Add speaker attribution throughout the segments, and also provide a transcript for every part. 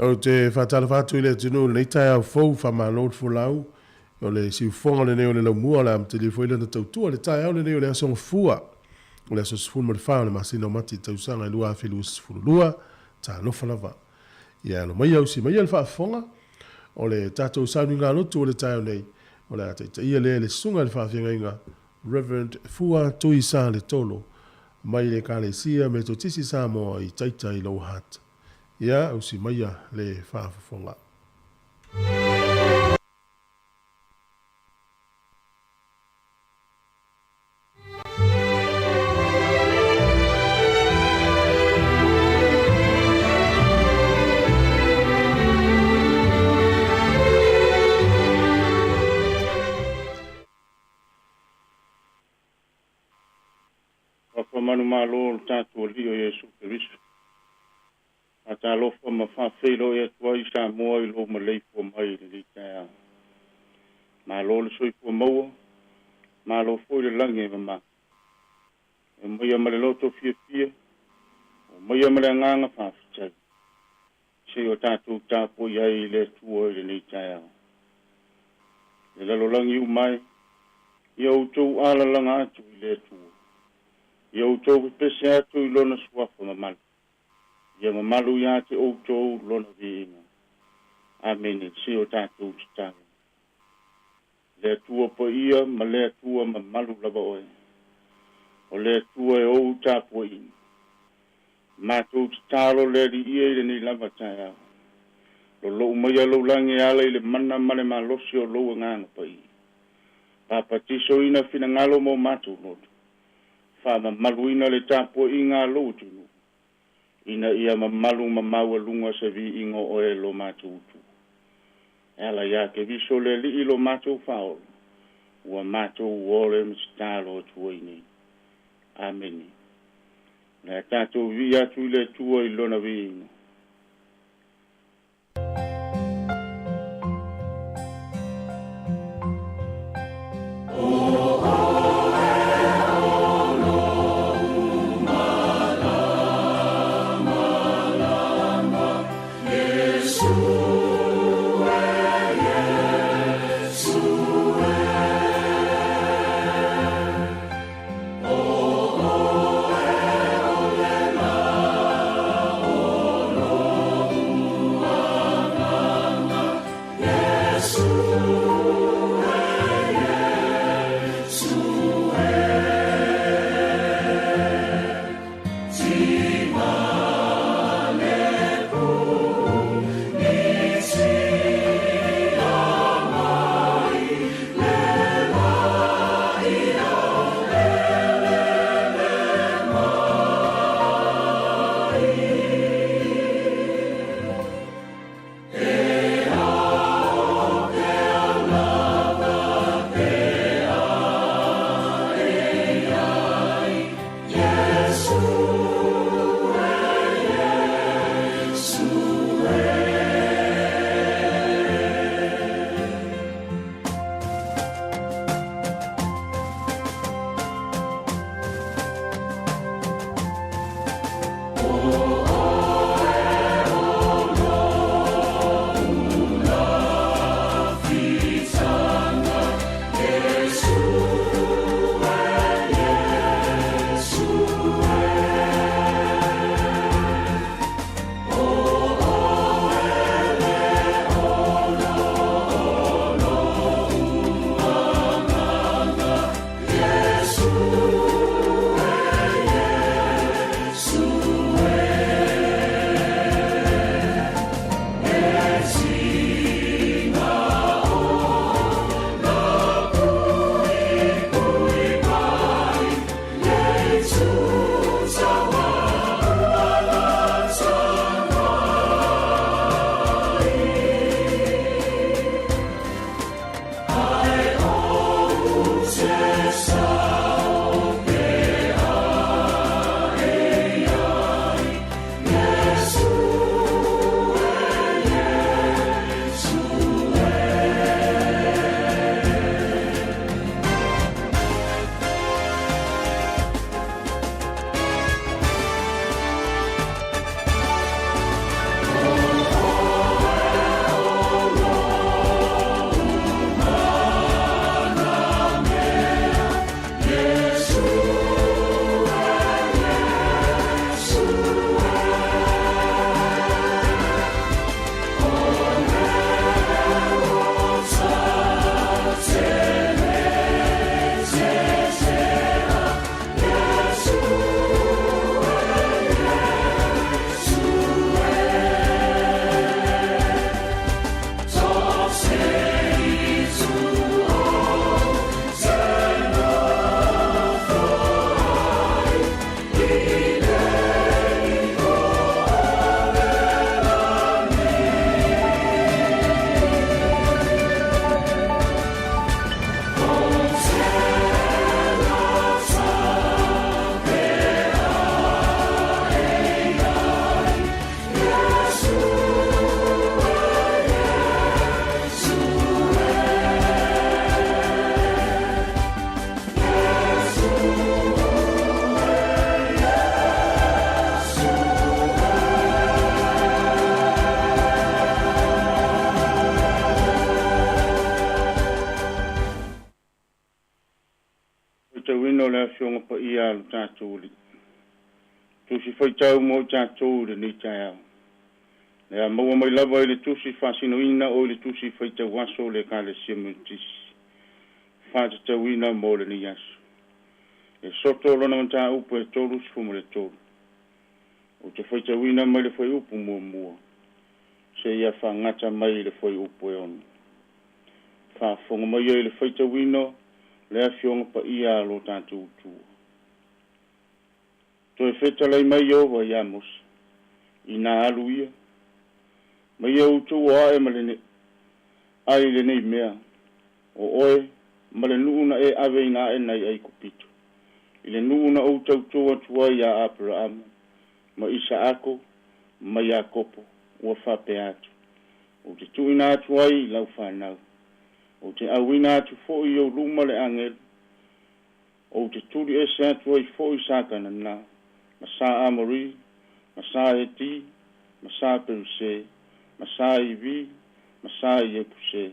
Speaker 1: O te whatala whātu i le tino nei tai au fau whamano te fulau. O le si ufonga le neo le LAUMUA le am te li fuile na Tautua le tai au le neo le asonga fua. O le aso sifunu ma le whao le masina o mati tausanga i lua awhilu sifunu lua. Ta nofa lava. Ia lo mai au si mai al whaafonga. O le tatou saunu ngā lotu o le tai au nei. O le ata ia le sunga le whaafianga inga. Reverend Fua Tui Sa le tolo. Mai le kālesia me to tisi Samoa i taita i lau hata. Ia au si maia le whaafonga.
Speaker 2: Manu malo tatu lio Yesu Kristo. Ata lo fa ma fa felo e tua i Samoa i lo malei fo mai li ta. Ma lo le soi fo mo. Ma lo fo le lange ma. E mo ya male lo to fie fie. Mo ya male nganga fa fai. Se o tatu tapo ya i le tua i li ta. Le lo langi u mai. Yo tu ala langa tu le tua. Yo tau pese atu I lona suafa mamalu. Ia mamalu ia te o tau lona viinga. Amen. Si o tātou titanga. Le atua po ia, ma le atua mamalu lava oe. O le atua e o tāpua ina. Mātou titalo le li ia I le ni lava tāia. Lo lou mai a lou langi ala I le mana mane ma losi o lou nganga pa ia. Papatiso ina fina ngalo mo mātou noto. Fa maluina le tapo inga lotu. Ina ia mamalu mamaua lunga se vi ingo oe lo matutu. Ela ya ke viso le li ilo matu faol. Ua matu uole mstalo tuini. Ameni. Le tato vi atu le tua ilona vi ingo.
Speaker 3: Oh
Speaker 2: tātou li. Tusi whaitau mo tātou le ni tai au. Lea maua mai lava i le tusi whasinoina o le tusi whaitau aso le ka le siamentisi. Whatatauina mo le ni aso. E soto lona manta upu e tolu sifumu le tolu. O te whaitauina mai le whai upu mua mua. Se ia whangata mai le whai upu e onu. Whafonga mai e le whaitauina le awhionga pa ia lo tātou tua. To e whetalai mai o wa ia mos. I nā alu ia. Mai e utu o ae malene. Ai le nei mea. O oe, male nuuna e ave ina e nei ai kupito. I le nuuna o tautua tua ia apura amu. Ma isa ako, ma ia kopo, ua whape atu. O te tuina atu ai lau whanau. O te awina atu fo i o luma le angelu. O te turi e se atu ai fo i sakana nā. Masa amori, masa eti, masa peruse, masa ivi, masa i epuse.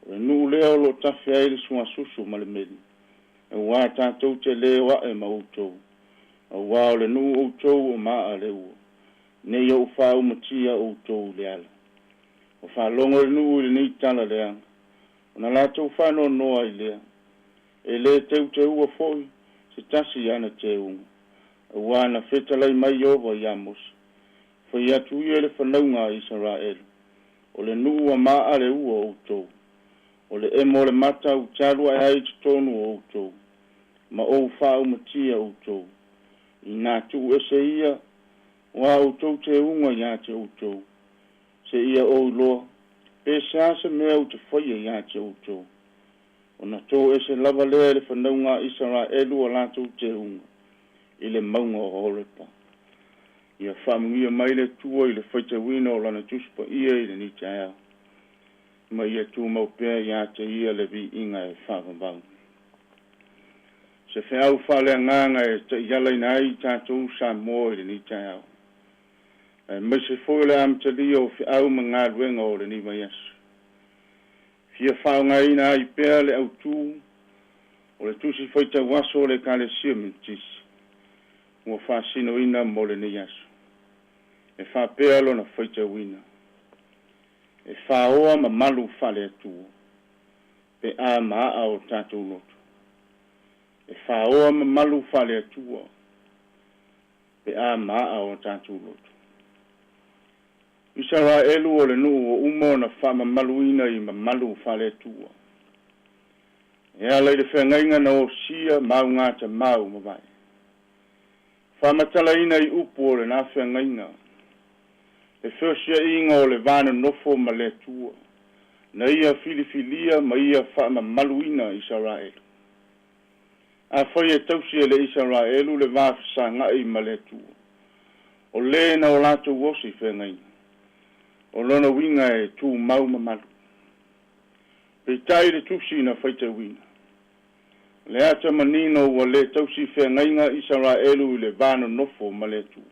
Speaker 2: O e nuu leo lo tafi aile sua susu malemeli. E wā tātou te leo e mautou. O wā o le nuu outou o maa le ua. Ne iau whau matia outou le ala. O whalongo le nuu le nei tala le anga. O na lātou whano noa i lea. E le teu te ua foi, se tasi ana te unga. O wā na whetalai mai ova i amos. Whai atu i ele whanaunga i Israel. O le nuu a maa le ua outou. O le emo le mata u talu ai ai tonu outou. Ma ou whau matia outou. I nā tu e se ia, wā outou te unga ia te outou. Se ia ou loa, e se asa mea u te whaia ia te outou. O na tō e se lava lea le whanaunga Israelu o lātou te unga. I le maunga o horepa. Ia whamungia mai le tua i le whaitawina o lana tuspa ia i le ni te ea. Ma ia tu maupea ia te ia le vi inga e whawambau. Se whiau whale nganga e te iala ina ai tātou Samoa i le ni te ea. Mai se fōle am te lia o whiau ma ngā ruenga o le ni mai asu. Fia whaunga ina ai pēr le au tū o le tusi whaita waso le ka le siamentisi. Ua whasino ina mo le ni asu. E whapea lo na whaita wina. E whaoa ma malu whale atu. Pe a maa o tātou lotu. E whaoa ma malu whale atu. Pe a maa o tātou lotu. Israelu o le nuu o umo na whama maluina i ma malu whale atu. E ala i le whengainga na o sia mau ngāta mau mawai. Whamatala ina i upo o le nā whengainga. E whiosia inga o le vana nofo ma le tua. Na ia filifilia ma ia whaama maluina Israelu. A whai e tausi e le Israelu le vāwhisa ngai ma le tua. O le na o lato wosi whengainga. O lona winga e tū mau ma malu. Pe tai le tusi na whaita wina. Le ata manino wa le tausi whengainga Israelu i le vana nofo ma le tua.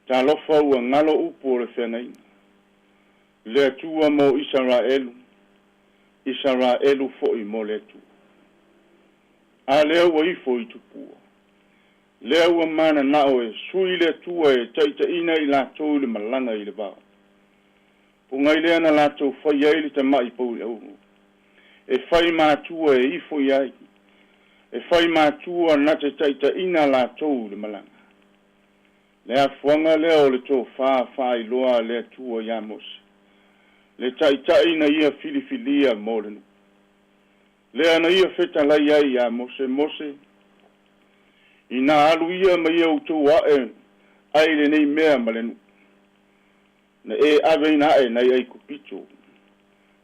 Speaker 2: Ta lofa ua ngalo upo le whengainga. Le atua mo Israelu. Israelu foi mo le atua. A lea ua ifo i tupua. Lea ua mana nao e sui le atua e taita ina i lātou le malanga i le bao. Pungai lea na lātou whai ai le tamai pou i au. E whai mātua e ifo i ai. E whai mātua na te taita ina lātou le malanga. Lea fuanga lea o le tō whai loa le atua i amos. Le taitai na ia filifilia mo le nu. Lea na ia feta lai ai a mose. I nā alu ia ma ia utou ae ai le nei mea ma le nu. Na e ave ina ae nei ai kupito.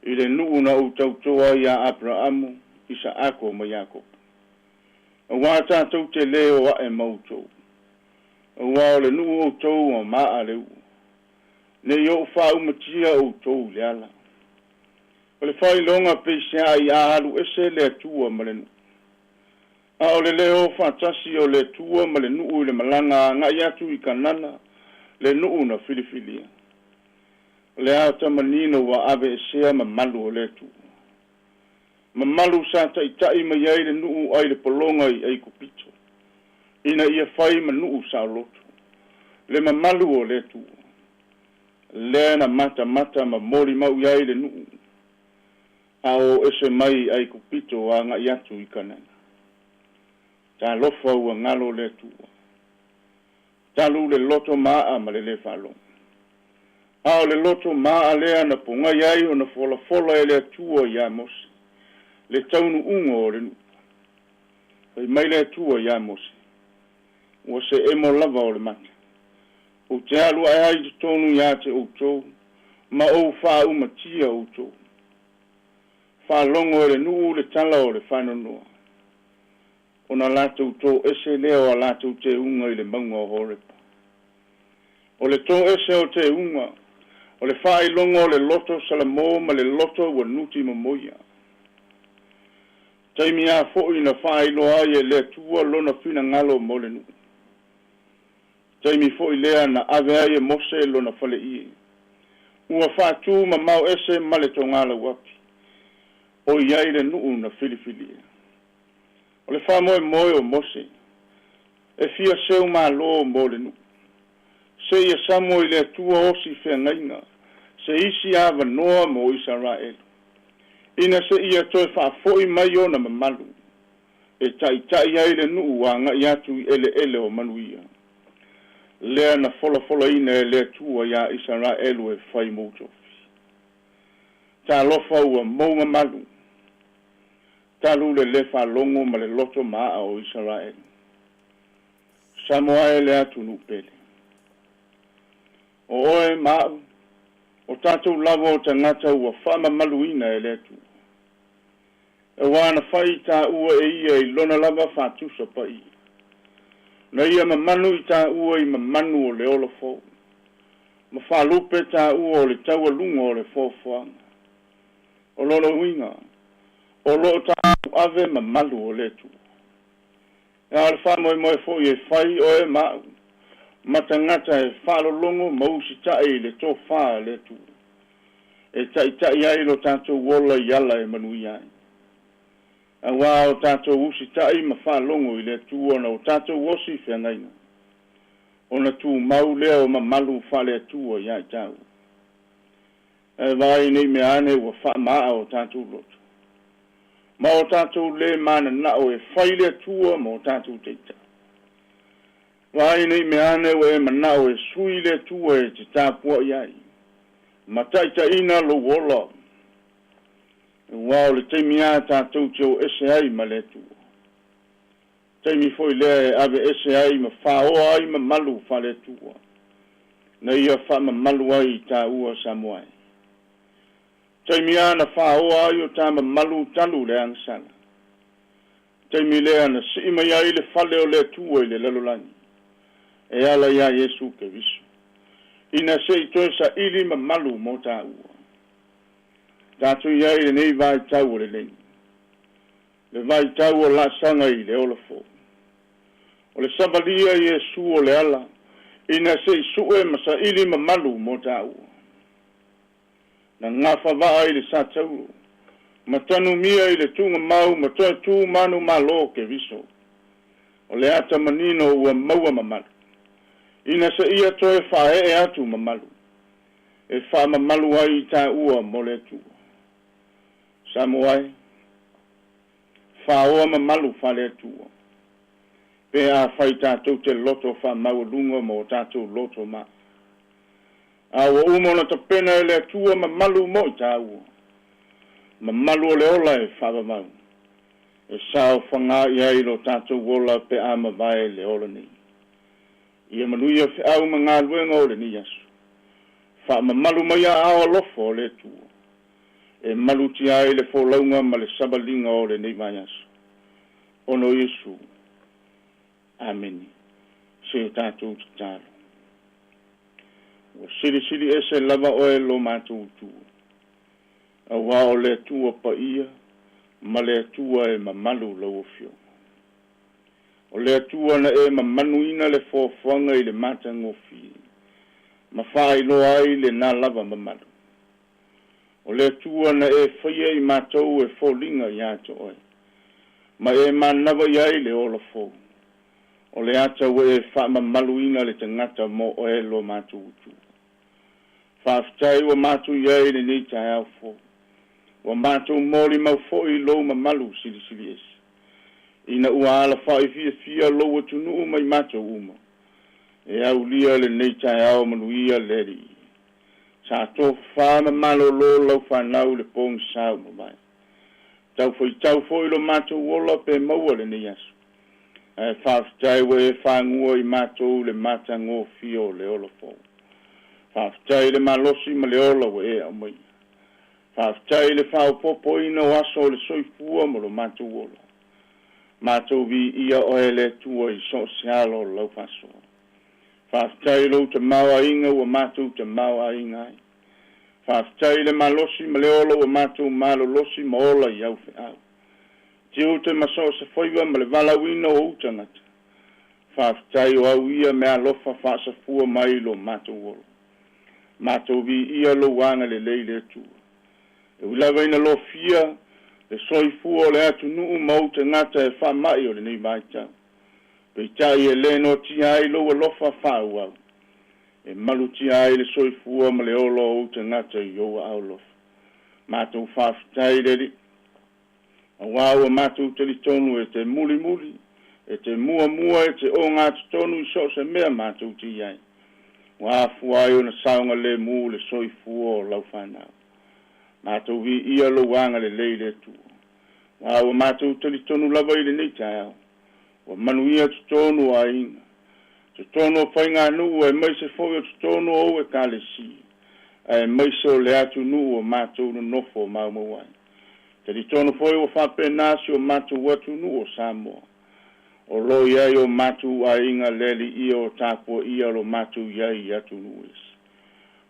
Speaker 2: I le nuu na utautoa ia Abraamu, Isaako ma Jakob. A wā tātou te leo ae mautou. A wā o le nuu outou o maa le u. Ne yo whau matia outou le ala. O le whai longa peisea i ahalu ese le atua ma le nu. A o le leo whatasi o le tua ma le nuu i le malanga ngai atu i kanana le nuu na filifilia. Le ata manino wa ave esea ma malu o le tua. Ma malu sa tai ma iai le nuu ai le polonga i ai kupito. ina ia fai manu sa lotu le mamalu o le tu le na mata ma mori mau iai le nu ao ese mai ai kupito a nga iatu i kanana ta lofa ua ngalo le tu talu le loto maa ma le falo ao le loto maa lea na punga iai o na fola e le tua ia mosi le taunu ungo o le nu pai mai le tua ia mosi ua se emo lava o le mata o te alu ai te tonu ia te outou ma ou wha uma tia outou wha longo e le nuu le tala o le whanonoa o na lātou tō ese leo a lātou te unga i le maunga o horepa o le tō ese o te unga o le wha longo o le loto salamo ma le loto ua nuti mamoia taimi a fo'i na wha loa e le tua lona fina ngalo mo le nuu taimi fo'i lea na ave ai e mose lona fale ie ua whātū ma mau ese ma le tongala wapi o iai le nuu na filifili o le wha moe o mose e fia seu ma lo mo le nuu se ia samo i le tua osi whea ngainga se isi ava noa mo Israel ina se ia toe whaafoi mai o na mamalu e tai ai le nuu wa nga iatu i ele o manuia lea na fola ina e le tua ia Israel e whai moutofi ta lofa ua mounga malu talu le lefa longo ma le loto maa o Israel Samoa e le atu nupele o oe mau o tātou lavo o tangata ua whama maluina e le atu e wana whai tā ua e ia i lona lava whātusa pa ia na ia mamanu i tā ua i mamanu o le ola fōu ma whalupe tā ua o le taua lunga o le fōwhanga o lolo winga o lo tā ave mamalu o le tu e ale wha fōi e whai o e mau matangata e whalolongo mausi tae le tō wha le tu e tai ai lo tātou wola i ala e manui ai a wā o tātou usi tae ma whalongo i le tu ona o tātou wosi whengaina ona tu mau lea o mamalu whale tu o iai tau e vai nei me ane ua wha maa o tātou loto ma o tātou le mana na o e whaile tua ma o tātou teita vai nei me ane o e mana o e suile tua e te tāpua iai ma taita ina lo wola wao le teimi a tātou teo ese ai ma le tua teimi foi lea e ave ese ai ma whaoa ai ma malu whale tua na ia wha ma malu ai tā ua Samoa taimi ana whaoa ai o tā ma malu talu le angsana taimi lea na si ima ia i le whale o le tua i le lalolani e ala ia Yesu ke visu ina se i toe sa ili ma malu mo tā ua tātou ia i le nei vai tau o le lengi le vai tau o la sanga i le ola fō o le sabalia Yesu o le ala ina se i sue ma sa ili ma malu mo tā ua na ngafa vaa i le sa tauro ma tanu mia i le tunga mau ma toe tū manu malo ke viso o le ata manino ua maua mamalu ina se ia toe whae e atu mamalu e wha mamalu ai tā ua mo le tua Samoa whaoa mamalu whale tua pe a whai tātou te loto wha maulunga mo tātou loto ma awa umona ta pena e le tua mamalu mo i tā ua mamalu o le ola e whawa mau e sao whanga i ai lo tātou wola pe ama vai le ola ni ia manuia au ma ngā luenga o le ni asu wha mamalu mai a awa lofo o le tua e malu ti ai le fōlaunga ma le sabalinga o le nei mai asu ono Yesu ameni se o tātou te tālo o siri e se lava o e lo mātou tua a wā o le tua pa ia ma le tua e mamalu lau o fio o le tua na e mamanuina le fōwhanga i le matangofi ma whailo ai le nā lava mamalu o le tua na e whaia i mātou e fōlinga i ato oi ma e manawa i ai le ola fō o le ata ue whaamamaluina le tangata mo o e lo mātou utu. Whaafitai wa mātou iai le nei tai au fo. Wa mātou mori mau fo I lo mamalu sili sili esi. Ina ua ala whai fia lo atunu mai mātou uma. E au lia le nei tai au manuia le ri. Sa tō whaama malo lo lau whanau le pōng sao mai. Tau foi lo mātou wola pe maua le nei asu. E whaafitai wa e whangua I mātou le mata ngō fio le ola fōu. Whaafitai le malosi ma le ola wa e au mai. Whaafitai le whaupopo ina o aso le soifua ma lo mātou wola. Mātou vi ia o e le tua I so sialo lau whasoa. Whaafitai lo te maua inga wa mātou te maua inga ai. Whaafitai le malosi ma le ola wa mātou malo losi ma ola I au fe au. Tio te maso se whaiwa ma le walawina o utangata. Whaafitai o au ia mea lofa whaasafua mai lo mātou ola. Mātou vi ia lo wanga le leile tua. E ulawa ina lo fia le soifua o le atu nuu mau te ngata e whamai o le nei mai tau. Pei tai e le no tia ai lo lofa whau au. E malu tia ai le soifua ma le olo o te ngata I oa au lofa. Mātou whaafitai le li. A wāua mātou te li tonu e te muli muli. E te mua e te o ngātu tonu I so se mea mātou ti ai. Wāfu ai o na saunga le mu le soifua o lau whanau. Mātou vi ia lo wanga le leile tua. Wāua mātou te li tonu lava I le nei tai au. Wa manuia tu tonu a inga. Tu tonu o whainga nuu e maise foi o tu tonu o e kale si. E maise o le atu nuu o mātou no nofo o maumawai. Te li tonu foi o whape nasi o mātou watu nuu o Samoa. O lo iai o mātou a inga leli ia o tāpua ia lo mātou iai atu nuu esi.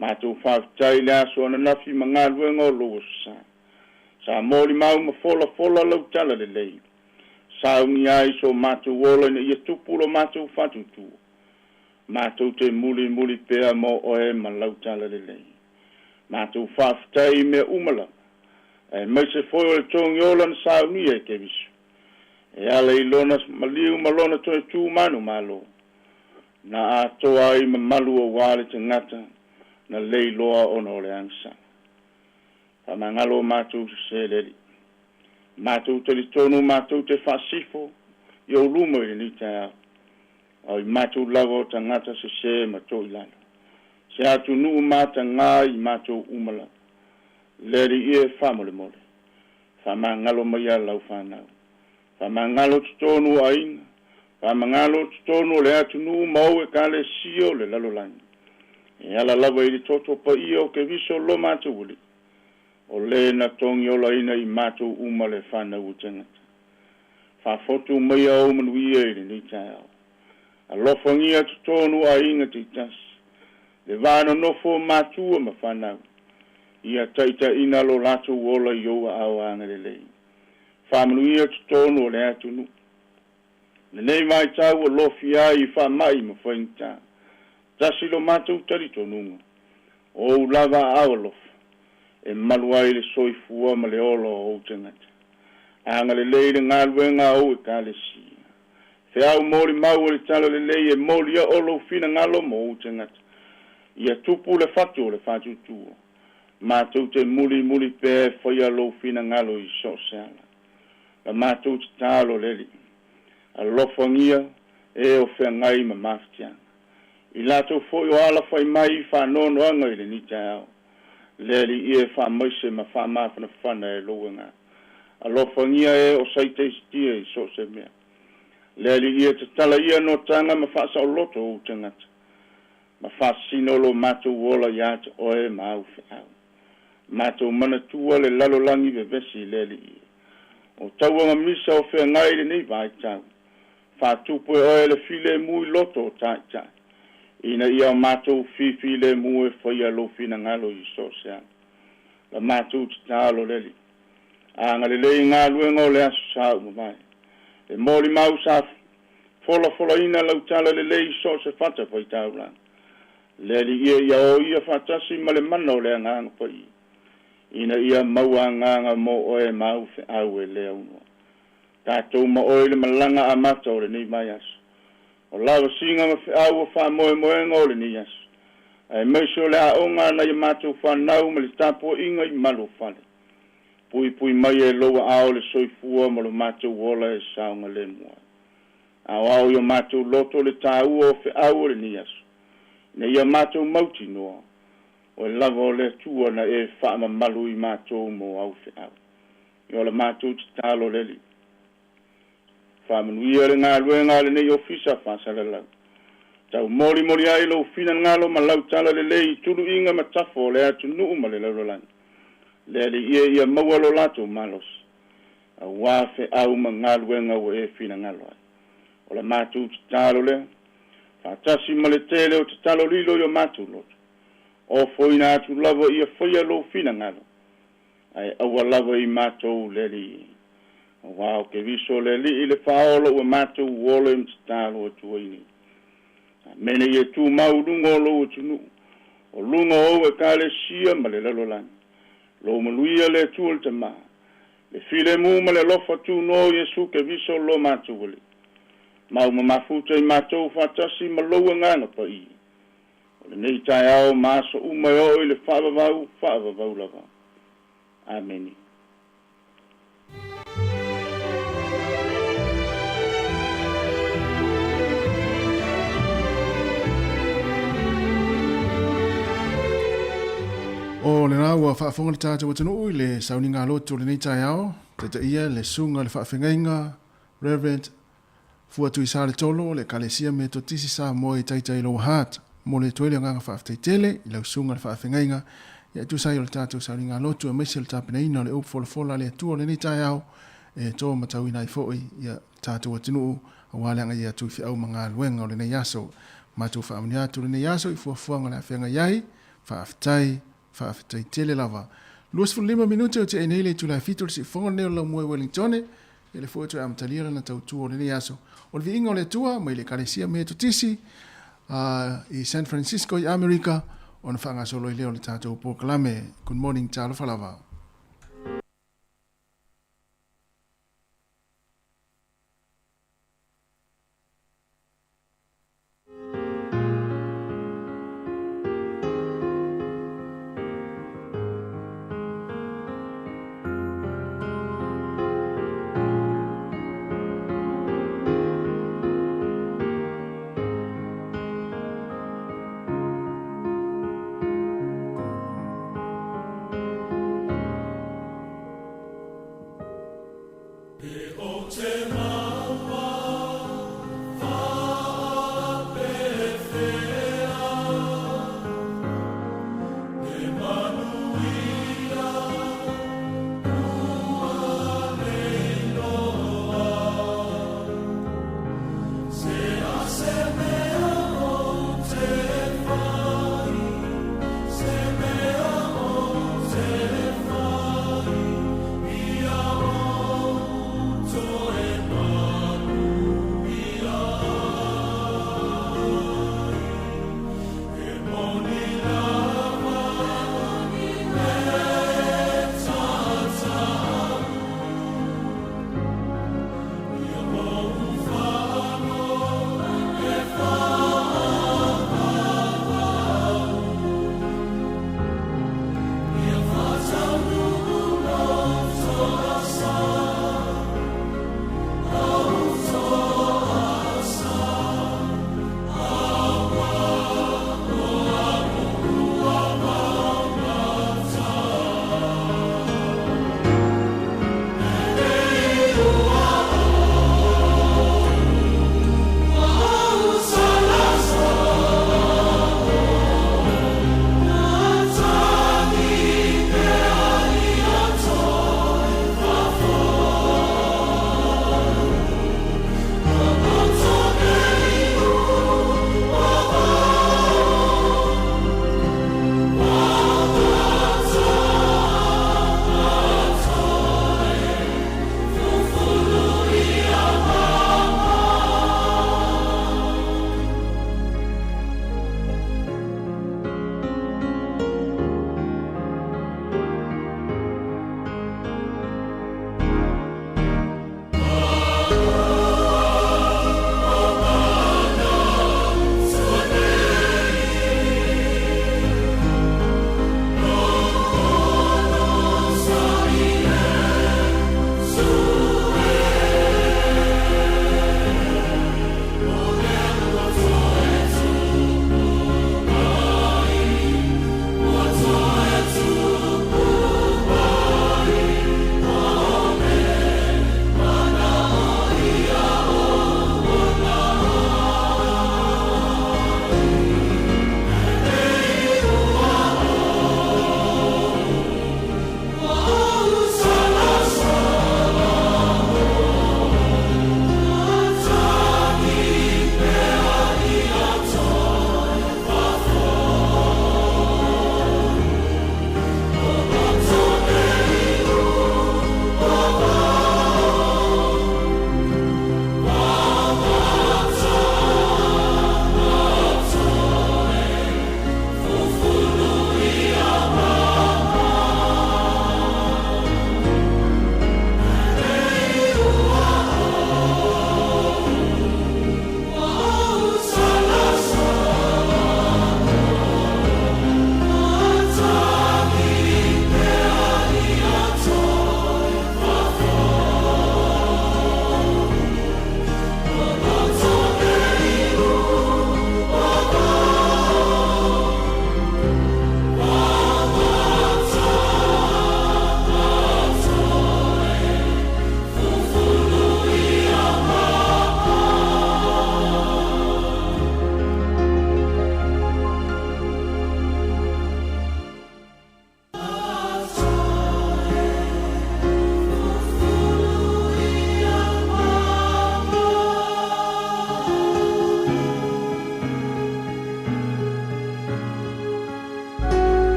Speaker 2: Mātou whaafitai le aso ana nafi mga luenga o lo sa. Sa mori mau ma fola lau tala le lei. Sa ungi ai so mātou wola ina ia tupuro mātou whatutu. Mātou te muli pea mo o e ma lau tala le lei. Mātou whaafitai mea umala. E maise foi o le tongi ola na sa ungi e ke visu. E ala I lona maliu malona to e tū manu malo. Na atoa I malu o wale te ngata. Na lei loa ona o le angsa. Pa mangalo mātou se leli. Mātou te li tonu mātou te whasifo. I o lumo I ni tai au. Au I mātou lawa o tangata se mato I lana. Se atu nuu māta ngā I mātou umala. Leri I e whamole mole. Whamangalo mai a lau whanau. Whamangalo tutonu a inga. Whamangalo tutonu le atu nuu mau e kale sio le lalolani. E ala lawa I toto pa ia o ke viso lo mātou uli. O le na tongi o la ina I mātou uma le whanau utangata. Whafotu mai au manuia I ni tai au. A lofangia tutonu a inga te tasi. Le vāno nofo mātua ma whanau. Ia taita ina lo lato wola I oa au anga le lei. Whamanuia tutonu o le atu nu. Le nei mai tau o lofi ai I whamai ma whainta. Tasi lo mātou tarito nunga. O lava au lofa. E maluai le soifua ma le olo o tangata. Anga le leile ngā luenga o e kale si. Fe au mori mau le tala le lei e mori a olo fina ngalo mo o tangata. Ia tupu le fatu o le fatu tua. Mātou te muli pe whaia lo fina ngalo I so seala. La mātou te tālo leli. A lofangia e o whea ngai ma maftianga. I lato foi o ala fai mai whanono anga I le ni tai au. Leli I e wha maise ma wha mawhana whana e loenga. A lofangia e o saite istia I so se mea. Leli I e te tala ia no tanga ma wha sa o loto o tangata. Ma wha sinolo mātou wola ia te oe ma au whi au. Mātou mana tua le lalolangi ve vesi leli I. O taua misa o whea ngai le nei vai tau. Wha tupu e oe le file mui loto o tai tai. Ina ia mātou fifi le mue whaia lo fina ngalo I so sean. La mātou te tālo leli. Anga le lei ngā luenga o le asu sau mai. E mori mau sa fola ina lau tala le lei so se fata pai tau lan. Leli ia o ia fatasi ma le mana o le anganga pai. Ina ia maua anganga mo oe mau fe au e lea unua. Tātou ma oe le malanga a mata o le nei mai asu. O lawa singa ma au fa moe moe ngole ni yas. Ai mai so la onga na yamato fa nau ma le tapo inga I malo fale. Pui pui mai e loa ao le soifua ma lo mato wola e saunga le mua. Au yo mato loto le tau o fe au le ni yas. Ne ia mato mauti noa. O e lava o le tua na e wha ma malu I mato mo au fe au. Yo le mato ti talo le li. Wha manuia le ngā luenga le nei ofisa whasa le lau. Tau mori mori ai lo fina ngalo ma lau tala le lei tulu inga ma tafo le atu nuu ma le lau lani. Le ia maua lo lato malos. A wafe au ma ngaluenga o e fina ngalo ai. O le matu ti talo le. Fatasi ma le tele o ti talo lilo yo matu loto. O foina atu lava ia foia lo fina ngalo. Ai awa lava I matou le li. Wow, ke viso le li le faolo o matou wole mti talo o tuaini. Mene ye tu maulungo lo tunu. O lungo o e kale sia ma le lalo lani. Lo maluia le tuol te maa. Le file mu ma le lofa tu no Yesu ke viso lo matu wale. Mau ma mafuta I matou fatasi ma loa ngana pa I. O le nei tai ao maso umai o le whaavavau lava. Ameni.
Speaker 3: O le rau a whaafonga le tātou atanu ui le sauninga loto le nei tai ao, te ia le sunga le whaafengainga, Reverend Fuatu Isa le tolo, le kalesia me to tisi sa mo I taitai lo hat, mo le tuele o nganga whaafteitele, I lau sunga le whaafengainga, ia tu sai o le tātou sauninga loto, a mesi le tāpina ina le upofola le atua le nei tai ao, e tō matau ina I foi, ia tātou atanu a waleanga ia tu fi au mga luenga o le nei aso, mātou whaamani atu le nei aso, I fuafuanga le awhenga iai, whaaftai, whaafetai tele lava. Luas 5 minute o te enele tu la fitu le si fonga neo LAUMUA Wellington, e le fuatu e amtalia na tautua o le nei aso. O le viinga o le tua, mai le kalesia me totisi, I San Francisco I Amerika, o na whangasolo I leo le tātou po kalame. Good morning, talo falava.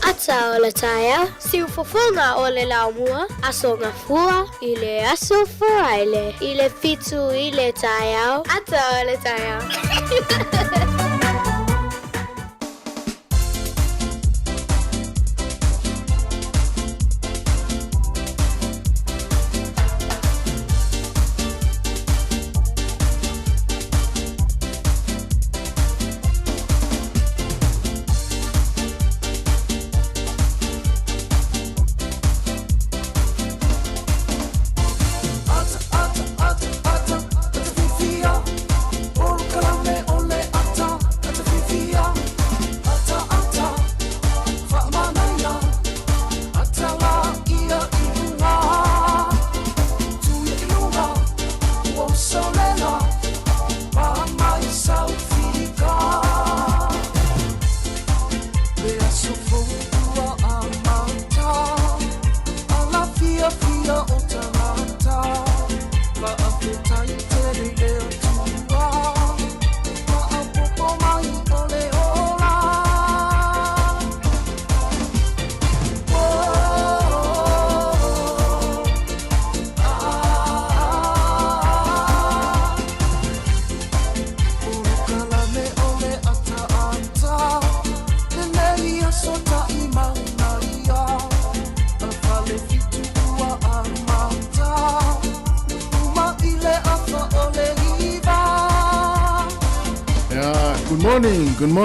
Speaker 4: Ata o le taia, siu fofonga o le laumua, aso ngā fua, i le aso fuaile, i le fitu i le taia, ata o le taia.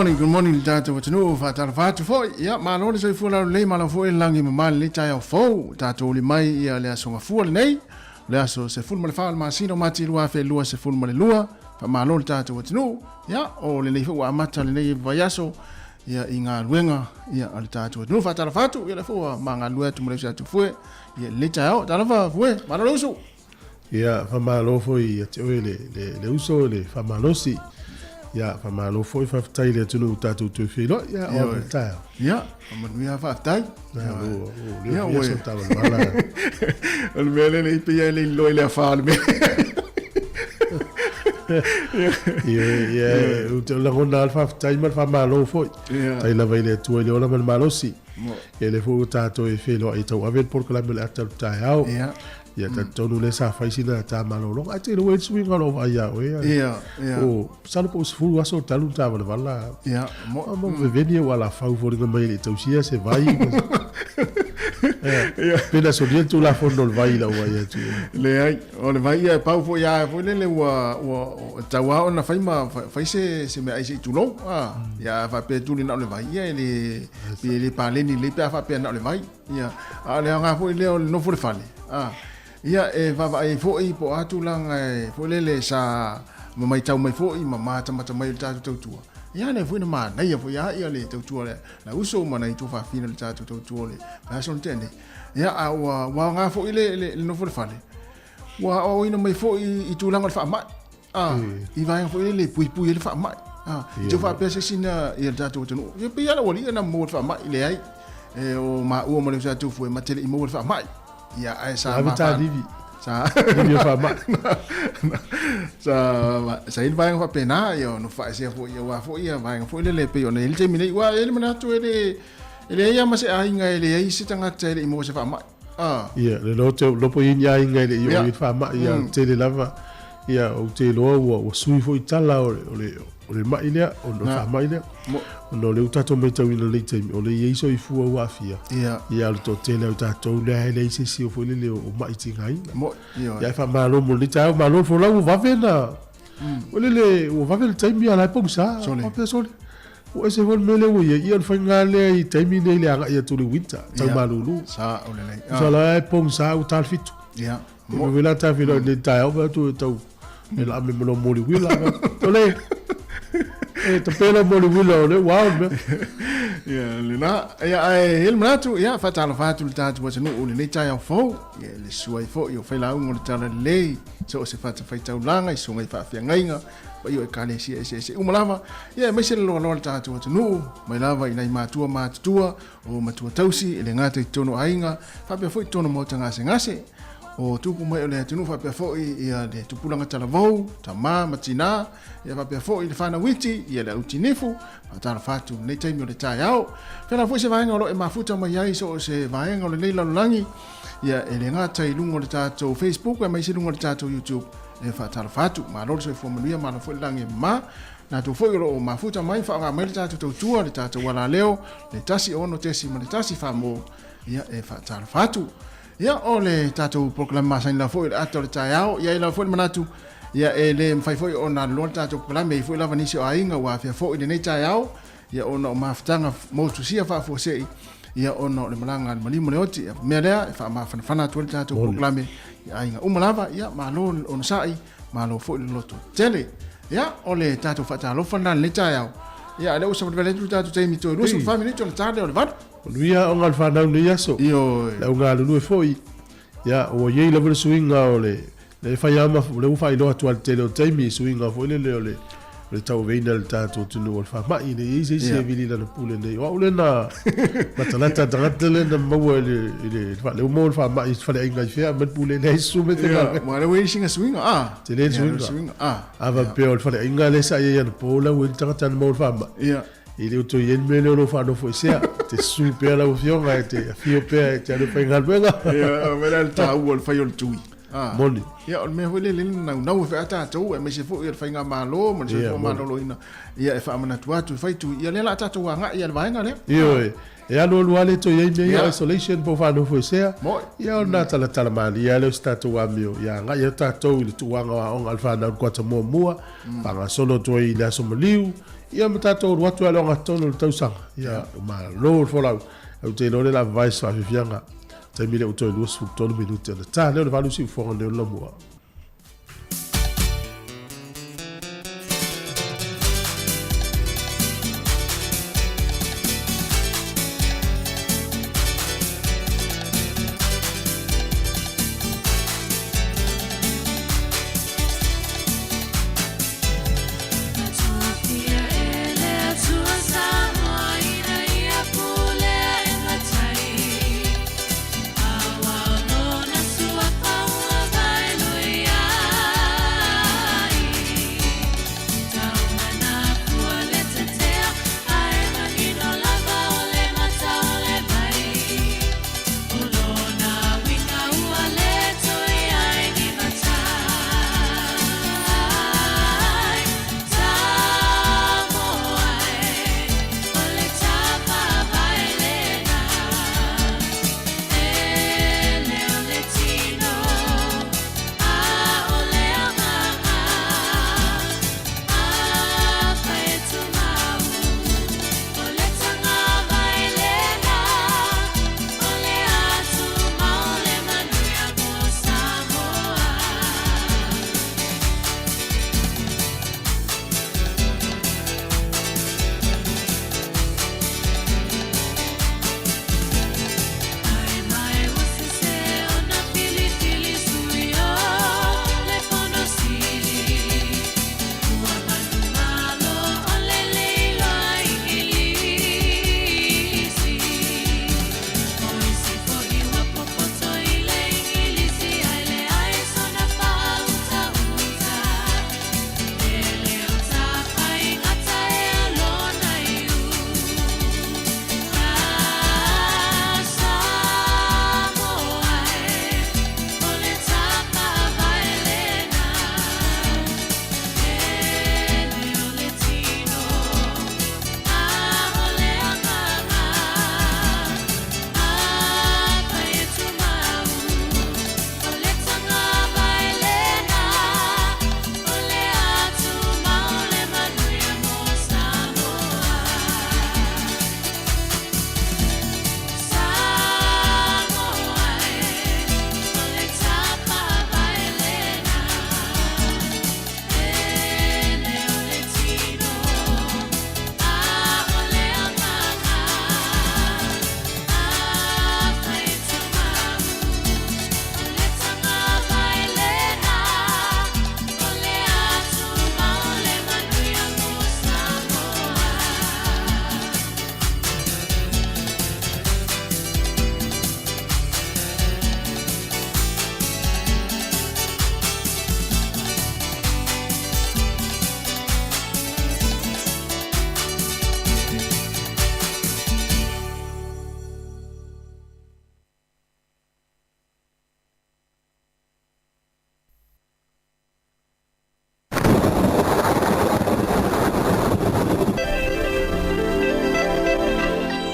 Speaker 3: Good morning, tātou watanu, whātara whātu fōi. Ia, mālore soi fualau lei malau fōi langi mamali le tai au fōu. Tātou li mai ia le aso ngafua le nei. Le aso se fulu male whaal māsino mati lua whē lua se fulu male lua. Wha mālore tātou watanu. Ia, o le nei fōu amata le nei vai aso. Ia i ngā luenga, ia ale tātou watanu. Whātara whātu, ia le fōa mā ngā lua tu mare tātou fōe. Ia le tai au, tāna wha fōe, mālore usu.
Speaker 1: Ia, wha mālo fōi, ia te oe le uso, le wha mālosi. Ya, fa malo foi fa tai le tunu tatu tu filo. Ya, o tai.
Speaker 3: Ya, manuia fa tai.
Speaker 1: Ya, o so tava mala.
Speaker 3: O mele le pia le loile fa le.
Speaker 1: Ya, o te la ronda fa tai mal fa malo foi. Tai la vai le tu le ola mal malo si. E le fu tatu e filo e tau avel por que la mele atal tai au. Ya. Ya tonu le sa fa sina ta malolo ai te lo swing all over ya
Speaker 3: ya
Speaker 1: o sala po se fu aso talu ta vala
Speaker 3: ya
Speaker 1: mo veni wala fa fu ringa mai le tausia se vai ya pena so bien tu la fondo vai la wa ya tu
Speaker 3: le ai o le vai ya pau fo ya fo le wa tawa ona fa se me ai se tu lo ya fa pe tu ni na le vai ya le pa le ni le pa fa pe na le vai ya ale nga fo le no fo le fale ia e vava e foi po atulanga e folele sa mai tau mai foi mama tamata mai Tautua ia ne foi na mana ia foi ia le Tautua le na uso mana i tu fa fina le Tautua le na son tene ia a wa nga foi le no foi fale wa o ina mai foi i tu langa fa mai i vai foi le pui le fa mai tu fa pese sina ia Tautua no ia pe ia la wali na mo fa mai le ai e o ma o mo le sa tu foi matele i mo fa mai ia ai sa
Speaker 1: ma ta divi
Speaker 3: sa
Speaker 1: divi fa ma
Speaker 3: sa il vai fa pena io no fa se fo ia wa fo ia vai fo le pe ona il te mine wa ele mana tu ele ia ma se ai nga ele ai se tanga tele i mo se fa ma
Speaker 1: ia le lo po ia nga ele io i fa ma ia tele lava ia o te lo o sui fo itala o le ma ile o no fa ma ile no le utato me tau ina le te o le iso i fu wa fia ia le to tele o tato le se si o fo le o ma iti ngai
Speaker 3: mo
Speaker 1: ia fa malo mo le tau malo fo la o va vena o le o va vena tai mi ala po sa o peso o ese vol mele o ia fa ngale i tai mi le aga ia tu le winter tau malulu
Speaker 3: sa o le
Speaker 1: sa la po sa o tal fitu
Speaker 3: ia
Speaker 1: mo vela ta filo le tau va tu tau e la me lo mo le wila o le e te pela mo le wila o le wow me
Speaker 3: ia le na ia ai el matu ia fa tala fa tu tatu was no o le tai au fo ia le suai fo io fa la un le tala le so se fa fa tau langa i so ngai fa fia ngainga ba io e kale si se umalava ia me se lo tatu was no mai lava i nai matua o matua tausi ele ngata i tono ainga fa pe foi tono mo tanga se ngase o tupu mai o le tunu fa pe fo ia le tupulanga tala vau tama matina ia fa pe fo i le fana witi ia le utinifu tala fatu nei taimi o le tai au pena fo se vaenga o lo e mafuta mai ai so se vaenga o le leila langi ia e le ngata i lungo le tatou Facebook e mai se lungo le tatou YouTube e fa tala fatu ma lo se fo manuia ma fo langi ma na tu fo o mafuta mai fa mai le tatou Tautua le tatou wala leo le tasi ono tesi ma le tasi fa mo ia e fa tala fatu ia ole tatou proclamation la foi ato le taiao ia la foi manatu ia ele mfai foi ona lo tatou proclame foi la vanisi o ainga wa fa foi le nei taiao ia ona maftanga mo tu sia fa fo sei ia ona le malanga mali mo oti me lea fa ma fana tu tatou proclame ia ainga umalava ia ma lo on sai ma lo foi lo to tele ia ole tatou fa talo fana le taiao ia le usa vele tu tatou temi to lo su family to le taiao le vat
Speaker 1: Nuia o ngal whanau ni aso.
Speaker 3: Io.
Speaker 1: La unga lulu e foi. Ya o ye la vele swinga o le whai ama le uwhai loa tu al tele o taimi swinga foi le tau veina le tatou tunu o le wha mai ne isi e vili la pule nei. Wa ule na matalata tangata le na maua le umo le wha mai whale inga i whea man pule nei sume te nga.
Speaker 3: Ma le wei singa swinga
Speaker 1: Te le swinga. Ava peo le whale inga le sa ye yana pola ui tangata na mau le wha mai.
Speaker 3: Ia.
Speaker 1: Ile uto yen mele o fa no foi sea te super la ofionga te fio pe te ale pe ngalbenga
Speaker 3: ya vera el tau al fai ol tui
Speaker 1: moni
Speaker 3: ya ol me hole le na fe ata tau e me se fo il fai nga malo mo se fo malo ina ya e fa mana tu fai tu ya le la ata tu nga ya va nga le
Speaker 1: yo e alo luale to yen me isolation po fa no foi sea ya na tala mali ya le sta tu amio ya nga ya ta to le tu nga on alfa na ko ta mo mua pa nga solo to i la so moliu ia matatou watu alonga tonu le tausanga ia ma lo folau au te lore la vice fa fianga te mile uto lu su tonu minuto le ta le valu si fo le LAUMUA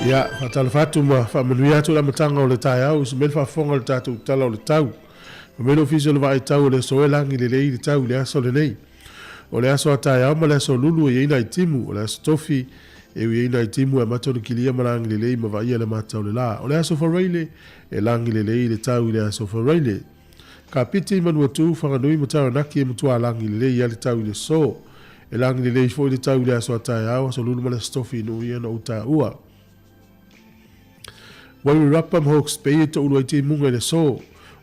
Speaker 1: Ia, fatala fatu ma whamanuia tu la matanga o le tai au, se mele whafonga le tātou tala o le tau. Mele ofisio le vai tau o le soe langi le lei le tau le aso le nei. O le aso a tai au ma le aso lulu e ina i timu, o le aso tofi e ina i timu e matonu kilia ma langi le lei ma vai le matau le la. O le aso whareile e langi le lei le tau le aso whareile. Ka piti manua tu whanganui matau naki e mutua langi le lei le tau le so. E langi le lei foi le tau le aso a tai au, aso lulu ma le aso tofi no ia na uta ua. Wai rapa Hawke's Bay to ulu te munga le so.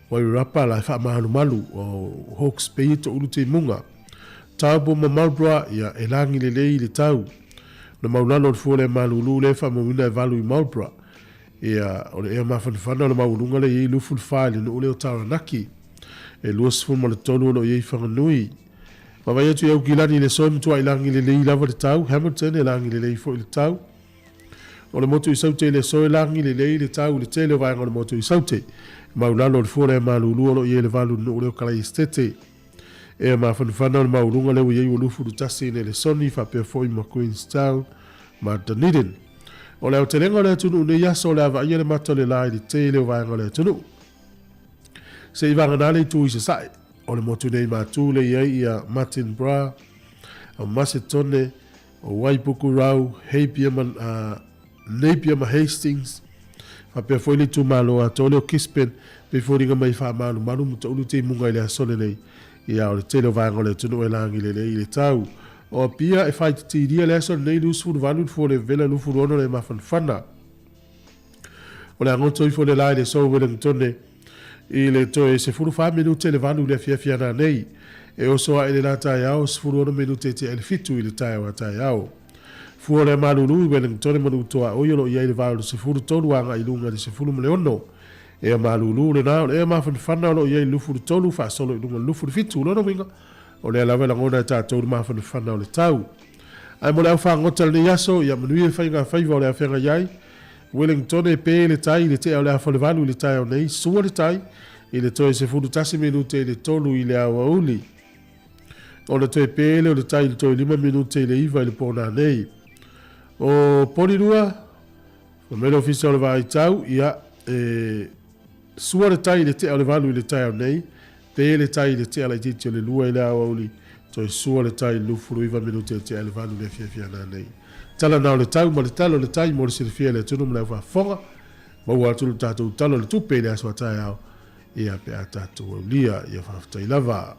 Speaker 1: Wai rapa la fa malu malu o Hawke's Bay to ulu te munga. Taubo ma Marlborough ia e langi le lei le tau. Na maulano le fuole malu lu le fa mawina e valu i Marlborough. Ia o le ea mawhanwhana le maulunga le iei lufu le whaile no ule o Taranaki. E luas fu ma le tonu no iei whanganui. Ma vai atu iau kilani le so mtua i langi le lei lava le tau. Hamilton e langi le lei fo i le tau. O le motu i saute le soe langi le lei le tau le tele vai ngone motu i saute. Maulalo le fuore malulu olo i le valu no leo kala istete. E ma whanwhana le maulunga leo i eo lufu du tasi ne le soni fa pia foi ma Queenstown ma Dunedin. O leo te lenga le tunu ne yaso le ava ia le mata le lai le te leo vai ngone tunu. Se i vanganale tu i se sai. O le motu nei matu le iei ia Martin Bra, o Macedone, o Waipuku Rau, Heipia man Napier ma Hastings fa pe foi le tu malo a tole o Kispen pe foi nga mai fa malu malu muta ulu te munga ile sole nei ia o le tele vai ngole tunu e langi le le tau o pia e fai ti dia le sole nei lu su valu fo le vela lu fu ono le mafan fana o le ngoto i fo le lai le so Wellington i le to e se fu fa minute le valu le fia na nei e o so ile la ta ya o fu ono minute te el fitu ile ta wa ta ya fuore malulu Wellington manu toa o yolo ia le valu se furu tolu anga i lunga de se furu mele ono e malulu le na e ma fana lo ia lu furu tolu fa solo i lunga lu furu fitu lo no winga o le lava la ngona ta tolu ma fana le tau ai mo le fa ngotel ni yaso ia manu ia fa va le afenga yai Wellington e pe le tai le te o le fa le valu le tai o nei su le tai i le toe se furu tasi minute le tolu i le awa uli o le toe pe le o le tai le toe 5 minute le iva i le pona nei o polirua o mele ofisa o le vai tau ia sua le tai le te o le valu i le tai au nei pe le tai le te ala i titi o le lua i le awa uli to sua le tai lufuru iva minute te le valu le fia na nei tala nao le tau ma le talo le tai mo le silfia le tunu mle fa fonga ma ua tulu tatou talo le tupe le aswa tai au ia pe a tatou lia ia whaftai lava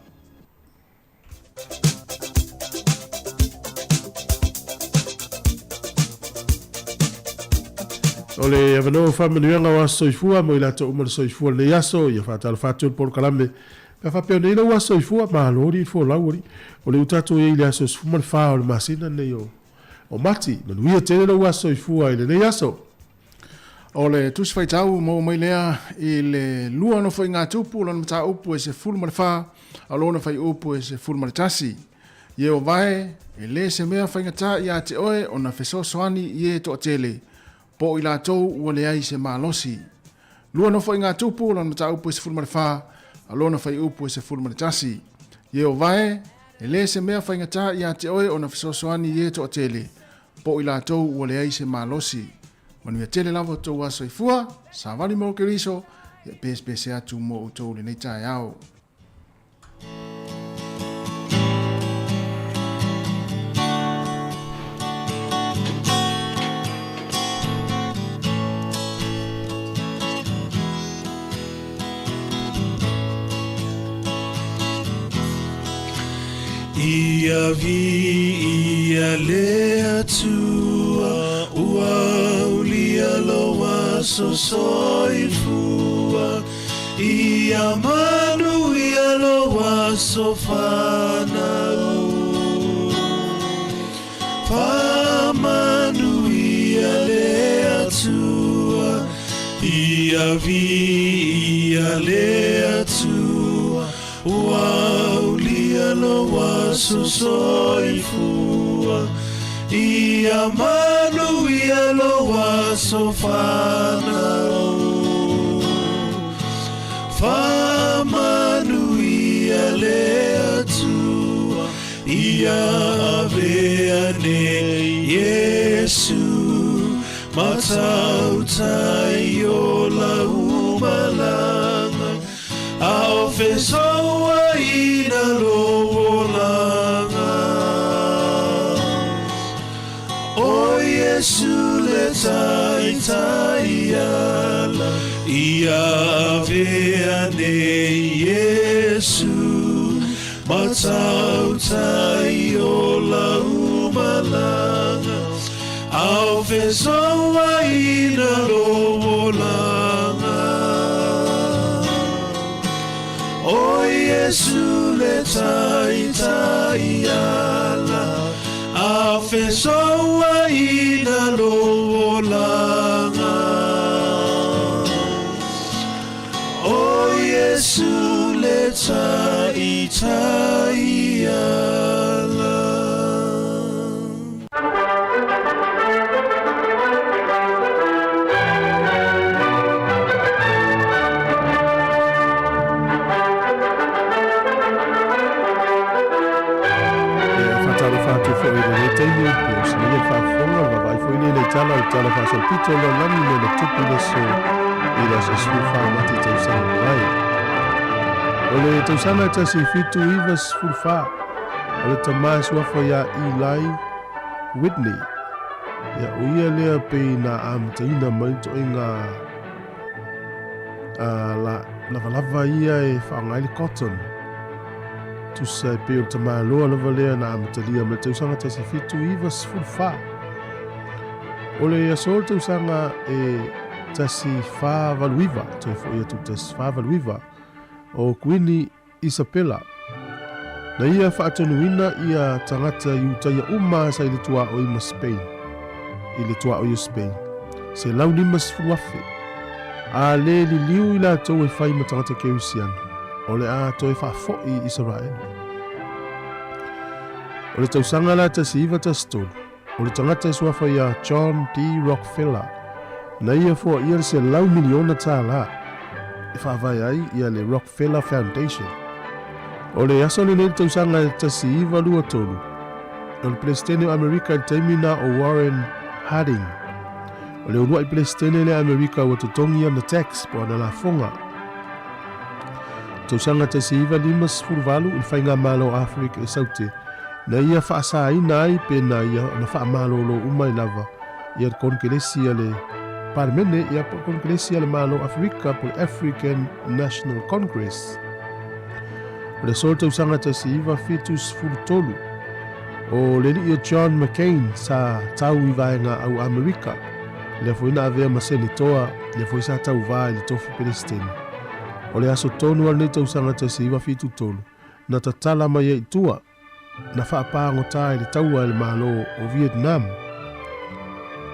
Speaker 1: o le avano whamanuanga wa soifua mo i lato umar soifua le yaso ia whatala whatu por kalame ka whapeo nei lau wa soifua ma lori fo lauri o le utato i le aso sfuma le wha o le masina nei o mati manuia tele lau wa soifua i le nei yaso
Speaker 3: o le tusi whaitau mo mai lea i le lua no whai ngā tupu lana mata upu e se fulu ma le wha alona whai upu e se fulu ma le tasi ie o vai e le se mea whai ngata i a te oe o na wheso soani i e to tele po i la tou ua le ai se malosi. Lua no whai ngā tupu lana mata upu e se fulu ma le wha alona whai upu e se fulu ma le tasi ie o vai e le se mea whai ngata i a te oe o na wheso soani i e to tele po i la tou ua le ai se malosi. Manu ia tele lava tau aso i fua, sa wali mo ke riso, ia pēs atu mo o tau le nei tae au.
Speaker 5: Ia vi ia le atua ua ulia loa so soifua ia manu ia loa so whanau whamanu ia le atua ia vi ia le atua ua ulia loa so soifua ia manu ia loa so whanau whamanu ia le atua ia vea ne Yesu matautai o laumalanga ao fesoa ina loolanga o Yesu le tai ala ia veane Yesu matautai o laumalanga ao fesoa ina loolanga o Yesu le tai ala ao fesoa ina loolanga o Yesu le tai ala.
Speaker 1: Tala fa so pito lo lami le le tupu le so ila se sufa mati te usanga mai. Ole te usanga te si fitu iwa sufa. Ole te mai suafa ya Eli Whitney. Ya uia lea pe na am te ina mai to inga la lava ia e whaangaili cotton. Tu se pe o te mai loa lava lea na am te lia me te usanga te si fitu iwa sufa. Ole ia sol te usanga e tasi whāwaluiva, te fo ia tu tasi whāwaluiva, o Queenie Isabella. Na ia whaatonuina ia tangata iutaia uma sa i le tua o ima Spain. I le tua o ia Spain. Se lau nima sfuafe. A le li liu i la tau e whai ma tangata keusiana. Ole a to e whaafo i Israel. Ole te usanga la tasi iwa tasi tolu. O le tangata suafa ia John D. Rockefeller. Na ia fo ia se lau miliona tā la. E whaavai ai ia le Rockefeller Foundation. O le aso le nei tausanga tasi iwa lua tolu. O le Palestine o Amerika i taimina o Warren Harding. O le urua i Palestine le Amerika o tutongi ana tax po ana la fonga. Tausanga tasi iwa limas furvalu il whainga malo Afrika e saute. Na ia whaasa ina ai pe na ia na wha malolo umai lava. Ia konkelesi ale parmene ia konkelesi ale malo Afrika po African National Congress. O le solta usanga tasi iwa fitus furtolu. O le ia John McCain sa tau i vaenga au Amerika. Le foina avea masenitoa le foi sa tau vai le tofu Palestine. O le aso tonu al neta usanga tasi iwa fitu tolu. Na tatala mai e tua. Na whaapango tai le taua le malo o Vietnam.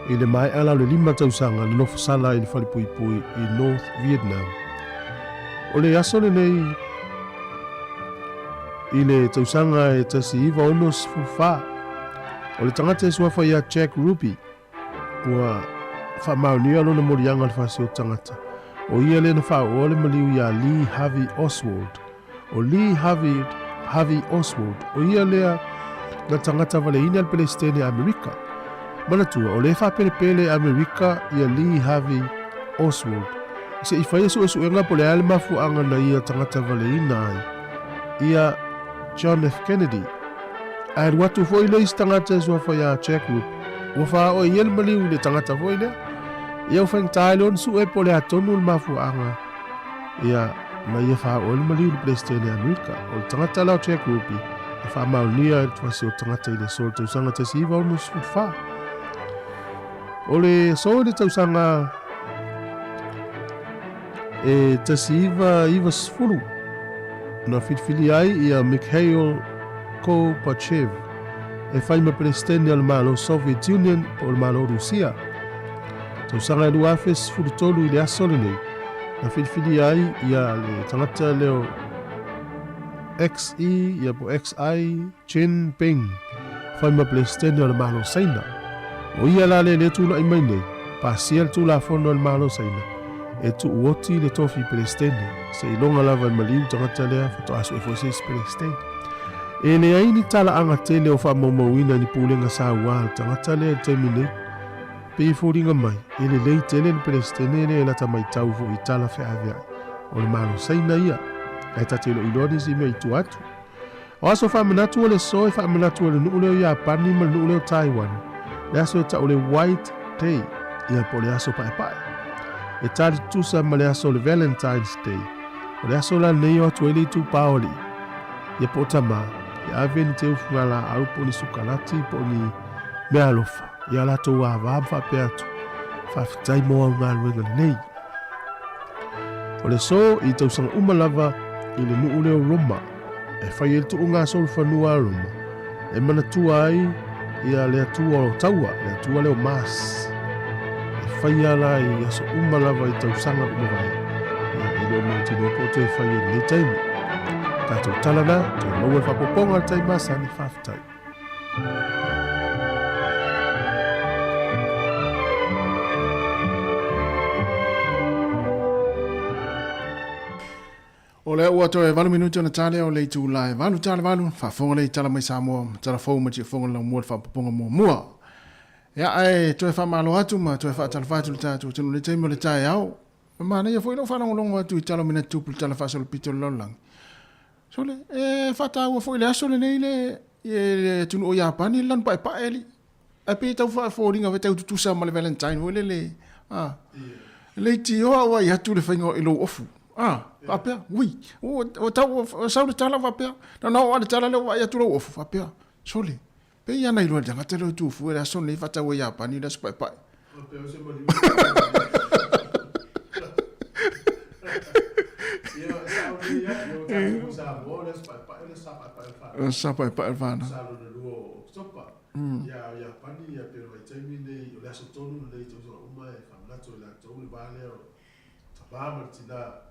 Speaker 1: I le mai ala le 5 tausanga le nofu sala i le whalipui i North Vietnam. O le aso le nei i le tausanga e tasi iwa onos fufa. O le tangata e suafa ia Jack Ruby. Ua whamaunia lo na morianga le whasio tangata. O ia le na whao le maliu ia Lee Harvey Oswald. O Lee Harvey Oswald, o ia lea na tangata waleina al Palestine Amerika. Manatua, o le whapelepele Amerika ia Lee Harvey Oswald. Se i whaia su enga po le ale mafuanga na ia tangata waleina ai. Ia John F. Kennedy. Ai watu foi le tangata su whaia Jack Ruby. Ua wha o ia le maliu le tangata foi lea. Ia ufang tailon su e po le atonu le mafuanga. Ia ma ia wha o le maliu le Palestine Amerika. O le tangata lau Jack Ruby. E wha maunia e tuasi o tangata i le sol tausanga tasi iwa o nusu wha. O le sol le tausanga e tasi iwa sfuru. Na fitfili ai ia Mikhail Gorbachev. E whaima Palestine al malo Soviet Union o le malo Rusia. Tausanga e luafe sfuru tolu i le asole nei. Na fitfili ai ia le tangata leo XE ia po XI Jinping. Whaima Palestine al malo Saina. O ia la le tula i mai nei. Pasia le tula fono al malo Saina. E tu uoti le tofi Palestine. Se ilonga lava i maliu tangata lea fato aso e foses Palestine. E le aini tala anga tele o wha maumawina ni pulenga sa wal tangata lea temine. Pe furinga mai, ele lei tele ni pelestene ne la tamai tau fu itala fe avia. O le malo saina ia. E tatelo iloni si me itu atu. O aso fa manatu le so fa manatu le nu'ule ia pani ma nu'ule Taiwan. Le aso ta ole white day ia po le aso pai. E tari tusa ma le aso le Valentine's Day. O le aso la nei o atu ele tu paoli. Ia po tama, ia aveni te ufungala au po ni sukalati po ni mea alofa. Ia la tau a vab fa pe atu. Fa fitai moa ungaluenga nei. O le so i tau sanga umalava i le nu'ule o Roma. E fai el tu unga sol fanua Roma. E mana tua ai ia le atua o taua, le atua leo mas. E fai ala i aso umalava i tau sanga umawai. Ia i lo mauti no poto e fai el le taimu. Tātou talana, te maua e whapoponga le taima sani whaftai.
Speaker 3: O le ua toe 20 minuti na tale o le tu lai valu tale valu fa fonga le tala mai Samoa tala fo ma ti fonga la mo fa ponga mo mua ya ai toe fa malo atu ma toe fa tala fa tu tatu tu le temo le tai au ma na ia foi no fa long atu tala mina tu tala fa sol pito lolang so le fa ta ua foi le aso le nei le tu o ya pani lan pa eli a pe tau fa fo ringa vete tu sa ma le Valentine o le le ti o ya tu le faingo ilo ofu papea, oui. O tau sau le tala papea. Na o le tala le wa ya turo ofu papea. Sole. Pe ia nei lo danga te lo tu fu era son le fata we ya pani da spa pa.
Speaker 1: Papea se mali.
Speaker 3: Sapa pa vana.
Speaker 1: Salo de luo sopa. Ya pani ya pero ai taimi nei o la sotonu nei to so uma e famlato la to le vale o tabama tina.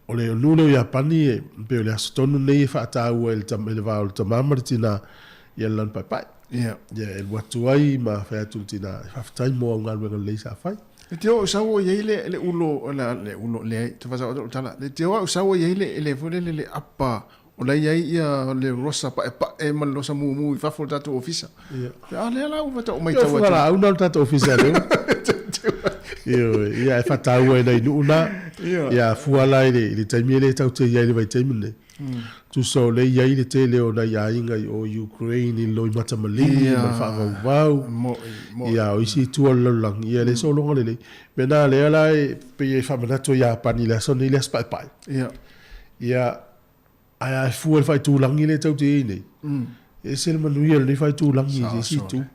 Speaker 1: O le lule ia pani e pe le asotonu nei e whaatau e le vau le tamamari tina i e lan pai.
Speaker 3: Ia.
Speaker 1: Ia e watu ai ma whaatu tina e whaftai moa o ngaluenga le sa whai.
Speaker 3: Le teo usau o iei le ulo, le ulo, le te wasa o tala. Le teo usau o iei le fule le apa o la iei ia le rosa pa e man losa mu i whafol tatu ofisa.
Speaker 1: Ia.
Speaker 3: Le ala u wata o mai
Speaker 1: Ia
Speaker 3: tau
Speaker 1: whara au nal tatu ofisa leo. Ia e whatau e nei nuuna. Ia fuala i le taimi e le tau te iai le vai taimi ne. Tu so le iai le te leo na ia inga i o Ukraine i loi matamalini ma whaavau vau. Ia o isi tua laulang. Ia le so longa le le. Mena le ala e pe e whamanato ia pani le son i le aspai pai. Ia ai fua le whai tūlangi le tau te i nei. E se le manuia le whai tūlangi i si tu.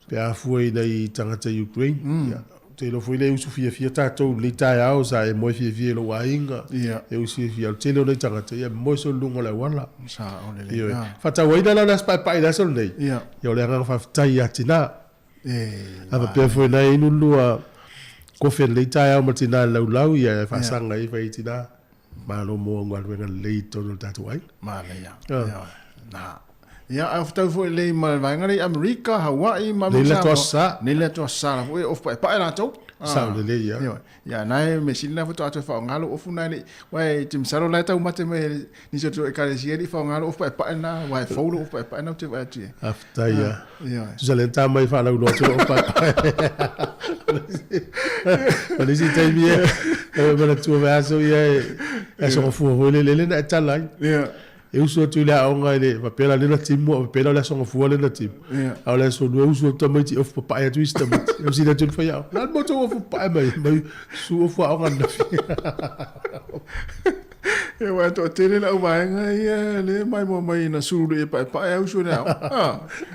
Speaker 1: Pe a fua i nei tangata Ukraine. Ia. Te lo foi le usu fia tātou le tai au sa e moi fia lo wainga. E usu fia te lo le tangata ia moi so lungo le wala.
Speaker 3: Sa o le le.
Speaker 1: Fata waina la nas pai la sol nei. Ia o le anga fa tai atina. Ava pe foi na inu lua kofe le tai au matina lau ia fa sanga i fa itina. Ma lo mo ngwa wenga le tonu tātou ai.
Speaker 3: Ma le ia. Na. Ia au tau foi le malvainga Amerika, Hawaii,
Speaker 1: Ni le tosa.
Speaker 3: Ni le tosa. Foi of pa la tau.
Speaker 1: Sa le le ia.
Speaker 3: Ia nai me sila foto atu fa ngalo ofu nai le. Wai tim salo la tau mate me ni so to e kale sieri fa ngalo of pa na wai folo of pa na te vai ti.
Speaker 1: Afta ia. Ia. Tu salenta mai fa la ulo to of pa. Mas esse time é para tu ver só é só fu le na talai.
Speaker 3: Ia.
Speaker 1: Eu sou tu lá onga ele papel ali na time papel lá só fu ali na time. Ao lá só eu sou também of pa ya twist também. Eu sei tu foi ao. Lá moto of pa mai su fu onga na.
Speaker 3: Eu ato tele la vai ngai le mai mo mai na suru e pa eu sou não.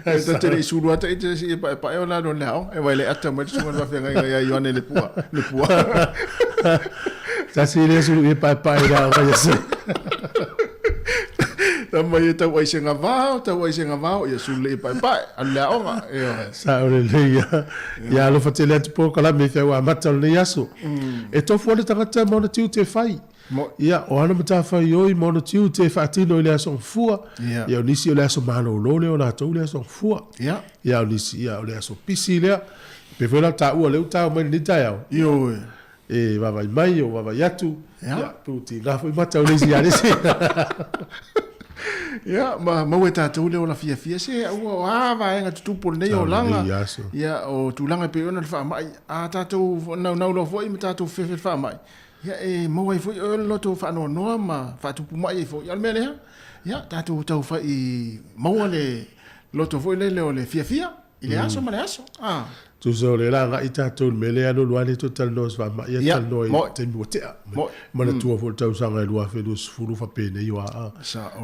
Speaker 3: Esta tele suru ata e se pa eu lá no não. E vai le ata mai suru va fenga ngai yo ne le pua.
Speaker 1: Ça c'est les suru e pa lá vai ser.
Speaker 3: Tamai tau ai senga vao ia sule pai ala onga
Speaker 1: sa ole le ia lo fatele tu po kala me fa wa matal le yaso e to fo le tangata mo tiu te fai ia o ana mata fai oi mo tiu te fatino le aso fua ia o nisi le aso malo lo le ona to le aso fua ia o nisi ia o le aso pisi le pe vola ta u le ta mo ni ta ia
Speaker 3: io
Speaker 1: e va mai o va yatu ia puti la fo mata o le sia le
Speaker 3: Ya, ma we tātou leo la fia se o vaenga tutupu nei o langa. Ya, o tulanga pe ona le whaamai. A tātou nau lo foi, ma tātou whewhe whaamai. Ya, mawai foi o loto whaanoa noa ma whaatupu mai e foi. Al mea leha? Ya, tātou tau whai maua le loto foi leo le fia. I le aso ma le aso.
Speaker 1: Tu so le langa i tātou me le anu luane to tal nos whaamai. Ia tal noi te mua tea. Mana tua fo tau sanga e lua whedu sfuru whapene iwa.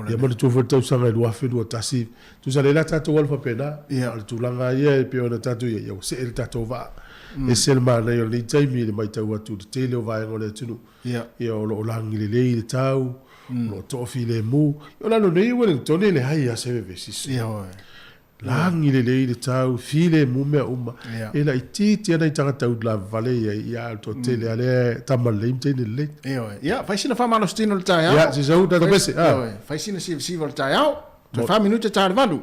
Speaker 1: Ia mana tua fo tau sanga e lua whedu tasi. Tu sa le la tātou wal whapena. Ia tu langa ia e pe ona tātou ia. Ia se e tātou wa. E sel mana i o ni taimi le mai tau atu te tele o vaenga le tunu. Ia o lo langi le le tau. Lo tofi le mu. Ia lano nei Wellington le hai a seve vesis.
Speaker 3: Ia oi.
Speaker 1: Langi le tau, file mumea uma. E la iti ana i tangata u la vale ia to tele ale tamaleim tene le.
Speaker 3: Ia, faisina whamano stino le tai au.
Speaker 1: Ia, si sau tata bese.
Speaker 3: Faisina siva le tai au. Te 5 minuta tāre valu.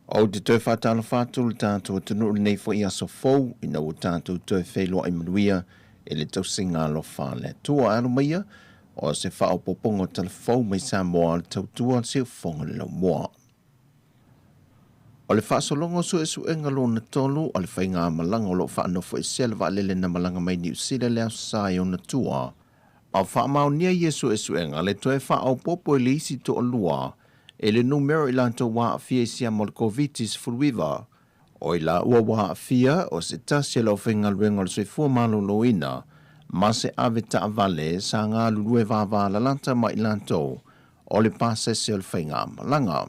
Speaker 6: O te toi whātala whātulu tātou tunu nei fo i aso fau, ina o tātou toi wheloa i manuia, e le tau singa lo whāle. Tua anu maia, o se whao popongo tala fau mai Samoa le Tautua se fonga le LAUMUA. O le whaasolongo su enga lo na tolu, o le whainga malanga o lo whaanofo i selva lele na malanga mai ni usila leo sai o na tua. O whaamau nia Yesu enga le toi whao popo i le isi to o lua, e le numero i lanto wa afia isia mo le COVID-19 furuiva. O i la ua wa afia o se tasi la whainga luenga le soifua malo loina, ma se ave ta avale sa ngā lulue vava la lanta ma i lanto, o le pase se o le whainga malanga.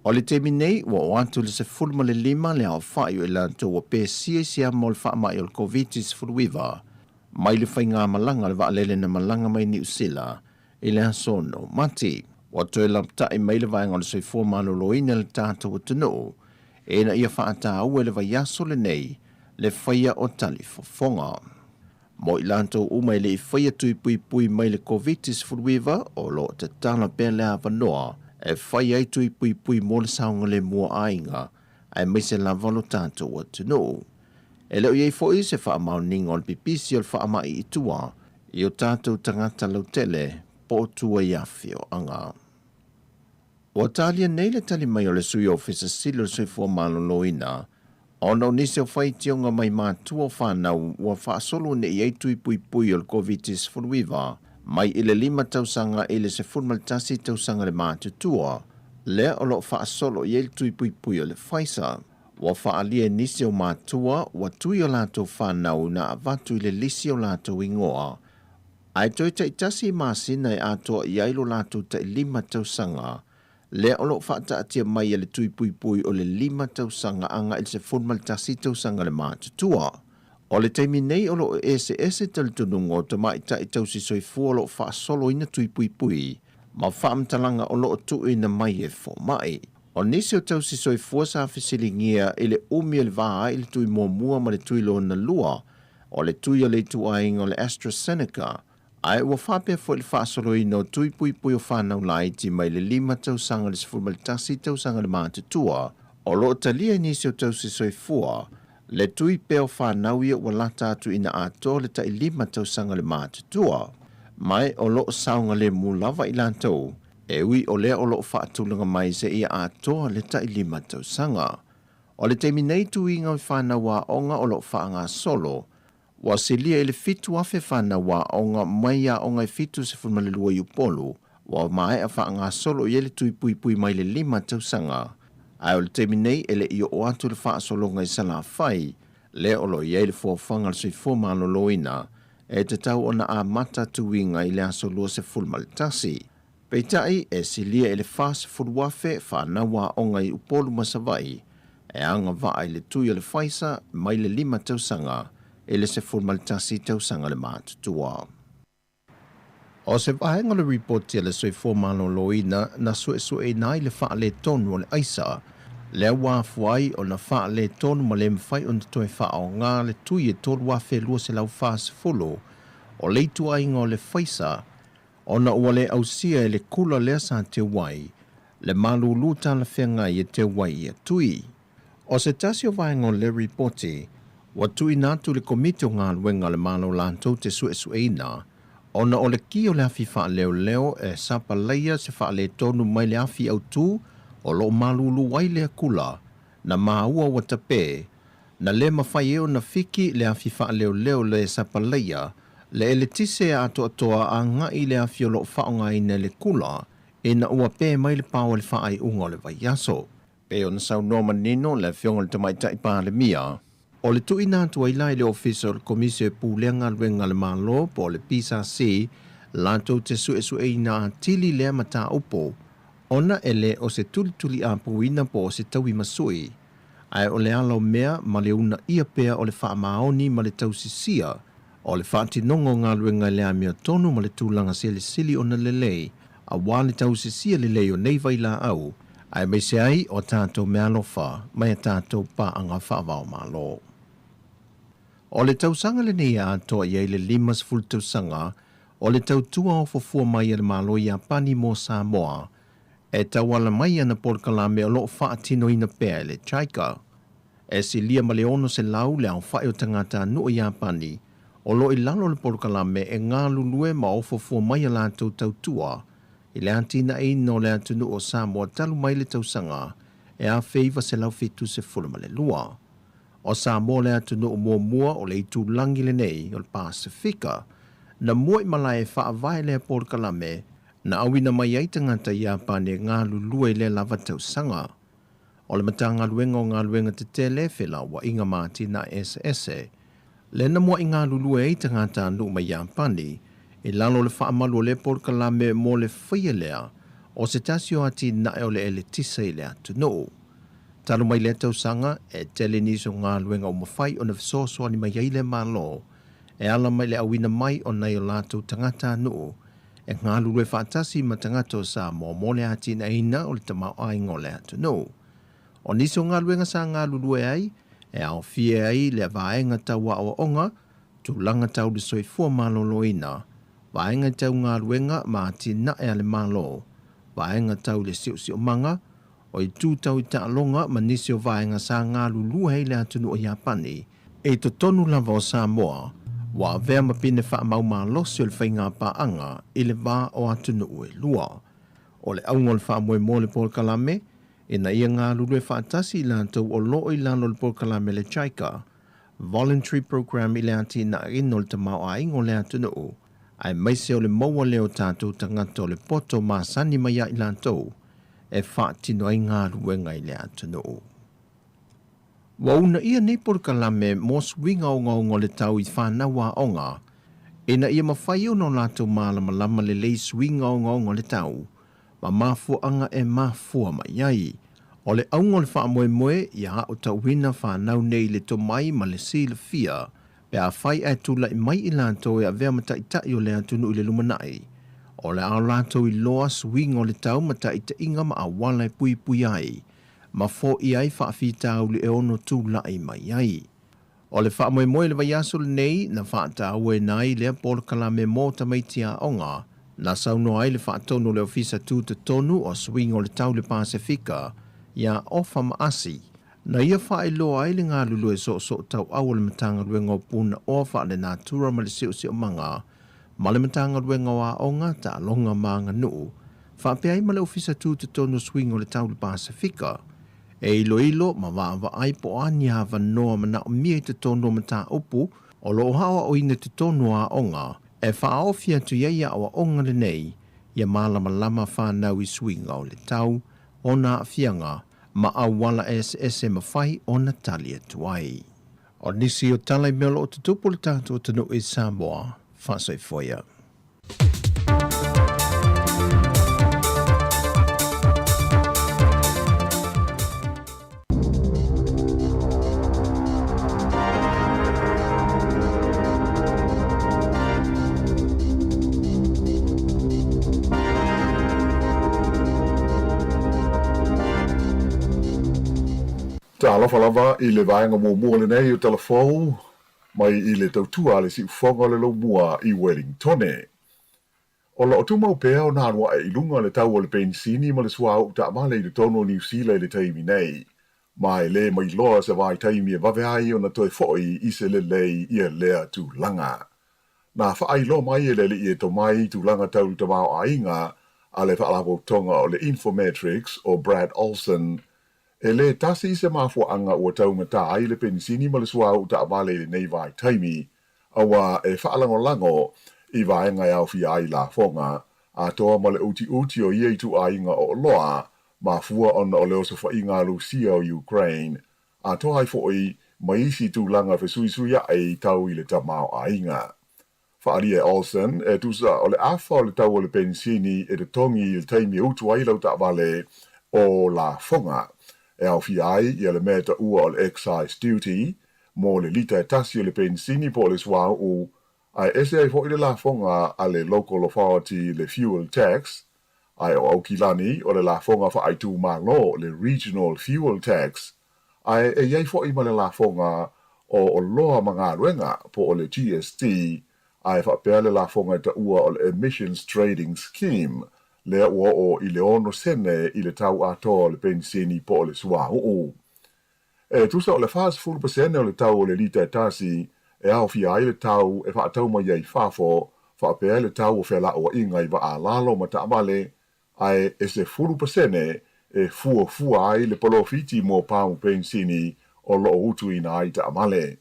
Speaker 6: O le temi nei, wa o atu le se fulma le lima le au whai o i lanto wa pe sia mo le wha mai o le COVID-19 furuiva, mai le whainga malanga le waalele na malanga mai ni usila, i le asono mati. Wa toi lamta i mai le vaenga le soifua maloloina le tātou tunu, e na ia whaata ue le vaiaso le nei, le whaia o tali fofonga. Mo i lantou umai le i whaia tui pui mai le COVID-19 furuiva, o lo te tala pēle a vanoa, e whaia i tui pui mo le saunga le mua ainga, ai mai se la valo tātou tunu. E leo iei fo i se wha amau ninga o le pipisi o le wha amai i tua, i o tātou tangata lautele, po tua iafio anga. O talia nei le tali mai o le sui ofisa silo le soifua maloloina, o nau nisi o whai tionga mai mātua whanau ua whaasolo ne i eitui pui o le COVID-19 furuiva, mai i le 5 tausanga i le se fulmaltasi tausanga le mātutua, le o lo whaasolo i eitui pui o le Pfizer. Ua whaalia nisi o mātua, ua tui o lato whanau na avatu i le lisi o lato ingoa, ai toi ta itasi masina i atoa i ailo lato ta i 5 tausanga, le o lo whaata atia mai le tui pui o le 5 tausanga anga il se formal tasi tausanga le mātutua. O le taimi nei o lo ese tali tunungo ta mai ta i tausi soifua o lo wha solo ina tui pui, ma whaamtalanga o lo tu ina mai e fo mai. O nisi o tausi soifua sa fisilingia i le umi le vaa i le tui mua ma le tui lo na lua, o le tui o le tuainga o le AstraZeneca, ai ua whapea fo le whaasolo ino tui pui o whanau lai ti mai le 5 tausanga le sifurmalitasi tausanga le mātutua, o lo talia nisi o tausi soifua, le tui peo whanau ia ua lata atu ina ato le tai 5 tausanga le mātutua, mai o lo saunga le mulava i lantou, e ui o lea o lo whaatulanga mai se ia ato le tai 5 tausanga. O le teimi nei tui inga whanau a onga o lo whaanga solo, wa silia ele fitu afe whana wa onga maia onga i fitu se fulma le lua i upolu, wa mai a whaanga solo i ele tui pui mai le 5 tausanga. Ai o le temi nei ele i o atu le wha solonga i sala whai, le olo i ele fuawhanga le sui fumalo loina, e te tau ona a mata tuinga i le aso lua se fulma le tasi. Peitai e silia ele wha se fulwafe whana wa onga i upolu masavai, e anga va i le tui o le Pfizer mai le 5 tausanga, ele se formalitasi tausanga le mātutua. O se vahenga le reporti le soi formalo loina na sue nai le wha le tonu o le aisa, le wafuai o na wha le tonu ma le mwhai o na toi wha o ngā le tui e tolu wafe lua se lau wha se folo, o le tua inga o le Pfizer, o na ua le ausia e le kula lea sa te wai, le malulu ta la whenga i te wai e tui. O se tasi o vahenga o le reporti, wa tui natu le komite o ngā luenga le malo lantou te sueina, ona o le ki o le afi wha leo e sapa leia se wha le tonu mai le afi au tū, o lo malulu wai le kula, na maua wa tape, na le mawhai eo na fiki le afi wha leo le sapa leia, le ele tise a atoa a ngā i le afi o lo whaonga i le kula, e na ua pē mai le pāwa le wha ai unga le vaiaso. Pē o na sau noma nino le whionga le tamaitai pā le mia, o le tui nātu ai lai le ofisa o le komisio e pūlenga luenga le malo po le PSC, lantou te sue ina tili lea mata upo, ona ele o se tuli a puina po o se taui masui, ai o le alo mea ma le una ia pea o le wha maoni ma le tausisia, o le whaatinongo ngā luenga le amia tonu ma le tūlanga se le sili o na lelei, a wale tausisia lelei o nei vai la au, ai mai se ai o tātou mea lofa, mai a tātou pa anga whaavao malo. O le tausanga le nei a toa iei le 5 tausanga, o le tautua o fofua mai le malo i a pani mo Samoa, e tawala mai ana Polokalame o loo whaatino ina pea le chaika. E si lia maleono se lau le au whae o tangata nu o Japani, o lo i lalo le Polokalame e ngā lulue ma ofofua mai a lātou tautua, i le antina e no le atunu o Samoa talu mai le tausanga, e a feiva se lau fitu se fulma le lua. O Samoa le atunu o mua o le itu langi le nei o le Pasifika, na mua i malai e wha vai le Polokalame, na awina mai ai tangata Japani e ngā lulue le lava tausanga. O le matanga luenga o ngā luenga te tele whila wa inga māti na SS. Le na mua i ngā lulue i tangata anu mai Japani, i lalo le whaamalu le Polokalame mo le whaia lea, o se tasio ati na e o le ele tisa i le atunu. Talu mai le tausanga e tele niso ngā luenga o mawhai o na visosoa ni mai le malo, e ala mai le awina mai o nei o lātou tangata anu, e ngā lulue whaatasi ma tangata o Samoa mo le ati na ina o le tamau aingo le atunu. O niso ngā luenga sa ngā lulue ai, e au fie ai le vaenga taua o onga, tu langa tau de soifua malolo ina, vaenga tau ngā luenga ma ati na e ale malo, vaenga tau le siu manga, o i tū tau i ta'alonga ma nisi o vaenga sa ngā lulue le atunu o Japani, e to tonu lava o Samoa, wa vea mapine wha mau malosi o le whainga paanga i le vā o atunu ue lua. O le aungo le wha moe mo le Polokalame, e na ia ngā lulue whaatasi i lātou o loo i lano le Polokalame le chaika, voluntary program i le ati na ino le tamau a ingo le atunu, ai maise o le maua leo tātou tangata o le poto māsani maia i lātou, e whaatino ai ngā luenga i le atunu. Wa una ia nei Polokalame mo swinga o ngaungo le tau i whānawa onga, e na ia mawhai o no lātou malama le lei swinga o ngaungo le tau, ma mafua anga e mafua mai ai. O le aungo le wha moe ia o tau wina whanau nei le to mai ma le si le fia, pe a whai e tula i mai i lātou e a vea mata i tai o le atunu i le lumanai. O le ao lātou i loa swinga o le tau mata i te inga ma a wala e pui ai, ma fo i ai whaafitau le e ono tū lai mai ai. O le wha moe le vaiaso le nei na whaatau e nai le Polokalame mō tamaitia onga, na sauno ai le whaatono le ofisa tū te tonu o swing o le tau le Pasifika, ia ofa maasi. Na ia wha loa ai le ngā lulu e so tau au le matanga ruenga o puna ofa le natura ma le siu manga, ma le matanga ruenga o a onga ta longa maanga nuu, wha pe ai ma le ofisa tū te tonu swing o le tau le Pasifika, e ilo ma wa ai po ani hawa noa ma na o mia te tonu mata upu, o lo hawa o ina te tonu a onga, e whaofia tu iaia o onga le nei, ia malama whanau i swing o le tau, o na fianga, ma awala SS ma whai o na talia tuai. O nisi o talai melo o tutupu le tātou tanu i Samoa, whasoi foia.
Speaker 7: Ta lava i le vaenga mua le nei o telefou, mai i le tautua le si ufonga le LAUMUA i Wellingtone. O la o tu mau pēo nā rua e ilunga le tau o le pensini ma le sua au ta male i le tono New Zealand le taimi nei. Mai le mai loa se vai taimi e vave ai o na toi foi i se le lei i a lea tu langa. Nā whaai lo mai e le li e to mai tu langa tau ta mau a inga a le whaalapo tonga o le Infometrics o Brad Olsen. E le tasi se mafua anga ua tau mata ai le pensini ma le sua au ta male le nei vai taimi. Awa e whaalango i vaenga au fi ai la fonga, a toa ma le uti o iei tu a inga o loa, ma fua ona o leo sa wha inga Lucia o Ukraine, a toa hai foi ma isi tu langa fe sui ai tau i le tamau a inga. Whaari e Olsen, e tusa o le afa o le tau o le pensini e te tongi i le taimi utu ai lau ta vale o la fonga, e au fi ai i le meta ua o le excise duty, mo le lita e tasi o le pensini po le swa u ai ese ai fo i le la fonga a le local authority le fuel tax, ai o aukilani o le la fonga fa ai tu ma lo le regional fuel tax, ai e iei fo i ma le la fonga o loa mga ruenga po o le GST, ai fa pea le la fonga ta ua o le emissions trading scheme, lea ua o i le ono sene i le tau atoa le pensini po o le sua huu. Tusa o le 40% o le tau o le lita e tasi, e au fia ai le tau e whaatau mai ai whafo, whaapea le tau o whela o inga i wa a lalo ma ta amale, ai e se 40% e fua ai le polofiti mo pāmu pensini o lo utu ina ai ta amale.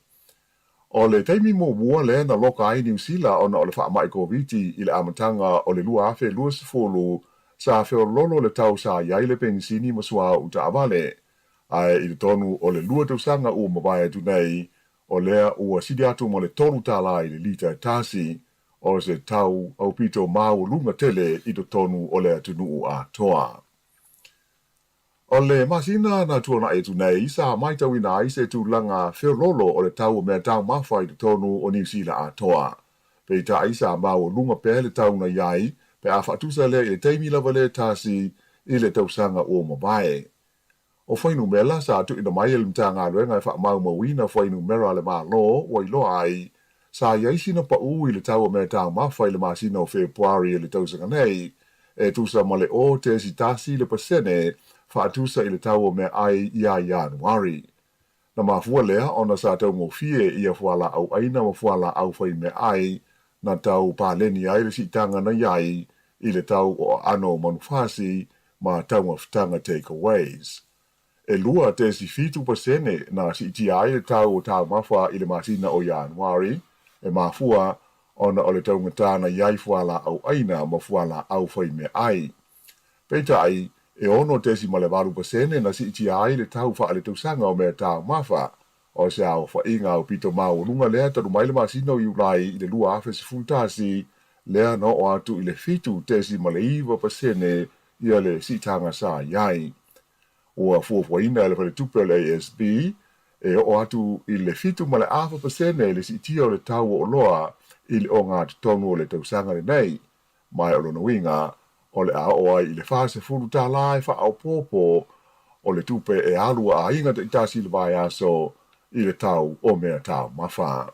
Speaker 7: O le taimi mo mua le na loka ai New Zealand ona o le whaamai COVID i le amatanga o le lua afe lua sifulu sa feo lolo le tau sa iai le pensini masua uta amale. Ai i le tonu o le lua tausanga ua mawai atu nei o lea ua sidi atu mo le tonu tala i le lita e tasi o se tau au pito mau lunga tele i le tonu o le atunu a toa. O le masina na tuana e tu nei sa mai tau ina ai se tu langa feo lolo o le tau o mea tau mawhai le tonu o New Zealand a toa. Pe ta aisa mau lunga pe le tau na iai pe a whatusa le i le teimi lava le tasi i le tausanga ua mawai. O whainu mela sa tu ina mai ele mta ngā ruenga e wha mau mawina whainu mera le maa lo o i loa ai sa iaisina pa u i le tau o mea tau mawhai le masina o Februari e le tausanga nei e tusa male o te si tasi le pasene whaatusa i le tau o mea ai ia Januari. Na mafua lea ona sa tau mo fie ia fuala au aina mo fuala au whai mea ai na tau pāleni ai le si tanga na iai i le tau o ano manufasi ma tau maftanga takeaways. E lua te si fitu pasene na si iti ai le tau o tau mawha i le masina o Januari e mafua ona o le tau ngatana iai fuala au aina ma fuala au whai mea ai. Peita ai e ono te si malewaru pasene na si iti ai le tau wha ale tausanga o mea tau mawha o se au wha inga o pito mau lunga lea tanu mai le masina o iulai i le lua afe si fultasi lea no o atu i le fitu te si maleiva pasene ia le si tanga sa iai. Ua fuafuaina le whare tupe le ASB, e o atu i le fitu ma le afa pasene le si tia o le tau o loa i le o ngā tonu o le tausanga le nei, mai o lona winga, o le a o ai i le fase furu tā lai wha au pōpō o le tupe e alua a inga te itasi le vai aso i le tau o mea tau mawha.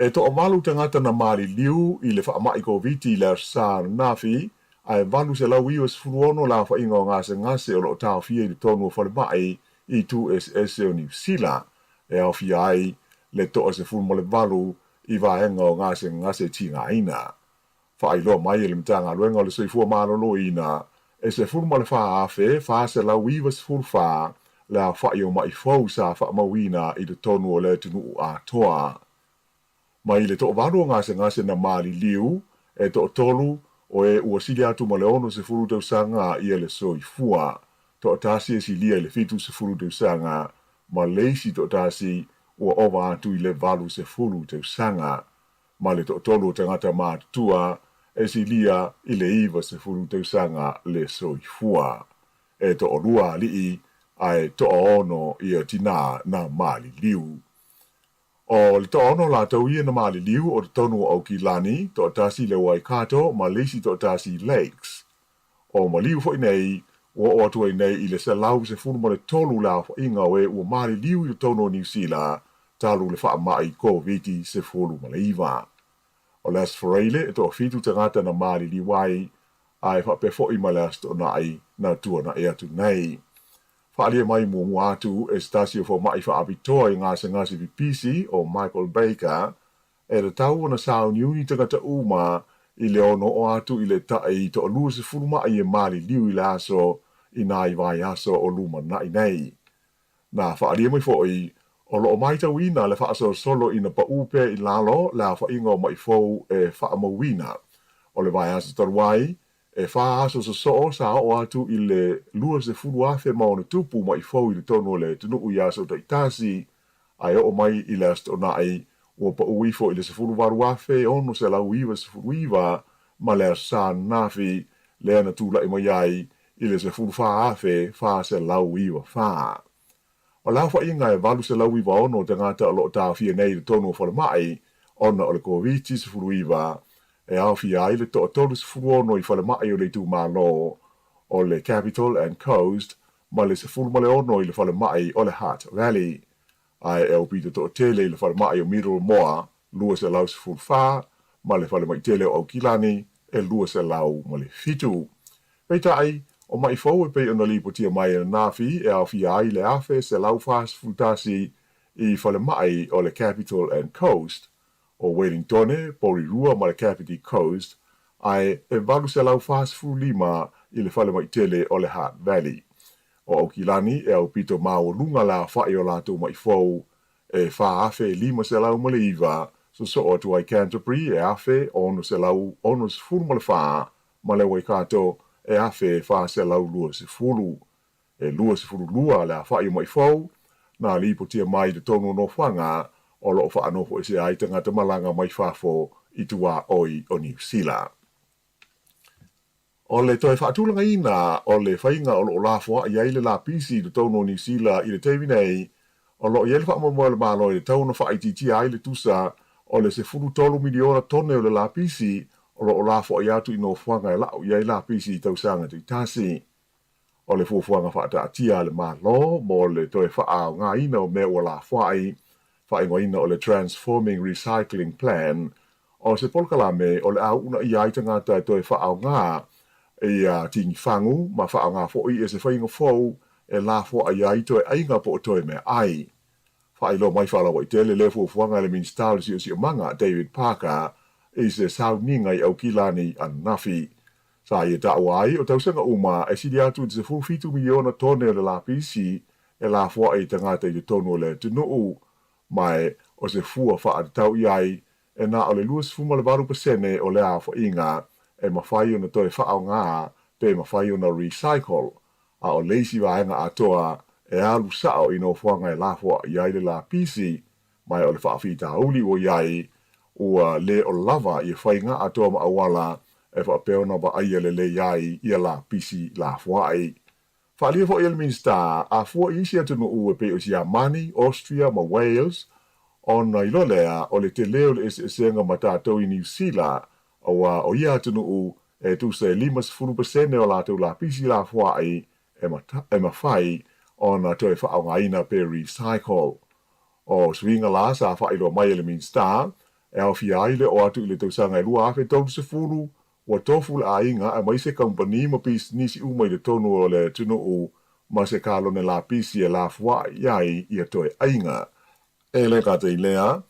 Speaker 7: E to o malu tangata na mari liu i le wha amai COVID le sa nafi, ai valu se lau iwa se furuono la wha inga o ngase o lo tau fia i le tonu o whale mai i tu SS o New Zealand. E au fia ai le toa se furu mo le valu i vaenga o ngase tinga ina. Wha ai loa mai e le mtanga luenga o le soifua malolo ina. E se furu mo le wha afe, wha se lau iwa se furu wha la wha i o mai fau sa wha mawina i le tonu o le tunu a toa. Mai le toa valu o ngase na mali liu e toa tolu o e ua sili atu ma le ono se furu tausanga i le soifua. To tasi e silia le fitu se furu tausanga, ma leisi to tasi ua ova atu i le valu se furu tausanga. Ma le to tolu tangata mātua e silia i le iwa se furu tausanga le soifua. E to o lua lii ai to ono i a tina na mali liu. O le to ono la tau ia na mali liu o le tonu au ki lani, to tasi le Waikato, ma leisi to tasi lakes. O ma liu fo nei, o atua nei i le se lau se funu ma le tolu la fo inga o e ua mali liu i le tonu o New Zealand, talu le wha mai COVID se fulu ma le iwa. O le asfareile, e to fitu tangata na mali liu ai, ai wha pe fo i ma le asto na ai, na tua na e atu nei. Whaalia mai mua atu e stasio fo mai wha apitoa i ngase vipisi o Michael Baker e le tau na sao niuni tangata uma i le ono o atu i le tae to o lua se furu mai e mali liu i le aso i nai vai aso o luma nai nei. Na whaalia mai fo i o lo o mai tau ina le whaaso solo ina pa upe i lalo la wha ingo mai fo e wha mawina. O le vai aso taruai e wha aso so sa o atu i le lua se furu afe maona tupu mai fau i le tono le tunu ui aso ta itasi ai o mai i le asto nai ua pa uifo i le se furu waru afe ono se lau iwa se furu iwa ma le sa nafi le ana tula i mai ai i le se furu wha afe wha se lau iwa wha. O lau wha inga e valu se lau iwa ono te ngata o lo ta fia nei le tono wha mai ona o le koviti se furu iwa e au fia ai le to tolu se furu ono i whale mai o le tu malo o le Capital and Coast ma le se furu male ono i le whale mai o le Hutt Valley. Ai e au pita to tele i le whale mai o Middle Moa, lua se lau se furu wha, ma le whale mai tele o Aukilani, e lua se lau ma le fitu. Peita ai, o mai fau e pei ona lipo tia mai e nafi e au fia ai le afe se lau fasfutasi I whale mai o le Capital and Coast, o Wellingtone, Porirua ma le Capital Coast, ai e walu se lau fasfu lima I le whale mai tele o le Heart Valley. O Aukilani e au pito mao lunga la whai o lato mai fau e wha afe lima se lau ma le iwa, so o tu ai Canterbury e afe ono se lau ono se fulu ma le wha, ma le Waikato e afe wha se lau lua se fulu. E lua se fulu lua le whai o mai fau, na lipo tia mai te tono no whanga o loo wha anofo se ai tangata malanga mai whafo I tua oi o New Zealand. O le toi whaatulanga ina o le whainga o loo lafua I aile la pisi te tono New Zealand I le tewi nei, o loo iele whaamomoa le malo I le tauno whaititi aile tusa o le se furu tolu miliona tone o le la pisi o loo lafua I atu ino whanga e lau I aile la pisi tausanga te itasi. O le fuafuanga whaataatia le malo, mo le toe whaao ngā ina o mea o la whai, whaingo ina o le Transforming Recycling Plan, o se polkalame o le au una I aita ngāta toe whaao ngā, e tingi whangu, ma whaao ngā fōi e se whaingo fōu, e la fōa I aito e ainga po o toe mea ai. Whailo mai whalawa I tele le fuafuanga le minister si o manga, David Parker, e se sau ninga I au kilani an nafi. Sa ia ta'u ai o tausanga uma e sidi atu se fulfitu miliona tone le la pisi e la fua I tangata I te tonu le tunuu mai o se fua wha ati tau I ai e na o le luas fuma le varu pasene o le a fo inga e mawhai o na toi wha au ngā pe mawhai o na recycle a o leisi waenga atoa e alu sao I no fuanga e la fua I ai le la pisi mai o le wha awhita uli o iai ua le o lava I whainga atoa ma awala e whapeona wa aia le iai I la pisi la fuai. Whaalia fo il minsta a fua isi atu no ue pe o si a Mani, Austria, ma Wales, ona I lolea o le te leo le esenga matatou I New Zealand, o ia atu no u e tu se 5% o la tau la pisi la fuai e mawhai ona toi whaongaina pe recycle. O swinga la sa whailo mai il minsta, e au fiaile o atu I le tausanga I lua afe tau se furu, wa tofu la inga a mai se company ma pis nisi umai de tonu o le tunu u ma se kalone la pisi e la fua iai I toe ainga. E le kata I lea,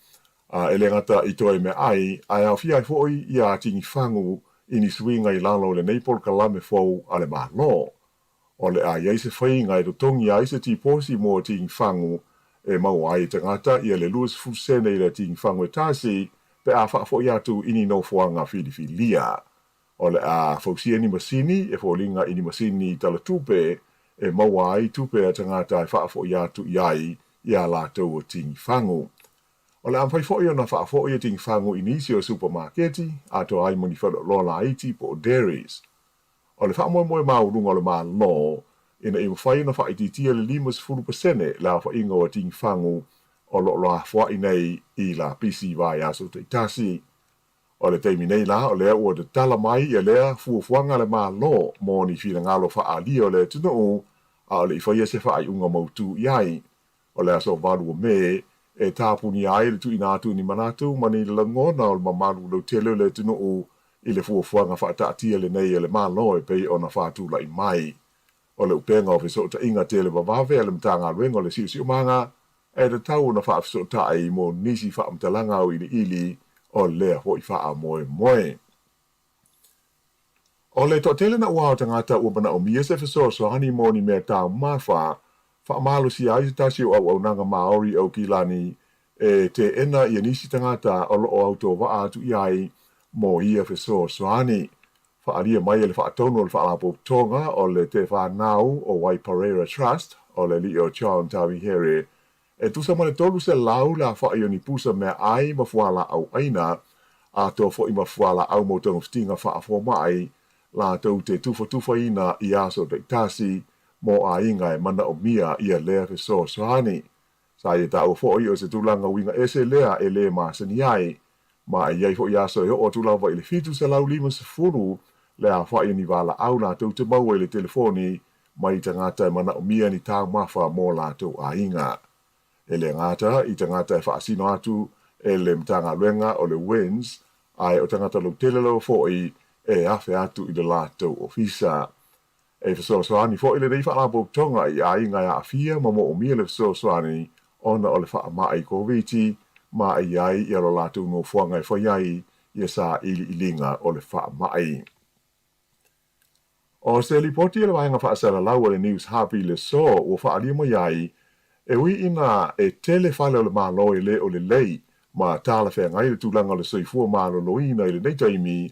Speaker 7: e le ngata I toe me ai au fiai foi I a tingi whangu I ni swinga I lalo le neipol kalame fau a le malo. O le a iai se whainga do tongi ai se tiposi mo tingi whangu e mau ai tangata I le luas fusene I le tingi whangu e tasi pe a wha foi atu ini no fuanga filifilia. O le a fausia ni masini e fōlinga I ni masini tala tupe e mawai tupe a tangata e whaafo I atu iai I a lātou o tingi whangu. O le amwhai fōi o na whaafo I tingi whangu I nisi o supermarketi ato ai moni whalo lola aiti po o dairies. O le whaamoe maurunga o le maa lo ina I mwhai na whaititia le 5% la whainga o tingi whangu o lo la whai nei I la pisi vai aso te itasi. O le teimi nei la o lea ua te tala mai I lea fuafuanga le maa lo mo ni whina ngalo wha ali o le tunu a o le I whaia se wha ai unga mautu iai. O lea so valu o me e tāpuni ai le tu inatu ni manatu mani le langona o le mamalu lo tele le tunu I le fuafuanga wha taatia le nei le maa lo e pei o na whātu la I mai. O le upenga o fiso ta inga tele wawave le mtanga luenga o le siu manga e te tau na wha fiso ta ai mo nisi wha mtalanga o ili o lea hoi wha moe. O le tele na ua o tangata ua mana o mia se fiso so hani mo ni mea tau mawha, wha malo si ai tasi o au nanga Maori au kilani e te ena I nisi tangata o lo auto wa atu iai mo ia fiso so hani. Wha alia mai le wha tono le wha alapo tonga o le te wha nau o Waiparera Trust o le li o John Tawi Here e tu sama le tolu se lau la wha I ni pusa mea ai ma fuala au aina a to fo I ma fuala au mo tonga stinga wha afo mai la tau te tufa ina I aso te tasi mo a inga e mana o mia I a lea fe so sohani. Sa I tau fo I o se tulanga winga ese lea e le masani ai ma I ai fo I aso e o tulanga I le fitu se lau 5 le a wha I ni wala au la tau te mau e le telefoni ma I tangata e mana o mia ni tau mawha mo la tau a inga. E le ngata I tangata e whaasino atu e le mtanga luenga o le winds ai o tangata lo telelo fo I e afe atu i le lātou ofisa. E fesoasoani fo i le nei whaalapotonga i ainga a afia ma mo o mia le fesoasoani ona o le whaamai koviti ma ai ai i alo lātou no fuanga i whaiai ia sa ili ilinga o le whaamai. O se lipoti e le wainga whaasara lau le News Hub i le so o whaalia mo iai e ui ina e tele whale o le malo i le o le lei ma tāla whea ngai le tūlanga le soifua malo loina i le neitaimi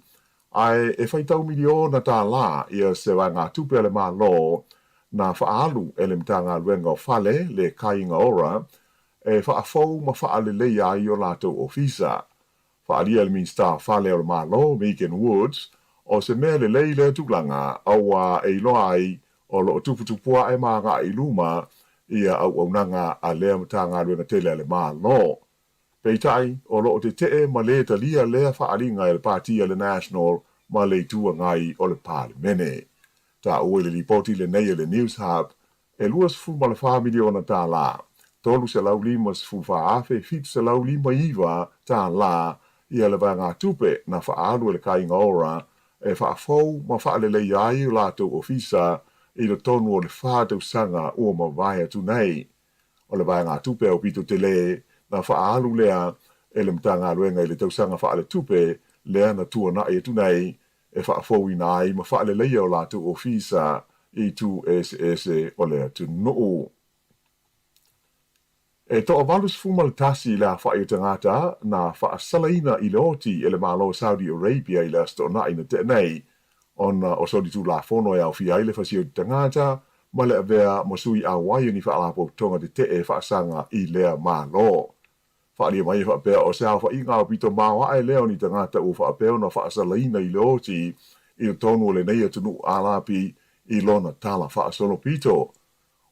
Speaker 7: ai e whaitau miliona tā la ia se wai ngā tupe le malo na whaalu e le mtanga luenga o whale le kainga ora e whaafou ma whaale lei ai o lātou ofisa. Whaalia le minsta whale o le malo, Megan Woods, o se mea le lei le tūlanga aua e iloa ai o lo tuputupua e maanga i luma ia au aunanga a lea mtanga luenga tele le malo. Peitai, o lo te tee ma le talia lea whaalinga le partia le National ma le tua ngai o le Parlimene. Ta ue le lipoti le nei le News Hub, e luas fu ma le 4 miliona tā la. Tolu se lau lima se fu whaafe, fitu se lau lima iwa tā la, ia le vanga tupe na whaalu le kainga ora, e whaafou ma whaalele iai o lātou ofisa i le tonu o le whātau sanga ua ma vai atu nei. O le vanga tupe o pito te le, na whaalu lea e le mtanga luenga i le tausanga whaale tupe lea na tua na e tunei e whaafou i nai ma whaale leia o lātou ofisa i tu ese o lea tu noo. E toa valus fumal tasi la whae o tangata na whaasalaina i le oti e le malo Saudi Arabia i le asto na ina te nei ona o sodi tu la fono e au fia i le whasi o tangata ma le avea mosui a waio ni whaalapo tonga te te e whaasanga i lea malo. Whaalia mai whaapea o se hawha inga o pito mawa e leo ni tangata o whaapea na whaasalaina i le oti i le tonu o le nei atunu alapi i lona tala whaasolo pito.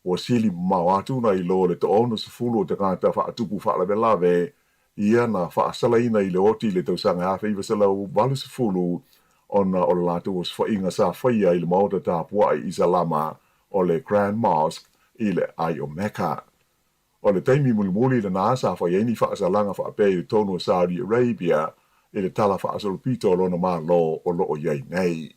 Speaker 7: O sili mawatu na i lo le to ono se fulu o tangata whaatupu whaalawelawe ia na whaasalaina i le oti le tausanga hawha iwa se lau walu se fulu ona o le latu o se whainga sa whaia i le maota tāpua i Isalama o le Grand Mosque i le ai o Mecca. O le taimi mulimuli le nasa whaieni whaasalanga whaapea i le tonu o Saudi Arabia i le tala whaasolupito o lona maa lo o lo o iei nei.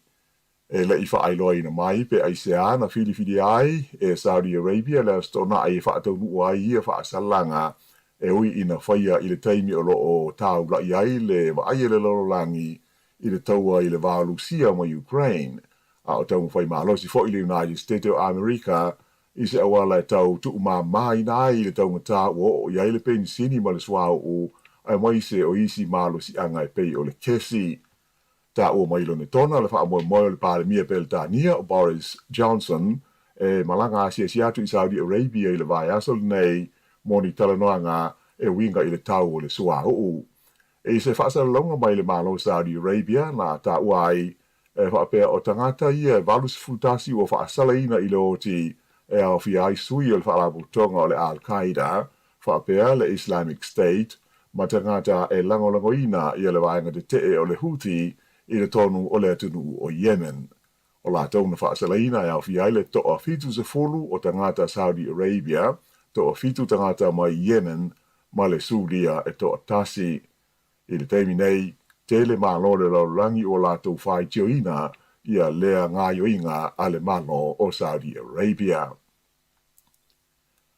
Speaker 7: E le i whaailoa ina mai pe aisea na whiliwhili ai e Saudi Arabia le astona ai whaataunu ai ia whaasalanga e ui ina whaia i le taimi o lo o tau lai ai le waai le lorolangi i le taua i le Valusia ma Ukraine. A o tau mwhai maalosi fo i le United States of America i se awala e tau tu mai nai i le tau ngata o iai le penisini ma le swao o ai mai se o isi maalosi anga e pei o le kesi. Ta o mai lo ne tona le wha mo le pare mia pel tania o Boris Johnson e malanga asia tu i Saudi Arabia i le vai asol nei moni talanoanga e winga i le tau o le swao o. E se whaasa longa mai le malo Saudi Arabia na ta uai e whaapea o tangata ia valus futasi o whaasalaina i le oti e au fiai sui o le whaalaputonga o le Al-Qaeda, whaapea le Islamic State, ma tangata e langolangoina i le vaenga te te o le Houthi i le tonu o le atunu o Yemen. O la tauna whaasalaina e au fiai le toa fitu se fulu o tangata Saudi Arabia, toa fitu tangata mai Yemen, ma le Suria e toa tasi. I le teimi nei, tele malo le laurangi o lātou whai tioina ia lea ngā yoinga a le malo o Saudi Arabia.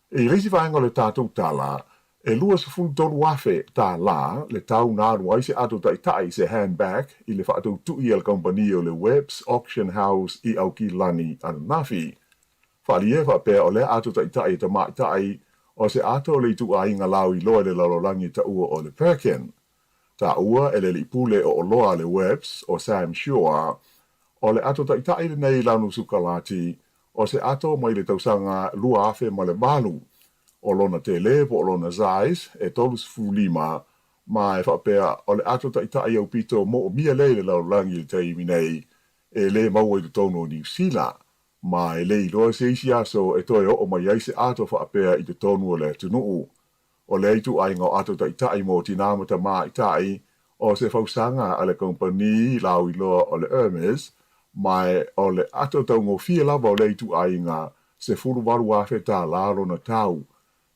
Speaker 7: E leisi whaenga le tātou tala, e lua se fulu tonu wafe tā la, le tau nāru ai se ato tai se handbag i le whaatou tui al kompani o le Webb's Auction House i au ki lani Anunafi. Whaalie whapea o le ato tai ta mai o se ato le tu a inga lau i loa le laurangi ta ua o le Perkin. Ta ua e le lipule o loa le Webb's o Sam Shua, o le ato tai le nei lanu sukalati, o se ato mai le tausanga lua afe ma le malu, o lona te lepo o lona zais e tolus fulima, ma e whapea o le ato tai au pito mo o mia le laurangi le teimi nei, e le maua i le tono o New Zealand, ma e le iloa se isi aso e toe o mai ai se ato whapea i le tonu o le tunuu. O le itu ai ngau ato tai mo tinamata mai tai o se fausanga a le kompani lau iloa o le Hermes, mai o le ato tau ngō fia lava o le itu ai ngā se furu waru afe tā laro na tau.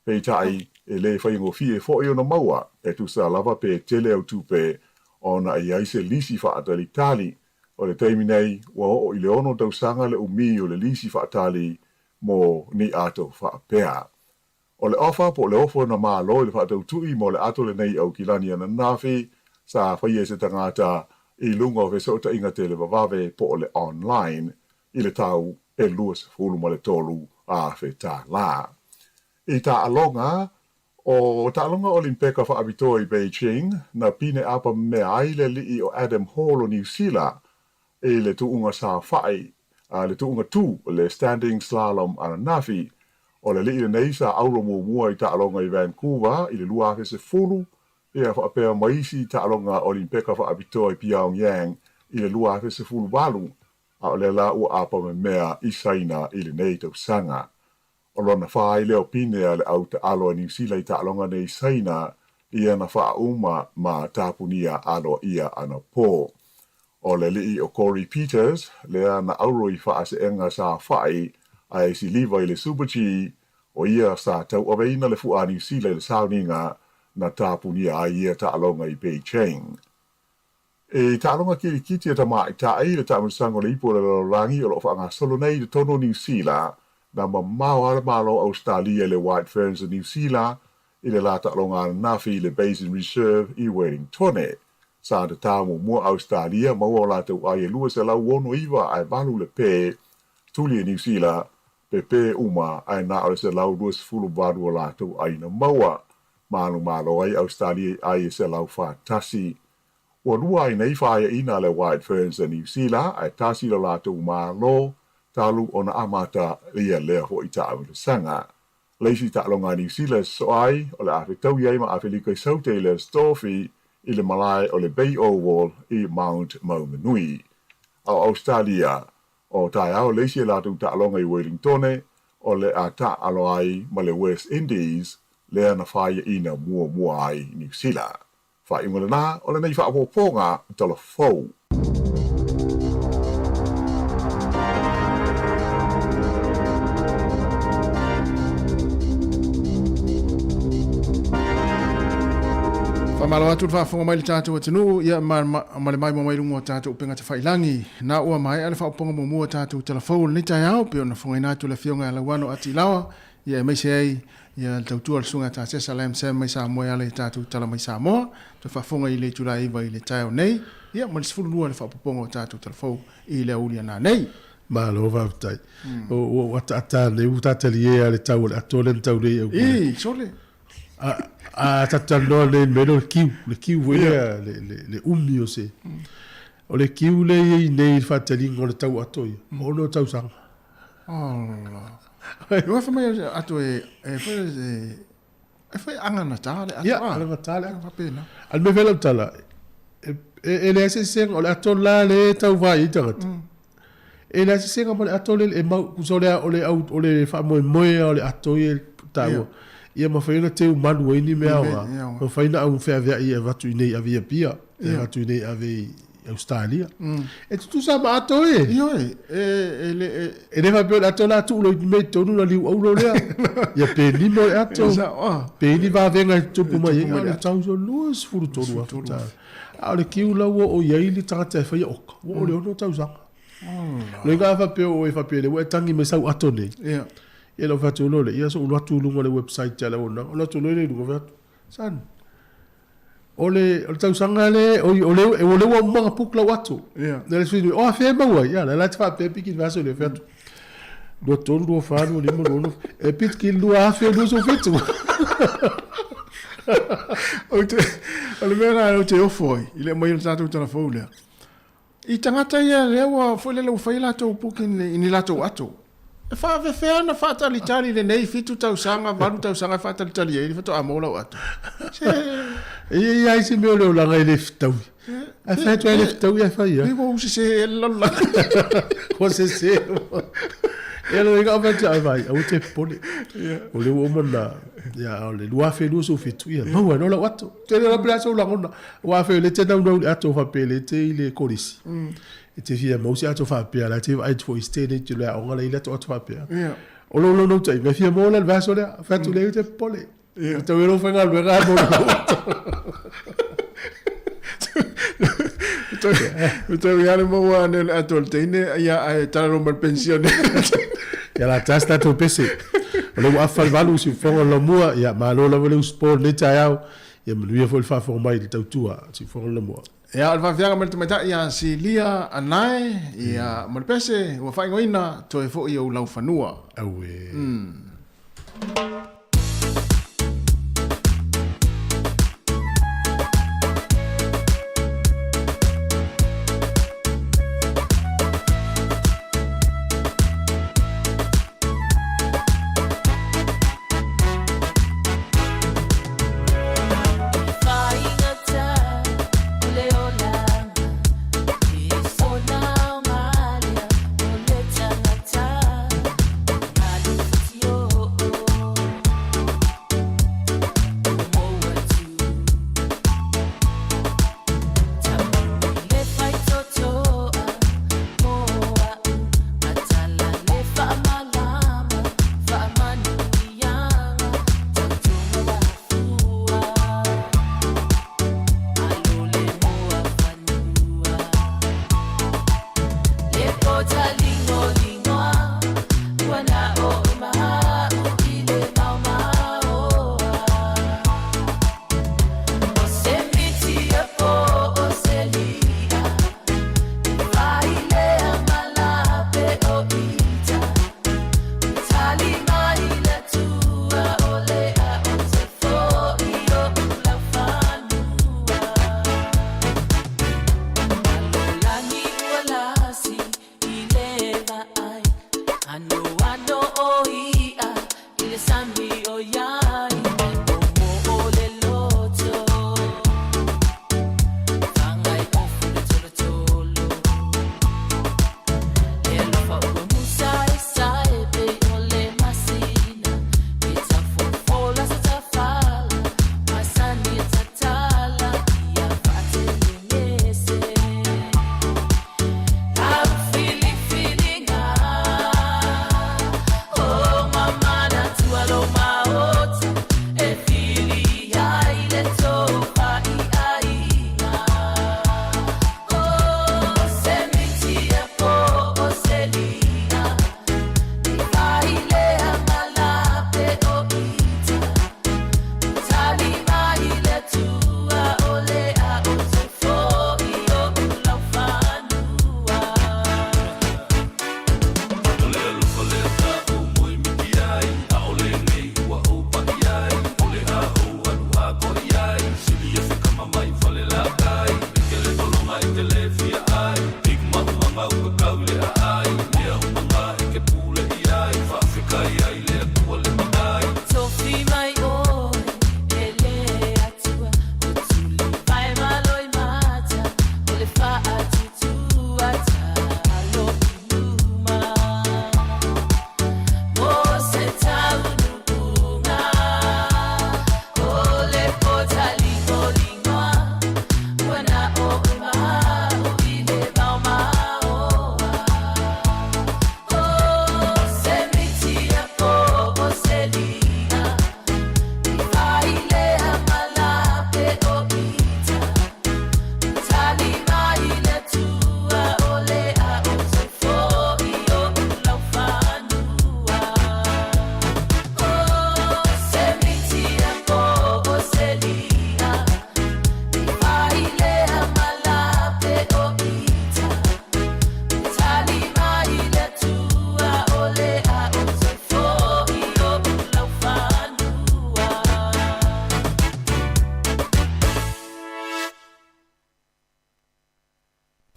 Speaker 7: Pei tai e le whai ngō fia fo i ona maua e tu sa lava pe tele au tupe o na i aise lisi wha atali tali o le teimi nei ua o i le ono tausanga le umi o le lisi whaatali mo ni ato whaapea. O le ofa po le ofo na maa lo le whaatautui mo le ato le nei au kilani ana nafi sa whaia se tangata i lunga o vesota inga te le vavave po o le online i le tau e luas fulu mo le tolu a wheta la. I ta alonga o ta alonga Olimpeka whaabito i Beijing na pine apa me aile li o Adam Hall o New Zealand e le tuunga sa whai le tuunga tu le standing slalom ana nafi o le li nei sa auro mua i ta alonga i Vancouver i le lua se fulu e a whaapea maisi ta alonga Olimpeka whaabito i Pyongyang i le lua se fulu walu a o le la ua apa me mea i saina i le nei tau sanga. O lona whaai leo pine a le au te alo New Zealand i ta alonga nei saina i ana wha uma ma tapunia alo ia ana pō. O le li o Corey Peters, le ana auro i wha se enga sa whai a e si liva i le Super G o ia sa tau aweina le fua New Zealand le sauninga na tapunia a ia ta alonga i Beijing. E ta alonga kiri kiti e ta maa i ta ai le ta amusango le ipo le rangi o lo wha ngā solo nei le tono New Zealand na mamau ala malo Australia le White Ferns o New Zealand i le la ta alonga nafi le Basin Reserve i Wellingtone. Sa te tāmu mua Australia maua la tau ai e lua se lau wono iwa ai balu le pē tuli e New Zealand pe pē uma ai na ole se lau duas fulu vadu o la tau ai na maua manu malo ai Australia ai se lau wha tasi. Ua lua ai nei whaia ina le White Ferns o New Zealand ai tasi lo la tau malo talu o na amata lia lea ho i ta amu le sanga. Leisi ta alonga New Zealand so ai o le awhi tau iai ma awhi liko i saute le stofi i le malai o le Bay Oval i Mount Maumanui. Au Australia o tai au leisi e latu ta alonga i Wellingtone o le a ta alo ai ma le West Indies le ana whaia ina mua ai New Zealand. Wha ingola nā o le nei wha apoponga tala fau.
Speaker 3: Malo atu fa fonga mai le tātou atinu ia ma le mai mai lungo tātou penga te whailangi na ua mai ale fa oponga mo mua tātou telefon ni tai au pe ona fonga natu le fionga la wano ati lawa ia mai sei ia Tautua le sunga ta se salam sem mai sa mo ale tātou tala mai sa mo te fa fonga i le tula i vai le tai nei ia ma le sfulu lua le fa oponga tātou telefon i le ulia na nei
Speaker 1: malo va tai o ata le utatelia le tau le atole tau le
Speaker 3: sole
Speaker 1: a tatalo le melo le kiu vea le umi o se o le kiu le i nei fatalingo le tau atoi o no tau sang
Speaker 3: eu fa mai ato foi anga na tale
Speaker 1: ya anga tale fa pena al me vela tala e le se sen o le atola le tau vai tangat e le se sen o le atole e mau kusole o le fa mo o le atoi tau ia ma faina te manu ini me awa ma faina au fe ave ia vatu nei ave pia vatu nei ave Australia e tu sa ma to e le va pe la tola tu lo me tonu la liu au lo le ia pe ni mo ato pe ni va venga tu pu mai ia tau so luas furu tonu a a le kiu la o ia ili tata fa ia o le no tau sa le ga va pe o e fa pe le tangi me sau ato nei e lo fatu lo le ia so lo atu lungo le website tala ona o lo atu le lungo fatu san ole o tau sanga le o le o manga pukla watu le sui o fe ba wa ya la tfa pe piki va so le fatu do ton do fa no le mo no e pit ki lu a fe do so fetu
Speaker 3: o te ale mera o te ofoi ile mo ile tatu tala foule i tangata ia le wa foi le fa ila to puki ni la to atu fa ve fe na fa tali tali le nei fitu tau sanga valu tau sanga fa tali tali e fa to amola atu
Speaker 1: e ai se me lo la le ftau a fa to le ftau ia fa ia
Speaker 3: ni mo se la
Speaker 1: ko se e lo ga va ja vai o te pole o le o mona ya o le lua fe lu so fitu ia no no la atu te la braso la ona wa fe le te no atu fa pele te ile kolisi e te fia mo se atu fa pe la te ai fo stene te la o la ile to fa pe o lo no te me fia mo la va so le fa tu le te pole te lo fa ngal ga mo
Speaker 3: Betul yang mau ane atol tene ya tara roman pension.
Speaker 1: Ya la tasta tu pese. Lo afal valu si fonga LAUMUA ya malo la velu sport le tayau. Ya meluia foi fa formai de Tautua si fonga LAUMUA.
Speaker 3: Ya alfa fianga mata ya si lia anai ya malpese wa fa ngoina to fo ia ulau fanua.
Speaker 1: Awe.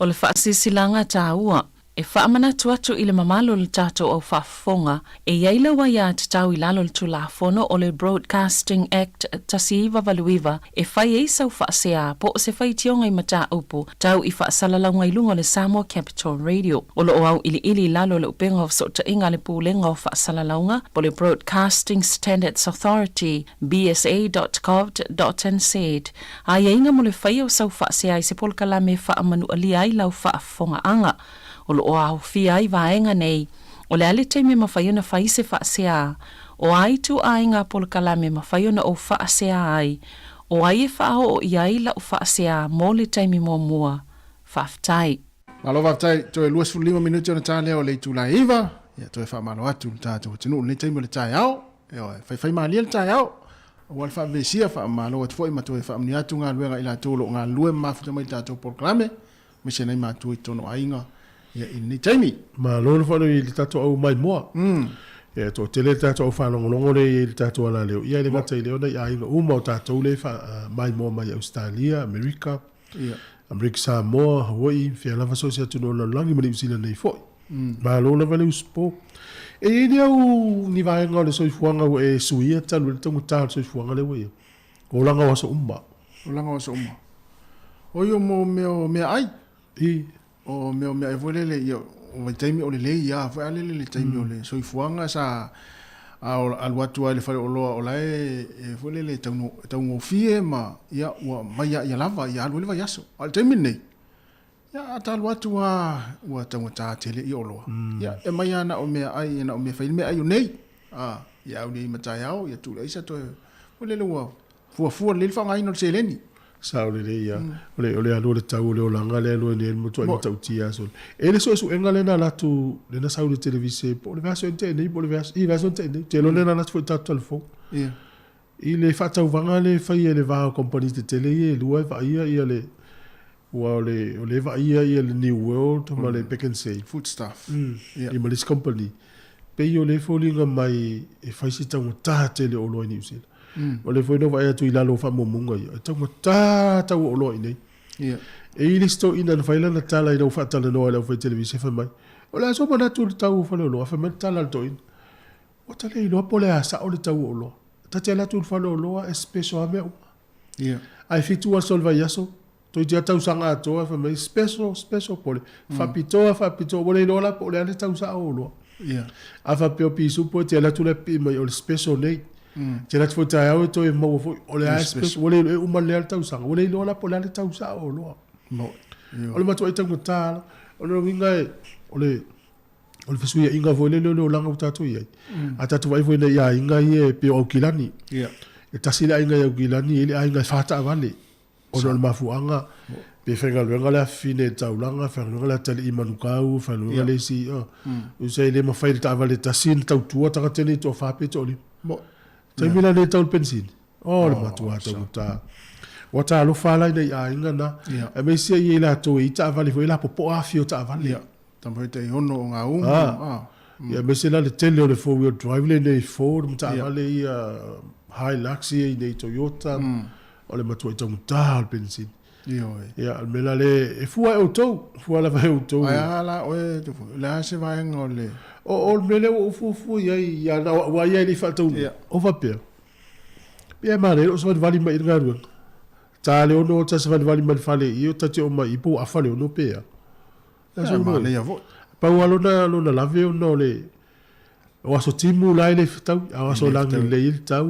Speaker 8: O le whaasisilanga Tautua, e whaamanatu atu i le mamalo le tātou au whaafonga, e iaila wa ia te tau i lalo le tulafono o le Broadcasting Act tasiiva valuiva, e whai eisau whaasea po o se whai tionga i mata upu, tau i whaasalalanga i lunga le Samoa Capital Radio. O lo o au ili lalo le upenga o sota inga le pūlenga o whaasalalanga, po le Broadcasting Standards Authority, bsa.gov.nz. A inga mo le whai o sau whaasea i se polkala me whaamanu ali ai lau whaafonga anga. O lo o au fia i vaenga nei, o le ale teime mawhaiona whai se whaasea, o ai tu ainga polkalame mawhaiona o whaasea ai, o ai e whao o iai la o whaasea mō le teime mō mua, whaftai.
Speaker 3: Malo waftai, toi 25 minuti ona tā leo le tūla iwa. Ia toi whamalo atu le tātou tinu le teimu le tai au. Whai malia le tai au. Wal whavesia whamalo atu fwoi matoi whamni atu ngā luenga ila tōlo ngā lue mafuta mai tātou porklame. Mese nei mātui tono ainga. Ia ini teimi.
Speaker 1: Malo le whanu i le tātou au mai moa. Ia tō tele tātou au whanongolongo le i le tātou ala leo. Ia le matai leo nei ainga uma o tātou le mai moa mai Australia, Amerika.
Speaker 3: Ia.
Speaker 1: Amerika Samoa, Hawaii, whia lava so sia tunu o langi mani usila nei foi. Malo le vale uspo. E ini au ni vaenga o le soifuanga o e suia talu le tongu tālu soifuanga le wea. O langa waso umma.
Speaker 3: O langa waso umma. O yo mo mea ai.
Speaker 1: I.
Speaker 3: O mea e volele ia o taimi o le lei ia foi ale le taimi o le soifuanga sa al watu ale fale o loa o lae e volele tau fie ma ia wa mai ia lava ia alu le vai aso. Al taimi nei. Ia ata al watu wa tau ta tele i o loa. Ia e mai ana o mea ai na o mea fai mea ai o nei. Ia au nei matai au ia tu isa to volele wa fua le fa ngai no seleni.
Speaker 1: Sao le ia ole alo le tau le olanga le alo ne mo to tau tia so ele so engale na la tu le na sau le televise po le vaso entende po le vaso I vaso entende te lo le na tu ta telefon
Speaker 3: ia
Speaker 1: ile fa tau vanga le fa ile va compagnie de tele e lua va ia le wa le va ia le New World ma le pick and say
Speaker 3: food stuff
Speaker 1: ia I malis company pe yo le folinga mai e fa si tau ta tele o lo ni usil o le foi no vai atu I lalo fa momunga ia tau ta o lo nei
Speaker 3: ia
Speaker 1: e ili sto ina na faila na tala I no fa tala no ala foi televise fa mai o la so mana tu tau fa lo fa mai tala to in o tala I no pole asa o le tau o lo ta tala tu fa lo e special a meu
Speaker 3: ia
Speaker 1: ai fitu a solva yaso to I tau sanga to fa mai special pole fa pito o le lo la pole ale tau sa o lo
Speaker 3: ia
Speaker 1: a fa pe pisu po te ala tu le pi mai o special nei te la tfo tai au to e mo fo o le aspes o le o ma le tau sanga o le lo la po le tau sa o lo
Speaker 3: mo
Speaker 1: o le mato tau tala o le winga o le fesu ia inga vo le lo langa o tatu ia a tatu vai vo ia inga ia pe o kilani
Speaker 3: ia
Speaker 1: e tasila inga ia o kilani ele inga fata vale o le mafuanga pe fenga luenga la fine tau langa fa luenga la tali imanukau fa luenga le si o se le ma fai ta vale tasin tautua ta teni to fa pe to li mo tai mila le tau pensin o le matua tau ta wata lo fala nei a inga na e me sia I la to I ta vale foi la popo a fio ta vale
Speaker 3: ia tambo te ono nga un
Speaker 1: ia me sia le tele o le four wheel drive le nei Ford ta vale I Hilux I nei Toyota o le matua tau ta pensin ia mela le e fua la vai o to
Speaker 3: ai ala o e la se vai ngole
Speaker 1: o mele o fu ia na wa ia ni fa tau o va pe ia mare o so vali mai ngaru ta le ono ta se vali mai fale io ta te o mai po a fale no pe
Speaker 3: la so male ia vo
Speaker 1: pa walo na la ve no le o so timu la le tau a so lang le tau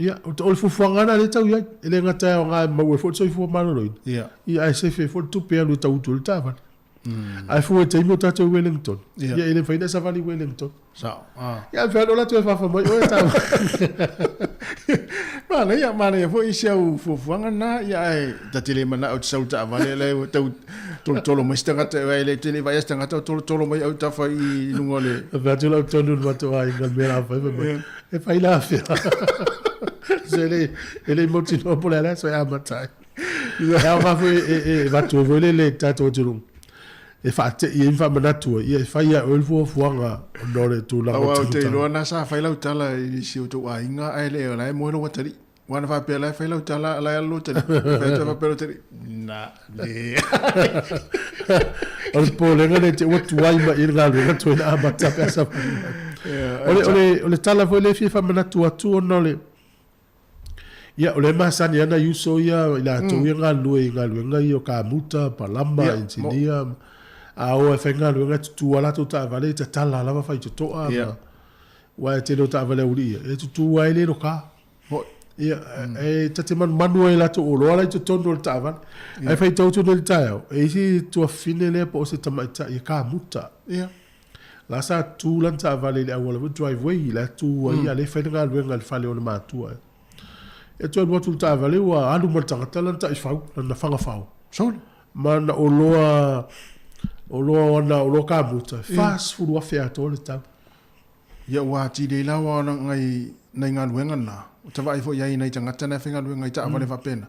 Speaker 1: ia o fu fuanga le tau ia ele ngata o nga ma we fo so fu ma no ia se fe fo tu pe lu tau tu ta va ai fu te mo ta Wellington ia ele fa ina sa vali Wellington
Speaker 3: sa
Speaker 1: ia fa no la tu fa mo o ta
Speaker 3: mana ia fo isia u fuanga na ia ta tele mana o sa ta vale le tolo mo sta ngata le tele vai sta ngata tolo mo au ta fa I ngole
Speaker 1: va tu la tonu va tu ai ngal mera fa e fa ila fa ele mo ti no por la so ya matai ia va fu va tu vole le ta to tu e fa te I fa mana tu ia fa ia o fu fuanga no le tu la
Speaker 3: o te lo na sa fa ila tala I si o to ainga ai le la mo no watari wana fa pe la fa ila tala la lo tari fa pe lo tari na le
Speaker 1: o po le ngale te watu ai ma I ngalo na tu na bata pe sa ole tala foi le fi fa mana tu no le ia ole masani ana yuso ia ila tu ia ngalo ngai o ka muta palamba engineer a o e whenga runga tu ala tu ta vale te tala lava fai te toa wa te lo ta vale uri e tu ai le roka ia e te manu e la tu o lo ala te tondo ta van e fai tau tu nel taio e si tu a fine le po se tamaita i ka muta la sa tu lan ta vale le awala driveway la tu ia le whenga runga le fale o le matua e tu a tu ta vale wa alu matanga talan ta i fau na fanga fau mana o loa ka muta fast food wa fea to le tau
Speaker 3: ia wa ti de la wa ngai ngā luenga na o te vai fo ia nei tangata na whenga luenga i ta avale fa pena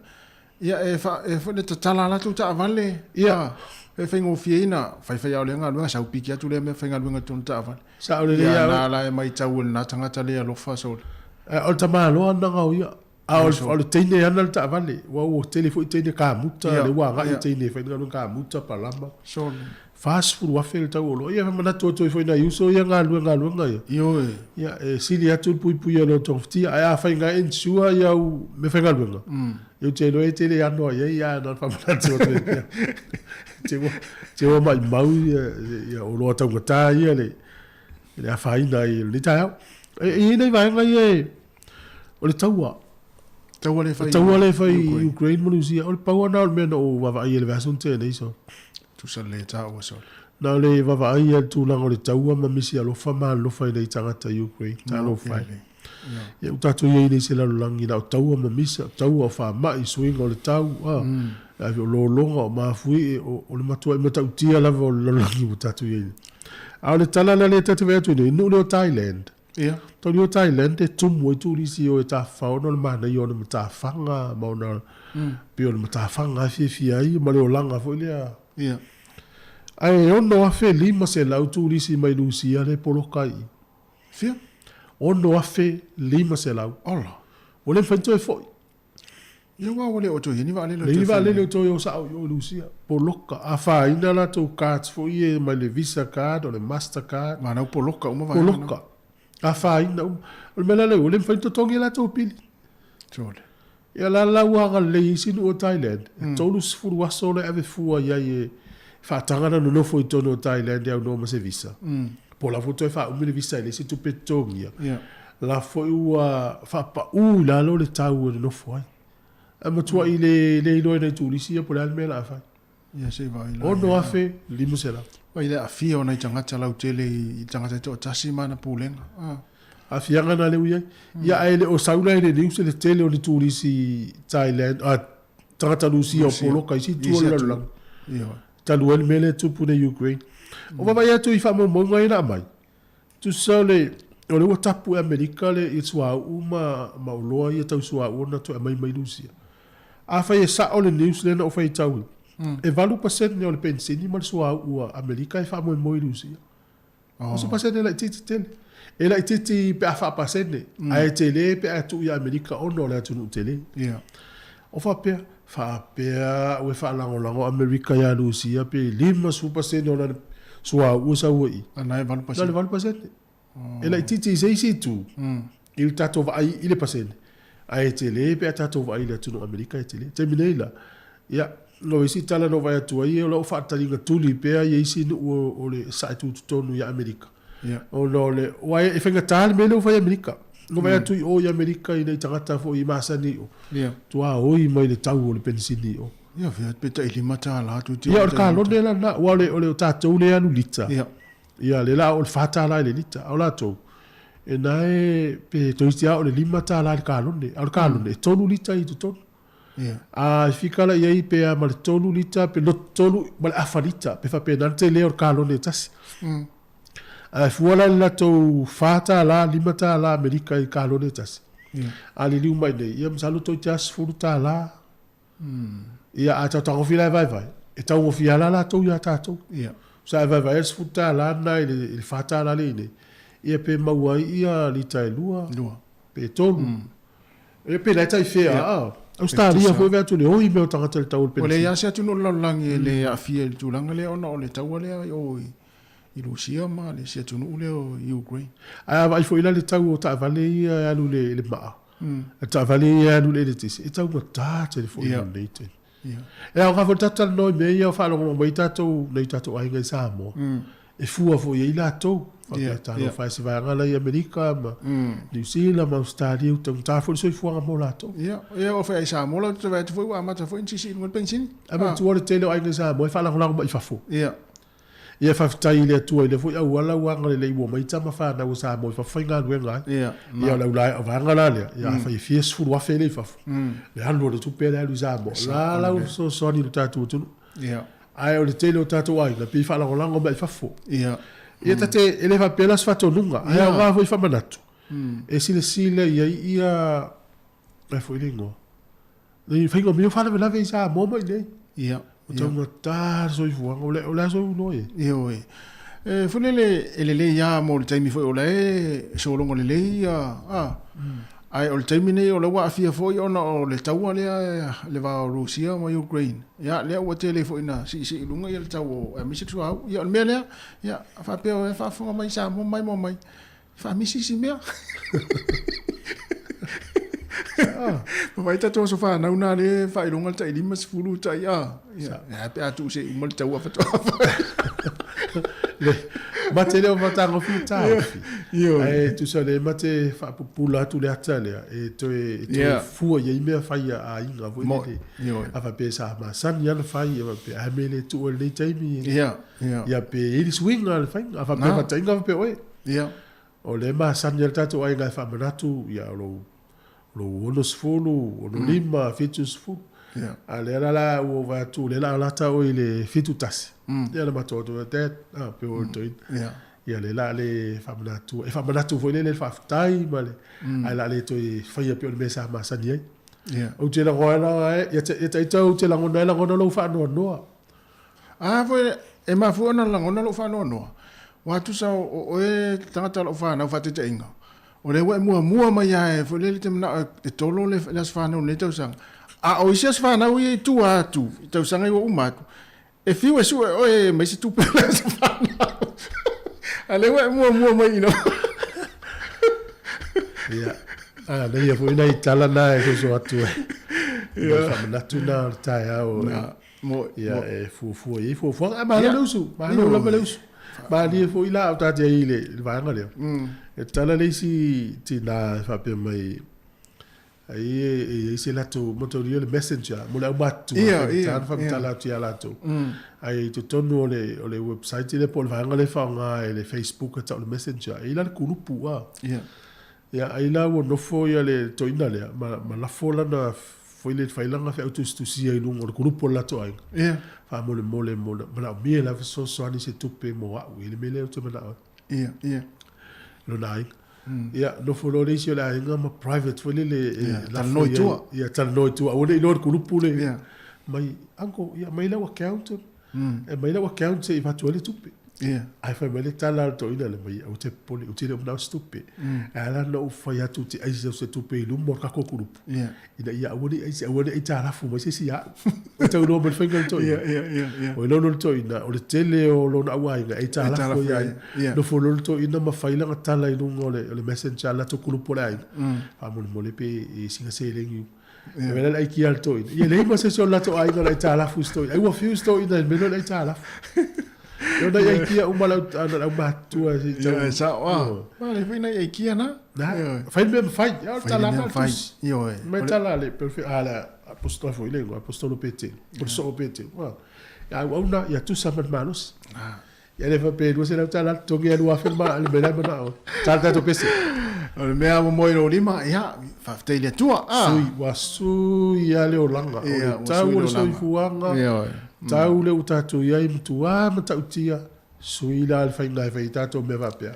Speaker 3: ia e fa le tala la tu ta avale ia e whengo fiena whai au le ngā luenga sau piki atu le me whenga luenga tu ta avale
Speaker 1: sa o le
Speaker 3: ia na la e mai tau na tangata le alofa so
Speaker 1: o ta malo na nga ia o le teine ana le ta avale wa o telefo teine ka muta le wa ga teine whenga luenga ka muta palama
Speaker 3: so
Speaker 1: fast food wa fel tau lo ia mana to foi na uso ia nga luenga
Speaker 3: ia
Speaker 1: ia e sili atu pui lo tofti a whainga en sua ia me whenga luenga eu te loe te le ano ia na whamana to te o mai mau ia o loa tau ngata ia le a whaina i le tai au e nei vaenga ia o le taua le whai Ukraine manusia o le pauana o le mena o wawa ia le vasun te nei so
Speaker 3: sa le ta o so
Speaker 1: na le vava ai tu lang o le taua ma misi alofa ma alofa nei tangata Ukraine ta alofa ia utatu ia nei se la langi na taua ma misi taua fa ma i swing o le tau a lo longa o ma fui o le matua i mata utia la o le langi utatu ia a le tala na le tatu vea tu nei no le Thailand
Speaker 3: ia
Speaker 1: to le Thailand e tumu i tu lisi o e ta fauna le mana i o le mata fanga ma ona pe o le mata fanga fi ai ma le o langa fo le
Speaker 3: ia
Speaker 1: ai ono afe lima se lau tu lisi mai lusia le polokai
Speaker 3: fia
Speaker 1: ono afe lima se lau
Speaker 3: ola
Speaker 1: o le whaito e foi
Speaker 3: ia wa wale o to hini va le
Speaker 1: le va le to yo sa yo lusia poloka a fa ina la to cards foi e mai le visa card o le mastercard
Speaker 3: ma na poloka uma va
Speaker 1: poloka a fa ina o le mela le o le whaito tongi la to pili
Speaker 3: tole
Speaker 1: ia la wanga le isi o Thailand tolu sfuru waso le ave fua ia e fa tangana no foi tono Thailand au no ma se visa po la foto fa o me visa le si tu petongia la foi ua fa pa la lo le tau no foi a matua ile no nei tu lisia po la mela fa
Speaker 3: ia se vai la
Speaker 1: o no afe limusela
Speaker 3: vai le afia ona tangata lau tele i tangata to tasi mana pulenga
Speaker 1: a fianga na le uia ia ele o saula ele news le tele o le turisi Thailand tangata lusia o polo kai si tu la
Speaker 3: ia
Speaker 1: talu el mele tu pune Ukraine o va ia tu i fa mo ngai na mai tu sole o le tapu America le i sua uma ma loa ia tau sua ona to mai lusia a fa ia sa o le news le na o fa i tau e valu percent ne o le pensini ma sua ua America i fa mo lusia o so percent la titi tele e la titi pe a fa pasene a tele pe a tu ia America o no la tu tele
Speaker 3: ia
Speaker 1: o fa pe o fa lango America ya Lucia pe lima su pasene o la sua usa ui
Speaker 3: ana e
Speaker 1: valu pasene e la titi se tu il tato va il pasene a tele pe a tato va il tu America e tele terminela ia no isi tala no vai tu ai o lo fa talinga tuli pe ai isi o le sa tu tonu ya America o no le wai e fenga tal me no vai America no vai tu o ya America i nei tangata fo i masani o tu a o i mai le tau o le pensini o
Speaker 3: ia vea pe ta ili mata la tu ti
Speaker 1: ia o ka lo de la na wale o le tato le anu lita ia le la o le fata la le lita o la to e nai pe to istia o le limata la ka lo ne tonu lita i tu tonu a fikala ia i pe a mal tonu lita pe lo tonu mal afalita pe fa pe nante le o ka lo ne tasi a fuala la to fata la limata la America i ka lo ne tasi ali liu mai nei ia msalu to jas furuta la ia a ta tango fila vai e ta o fiala la to ia ta to sa vai es futa la na il fata la le ne ia pe mawai ia lita lua pe tonu e pe la tai fea Australia foi ver tu le oi meu tangata le tau
Speaker 3: o le ia se tu no langi le afia tu langa le ona o le tau le oi i Rusia ma le se tu no le o Ukraine
Speaker 1: a vai foi la le tau o ta vale ia alu le ma ta vale ia alu le tisi e tau ta te foi le te e a ga volta tal no me ia fa lo mo ita to le ita to ai ga Samoa e fua foi ia la to ta no fa se vai ngala i America ma New Zealand ma Australia tu ta foi so fua mo la to
Speaker 3: ia o fa Samoa lo te vai foi wa ma ta foi ci ngol pensini
Speaker 1: ama tu o te lo ai ga Samoa fa la ma i fa fo ia fa tai le tu le foi au ala wa ngale le mo mai tama fa na usa mo fa fainga luenga ia la ula va ngala le ia fa fies fu wa fele fa le halo le tu pe le usa mo la so so ni ta tu
Speaker 3: Ia.
Speaker 1: Ai o le tele o tatou ai na pi whalangolango mai whafo.
Speaker 3: Ia.
Speaker 1: Ia tate ele fa pela sfato nunga. Ai o ngā foi whamanatu. E sile ia e foi lingo. Nei whaingo mio whana me lave isa moma i nei.
Speaker 3: Ia.
Speaker 1: O tau ngā tā soi fuanga o le soi unoi.
Speaker 3: Ia oe. Funele ele ia mo le taimi foi o le solongo le ia. Ai o le taimi nei o le wa afia foi ona o le taua le va o Rusia mo Ukraine. Ia le o tele foi na si lunga ia le tau o misi tua ia o mele ia fa pe o fa fonga mai sa mo mai. Fa misi si mea. Vai tato so fa na una le fa ilonga tai lima sefulu tai ia. Ia pe atu se mo le taua fa
Speaker 1: Mate leo matango fiu Ai tu sa le mate fa pupula tu le atale e to fu ye me fa ia a inga vo le. Ava pe sa ma san ya fa ia pe a me le tu le taimi. Ya pe il swing al fa ava pe mate inga pe oi. O le ma san ya tatu ai ga fa manatu ya lo unos fulu o lima fitus fu. Ale la o va tu le la ta o le fitu tasi. Ya le mato to te pe o to. Ya le famanatu foi le fa tai male. Ai la le to fa ia pe o mesa ma sani. O te la roela ya te tau te la ngona lo fa no.
Speaker 3: Foi e ma fu na la ngona lo fa no. Wa tu sa o e tangata lo fa na fa te inga. O le wa mua mai ai foi le te na e tolo le fa no le tau sang. O isi as whanau i tu atu, i tau sanga i o umatu. E fiu e su e mai si tupe le as whanau. A lewa e mua mai ino.
Speaker 1: Ia. Nei a fwina i tala na e koso atu e. Ia. Whamanatu na o tai au. Ia e fufu e fufu. Mahalo leusu. Mahalo lama leusu. Mahali e fwina au tati a i le vanga leo. E tala leisi ti na whapea mai ai se lato motoria le messenger mo la batu tan fa tala ti ala to ai to tonu o le website le pol vanga le fanga e le Facebook ta le messenger ai la kurupu ya ai la wo no fo ya le to ina le ma la fola na foi le failanga fa auto stu si ai lungo le kurupu la to ai fa mo le ma mi la so ani se tupe mo wa le mele to ma lo nai ia no follow si la inga ma private foi le la noitua ia tal noitua o le lor grupo le mai anko ia mai la account e mai la account se va tu le tupe ai fa mele tal to ina le mai o te poli o te le na stupe ala no fa ya tu ti ai se tupe lu mo ka ko grupo ina ia o le ai ta la fu mai se si ya o te no me fa to o no to ina o le tele o lo na wa ai ta la fu ya no follow to ina ma fa ila ta la lu le messenger la to grupo lai fa mo le pe singa se le ngi e la ki alto ia le ma se so la to ai ga ta la fu sto ai wa fu sto ina me no ai ta la yo da ia kia umala ana batua si
Speaker 3: ja sa wa le fina ia kia na
Speaker 1: fai me fai ya tala na
Speaker 3: fai yo
Speaker 1: me tala le perfect ala apostolo foi lengua apostolo pete por so pete wa ya una ya tu sa manos ya le fa pe do se la tala to ngia lu afirma le bela bana tala to pese
Speaker 3: le mea mo ilo lima ya fa te le tua
Speaker 1: su ya le olanga o tau le so fuanga tau le utatu ia i mutua ma tautia suila al fainga e tato me va pia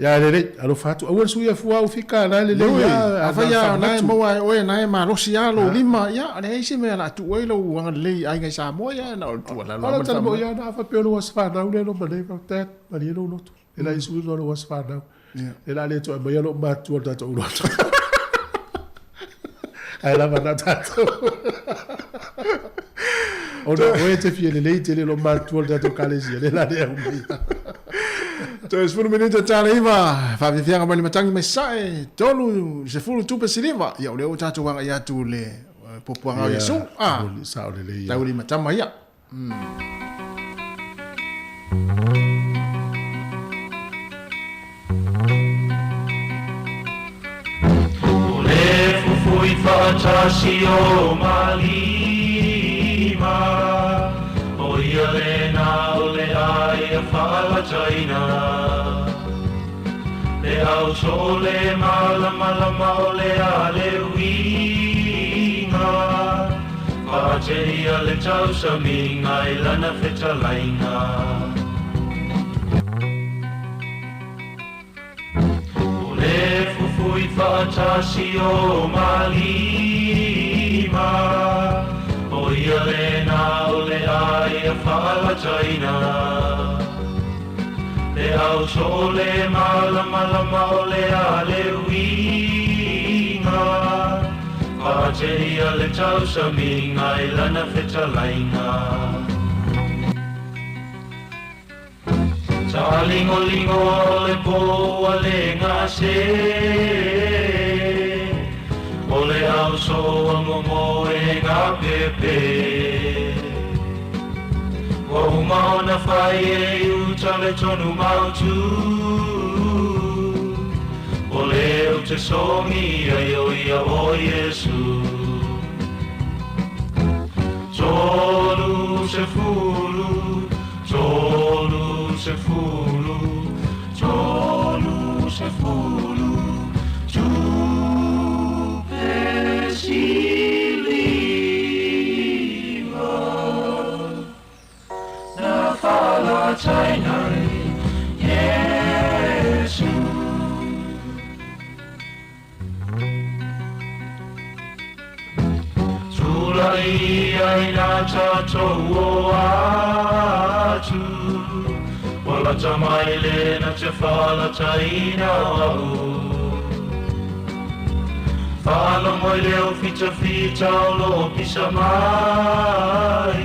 Speaker 1: ya le alo fatu au suia fua o fika na le
Speaker 3: ya fa ya na mo o na ma rosia lo lima ya ale isi me na tu o lo wanga le ai ga Samoa ya na o tu la
Speaker 1: lo ma mo ya na fa pe lo was fa na le lo ma le fa tet ma le lo to ela isu lo was fa na ela le to ma ya lo ma tu ta to lo ai la va na tato ona o te fie le leite le lo matu da to kalesia le la de umi
Speaker 3: to es funu minuto tala iva fa vi fianga mali matangi mai sai tolu se fulu tu pe siliva ya le o tatu wanga ya tu le popuanga ya su
Speaker 1: sa o le
Speaker 3: tauli matama ya
Speaker 5: Fui fatasi o malima o ia lena o le ai a whaalachaina le au so le malama o le a le winga Whaateria le tau sa minga I lana wheta lainga O le fufui whaatasi o malima O ia le na o le ai a whaalaitaina Le au so le malama o le a le winga Whaateria le tau sa minga I lana wheta lainga Ta lingo o le poa le ngase O le au so momo e ngā pepe O maona whai e uta le tonu mautu O leo te songi ai o ia o Yesu Tolu se fulu Tolu se fulu Tolu se fulu Tu pesiliva Na fala tainai Yesu Tulai ai na tatou o atu Wala tamai le na te whala taina au Whala moi leo fita o lo pisa mai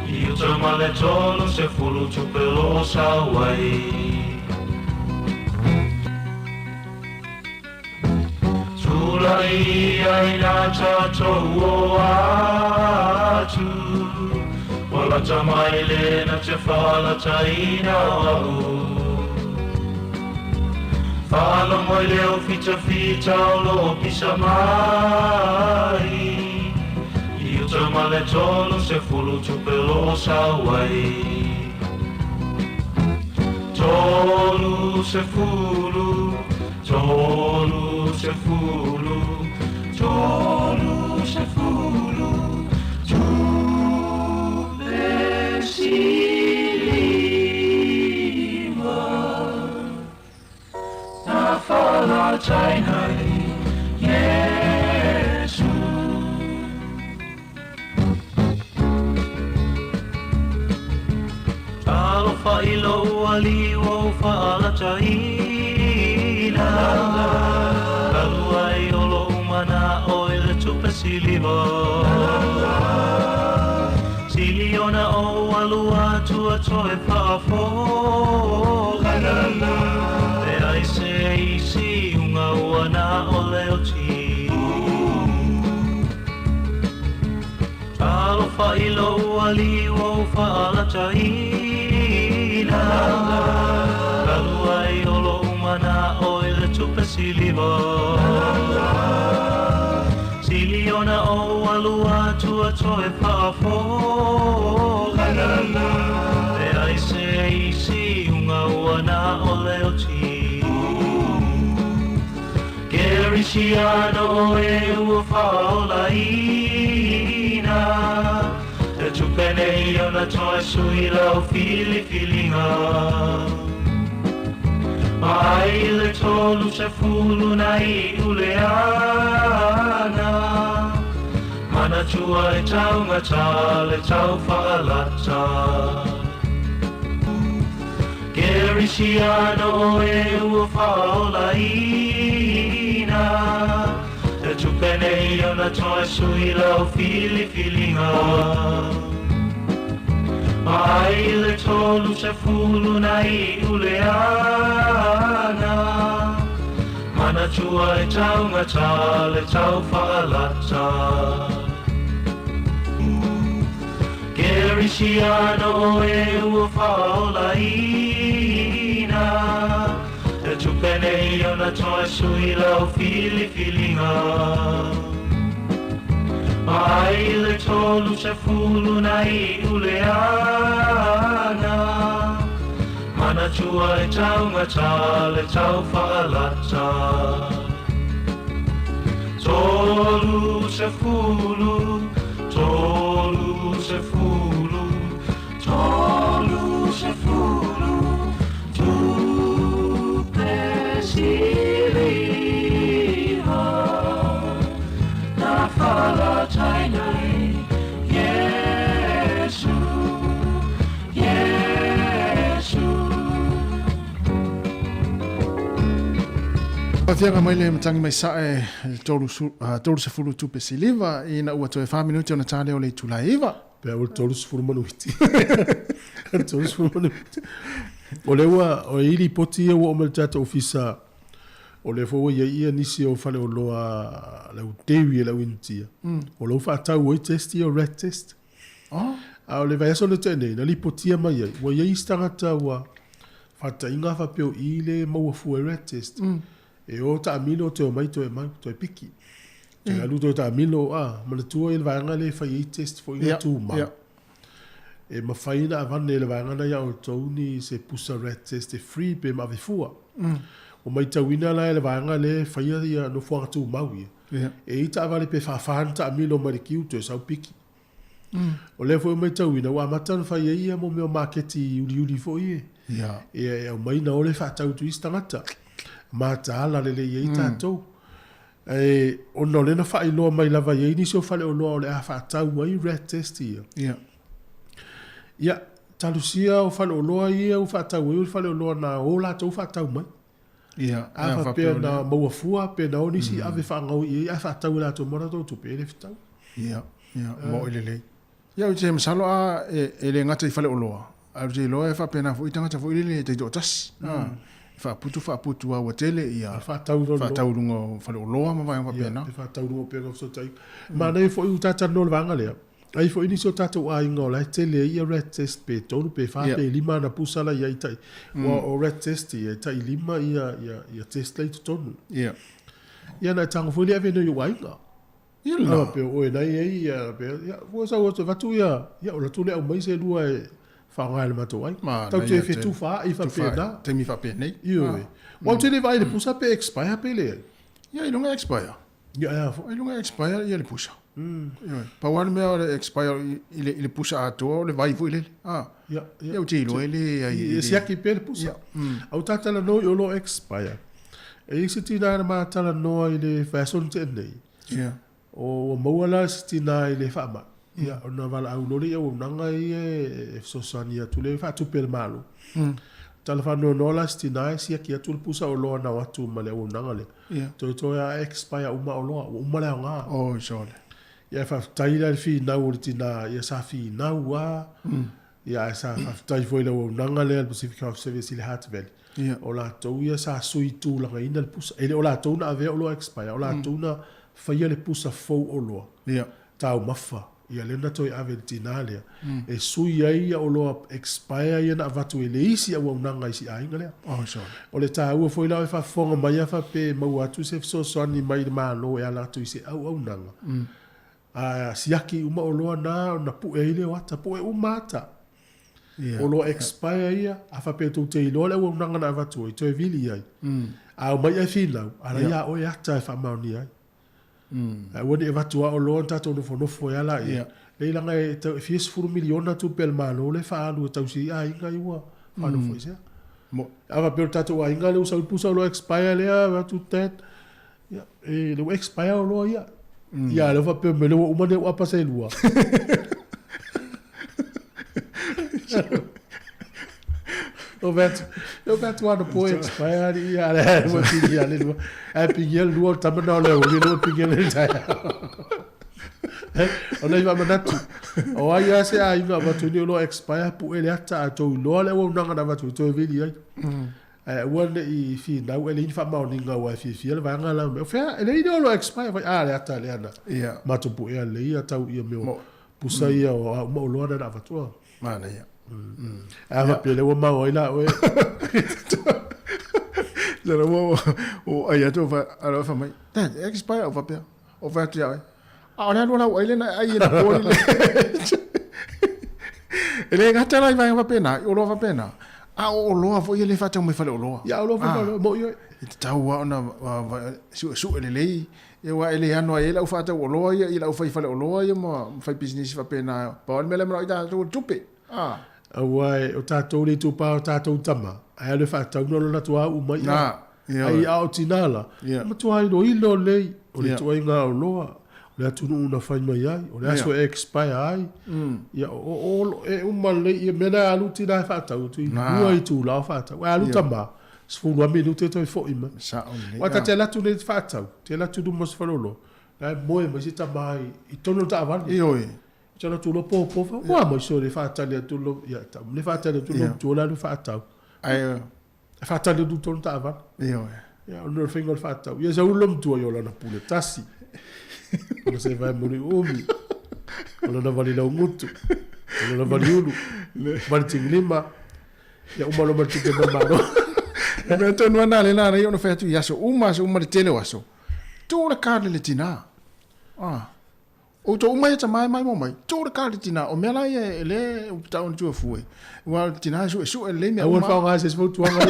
Speaker 5: I uta male tolo se fulu tupelo sawai Tulai ai na tatou o atu Wala tamai le na te whala taina au Whala moi leo fita o lo pisa mai I uta male tolo se fulu tupelo sawai Tolu se fulu Tolu se fulu Tolu se fulu Tu pesiliva Na fala tainai Yesu Talo whailo aliwo whaala taina Kalu ai o LAUMUA o le tupa siliva Siliona o alua tua toe whaafo E ai se isi unga uana o leo ti Talo whailo aliwo whaala taina Kalu ai o LAUMUA o le tupa siliva Siliona o alua tua toe whaafo E ai se isi unga uana o leo ti Gerisiano o e ua whaolaina E tupene i ona toe sui lau filifilinga Mai le tolu se fulu na I uleana Mana tua e tau ngata le tau whaalata Gerisiano o e ua whaolaina E tupene I ona toe sui lau filifilinga Mai le tolu se fulu na I uleana Mana tua e tau ngata le tau whaalata Gerisiano o e ua whaolaina E tupene I ona toe sui lau filifilinga Mai le tolu se fulu na I uleana Mana tua e tau ngata le tau whaalata Tolu se fulu
Speaker 3: Fianga mai le matangi mai sae tolu se fulu tu pe siliva ina ua toe 5 minuti ona tale o le tulaiva.
Speaker 1: Pe o tolu se fulu manuiti. Tolu se fulu manuiti. O le ua o ili poti e ua o maltata ofisa o le fo ia nisi o fale o loa le tewi e le wintia. O lo fa tau o testi o red test. A o le vai aso le tene na li potia mai ai. Wa ia istangata ua fata inga fa peo ile maua fu e red test. E o ta amilo te o mai to e piki. Te alu to ta amilo mana tua il vanga le fai test fo ina tu ma. E ma fai na avane le vanga na ya o toni se pusa red test e free pe ma vifua. O mai ta wina la le vanga le fai ya no fo tu maui. E ita avale pe fa fanta amilo ma ki to sa piki. O le fo mai ta wina wa matan fai ia mo me marketi uli fo ie. E o mai na ole fa ta tu istangata. Mata ala le ye tatou o no le na fa ilo mai lava ye ni so fale o lo le a fa tau mai red test ia talusia o fale o lo ia o fa tau o fale o lo na o la to fa tau mai a fa pe na mo fua pe na oni si ave fa ngau ia fa tau la to mora to pe le fitau
Speaker 3: mo ile ia o je msalo a ele ngata i fale o lo a je lo e fa pe na fo itanga fo ile te do tas fa putu wa tele ia
Speaker 1: fa tau
Speaker 3: lungo fa lo loa ma vai pena
Speaker 1: fa tau lungo pena so tai ma nei fo u tata no vanga le ai fo ini so tata wa ingo la tele ia red test pe tonu pe fa pe lima na pusala ia tai o red test ia tai lima ia test late tonu ia na tang fo le ave no wa ingo ia la pe o nei ia pe wo sa wo va tu ia o la tu le o mai se lua fa le mato ai tau te fe tu fa i fa pena
Speaker 3: te mi fa pena
Speaker 1: io o te le vai le pusa pe expire pe le
Speaker 3: ia i lunga expire
Speaker 1: ia
Speaker 3: i lunga expire ia le pusa pa wan me o expire ile pusa a to le vai fu ile ia o te lo ile
Speaker 1: ia sia ki pe le pusa au tata la no yo lo expire e se ti na ma tala no ile fashion te nei o mo la sti na ile fa ma ia ona vala au lori o nanga e sosania tu le fa tu pel malo telefano no la stina sia ki tu pusa o lo na watu male o nanga le to ya expire uma o lo uma le nga
Speaker 3: o jole
Speaker 1: ia fa taila fi na o tina ia sa fi na wa ia sa fa tai foi le o nanga le Pacific Health Service le Hatvel o la to ia sa sui tu la ina le pusa ele o la to na ave o lo expire o la to na fa ia le pusa fo o lo tau mafa ia lena toi aventinale e sui ai o lo expire ia na vatu ele isi au nanga isi ainga le o le tau foi la fa fonga mai fa pe mau atu se so soni mai ma lo e ala tu isi au nanga siaki uma o lo na pu e ile wata pu e umata o lo expire ia a fa pe tu te lo le au nanga na vatu i te vili ai au mai e fina ala ia o ia ta fa mauni ai wani e vatua o lo tato no fo ya la le langa e te fies furu miliona tu pel malo le fa alu tau si ai ngai wa fa no fo sia mo ava per tato wa inga le usa pusa lo expire le va tu tet e le expire lo ya le fa per me lo uma de wa pasa lua o vet wa no po expire ia le wa ti ia le a pigel lu tamana le o le pigel le ta ona iba manatu o ai se ai no va tu lo expire pu ele ata to lo le o nanga na va tu to vili ai wanda i fi na ele fa ma ninga wa fi le va ngala o fa ele lo expire va le ata le ana ma tu pu ele ia tau ia me pusa ia o mo lo na va tu
Speaker 3: mana ia
Speaker 1: va pele o ma o ila o
Speaker 3: le o ai to va ala fa mai ta expire o va pe o va tu ai ona no o ile na ai na po ile ele gata lai va pena o lo va pena o lo fo ile fa ta mo fa le o lo
Speaker 1: ya o lo fa mo yo
Speaker 3: tau ona su ele lei e wa ele ano ai la fa ta o lo ia ila fa le o lo ia mo fa business fa pena pa me le mo ida to tupe
Speaker 1: Awai, o tātou le tūpā o tātou tama. Ai ale wha tau no na tua u mai. ai au tinala ma tuai no ilo lei o le tuai nga o loa le atunu una fai mai ai o le aso expire ai ia o e uma le ia mena alu tina fatau tu mua i tu la fatau alu tama sfulu amilu te toi fo ima wa ta te latu le fatau te latu du mos falolo na moe ma si tamai i tono ta avan
Speaker 3: io e
Speaker 1: c'era tu lo po wa mo so le fatau le tu lo ia ta le fatau le tu lo tu la le fatau
Speaker 3: ai
Speaker 1: fatau le du tono ta avan
Speaker 3: io e
Speaker 1: ia no fingo fatau ia sa ulom tu yo la na pule tasi ona se vai muri umi ona na vali la umutu ona na vali ulu vali tinglima ya umalo matike mamaro
Speaker 3: me to no na le na yo no fetu ya so uma le tele waso tu la ka le tina o to uma ta mai mo tu la ka le tina o mela ye le u ta on tu fue wa tina so le me
Speaker 1: o fa ga se fo tu anga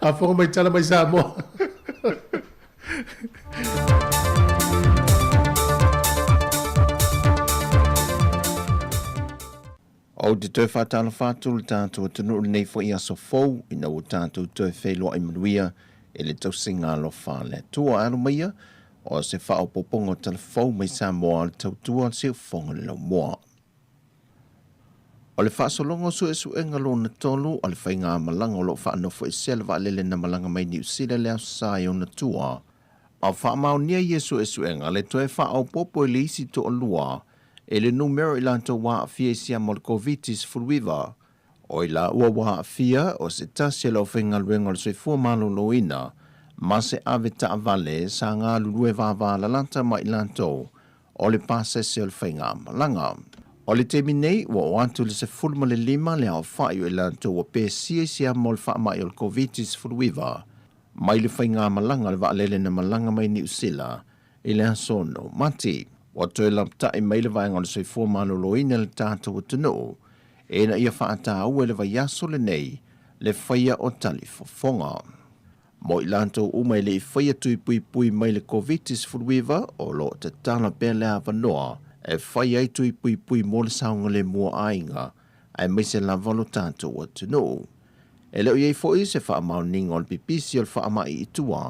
Speaker 1: a fo mai tala mai sa mo
Speaker 6: O te tau whātala whātu le tātou tunu nei fo i aso fau ina o tātou tau whailoa i manuia e le tau singa lo whāle. Tua anu maia o se whao popongo tala fau mai Samoa le Tautua se whonga le LAUMUA. O le whaasolongo su e su enga lo na tolu o le whainga malanga o lo whaanofo e selva lele na malanga mai ni usila le asai o na tua. A whaamau nia Yesu e su enga le toe whao popo e le isi to o lua e le numero i lanto wa afia sia mo le covitis fulwiva. O i la ua wa afia o se tasi lo whenga luenga le soifua malo loina, ma se ave ta avale sa ngā lulue vava la lanta ma i lanto o le pasese o le whenga malanga. O le temi nei, wa o atu le se fulma le lima le au whaio i lanto wa pe sia mo le wha mai o le covitis fulwiva, mai le whenga malanga le wa alele na malanga mai ni usila, i le asono mati. Wa toi lapta i meile vaenga le soifua mano loina le tātou o tunu, e na ia whaata ue le vaiaso le nei, le whaia o tali fofonga. Mo i lantou umai le i whaia tui pui mai le covitis fulwiva o lo te tala pele a vanoa, e whaia i tui pui mo le saunga le mua ainga, ai meise la valo tātou o tunu. E leo iei fo i se wha amau ninga o le pipisi o le wha amai i tua,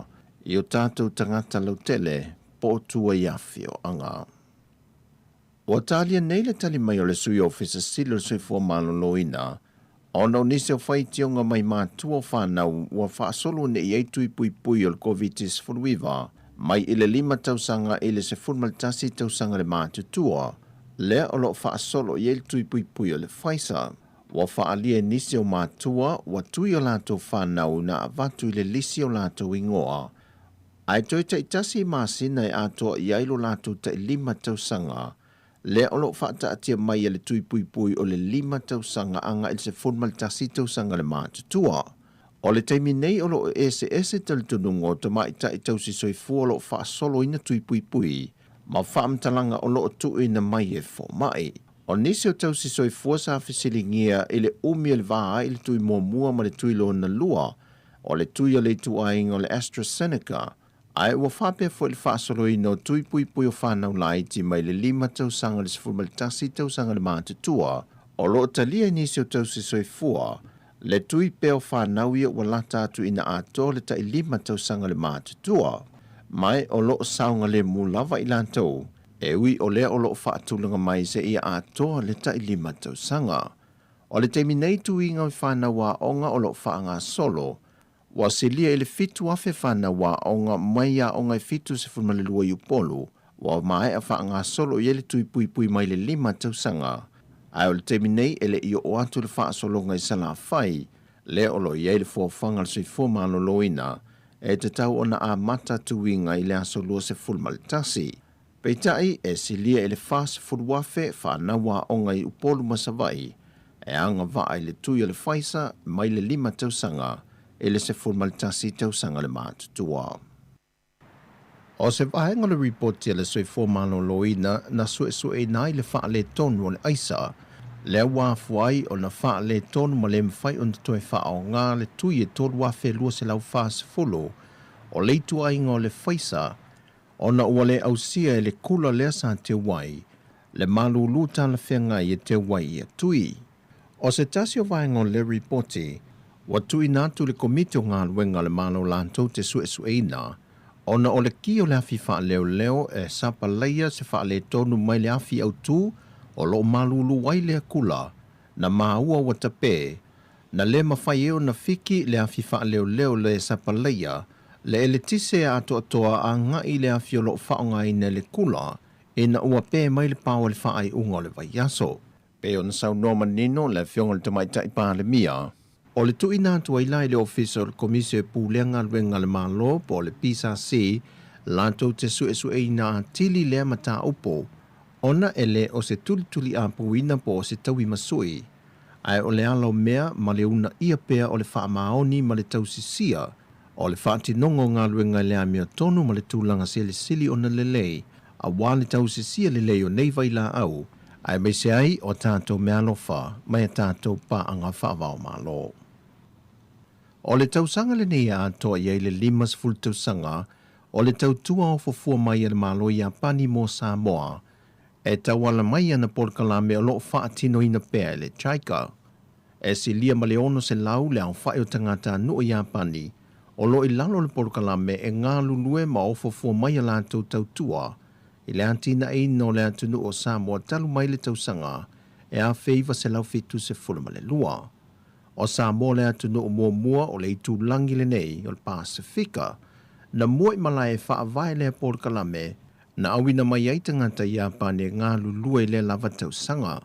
Speaker 6: i o tātou tangata lau tele, po tua iafio anga. O talia nei le tali mai o le sui ofisa silo le soifua malo loina, o nau nisi o whai tionga mai mātua o whanau ua whaasolo ne i eitui pui o le covitis fulwiva, mai i le 5 tausanga i le se fulmaltasi tausanga le mātutua, lea o lo whaasolo i eitui pui o le Pfizer. Wa whaalia nisi o mātua, wa tui o lato whanau na avatu i le lisi o lato ingoa, ai toi ta itasi maasina e atoa i ailo lato ta 5 tausanga, le o lo whaata atia mai le tui pui o le 5 tausanga anga il se fulmaltasi tausanga le mātutua. O le taimi nei o lo ese tali tunungo ta mai ta itausi soifua lo whaasolo ina tui pui, ma whaamtalanga o lo tu ina mai e fo mai. O nisi o tausi soifua sa fisilingia i le umi le vaa i le tui mua ma le tui lo na lua, o le tui o le tuainga o le AstraZeneca, ai ua whapea fo il whaasolo i no tui pui o whanau lai ti mai le 5 tausanga le sifurmaltasi tausanga le mātutua, o lo talia nisi o tausi soifua, le tui peo whanau ia ua lata atu ina ato le tai 5 tausanga le mātutua, mai o lo saunga le mulava i lantou, e ui o lea o lo whaatulanga mai se ia ato le tai 5 tausanga. O le teimi nei tuinga i whanau a onga o lo whaanga solo, wa selia ele fitu afe whana wa onga mai a onga fitu se fulmalelua i upolu, wa mai a whaanga solo i ele tui pui mai le 5 tausanga. Ai o le temi nei ele i o atu le wha solonga i sala whai, le olo i ele fuawhanga le sui fuamalo loina, e te tau ona a mata tuinga i le aso lua se fulmaltasi. Peitai e selia ele wha se fulwafe whana wa onga i upolu masavai, e anga va le tui le Pfizer mai le 5 tausanga, ele se fulmaltasi tausanga le mātutua. O se vahenga le reporti le soifua malo loina na sue nai le wha le tonu o le aisa, le wafuai o na wha le tonu ma le mwhai o na toe wha o ngā le tui e tolu wafe lua se lau wha se fulu, o le itua inga o le Pfizer, o na ua le ausia e le kula lea sa te wai, le malulu tala whenga i te wai e tui. O se tasi o vahenga le reporti, Watu inatu le komite o ngā luenga le malo lantou te suesueina, ona o le ki o le afi wha leo e sapa leia se wha le tonu mai le afi au tū o lo malulu wai le kula na maua watape na le mawhai eo na fiki le afi wha leo le sapa leia le ele tise ato atoa a ngai le afi o lo whaonga ina le kula e na ua pē mai le pāwa le whaai unga le vaiaso. Pe o na sau noma nino le fionga le tamaitai pā le mia. O le tui nā tua ilai le ofisa o le komisio e pūlenga luenga le malo po le PSC lantou te suesue ina tili lea mata upo ona ele o se tuli a puina po o se taui masui. Ai o le alo mea ma le una ia pea o le wha maoni ma le tausisia o le whaati nongo ngā luenga le amia tonu ma le tūlanga sili o na lelei a wale tausisia lelei o neiva ila au ai mai se ai o tātou mea lofa mai a tātou pa anga whaavao malo. O le tausanga le nei a toa iei le 5 tausanga o le tautua o fofua mai le malo i Apani mo Samoa e tawala mai ana polkalame o loo whaatino ina pea le chaika. E si lia ma le ono se lau le au whae o tangata nua i Apani o loo i lalo le polkalame e ngā lulue ma o fofua mai a lātou tautua i le antina e no le atunu o Samoa talu mai le tausanga e a feiva se lau fitu se fulma le lua. O Samoa le atunu o mua o le itu langi le nei o le Pasifika na mua i malai e whaavai le polkalame na awina mai ai tangata i Apane ngā lulue le lava tausanga.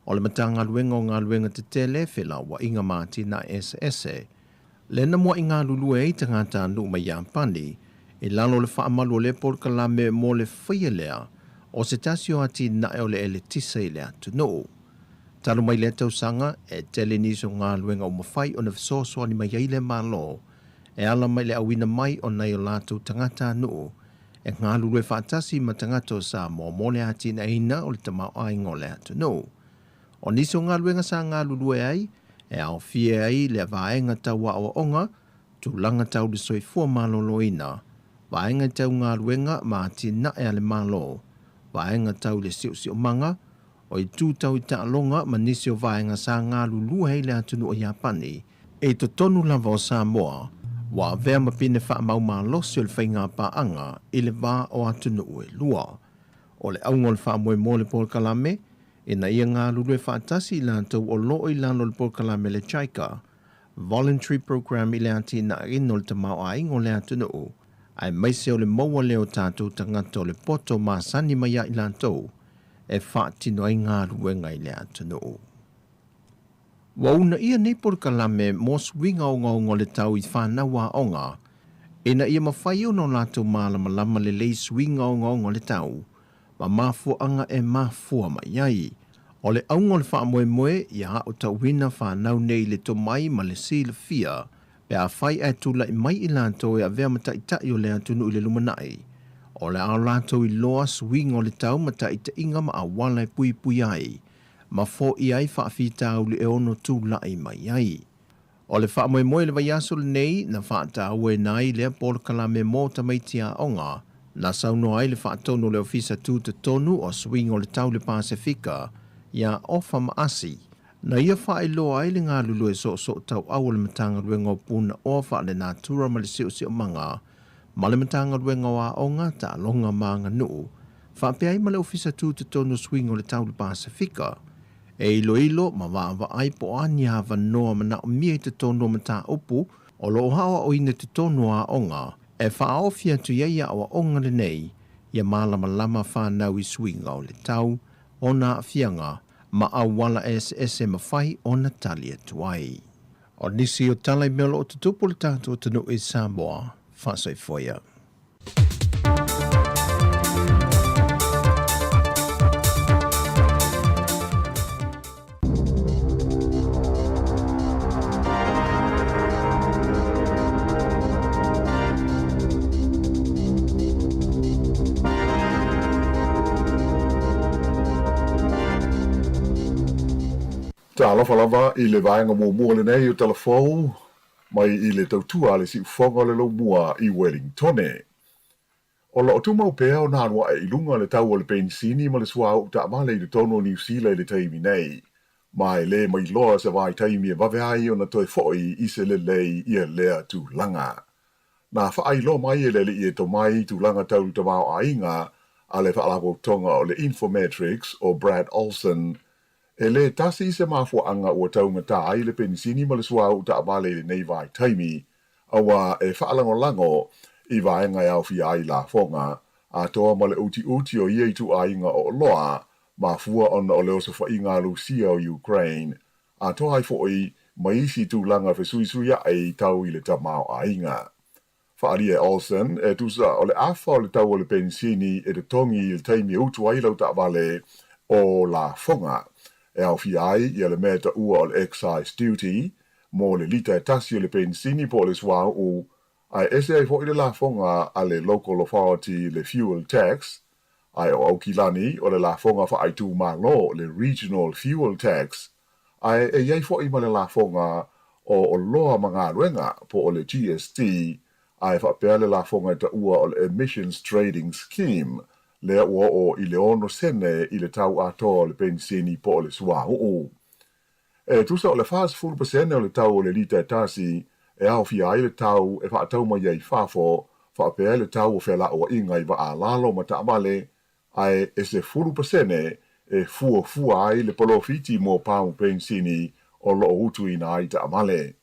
Speaker 6: O le matanga luenga o ngā luenga te tele whila wa inga māti na SS. Le na mua i ngā lulue ai tangata anu mai Apane i lalo le whaamalu o le polkalame mo le whaia lea o se tasio ati na e o le ele tisa i le atunu. Talo mai le tausanga e tele niso ngā luenga o mawhai o na visosoa ni mai ai le malo e ala mai le awina mai o nei o lātou tangata anu e ngā lulue whaatasi ma tangata o Samoa mo le ati na ina o le tamau aingo le atunu. O niso ngā luenga sa ngā lulue ai e au fie ai le vaenga taua o onga tu langa tau le soifua malolo ina vaenga tau ngā luenga ma ati na e ale malo vaenga tau le siu manga o i tūtau i ta'alonga ma nisi o vaenga sa ngā lulue hei le atunu o Japani e to tonu lava o Samoa wa vea mapine wha mau maa losi o le whainga paanga i le wā o atunu ue lua. O le aungo le wha moe mo le polkalame e na ia ngā lulue whaatasi i lantou o loo i lano le polkalame le chaika voluntary program i le ati na ino le tamau a ingo le atunu ai maise o le maua leo tātou tangata o le poto maa sani maya i lantou e whaatino ai ngā ruenga i le atunu. Wauna ia nei polkalame mo swinga o ngaunga le tau i whanawa onga, e na ia mawhai o no lātou malama le lei swinga o ngaunga le tau, ma mafua anga e mafua mai ai. O le aunga le whaamoe ia o tauwina whanau nei le to mai ma le si le fia, pe a whai e tula i mai i lātou e a vea mataitai o le atunu i le lumanai. O le au lātou i loa swinga o le tau mataita inga ma a wala e pui ai, ma fo i ai whaafitau le e ono tū lai mai ai. O le whaamoe le vaiaso le nei na whaatau e nai lea polkalame mō tamaitia onga, na sauno ai le whaatono le ofisa tū te tonu o swing o le tau le Pasifika, ia ofa maasi. Na ia whaeloa ai le ngā lulu e so tau au le matanga ruenga o puna ofa le natura ma le siu manga, ma le matanga ruenga o a onga ta longa maanga nuu, whapea ai ma le ofisa tū te tonu swing o le tau le Pasifika, e ilo ma wawa ai po ani hawa noa mana o mia te tono mata upu o lo hawa o ina te tono a onga e whaofia tu iaia o onga le nei ia malama whanau i swinga o le tau o na fianga ma awala SS ma whai o na talia tuai. O nisi o talai melo o te tupu le tātou o tanu i Samoa, whasoi foia.
Speaker 7: Ta lava i le vaenga mua le nei o telefou, mai i le tautua le si ufonga le LAUMUA i Wellington. O la o tu mau pea o nānua e ilunga le tau o le pensini ma le sua au ta male i le tono New Zealand le taimi nei, Mai le mai loa se vai taimi e wawe ai o na toi foi I se le lei ia lea tu langa. Na whaai lo mai e lele I e to mai tu langa tau te wao a inga a le whaalapo tonga o le Infometrics o Brad Olson. E le tasi se mafua anga ua taunga tā ai le penisini ma le sua u ta avale le nei vai taimi. Awa e whaalango I vaenga e au fi ai la fonga. A toa ma le uti o iei tu a inga o loa. Mafua ona o leo se whainga Lucia o Ukraine. A toa ai foi maisi tu langa fe sui ai tau I le tamau a inga. Whaari e Olsen e tusa o le afa o le tau o le pensini e te tongi I le taimi utu ai lau ta vale o la fonga. E au fi ai I le mea ta ua o le excise duty, mo le lita e tasi o le pensini po le swa u, ai ese ai fo I le la fonga a le local authority le fuel tax, ai o au kilani o le la fonga wha ai tu ma lo le regional fuel tax, ai e iei fo I ma le la fonga o loa mga ruenga po o le GST, ai wha pea le la fonga ta ua o le emissions trading scheme, le ua o I le ono sene I le tau ato le pensini po o le sua uu. E tusa o le fas 4% o le tau o le lita e tasi, e au fi ai le tau e wha tau mai iei fafo, wha pea le tau o whela o inga I wa a lalo ma ta amale, ai e se 4% e fua ai le polofiti mo pau pensini o lo utu ina ai ta amale.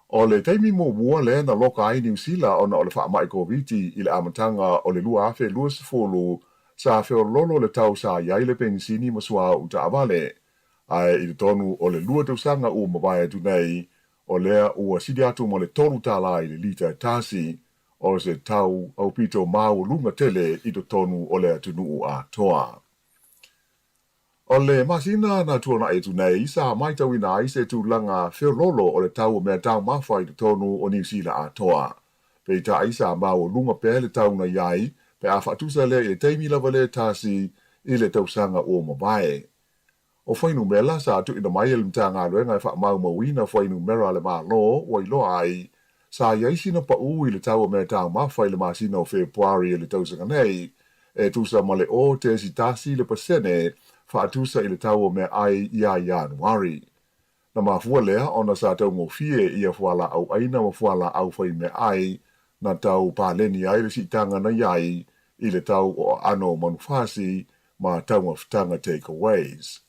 Speaker 7: O le taimi mo mua le na loka ai New Zealand ona o le wha mai koviti I le amatanga o le lua afe lua sefulu sa feo lolo le tau sa iai le pensini masua u ta avale. Ai I le tonu o le lua tausanga u mawai atu nei o lea ua sidi atu mo le tonu tala I le lita tasi o se tau au pito mau lunga tele I to tonu o le atunu a toa. O le masina na tuana e tu nei, sa mai tau ina ai se tu langa feo lolo o le tau o mea tau mawhai te tonu o New Zealand a toa. Pei ta isa mau lunga pe le tau na iai, pe a whatusa le e teimi lava le tasi I le tausanga o mawae. O whainu mela sa atu ina mai e limta ngā ruenga e wha mau mawina whainu mera le maa lo, o ilo ai, sa iai sina pa u I le tau o mea tau mawhai le masina o Februari e le tausanga nei, e tusa ma le o te si tasi le pasene, whaatusa I le tau o mea ai ia Januari. Na mafua lea ona sa tau ngofie ia fuala au aina ma fuala au whai mea ai na tau pāleni ai le sitanga na iai I le tau o ano manufasi ma tau maftanga takeaways.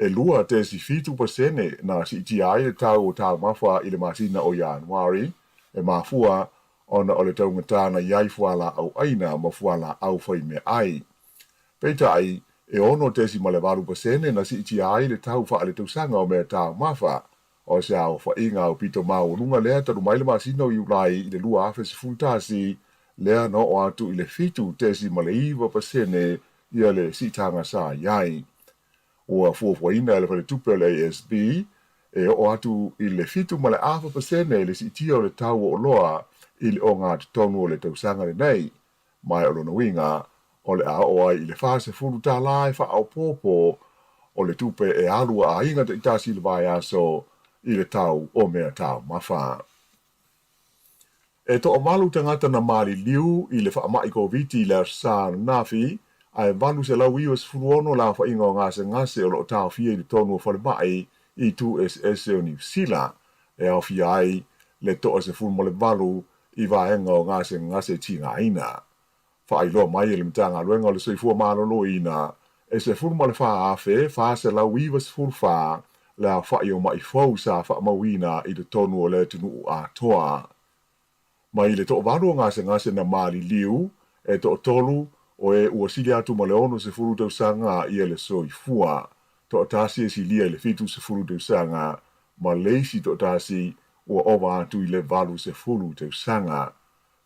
Speaker 7: E lua te si 5% na siti ai le tau o tau mawha I le masina o Januari e mafua ona o le tau ngatana iai fuala au aina ma fuala au whai mea ai. Peita ai e ono te si malevaru pasene na si iti ai le tau wha ale tausanga o mea tau mawha, o se au wha inga o pito mau nunga lea taru maile masina o iulai I le lua afe se fultasi, lea no o atu I le fitu te si maleiva pasene ia le si tanga sa iai. Ua fuafuaina le whale tupe le ASB, e o atu I le fitu male afa pasene le si iti o le tau o loa I le o ngā tonu o le tausanga le nei, mai o lona winga, o le a oa I le fase furu tā lai wha au pōpō o le tupe e alua a inga te itasi le vai aso I le tau o mea tau mawha. E to o malu tangata na mali liu I le wha mai koviti le sa nafi, ai valu se lau iwa sifuru ono la wha inga o ngase o lo tau fie I tonu o whale mai I 2SS o New Zealand, e au fia ai le toa se furu mo le valu I vaenga o ngase tinga ina. Wha ai loa mai e le mtanga luenga o le soifua malolo ina, e se furu ma le wha afe, wha se lau iwa se furu wha, le a wha i o mai fau sa wha mawina I le tonu o le tunu a toa. Mai le toa varu o ngase na mali liu, e toa tolu, o e ua sili atu ma le ono se furu tausanga I le soifua, toa tasi e si lia le fitu se furu tausanga, ma leisi toa tasi ua ova atu I le valu se furu tausanga,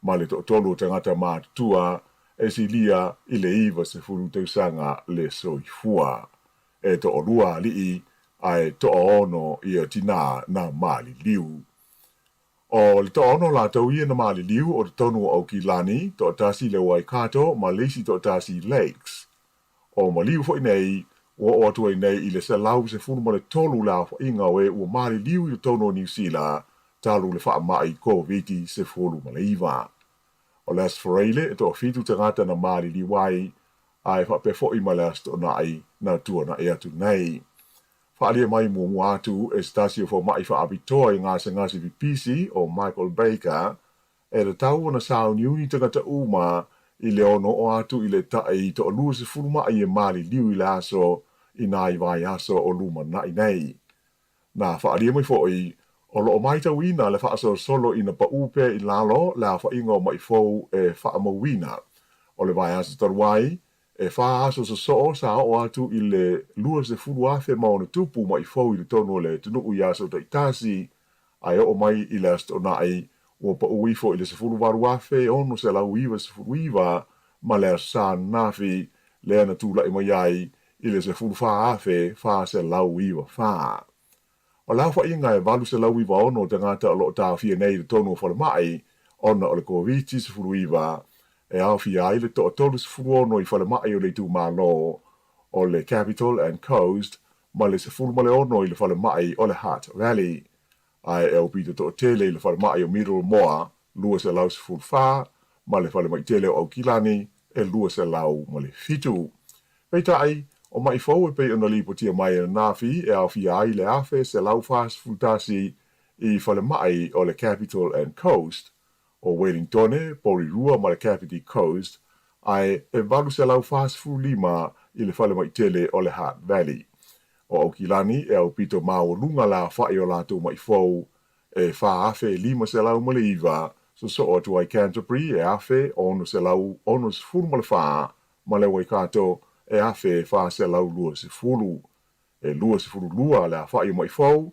Speaker 7: ma le toa tolu o tangata mātua, e si lia I le iwa se furu tausanga le soifua. E to o lua alii, ai to o ono I tina na mali liu. O le to ono la tau ia na mali liu o te tonu o Kilani, to tasi le Waikato, ma leisi to tasi Lakes. O ma liu fo nei, o atua nei I le se lau se furu ma le tolu la fo inga o e ua mali liu I le tonu o New Zealand, talu le wha mai COVID se furu ma le iwa. O le asfareile e to fitu tangata na mali liwai, ai wha pe fo I ma le asto na ai na tua na e atu nei. Whaalia mai mua atu e stasio fo mai whaapitoa i ngasi PC o Michael Baker e le tau na sao niuni tangata uma i le ono o atu i le tae to lua se furuma i e mali liu i le aso i nā i vai aso o luma na i nei. Na whaalia mai fo i o lo mai tau ina le whaaso solo ina pa upe i lalo la whainga mai fo e whaamawina. O le vai aso taruai e wha aso sa o atu i le lua se furu afe maona tupu mai fo i le tono le tunu i aso ta itasi ai o mai i le asto nai o pa ui fo i le se furu waru afe ono se lau iwa se furu iwa ma le sa nafi le ana tula i mai ai i le se furu wha afe wha se lau iwa wha. O lau wha inga e walu se lau iwa ono te ngata o lo ta fia nei le tono wha mai ona o le koviti se furu iwa e au fia ai le to tolu se furu ono i wha mai o le tu malo o le Capital and Coast ma le se furu ma le ono i le wha mai o le Hutt Valley. Ai e o pito to tele le wha mai o Middle Moa lua se lau se furu wha ma le wha mai tele o Kilani e lua se lau ma le fitu. Peita ai o mai fau e pei ona lipo tia mai e nafi e au fia ai le afe se lau fast futasi i wha mai o le Capital and Coast o Wellingtone, Porirua ma le Capital Coast, ai e valu se lau fast fu lima i le whale mai tele o le Hutt Valley. O Aukilani e au pito mao lunga la whae o lato mai fau e wha afe lima se lau male iwa, so o tu ai Canterbury e afe ono se lau ono se furu male wha, male Waikato e afe wha se lau lua se furu. E lua se furu lua la whae mai fau,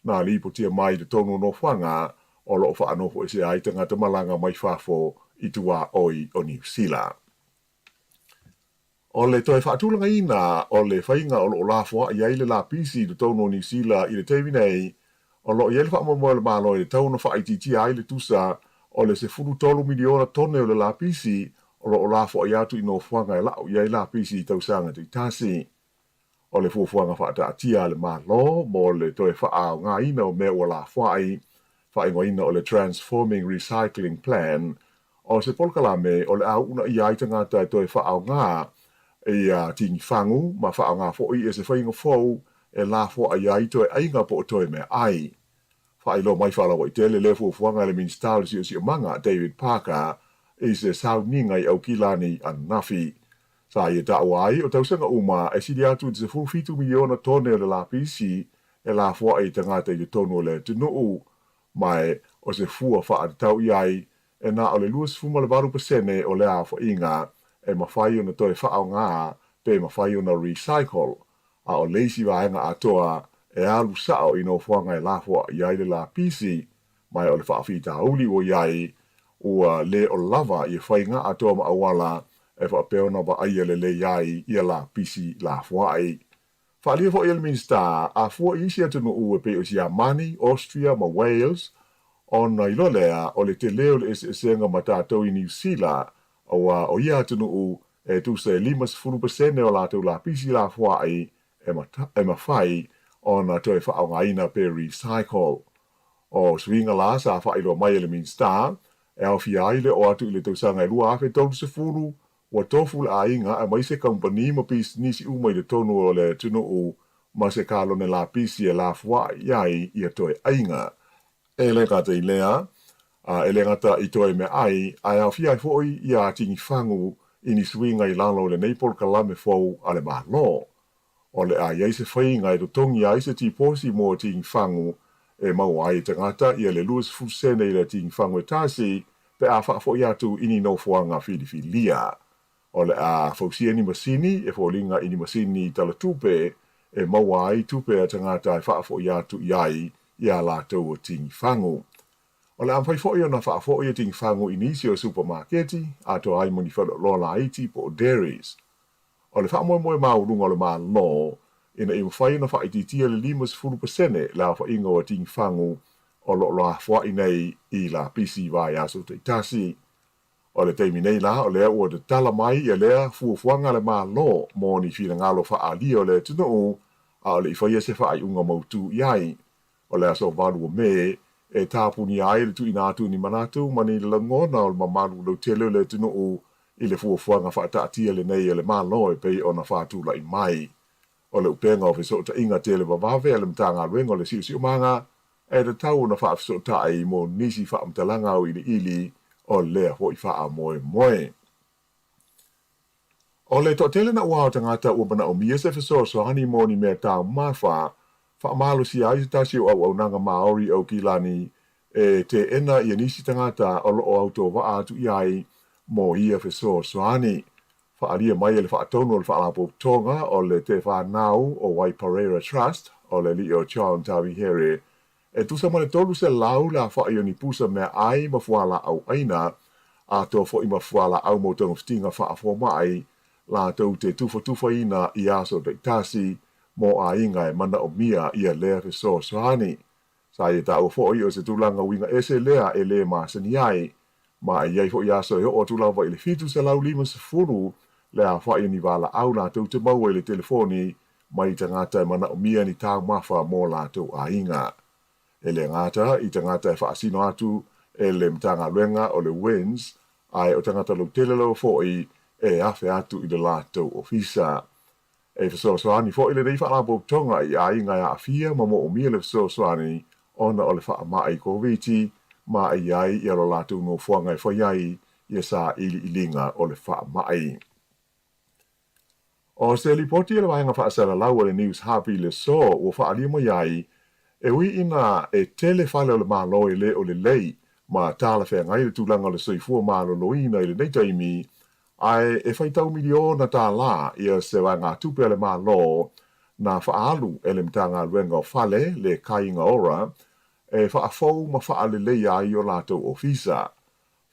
Speaker 7: na lipo tia mai de tono no whanga, o lo wha anofo e se ai tangata malanga mai whafo i tua oi o New Zealand. O le toi whaatulanga ina o le whainga o lo lafua i aile la pisi de tono New Zealand i le tewi nei, o lo i ele wha le malo i le tauno wha ititi aile tusa o le se furu tolu miliona tone o le la pisi o lo lafua i atu i no whanga i lau i aile la pisi i tausanga tu itasi. O le fuafuanga wha ata atia le malo mo le toi wha ngā ina o mea o lafua i whaingoina o le Transforming Recycling Plan, o se polkalame o le au una i aitanga tai toi whaau ngā e tingi whangu, ma whaau ngā fōi e se whaingo fōu e la fōa i aito e ainga po o toi me ai. Whailo mai whalawa i tele le fuafuanga le minister si o manga David Parker e se sau ninga i au kilani an nafi. Sa i e tau ai o tausanga uma e sidi atu se fulfitu miliona tone o le la pisi e la fōa i tangata i le tono le tunuu mai o se fua wha tau i ai e na o le luas fuma le varu pasene o le a wha inga e mawhai o na toi wha au ngā pe mawhai o na recycle a o leisi waenga atoa e alu sao i no whanga e la fua i ai le la pisi mai o le wha whita uli o iai ua le o lava i e whainga atoa ma awala e wha peona wa aia le iai i a la pisi la fua ai. Whalia fo il minsta a fua isi atunu ue pe o si Amani, Austria, ma Wales, ona ilolea o le te leo le esenga ma tātou i New Zealand, o ia atunu u e tu se 5% o lātou la pisi la fua ai e ma whai ona toi whaau ngaina pe recycle. O swinga la sa whailo mai ele minsta, e au fiaile o atu i le tausanga e lua afe tonu se furu, wa tofu la inga a mai se company ma pis nisi umai le tonu o le tunu u ma se kalo ne la pisi e la fua iai i a toi ainga. E le ngata i lea, e le ngata i toi me ai au fiai foi i a tingi whangu i ni swinga i lalo le neipol kalame fau a le malo. O le a iai se whainga i to tongi ai se ti posi mo tingi whangu e mau ai te ngata i a le luas fusene i le tingi whangu e tasi pe a wha foi atu ini no fuanga filifilia. O le a fausia ni masini e fōlinga ini masini tala tupe e maua ai tupe a tangata e whaafo i atu iai i a lātou o tingi whangu. O le ampai fōi o na whaafo i a tingi whangu inisi o supermarketi ato ai moni whalo lola aiti po o dairies. O le whaamoe moe maurunga o le maa no ina i mwhai na whaititia le 5% la whainga o a tingi whangu o lo loa whai nei i la pisi vai aso te tasi. O le teimi nei la o lea ua de tala mai i lea fuafuanga le maa lo mo ni whina ngalo wha ali o le tunu a o le iwhaia se wha ai unga mautu iai. O lea so valu o me e tāpuni ai le tu inatu ni manatu mani le langona o le mamalu lo tele le tunu i le fuafuanga wha taatia le nei e le maa lo e pei o na wha tula i mai. o le upenga o fiso ta inga te le vavave le mtanga wengo le siu manga e te tau na wha fiso ta ai mo nisi wha mtalanga o ili o lea hoi wha moe. O le to tele na ua o tangata ua mana o mia se fiso so hani mo ni mea tau mawha wha malo si ai tasi o au nanga Maori au kilani e te ena ia nisi tangata o loo auto wa atu iai mo ia fiso so hani. Whaaria mai le whaatonu o le whaalapo tonga o le te whanau o Waipareira Trust o le li o John Tawi Here. E tusa mane tolu se lau la whaio ni pusa mea ai mafuala au aina a to fo i mafuala au mo tonga ftinga whaafo mai la tau te tufa ina i aso deitasi mo a inga e mana o mia ia lea fiso sohani. Sa i ta o fo i o se tulanga winga ese lea e le maasani ai ma i ai fo i aso e o tulawa i le fitu se lau lima se furu le a whaia ni wala au la tau te maua i le telefoni mai tangata e mana o mia ni tau mawha mo la tau a inga. E le ngata i tangata e whaasino atu e le mtanga luenga o le winds ai o tangata lo telelo fo i e afe atu i le la tau ofisa. E fesoasoani fo i le rei whaalapo tonga i a inga a afia ma mo o mia le fesoasoani ona o le wha mai koviti ma i ai i alo la tau no fuanga i whaiai i sa ili ilinga o le wha mai. O se lipoti le vaenga whaasara lau le News Happy le so o whaalia mo iai, e ui ina e tele whale o le malo le o le lei, ma tāla whea ngai le tūlanga le soifua malo loina i le neitaimi, ai e whaitau miliona tā la ia se wanga tupe le malo na whaalu e le mtanga luenga o whale le kainga ora, e whaafou ma whaale lei ai o lātou ofisa.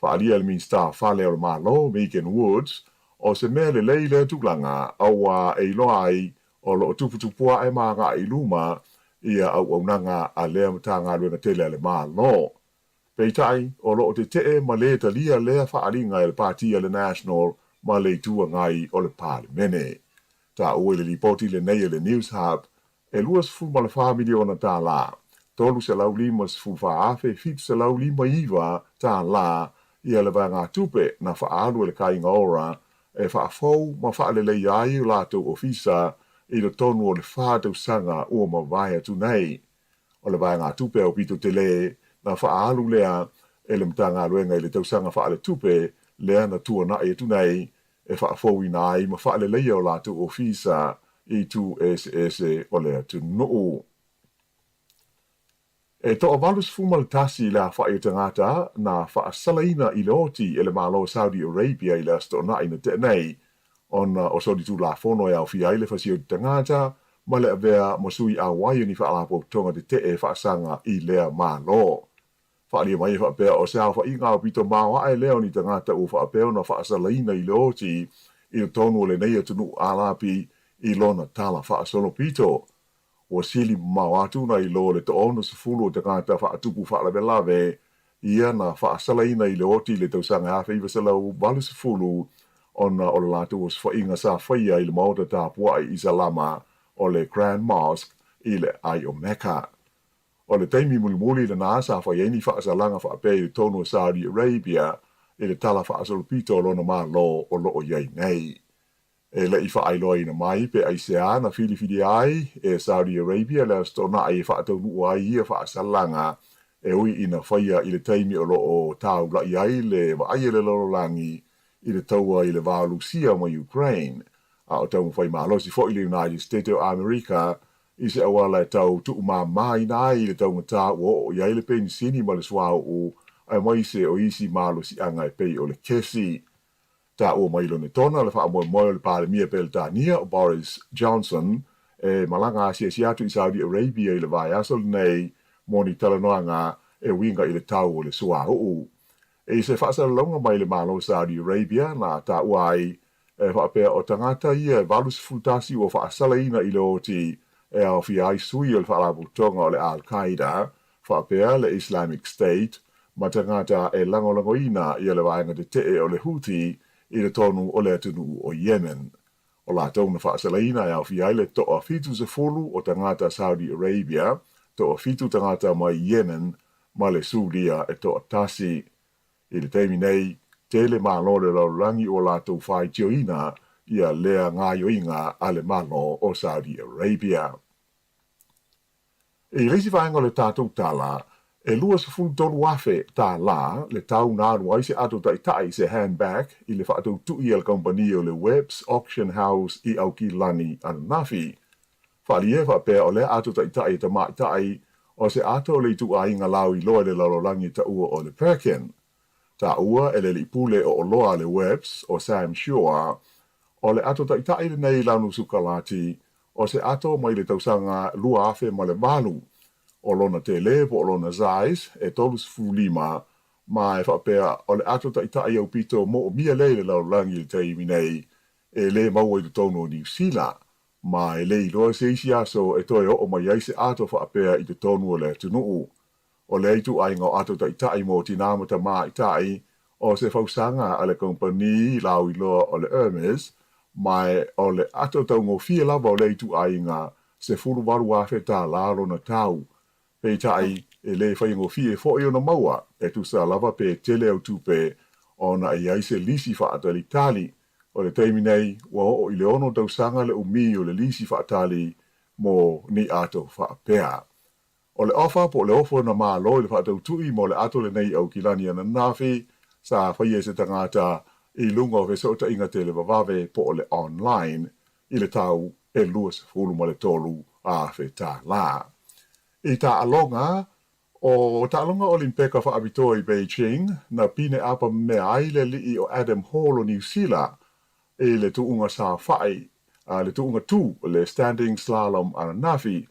Speaker 7: Whaalia le minsta whale o le malo, Megan Woods, o se mea le lei le tūlanga aua e loa ai o lo tuputupua e maanga i luma ia au nanga a lea mtanga luenga tele le malo. Peitai o lo te te ma le talia lea whaalinga e le partia le National ma le tua ngai o le Parlimene. Ta ue le lipoti le nei le News Hub e luas fu ma le whamiliona tā la. Tolu se lau lima se fu whaafe, fit se lau lima iwa tā la ia le vanga tupe na whaalu le kainga ora e whaafou ma whaalele iai o lātou ofisa i le tonu o le whātou sanga ua ma vai atu nei. O le vai ngā tupe o pito te le na whaalu lea e le mtanga luenga i le tausanga whaale tupe lea na tua na e atu nei e whaafou i nai ma whaalele o lātou ofisa i tu ese o le atu nuu. E toa valus fumal tasi la whae tangata na whaasalaina i le oti e le malo Saudi Arabia i le astona i na te nei ona o sodi tu la fono e au fia i le fasio tangata ma le avea mosui a waio ni whaalapo tonga te e whaasanga i lea malo. Whaalia mai whaapea o sea whainga o pito mawa e leo ni tangata o whaapea na whaasalaina i le oti i le tonu o le nei atunu alapi i lona tala whaasolo pito. O sili mawatu na i lo le to ono se fulu te kata fa atupu fa la lave ia na fa salaina i le oti le tausanga ha fa sala u balu se fulu ona o la tu was fa inga sa fa ia i le mauta ta pua i salama o le Grand Mosque i le ai o Mecca. O le taimi muli le nasa fa yeni fa salanga fa pe i tono Saudi Arabia i le tala fa asol pito lo no ma lo o lo o yai nei. E le ifa ai loa ina mai pe ai sea na fili ai e Saudi Arabia le stona ai fa tau nu ai ia fa salanga e ui ina faia i le taimi o lo o tau la ai le va ai le lo langi i le taua i le valusia mo Ukraine a o tau fai malo si fo i le United States of America i se awala e tau tu ma mai na i le tau ngata o ia i le pensini ma le swa o ai mai se o isi malo si anga e pe o le kesi. Ta o mai lo ne tona le fa mo le pale mia pel tania o Boris Johnson e malanga si atu i Saudi Arabia i le vai asol nei moni talanoanga e winga i le tau o le sua o e se fa sa longa mai le malo Saudi Arabia na ta uai e fa pe o tangata ia valus futasi o fa salaina i le oti e o fi ai sui o fa la butonga o le Al-Qaeda fa pe le Islamic State ma tangata e langolangoina i le vai nga te o le Houthi i le tonu o le atunu o Yemen. O la tonu whaasalaina e au fiaile to a fitu se fulu o tangata Saudi Arabia, to a fitu tangata mai Yemen, ma le Suria e to a tasi. I le teimi nei, tele maa lore lau rangi o la tau whai tioina, ia lea ngā yoinga ale malo o Saudi Arabia. E reisi whaenga le tātou tāla, e lua se tolu afe tā la, le tau nāru ai se ato tai se handbag, i le whaatou tui al kompani o le Webb's Auction House i au ki lani Ananafi. Whaalie whapea o le ato tai ta mai o se ato le tu a inga lau I loa le lalolangi ta ua o le Perkin. Ta ua e le lipule o loa le Webb's o Sam Shore, o le ato tai le nei lanu sukalati, o se ato mai le tausanga lua afe ma le malu, o lona te le po o lona zais, e tolus fulima, ma e whapea o le ato tai au pito mo o mia le lalolangi le teimi nei, e le maua I tono New Zealand, ma e le iloa se isi aso e toe o mai aise ato whaapea I te tonu o le tunuu. O le itu ainga o ato tai mo tinamata maa itai, o se fausanga a le kompani lau iloa o le Hermes, mai o le ato tau ngofia lava o le itu ainga se furu waru afe tā laro na tau. Pei tai e le whai ngofia fo i ona maua, e tu sa lava pe tele au tupe o na i aise lisi whaatali tali, o le teimi nei, wa o I le ono tau sanga le umi o le lisi whaatali mo ni ato whaapea. O le ofa po le ofo na maa loi le whaatau tui mo le ato le nei au kilani ana nafi, sa whai e se tangata I lunga o fesota inga te le vavave po o le online, I le tau e luas fulu ma le tolu a fe tā la. I tā alonga, o tā alonga Olimpeka wha abito I Beijing, na pine apa me aile li o Adam Hall o New Zealand, e le tuunga sa whai, le tuunga tu le standing slalom Ananafi,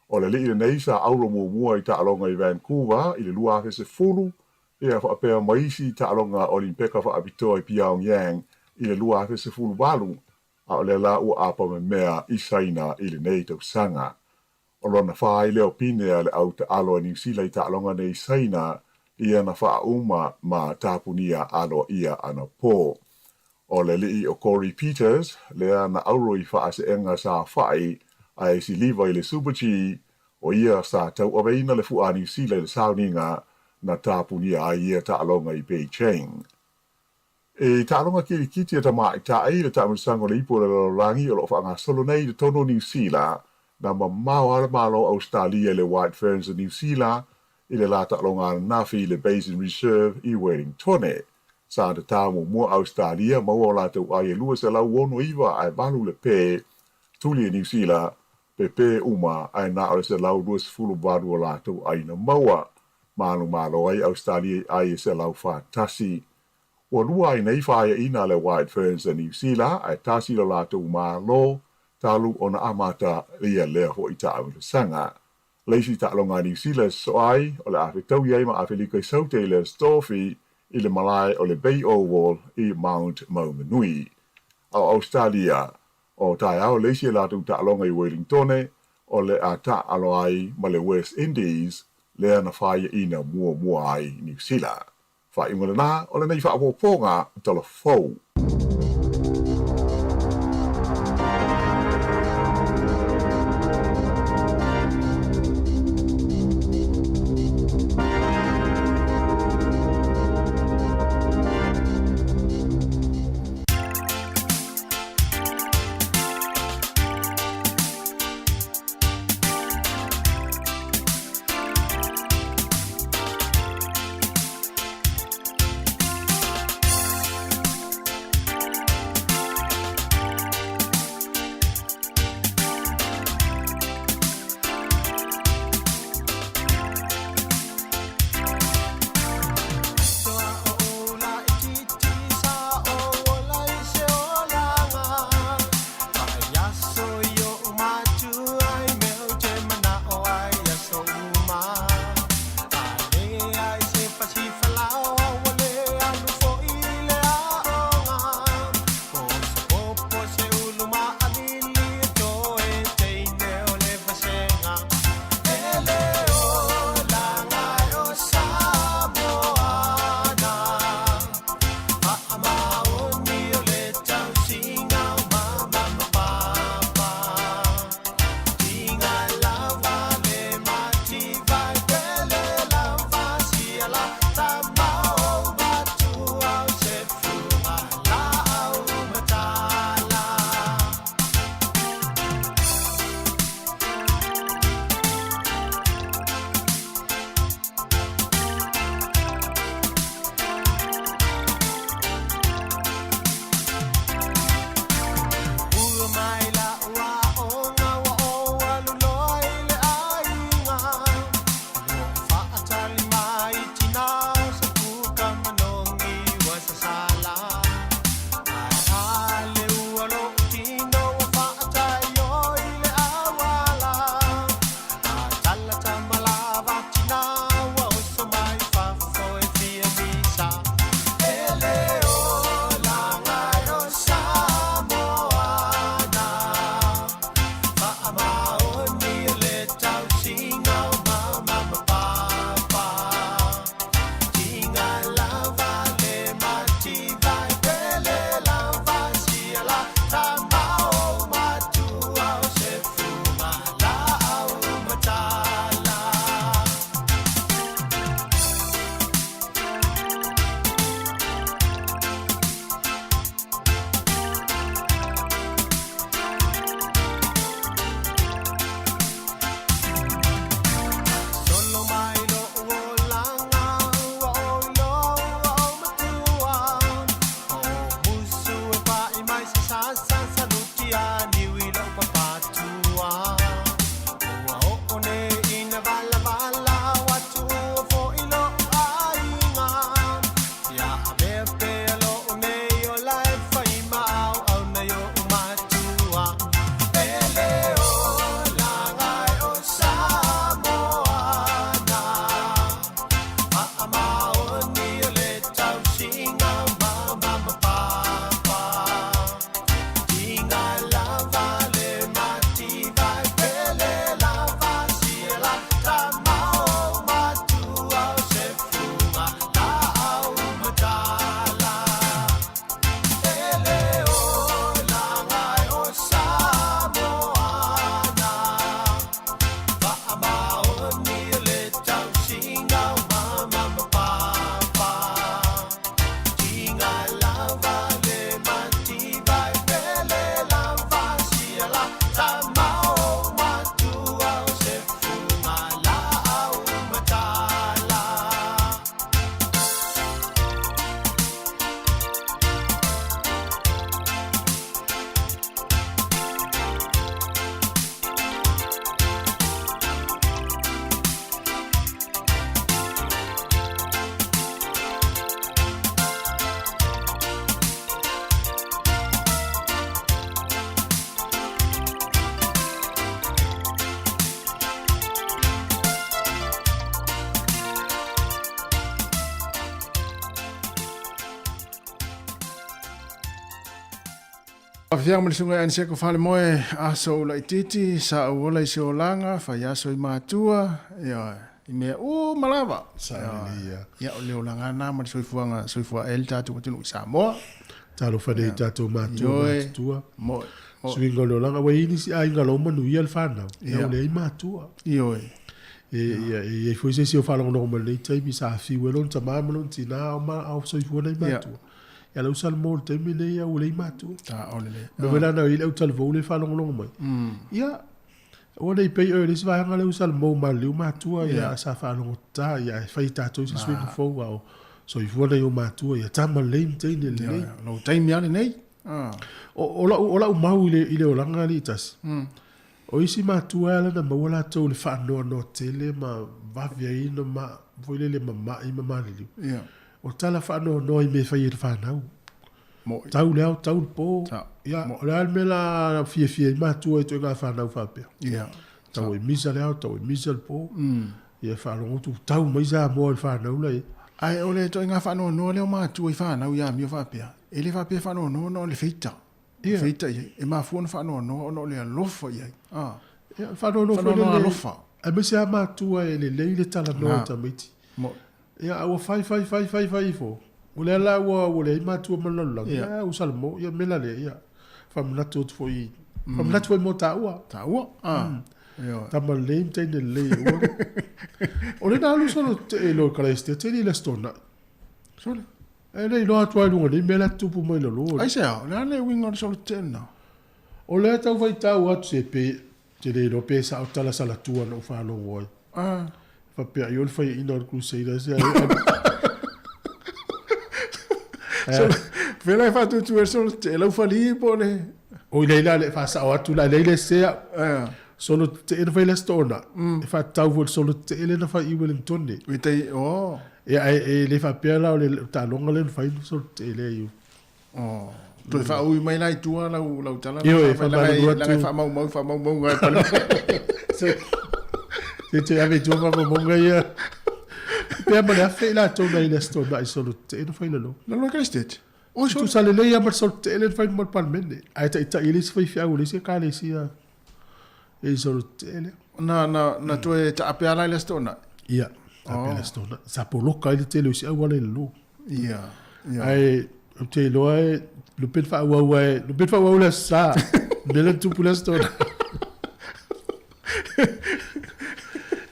Speaker 7: o le li nei sa auro mua I tā alonga I Vancouver, I le lua fe se fulu, ia whaapea maisi ta alonga Olimpeka whaapitoa I Pyongyang I le lua afe se fulu walu, a o le la ua apa me mea I saina I le nei tau sanga. O lona whaai leo pine a le au ta aloa New Zealand I ta alonga nei saina, ia na wha uma ma tapunia alo ia ana po. O le li o Corey Peters, lea na auro I wha se enga sa whai, a si liva I le Super G, o ia sa tau aweina le fua New Zealand le sauninga, na tāpunia a ia ta alonga I Beijing. E ta alonga kiti ta mai ta ai le ta musango le ipo le langi o lo whanga solo nei le tono New Zealand, na mamau ala malo Australia le White Ferns o New Zealand, I le la ta alonga nafi le Basin Reserve I Wellington. Sa te tāmo mua Australia, maua la tau ai e lua se lau wono iwa ai balu le pe, tuli New Zealand, pe uma ai na ole se lau lua se fulu badu o la tau ai na maua, malo ai Australia ai se lau tasi. O lua ai nei whaia ina le White Ferns a New Zealand, ai tasi lo lātou malo, talu o na amata lia lea ho I ta le sanga. Leisi ta longa New Zealand so ai, o le afe tau iai ma afe liko I saute le stofi, I le malai o le Bay Oval I Mount Maumanui. Au Australia, o tai au leisi lātou ta longa I Wellington, o le a ta alo ai ma le West Indies, lea na whaia ina mua ai New Zealand. Whai ngana nā, o le nei whaapoponga tala fau.
Speaker 3: Afia mo sunga an se ko fale moe aso la ititi sa ola I se olanga fa ya so I matua ya I me o malava
Speaker 1: Sa
Speaker 3: ya o le olanga na ma so fuanga el tatu tinu Samoa
Speaker 1: talo fade tato matua
Speaker 3: mo
Speaker 1: swinga lo langa wa ini si ai ngalo manu ia fana ya le matua
Speaker 3: yo
Speaker 1: e foi se o fala no mal tai bi sa fi welon tama malon tina ma au so fu nei matua ya lo sal mol te mine ya o le matua
Speaker 3: ta ole
Speaker 1: no vela na ile o tal vo le fala no mai ya o le pe o le sva ngalo sal mo mal le matua ya sa fa no ta ya fai tato si swinga fo wa so fu nei o matua ya tama le te ne le
Speaker 3: no tai mi ale nei
Speaker 1: ola o mau ile o langa li tas o isi matua ala na mawala tau le whaanoa no tele ma vavia ina ma voile le mama I ma malili o tala whaanoa no I me whai e whanau tau leo tau po o le almela fie matua I toinga whanau whapea tau e misa leo tau e misa le po ia whanau tu tau maisa moa le whanau lai
Speaker 3: ai o le toinga whanau no leo matua I whanau ia mio whapea e le whapea whanau no le feita feita e ma fuon whanau no le alofa ia
Speaker 1: whanau no
Speaker 3: whanau alofa
Speaker 1: a me se a matua e le leile tala no ta miti ia awa fai fo o le ala o le matua malala ia usal mo ia mela le ia whamanatu foi mo taua tama leim teine le o le nalu solo e lo kaleste te li le stona
Speaker 3: sole
Speaker 1: e le lo atua lunga ni mela tupu mai lo
Speaker 3: ai se le winga solo tena
Speaker 1: o le tau vai tau atu se pe te le lo pe sa tala sala tua no fa no woi fa pe yo fai ina crusaders
Speaker 3: so vela fa tu solo te lo fa li pole
Speaker 1: o le fa sa atu la le se solo te e vai le stona fa tau vol solo te ele na fa I Wellington ni
Speaker 3: witei
Speaker 1: e le fa pe la o le ta longa le fa solo te ele io
Speaker 3: tu fa ui mai lai tua la tala
Speaker 1: io fa
Speaker 3: fa mau ngai pa
Speaker 1: se te ave tu mau ngai pe ma la fe la to ngai le stona I solo te e fa lo
Speaker 3: lo ka stet
Speaker 1: o tu sale le ya mar solo te ele fa mo pa mende ai ta ile se fa fia o le se ka le si e solo te ele
Speaker 3: na tu e ta pe ala le stona
Speaker 1: ia ta pe le stona sa po lo ka ile te le si a wale lo
Speaker 3: ia
Speaker 1: ai te lo ai lo pe fa wa la sa bele tu pour l'instant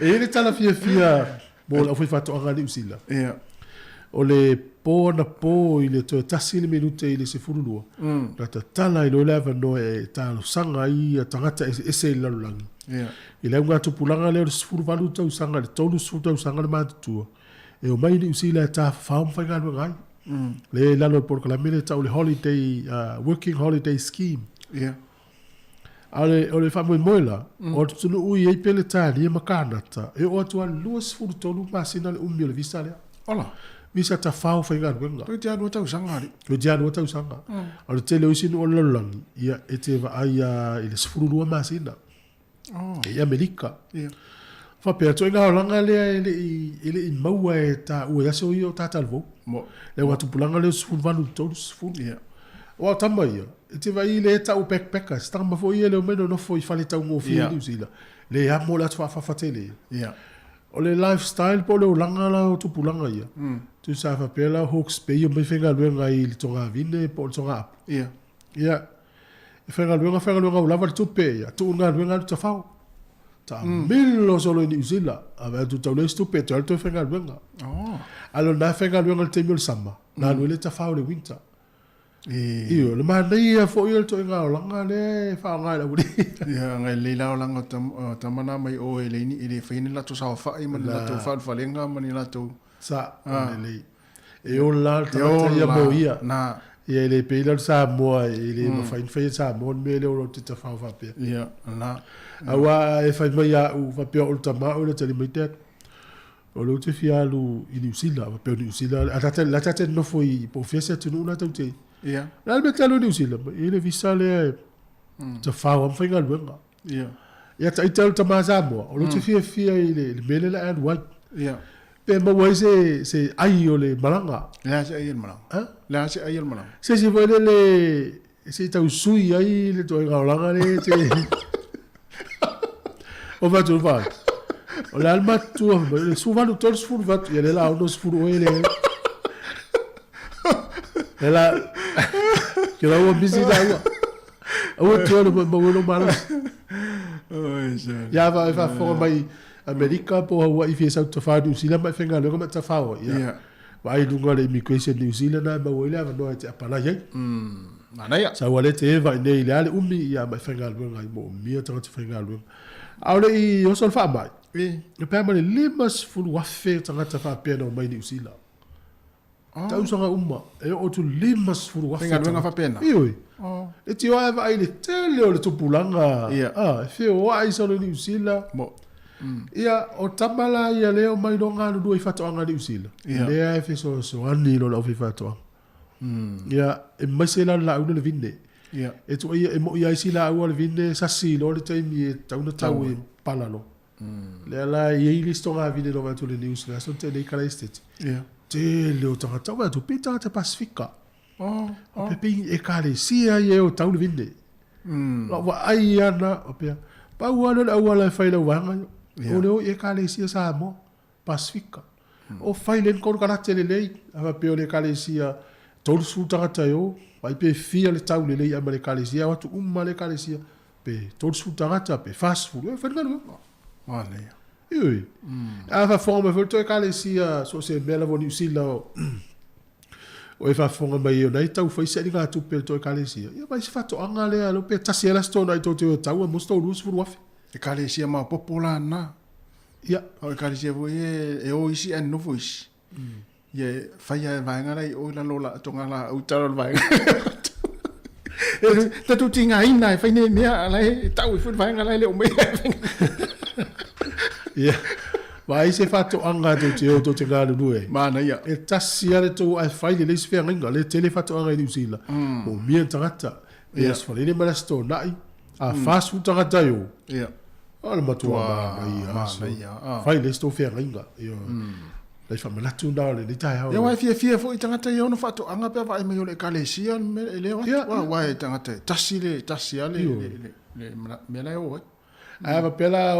Speaker 1: e ele tala fia bo la foi fatto angali usila o le po na po ile to tasile minute ile se furulua na tala ile leva no e talo sanga I tangata ese la lang ile nga tu pulanga le furu valu tau sanga le tolu su tau sanga le matu e o mai usila ta fam fa ngal ngai le lalo por la mele tau le holiday working holiday scheme ale fa mo moila o tunu ui e pele tali e makanata e o tua luas furu tolu masina le umile visale
Speaker 3: ola
Speaker 1: visa ta fau fa ngal wenga
Speaker 3: tu dia no tau sanga
Speaker 1: lo dia no tau sanga ale tele usinu o lolang ia ete va ia ile furu lua masina e Amerika fa pe to nga langa le ile in maua e ta o ya so yo ta talvo le watu pulanga le furu vanu todos furu o tamba ia ete va ile ta o backpackers tamba fo ile o meno no fo I fale ta ngo fi usila le ya mo la fa tele o le lifestyle po le langa la o tupulanga ia tu sa fa pela Hawke's Bay o me fenga luenga I le tonga vine po tonga ia fenga luenga o lava tu pe ia tu nga luenga tu fao ta milo solo New Zealand ave tu tau le stupe tu fenga luenga alo na fenga luenga te mil sama na le ta fao le winter io le mana ia fo ia to nga langa le fa nga la buri
Speaker 3: ia ngai le la langa tamana mai o ele ni ile fine la to sa fa I man la to fa falenga man la to
Speaker 1: sa le e o la ta ia mo ia
Speaker 3: na
Speaker 1: ia le peilar sa mo ile mo fa in sa mo me le o te fa pe
Speaker 3: ia na
Speaker 1: awa e fa mai a u fa pe o tama o le tele mite o lo te fia lu I New Zealand pe New Zealand la tata no foi po fesa tu no na te
Speaker 3: ia
Speaker 1: realmente lo New Zealand ile visale te fa o fa ngal wenga ia ta itel tama sa mo o lo te fia ile mele la and white pe mo wai se ai o le malanga
Speaker 3: la se ai el malanga la se ai el malanga
Speaker 1: se vole Se tau sui ai le toi ngaolanga le te. O vatu vai. O le alma tua, le suvanu tol sfuru vatu, ia le la ono sfuru ele. Ela que la ua busy da ua. Ua tua no mawelo mala. Ya va fo mai America po ua I fesa to fa New Zealand mai fenga lo ma ta fa o. Ya. Vai lunga le immigration New Zealand na ba wele va no te apala ye.
Speaker 3: Mana ya.
Speaker 1: Sa wale te va nei le ale umi ya mai fenga lo ngai mo mi ta te fenga lo. Aule I o sol fa mai. Le pamale limas fulu wa fe ta fa pena mai New Zealand. Tau sanga uma e o tu limas furu wa
Speaker 3: Penga luenga fa pena.
Speaker 1: Ioi. E ti wa vai le tele o le tupulanga. Fe o ai so le New Zealand. Mo. Ia o tamala ia le o mai longa no doi fato anga New Zealand. Le ai fe so ani lo o fe fato. Ia e mai se la le vinde. Ia. E tu ia e mo ia sila o le vinde sa si lo le taimi e tau na tau e palalo. Le la ia I listonga vinde lo va tu le New Zealand so te le kala estate. Ia. Te leo tangata wa tu pita te Pasifika. O pepe e kare sia e o tau le vinde. La wa ai ana o pia. Pa wana la wala fai la wanga. O leo e kare sia Samoa Pasifika. O fai len kon karate le lei. Ava pe o le kare sia tolu su tangata yo. Vai pe fia le tau le lei ama le kare sia. Watu le kare sia. Pe tolu su tangata pe fast food. E fai ngano.
Speaker 3: Wale.
Speaker 1: Ui. Ava forma volto e kale sia so se bela vo New Zealand. O e fa fonga mai o nei tau fai se nga tu pe to e kale sia. Ia vai se fato anga le lo pe tasi ela sto na to te tau mo sto lus fu wafi.
Speaker 3: E kale sia ma popola na.
Speaker 1: Ia.
Speaker 3: O e kale sia vo e o isi en no voice. Ia fai ai vai nga lai o la lola to nga la o taro vai. Ta tu tinga ina fai ne mea lai tau fu vai nga lai le o me.
Speaker 1: Ia. Vai se fato anga to te ngālu nue.
Speaker 3: Mana ia.
Speaker 1: E tasi ale to ai fai le leisi fea nginga, le tele fato anga I New Zealand. O mia tangata. E as fale ne mana sto nai. A fast food tangata yo.
Speaker 3: Ia.
Speaker 1: Ala matua mana ia. Fai le sto fea nginga. Ia. Lai fa manatu na le tai hao.
Speaker 3: Ia wai fia fo I tangata yo no fato anga pe vai mai o le kalesia me le wa wai tangata. Tasi ale le me la o.
Speaker 1: Ava pela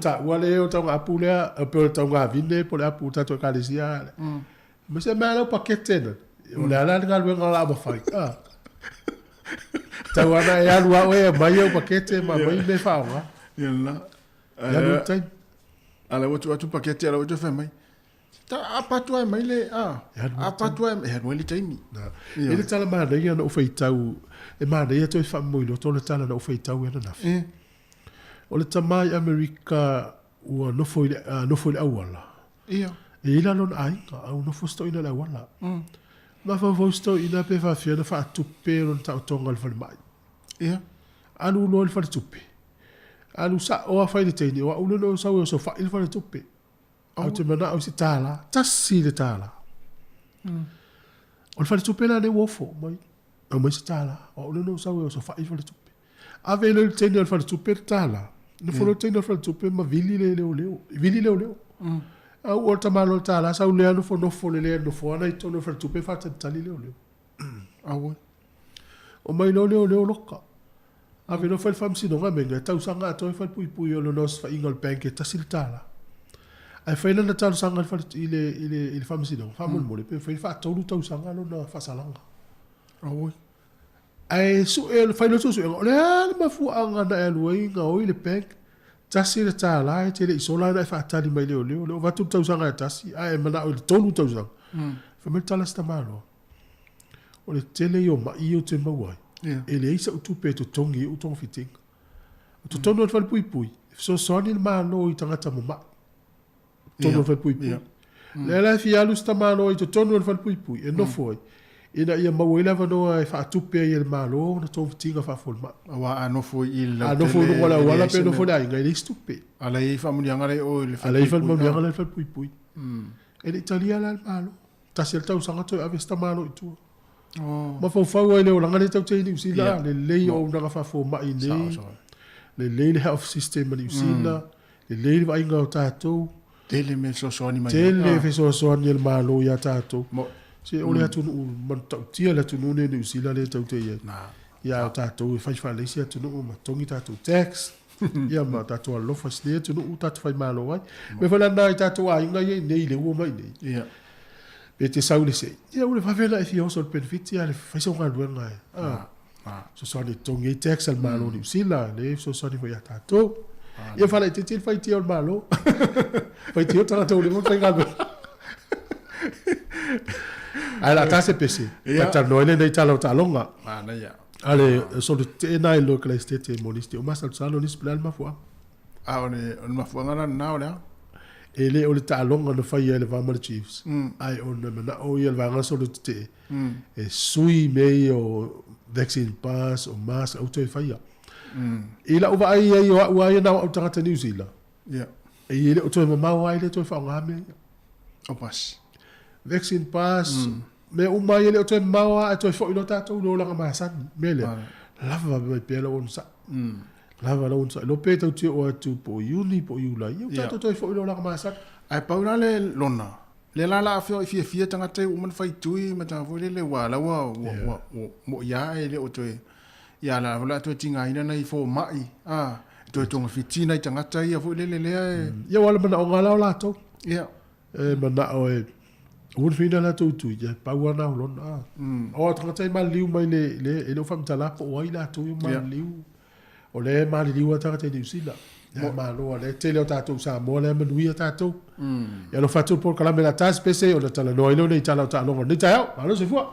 Speaker 1: ta wale o tau apulea pe tau vinde po le apu ta to kalesia. Me se mala o pakete na. O le ala nga luenga la ba fai. Ta wana e alu a e mai o pakete ma mai me fa wa.
Speaker 3: Ia la.
Speaker 1: Ya no tai.
Speaker 3: Ala watu pakete ala watu fa mai. Ta apatua mai le apatua e no le taimi.
Speaker 1: Ele tala ma ia no fai tau e ma ia to fa mo lo to le tala no fai tau e na. O le tamai Amerika ua nofo le awala.
Speaker 3: Ia.
Speaker 1: E ila lon ainga, au nofo sto ina le awala. Ma fa sto ina pe fa fia na fa tupe lon tau tonga le fale mai.
Speaker 3: Ia.
Speaker 1: Anu lo le fale tupe. Anu sa oa fai le teini, oa uno no sa ua so fa il fale tupe. Au te mana au si tala, tasi le tala. O le fale tupe la ne wofo, mai. Au mai si tala, oa uno no sa ua so fa il fale tupe. Ave le teini al fale tupe tala. No folo teino fra tupe ma vili leo. Au o tamalo tala sa ulea no fo no le no fo ana ito no fra tupe fa tali leo.
Speaker 3: Au.
Speaker 1: O mai leo loka. Ave no fal fam sino nga menga tau sanga to fal pui o nos fa ingol bank ta siltala. Ai fa na tau sanga fal ile fam sino fa mo le pe fa tau sanga no na fa salanga.
Speaker 3: Au.
Speaker 1: Ai su el fai lo su le ma fu anga na el wai nga o ile pek tasi le tala te le isola na fa tali mai le va tu tau sanga tasi ai mana o tonu tau sanga fa me tala sta malo o le tele yo ma io te mawai ele isa tu pe to tongi u tong fiting to tonu fa pui so soni ma no I tangata ma tonu fa pui le la fi alu sta malo I to tonu fa pui e no foi ina ia mawela vano e fa tupe ia malo na to tinga fa forma
Speaker 3: wa ano fo il
Speaker 1: ano fo wala pe no fo dai ngai stupe
Speaker 3: ala I fa muni ngare o le
Speaker 1: ala I fa muni ngare fa pui e l'Italia la malo ta selta usanga to avesta malo itu ma fa wa le o ngare tau te ni usila le lei o na fa fo ma ine le health system ni usila le va inga tato
Speaker 3: tele me so ni mai
Speaker 1: tele fe so ni el malo ya tato se ole atu man tia la tu ne usila le tau te ia Ia tātou whai leisi atu no ma tongi tātou text. Ia ma tātou alofa sne atu no tātou whai malo ai. Me whala nai tātou a inga ia nei le ua mai nei.
Speaker 3: Ia.
Speaker 1: Pe te saule se. Ia ule whawela e fi oso le benefit ia le whai sa unga luenga e. So sani tongi text al malo ni usila. Le so sani whai a tātou. Ia whala i te tira whai tia o malo. Whai tia o tana tau le mo whai ngā ai la tase pese ta noile nei talo talonga
Speaker 3: Ana ia.
Speaker 1: ale so te nai local estate monisti o masal salo ni splan ma fua
Speaker 3: On mafuanga na ole.
Speaker 1: ele o le talonga no fai ele va mal chiefs ai on na o ia va so te e sui mei o vaccine pass o mas auto e fai ila o vai ai o ai na o tanga New Zealand
Speaker 3: Ia.
Speaker 1: e ele o to ma ai le to fa ngame
Speaker 3: O pas.
Speaker 1: vaccine pass me o mai ele o te maua e toi fo ilo tātou no langa masan mele lava mai pela on sa lava lo on sa lo pe tau te o atu po uni po iula i tātou toi fo ilo langa masan
Speaker 3: Ai paula le lona. Le la la fio fia tanga te o man fai tui ma ta vo le wala wa mo ya ele o toi. Ia la wala to tinga ina nei fo mai. To tonga fitina i tanga tai a vo le
Speaker 1: ia wala mana o ngala o lato
Speaker 3: Ia.
Speaker 1: mana o e un fina la tu ya pa wana lon o tanga tai ma liu mai le lo fam tala po ai la tu ma liu o le ma liu tanga tai New Zealand ya ma lo le tele o tatu Samoa le manui tatu ya lo fatu por kala me la tas pese o le tala no ilo nei tala ta longa ni ta ma lo se fua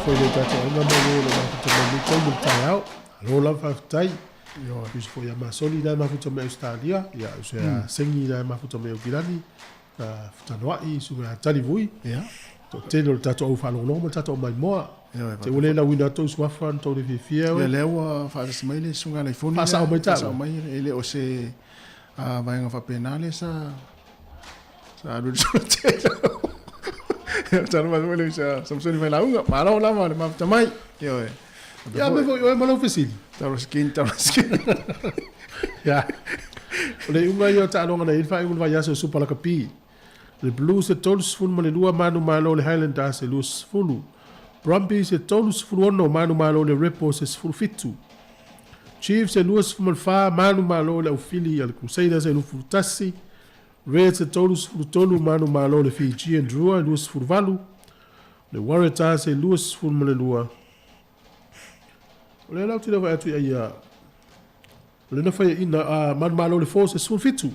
Speaker 1: foi le tata nga mo le mafuta me ko mo tau lo la fa tai
Speaker 3: Yo.
Speaker 1: Pis foi a masoli na mafuta me Australia ya so ya sengi na mafuta me Okirani futanwa I su ga tali vui
Speaker 3: Ja.
Speaker 1: to te lo tata o fa lo mo tata o mai moa te ule la wina to su fa to le fifia
Speaker 3: Ya lewa fa se mai le sunga le foni.
Speaker 1: Fa sa o mai ta.
Speaker 3: Sa mai ele o se vai nga fa penale sa do te. Tano ma le sa Samsung vai la unga, ma no la ma tamai. Yo.
Speaker 1: ya me vo mo lo facili
Speaker 3: Taro skin.
Speaker 1: ya le unga yo ta lo na fa un va ya so su pala kapi le blues e tolus fun mo le lua manu malo le Highlanders e lus fulu Brumbies e tolus fulu no manu malo le Repos e fulu fitu Chiefs e lus fulu fa manu malo le Ufili al Crusaders e lu fulu tassi Reds e tolus fulu tolu manu malo le Fiji e Drua e lus fulu valu le Waratahs e lus fulu mo le lua le lau tira vai atu ia le na fai ina manu malo le Force e fulu fitu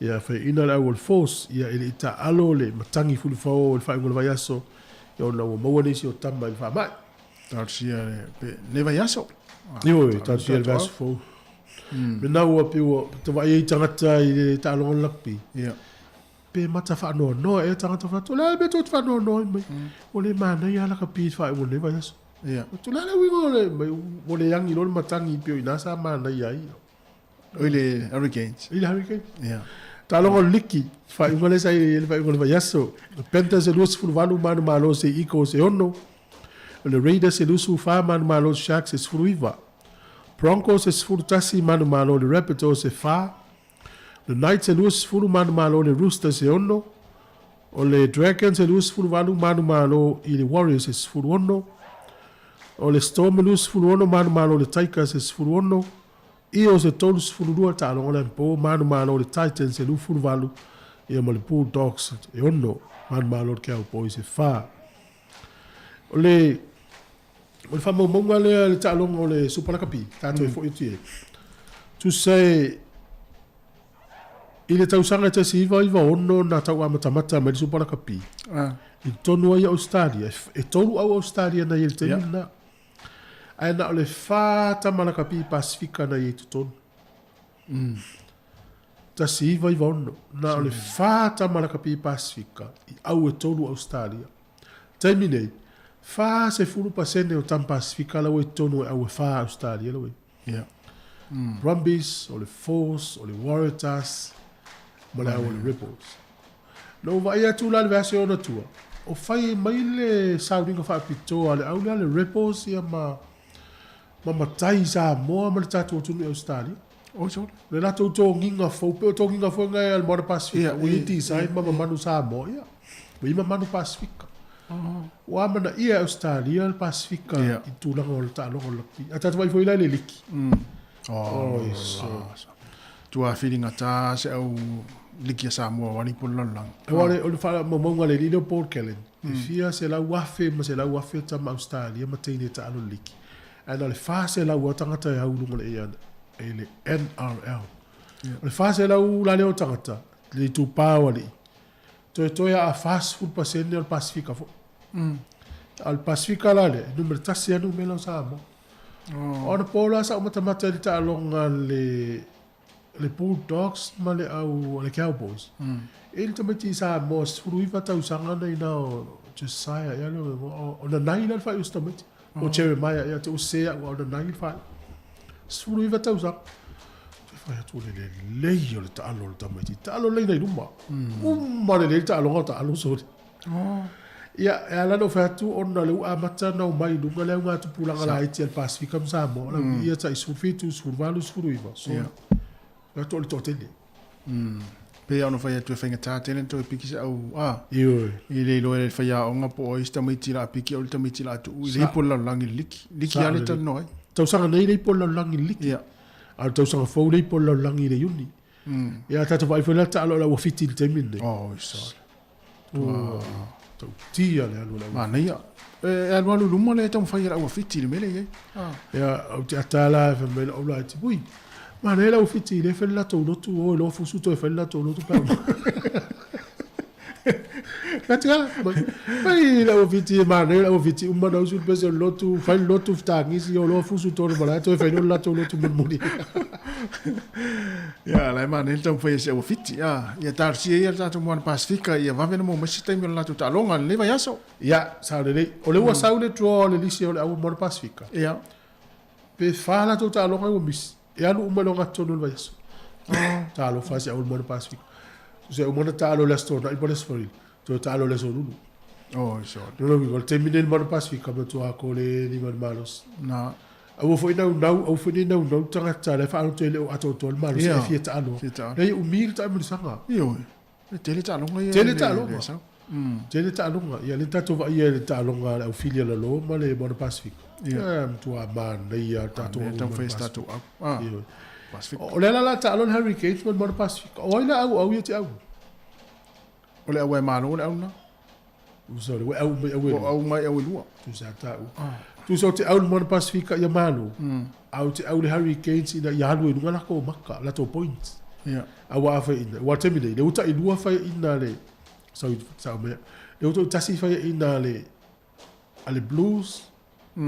Speaker 1: ia fai ina la o Force ia ele ita alo le matangi fulu fao le fai ngol vai aso ia na o maua nisi o tama il fa mai
Speaker 3: Taro sia pe ne vai aso.
Speaker 1: Io ta sia il verso fo me na o pe o te vai I tangata I le ta lo lakpi
Speaker 3: Ja.
Speaker 1: pe mata fa no e tangata fa to la be to fa no mai o le mana ia la kapi fa o le vai aso
Speaker 3: Ja.
Speaker 1: to la wi ngole mai o le yangi lo matangi pe ina sa mana ia
Speaker 3: Oile Hurricanes.
Speaker 1: il hurricane
Speaker 3: Ja.
Speaker 1: ta lo liki fa ngole sai ele fa ngole vai aso Panthers e lus fulu valu manu malo se iko se ono le Raiders e lusu fa manu malo Sharks e fulu iva Broncos e fulu tasi manu malo le Raptors e fa le Knights e lus fulu manu malo le Roosters e ono o le Dragons e lus fulu valu manu malo I le Warriors e fulu ono o le Storm e lus fulu ono manu malo le Tigers e fulu ono Eagles e tolus fulu lua ta lo le po manu malo le Titans e lu fulu valu ia mo le Bulldogs e ono manu malo le Cowboys e fa o le fa mo le ta lo le Super Kapi ta to fo iti tu sei ile tau sanga te si va ono na tau amata me le Super Kapi I tonu ai Australia e tonu au Australia na il te na ai na le fa ta Kapi Pasifika na i tonu ta si va ono na le fa ta Kapi Pasifika I au e tonu Australia termine fa se fulu pasene o tam Pasifika la o e tonu au e fa Australia la
Speaker 3: Ja.
Speaker 1: Brumbies o le Force o le Waratahs ma le au le Rebels no vai atu la le verse ona tua o fai mai le sounding of apito ale au le Rebels ia ma matai sa moa ma le tatu tunu Australia
Speaker 3: O so.
Speaker 1: le la to nginga fo pe to nginga fo ngai al Mora Pasifika
Speaker 3: Ia,
Speaker 1: we
Speaker 3: ia,
Speaker 1: ti sai ma manu sa mo ia we ma manu Pasifika wa mana ia Australia le Pasifika
Speaker 3: Ia.
Speaker 1: I tu la ngol ta lo ngol ki ata vai foi la le liki
Speaker 3: Oh,
Speaker 1: so
Speaker 3: tua feeling ata se au liki Samoa wani pulalang.
Speaker 1: Ora o le fala mo monga le lino Paul Kellen. Fia se la wafe ma se la wafe ta ma Australia ma teine ta alo liki. Ana le fa se la wa tangata ya ulu ngole ia ele NRL. Le fa se la u la le o tangata le tu pawali. To ya a fast food pasene al Pacifica fo. Al Pacifica la le numero tasi anu melo sa mo. Ora pola sa mata di ta longa le Bulldogs ma le au le Cowboys. Il tamati sa mo fruiva ta usanga nei na just saya ya lo o na nai la fa ustamati. O Jeremiah ya te usea o na nai fa. Fruiva ta usanga. Fa ya tu le le ta alo tamati. Ta alo le nei luma. Ma le ta alo ta alo so. Ya ala no fa tu ona le a mata no mai lunga le nga tu pulanga la iti al Pacifica sa mo la ia ta isu fitu su valus fruiva. So ya to le totele.
Speaker 3: Pe ono fa tu fenga ta tenen to piki sa au
Speaker 1: Yo.
Speaker 3: I le lo e fa ya onga po ista mai tira piki o ta mai tira tu le pola langi liki ale ta no ai.
Speaker 1: Tau sanga nei le pola langi liki.
Speaker 3: Ya.
Speaker 1: Al tau sanga fo le pola langi le yuni. Ya ta vai fa la ta lo la fiti te min.
Speaker 3: Oh, so.
Speaker 1: Tau tia le alu la.
Speaker 3: Ma nei ya. E alwa lu mo le ta fa ya au fiti le mele ye.
Speaker 1: Ya au te atala fa me o la ti bui. Ma nei la fiti le fa la to no tu o lo fu su to fa la to no tu pa. Kata mai la ofiti mana la ofiti uma na usul pese lotu fai lotu ftangisi o lo fusu toro mala to fai no lato lotu muni.
Speaker 3: Ya, lai mana ele tau fai se ofiti ya. Ya tarsi ya tatu mo Pasifika ya va vena mo mesi temio lato talonga le vai aso.
Speaker 1: Ya, saule o le wa saule tro le lisi o le au mo Pasifika.
Speaker 3: Ya.
Speaker 1: Pe fala to talonga o mis. Ya lu uma longa tono vai aso. Talo fasi au mo Pasifika. Se o mo talo la sto na i podes fori. To talo le so lulu.
Speaker 3: Oh, so.
Speaker 1: No mi gol termine il mo Pasifika mo to akole ni malos.
Speaker 3: Na.
Speaker 1: Au foi au foi não tanga tale fa to le ato to mal se fieta ano. Nei o mil ta mo sanga.
Speaker 3: Yo. Tele talonga ya.
Speaker 1: Tele talonga. Tele talonga. Ya le tato va ia le talonga au filia la lo ma le mo Pasifika. Ya to a man nei ya tato.
Speaker 3: Tam fai tato. Ah. Pasifika.
Speaker 1: O le la talon hurricane mo Pasifika. O ina au ia te au.
Speaker 3: O le au malo o le au na.
Speaker 1: Usole we au
Speaker 3: mai au lua.
Speaker 1: Tu sa ta u. Tu so te au mo Pasifika ia malo. Au te au le hurricanes ina ia halu ina la ko maka la to points.
Speaker 3: Ya.
Speaker 1: Awa fa ina. Wa te mine. Le uta i lua fa ina le. So me. Le uta tasi fa ina le. Ale Blues.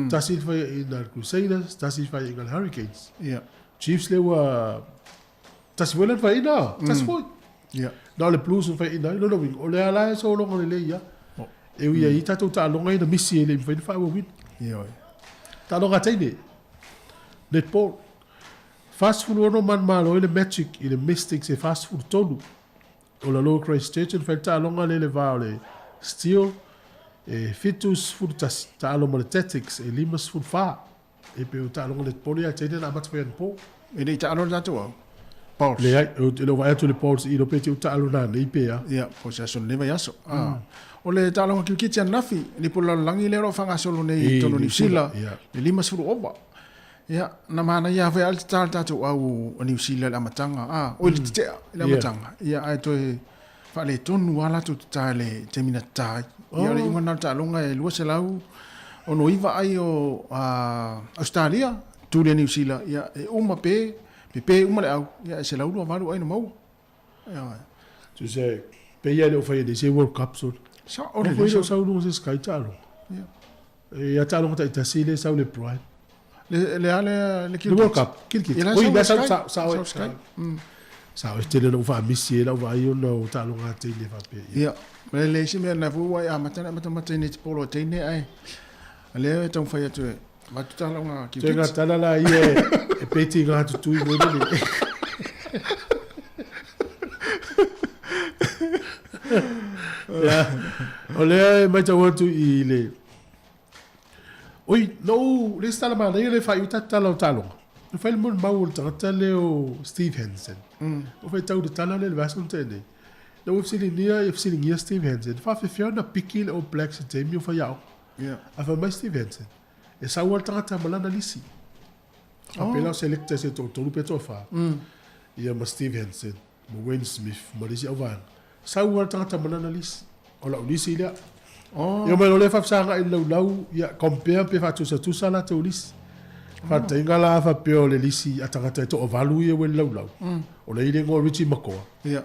Speaker 1: Tasi fa ina Crusaders, tasi fa ina Hurricanes.
Speaker 3: Ya.
Speaker 1: Chiefs le wa tasi wala fa ina. Tasi foi.
Speaker 3: Ya.
Speaker 1: Na le Blues fa ina. No no. O le ala so lo ngole le ia. E ia i tatou talonga ina misi ele mwhaina wha wawin.
Speaker 3: Ia oi.
Speaker 1: Talonga teine. Netball. Fast food ono man malo ele Magic ele Mystics e fast food tonu. O la Lower Christchurch en whaina talonga le vao le Steel e Fitus food talonga le Tactics e Limas food fa. E pe o talonga netball ia teine na mata whaina po.
Speaker 3: E nei talonga zato au? Pauls.
Speaker 1: Le ai, ele vai atu le Pauls i lo peti o talonga na ipea.
Speaker 3: Ia, po se aso leva yaso. O le talonga kilkiti an nafi, ni po langi le ro fanga solo nei tono New Zealand. Le lima suru oba. Ia, na mana ia vai alta tal tatu au New Zealand la matanga. O le tea la matanga. Ia ai toi fa le tonu ala tu tale temina tai. Ia le ingona talonga e lua se lau ono iva ai o Australia, tu le New Zealand. Ia e uma pe uma le au. Ia se lau lua malu ai no mau. Ia.
Speaker 1: Tu se pe ia le o fai de se World Cup so.
Speaker 3: Sa
Speaker 1: O le foi sa unu se sky talo.
Speaker 3: Ia.
Speaker 1: E ia talo ta tasile sa le pride.
Speaker 3: Le ale le
Speaker 1: Le World Cup kilkit. Oi ba sa
Speaker 3: Sky.
Speaker 1: Sa o stele no fa misi la va io no talo nga te le fa pe.
Speaker 3: Ia. Le si me na fu ai mata ni polo te ne ai. Le tong fa tu. Ma tu talo nga
Speaker 1: kilkit. Tenga tala la ie e peti nga tu tu mo le. Ya. Olha, mas eu outro ile. Oi, no, le sta la mano, ele fai uta talo talo. No fai mon baul tale o Steve Hansen. O fai tau de talo le vason tene. No we sitting near Steve Hansen. Fa fe fiona pikil o black se temi o fai au.
Speaker 3: Ja.
Speaker 1: Afa mai Steve Hansen. E sa wal tanga malana lisi. Apela selecta se to peto fa. Ia ma Steve Hansen, ma Wayne Smith, ma lisi avan. Sa wal tanga malana lisi. Ola ulisi ia. Ia mai ole fa sanga i lau ia compare pe fa tu sala te ulisi. Fa tenga la fa pe ole lisi atanga te to valu ia we lau. Ola ile ngo Richie Makoa.
Speaker 3: Ia.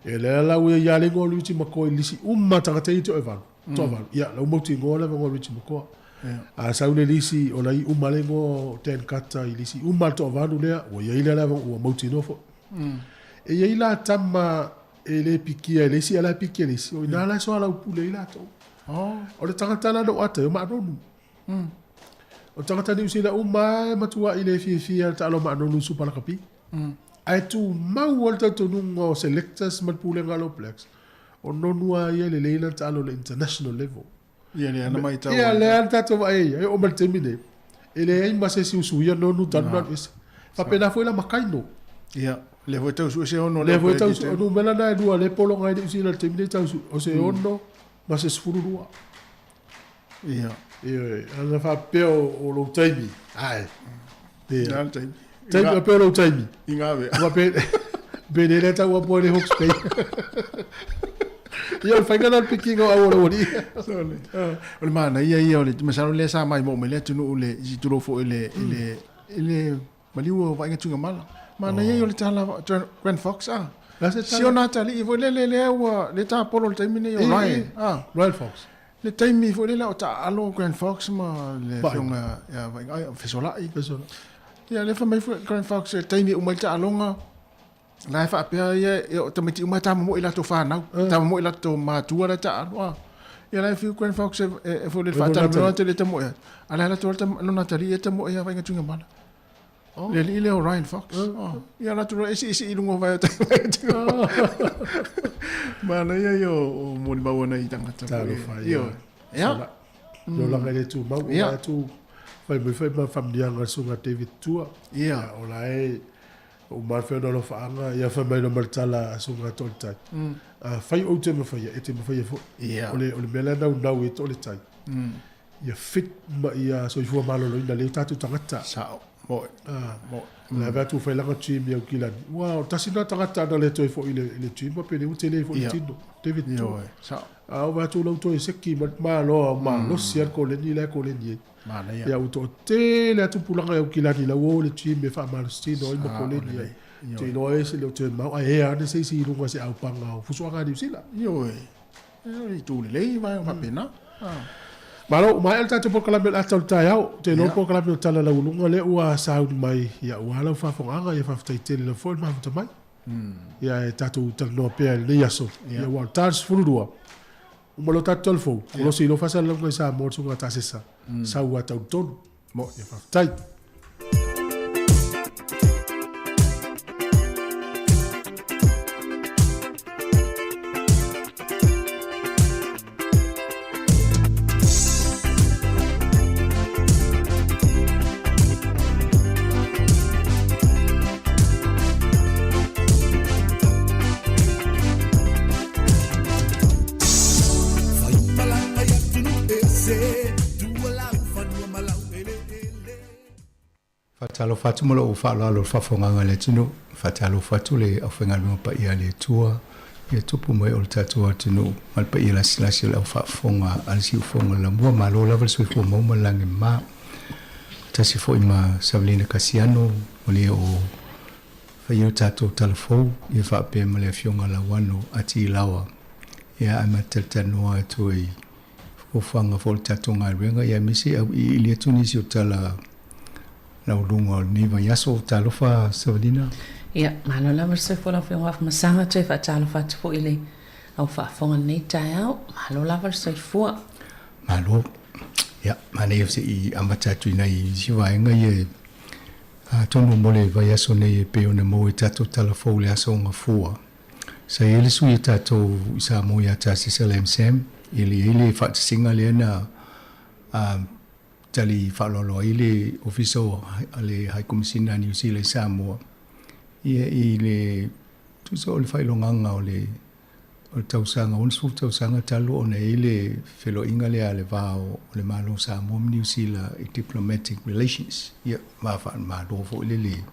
Speaker 1: E le la we ia le ngo Richie Makoa lisi umma tanga te to valu. To valu. Ia lau mo ti ngo le ngo Richie Makoa. A sa ule lisi ola i umma le ngo ten kata i lisi umma to valu le o ia ile la o mo ti no fo. E ia ila tama ele pikia ele si ala pikia ele si o ina la so ala upule ila to o le tangata la do ata ma no o tangata ni usila uma matua ile fi ta lo ma no su pala kapi ai tu ma volta to no selectors ma pule ngalo plex o no nua ile le ila ta lo international level
Speaker 3: ia na mai ta
Speaker 1: ia le anta to ai o mal termine ele ai ma se si usuia no no tan no fa pena foi la makaino
Speaker 3: ia le voi tau su se ono
Speaker 1: le voi tau su ono mela na dua le polo ngai de sila temine tau su o se ono ma se sfurua
Speaker 3: ia
Speaker 1: ana fa peo o lo taimi ai
Speaker 3: ia taimi
Speaker 1: taimi peo lo taimi
Speaker 3: inga ve
Speaker 1: ma pe benele ta wa pole hooks pe ia fa ngana picking o ora ori
Speaker 3: sole o ma na ia o le masalo le sa mai mo me le tunu le si tu lo fo ele maliu va nga tunga mala. Ma na ye le tala Grand Fox Si ona tali i vole le wa le ta polo le taimi nei o rai.
Speaker 1: Royal Fox.
Speaker 3: Le taimi vole le o ta alo Grand Fox ma le fionga ya vai fesolai. Ya le fa mai Grand Fox le taimi umai ta alonga. La fa pe ya o tamiti umai ta mo ila to fa na. Ta mo ila to ma tua la ta alo. Ya la fi Grand Fox e vole fa ta no te le tamo ya. Ala la to no na tali e tamo ya vai ngatunga mala. Le li le Ryan Fox. Ya la tu isi ilungo vai ta. Mana ya yo mo ni bawa i tangata.
Speaker 1: Talo fai.
Speaker 3: Yo. Ya.
Speaker 1: Yo la ngale tu mau ya tu fai ma family anga sunga David tua.
Speaker 3: Ya.
Speaker 1: Ola e o marfe no fa anga ya fa mai no martala sunga tolta. Fai o te me fai e te me fai fo. Ole mela na we to le tai. Ya fit ma ya so fu malo lo ina le tatu tangata.
Speaker 3: Sao. Mo.
Speaker 1: La va tu fai la team ya kila. Wow, tasina tangata na le toi fo ile team pa pele u tele fo tino. David tua.
Speaker 3: Sao.
Speaker 1: Au va tu lo to seki ma lo sia ko le ni ni.
Speaker 3: Mana ya.
Speaker 1: Ya u to te le tu pulanga ya kila ni la wo le team me fa mal stino i mo ko le ni. Te no e se le te ma ai ana se si lu se au panga fu so ga di sila.
Speaker 3: Yo. Tu le vai fa pena.
Speaker 1: Malo mai el tatu por kalabel atal tayau te no por kalabel tala la ulunga le ua saud mai ya wala fa fonga ya fa ftai le fo ma fa mai ya tatu tal no pe le yaso ya wa tas fulua umalo tatu fo lo si lo fa sa lo sa mo su ta sesa sa wa ta ton mo ya fa ftai
Speaker 9: Fatalo fatu mo lo fa lo fa fonga le tino fatalo fatu le ofenga lo pa ia le tua ia tupu mo o tatua tino mal pa ia la silasi le fa fonga al si fonga la mo malo la verso fo mo mo lange ma tasi fo ima Sablina Casiano o le o fa ia tato telefo ia fa pe mo le fionga la wano ati lawa ia ama teltanoa tu i fo fanga fo tatonga renga ia misi au i le tunisi o tala na ulunga ni va yaso talofa Sablina.
Speaker 8: Ia, malo la verse fo la fo ngaf masanga te fa talofa fo ile au fa fonga nei tai au malo la verse fo
Speaker 9: malo ya mane yose I amata tu nei siwa nga ye tono mole va yaso nei pe ona mo tato talafo le aso nga fo sa ele su ye tato sa mo ya ta siselem sem ele fa singa le na tali falolo ile ofiso ale hai komisina New Zealand Samoa ile tu so le failo nganga ole o tausanga on su tausanga talo ona ile felo ingale ale vao le malo Samoa New Zealand diplomatic relations ia ma fa ma do fo ile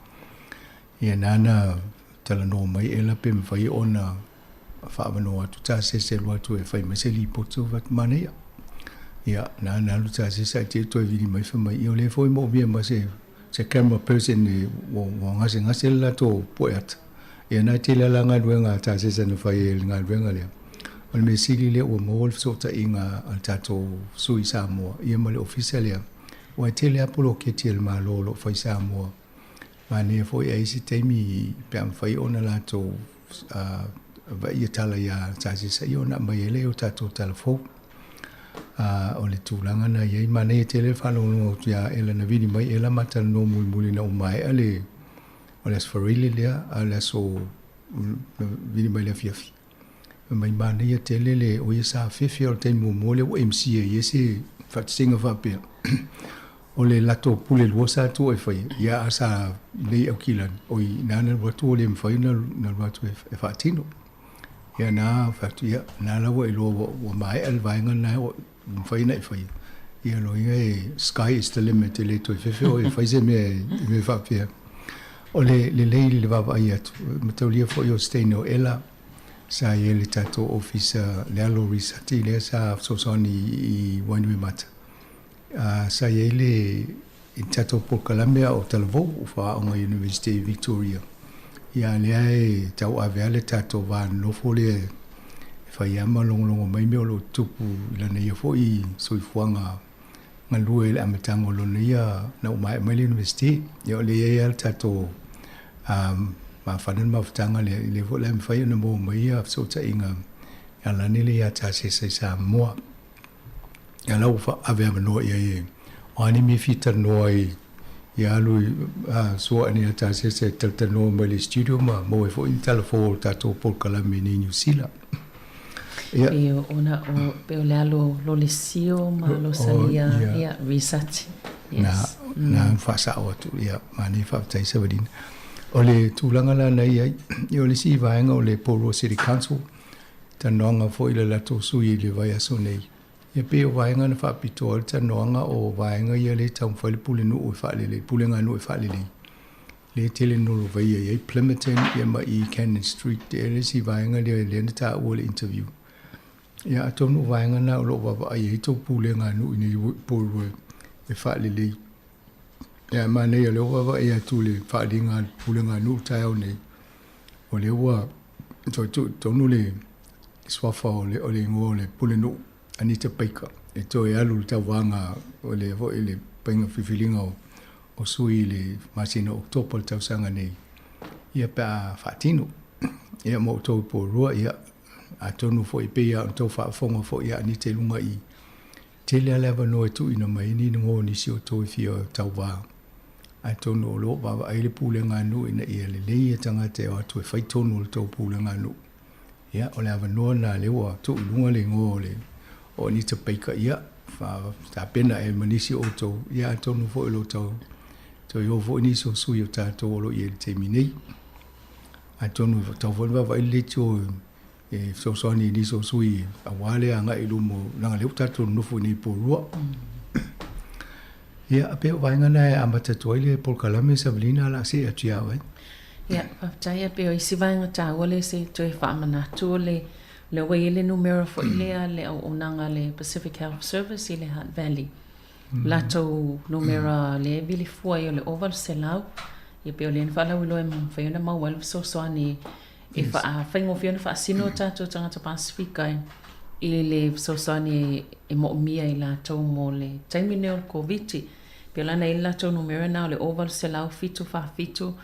Speaker 9: ia nana tala no mai ela pe me fai ona fa vano tu ta se lo tu e fai meseli poto vat mania ia na luta se sa te to vidi mai fa mai o le foi mo bien ma se camera person ni wo ngase la to poet ia na te la nga duenga ta se se no fai nga duenga le o me sili le o mo so ta inga al tato sui Samoa ia mo le official ia o te le apolo ke te le malo lo fai Samoa ma ne foi ai si te mi pe am fai ona la to va ia tala ia ta se sa io na mai le o tato telefo o le tūlanga na iei mane te le whanonga o tia ela na vini mai ela mata no muli na o mai ale o le asfarile lea a le aso vini mai le fiafi mai mane ia te le o ia sa fefe o te mo le o MCA ia se whatsinga whapea o le lato pule lua sa tu e whai ia asa lei au kilan o I nana watu o le mwhai na watu e whatino ia na whatu ia na lawa I loa o mai alvainga na o fai na fai ia lo ia sky is the limit le to fefe o fai se me fa pia o le le va ia metolia fo yo steno ela sa ia le tato officer le alo risati le sa so soni I wanui mata sa ia le tato por Columbia o Talvo o fa o University Victoria ia le ai tau ave ale tato van lo fole fai ama longo mai me lo tupu ila nei fo I soifuanga ngalue le amatango lo nia na mai le university ia le ia al tato ma fanen ma ftanga le fo le fai na mo mai so ta inga ala ni le ia ta se Samoa ia la fa ave ama no ia ani mi fita noi ia lui so ani ata se teltano mai le studio ma mo fo in telefon tato por kala mini New Zealand ia
Speaker 8: ona o peolalo lo lesio ma lo salia ia research
Speaker 9: na fa sa o tu ia mani fa tai se vedin ole tulanga la nei ia le si vaenga o le Poro City Council tanonga fo ile la to sui le vai aso nei ia pe o vaenga na fa pitol tanonga o vaenga ia le tau fa le pule no o fa le pule nga no fa le tele no lo vai ia Plymouth ia ma I Cannon Street le si vaenga le ta o le interview ia atonu vaenga na lo va ai to pule nga no ni polo e fa le ia ma nei le va ia tu le fa linga pule nga no ta o nei o le wa to no le swafa o le ngo le pule no anita paika e to ia lu ta wanga o le vo ile penga fifilinga o sui le masino october ta sanga nei ia pa fatino ia mo to po rua ia atonu fo ipe ia to fa fonga fo ia ni te lunga I te le leva no tu ina mai ni ngo ni si o to fio Tautua atonu lo ba ai le pule nga no ina ia le ia tanga te o to fai tonu to pule nga no ia o leva no na le wa tu lunga le ngo le o ni te paika ia fa ta pena e manisi o to ia atonu fo lo to yo fo ni so su yo ta to lo ia te minei atonu to fo va le to e so so ni so sui a wale anga ilumo na le tato no fu ni porua ia pe vainga na amata toile por kalame sablina la si atia vai
Speaker 8: ia tai pe o isi vainga ta wale se to fa mana to le wele numero fo le o nanga le Pacific Health Service ile Hutt Valley la to numero le bili fo le over selau ia pe le fa la ulo em fa na ma wel so ni e fa faingo fiona fa sino tato tangata Pasifika ile so ni e mo mia ila to mo le terminal covid pe la nei la to numero na le over selau fitu fa fitu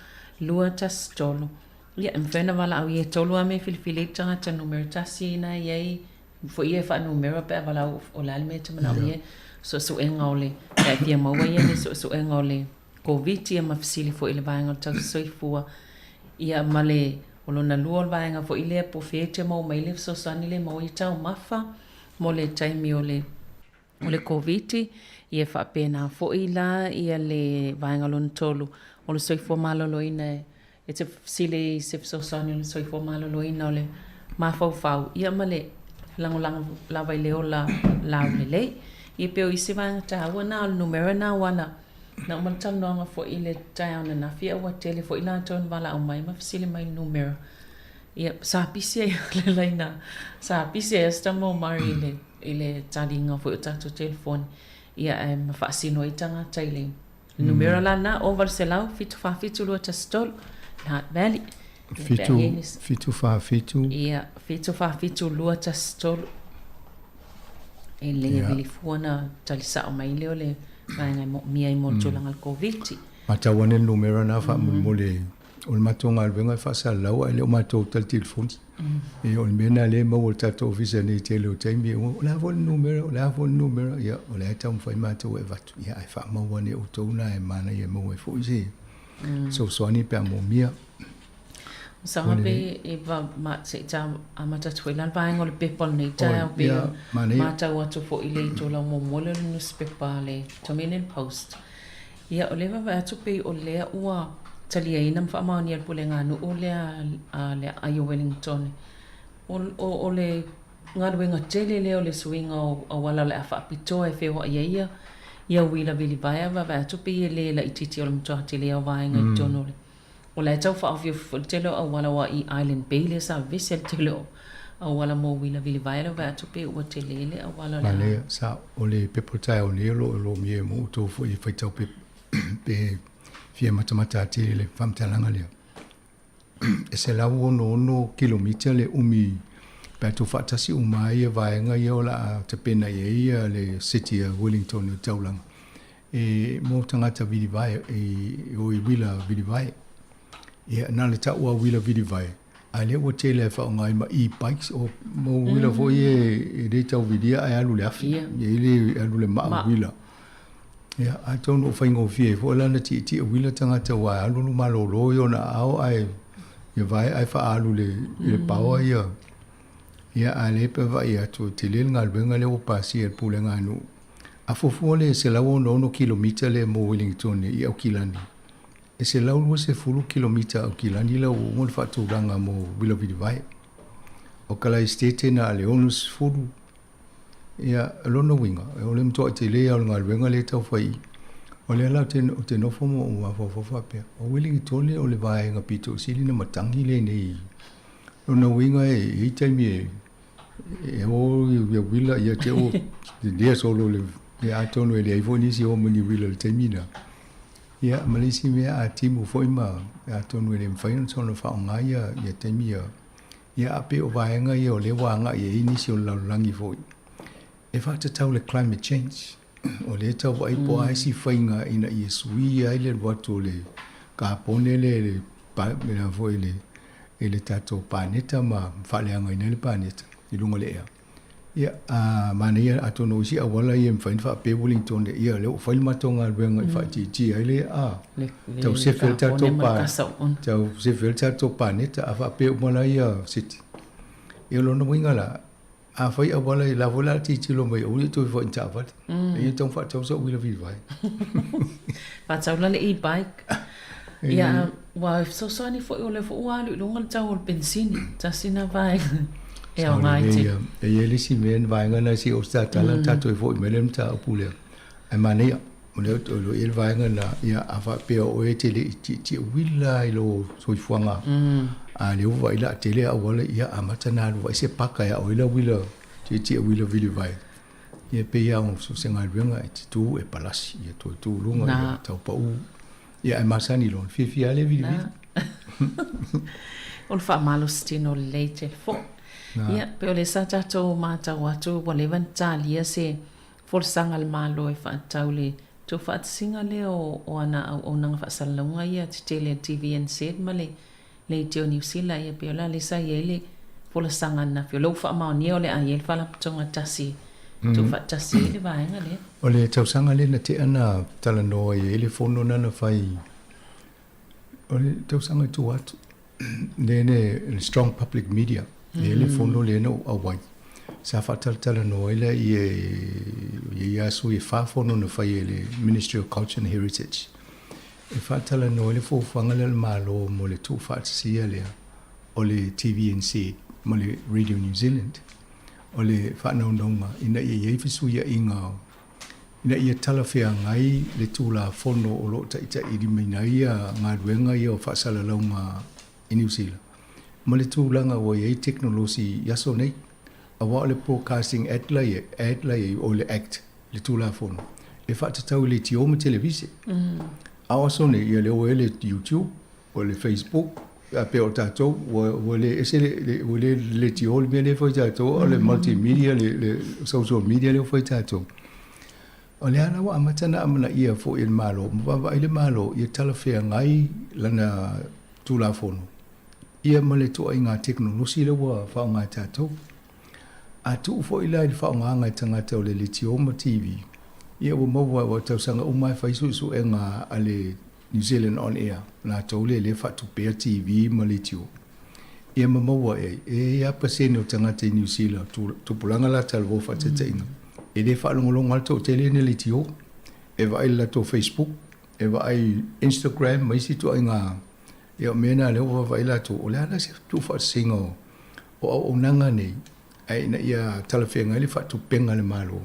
Speaker 8: lua tas tolo ia mfena wala au ye tolo ame filfile tangata numero tasi na ye fo ye fa numero pe wala o la me te mana ye so engole e pia mo ye ni so engole covid ia mafsili fo ile banga ta soifua ia male o na lua vaenga fo ile po fete mo mai le so sani le mo I tau mafa mo le taimi o le covid ia fa pena fo ila ia le vaenga lon tolu o le soifua malo loina e te sile se so sani le soifua malo loina o le mafau fau ia male lango la vai le ola la le ia pe o isi vaenga ta wana o numero na wana na man tam no fo ile town na fia wa tele fo ila town vala o mai mafsile mai numero ia sa pisia le laina sa pisia sta mo mari ile tadinga fo tato telefone ia fa sino itanga taile numero la na over selau fitu fa fitu lo tastol Hutt Valley
Speaker 9: fitu fa fitu
Speaker 8: ia fitu fa fitu lo tastol ele telefona talisa o mai le Vanga mo mia mo tulang al covid.
Speaker 9: Mata wane numero na fa mo le o matonga al venga fa sa lawa le o mato tal telefon. E o mena le mo volta to office ni tele o time o la vol numero ya o la tam fa mato e vatu ya fa mo wane o to na e mana ye mo e fo ise. So ni pe mo mia.
Speaker 8: Sangape e va ma se ta amata twilan bang or people ni ta be mata watu fo ile to la mo mo le newspaper le Tominin Post ia oleva va tu pe o le ua talia ina fa ma ni al pulenga no o le ayo Wellington o le ngadwenga tele le o le swinga o wala le fa pito e fe o ia wila vili vai va tu pe le la ititi o mto tele o vai ngai tono o la tau fa of telo o wala wa I island baile sa visel telo o wala mo wila vili vai va tu pe o tele o wala la
Speaker 9: le sa o le people tai o le lo mie mo to fo I fa tau pe fia matamata tele fam talanga le e se lau no kilomita le umi pa tu fatasi umai e vaenga ia o la te pena ia le city of Wellington o Taulanga. E mo tangata vidi vai e o i wila vidi vai. E na le taua wila vidi vai. A le o te le wha ngai ma e-bikes o mo wila fo e re tau vidia ai alu le afi. E le alu le maa wila. Ia, a tonu o whaingo fie, fo lana ti o wila tangata wai, alu lu malo lo yo na au ai, ia vai ai wha alu le paua ia. Ia a lepe vai atu, te le ngā luenga le o pasi e pule ngā nu. A fofua le se lau ono kilomita le mo Wellington i au kilani. E se lau lua se fulu kilomita au kilani la o ngol whatu ranga mo wila vidi vai. O kala estete na le onus fulu. Ia lona winga, o le mtoa te le au ngā luenga le tau whai. O le alau te nofo mo o wafafafa pia. O Wellington le o le vai ngā pito sili na matangi le nei. Lona winga e taimi e o ia wila ia te o lea solo le e a tono e le aifo nisi o mani wila le taimina. Ia malisi mea a timu foi ma a tono e le mwhaina tono whao ngā ia taimi ia ape o vaenga ia o le wanga ia inisi o laulangi foi. E whata tau le climate change o le tau wa ipo aisi whainga ina ia sui ai le watu le ka pone le mena foi le tato paneta ma whaleanga ina le paneta i lunga le ea. Ia, mana ia atono usi awala ia mwhain wha pe Wellington le ia leo whail matonga luenga i whaiti ai le tau sefel tato paneta a wha pe umala ia city. Ia lona winga la a whai awala i la vola ti lo mai uri tu wha inta awat. Ia tau wha tau sa wila vi vai.
Speaker 8: Wha tau la le e-bike. Ia, wa so ni fo o le fo ualu lunga le tau o benzini. Ta sina vai. Ia o ngai te.
Speaker 9: Ia lisi meen vaenga na si o statala tato i fo i melem ta upulea. Ai mania. Mone o lo il vaenga na ia a wha pea o e te le ti wila i lo soifuanga. A le uwa ila te le awala ia a matana alu wa ise paka ia o ila wila ti wila vili vai. Ia pe ia o so senga ruenga e tu e palasi ia tu lunga ia tau pa u. Ia e masani lon fifi ale vili vili.
Speaker 8: O le wha malo stino le telefon. Ia, pe o le sa tato mātau atu wa le vantalia se forsanga le malo e wha tau le tu wha singa le o ana o nanga wha salunga ia te tele TVNZ ma le te o New Zealand ia pe o la le sa ia le forsanga na fio lo wha maoni o le a ia le wha laptonga tasi tu wha tasi le vaenga le.
Speaker 9: O le tausanga le na te ana talanoa ia le fono nana whai o le tausanga tu atu le strong public media le fono le no awai sa fatal no ile ye asu e fa fono no fai le Ministry of Culture and Heritage e fatal no ile fo fangale malo mo le tu fatsia le o le TVNC mo le Radio New Zealand o le fa no nonga ina ye fisu ya inga ina ia talafea ngai le tu la fono o lo ta ita i mina ia nga ruenga ia o fa sala longa i New Zealand ma le tūlanga o iei teknolosi yaso nei, a wa le broadcasting ad lai o le act, le tūla fono. E whaatatau le tioma televisi. Awa sone, ia le o le YouTube, o le Facebook, a pe o tātou, o le tio le mea le fai tātou, o le multimedia, le social media le fai tātou. O le ana wa amatana amana ia fo il malo, mwawa ile malo, ia talafea ngai lana tūla fono. Ia male toa i ngā teknolosi le wa whao ngā tātou. A tu fo ila i whao ngā ngai tangata o le Litioma TV. Ia wa maua wa tausanga umai whaisusu e ngā ale New Zealand On Air. Nā tau le whatu pēr TV ma Litio. Ia ma maua e apa sene o tangata i New Zealand. Tupulanga la talvo whatataina. E le whaalongolong alto o tele ne Litio. E wa ai lato Facebook. E wa ai Instagram. Maisi toa i ngā ia mena le o vai la tu o le ana se tu fa singo o nanga nei ai na ia talafenga le fa tu penga le malo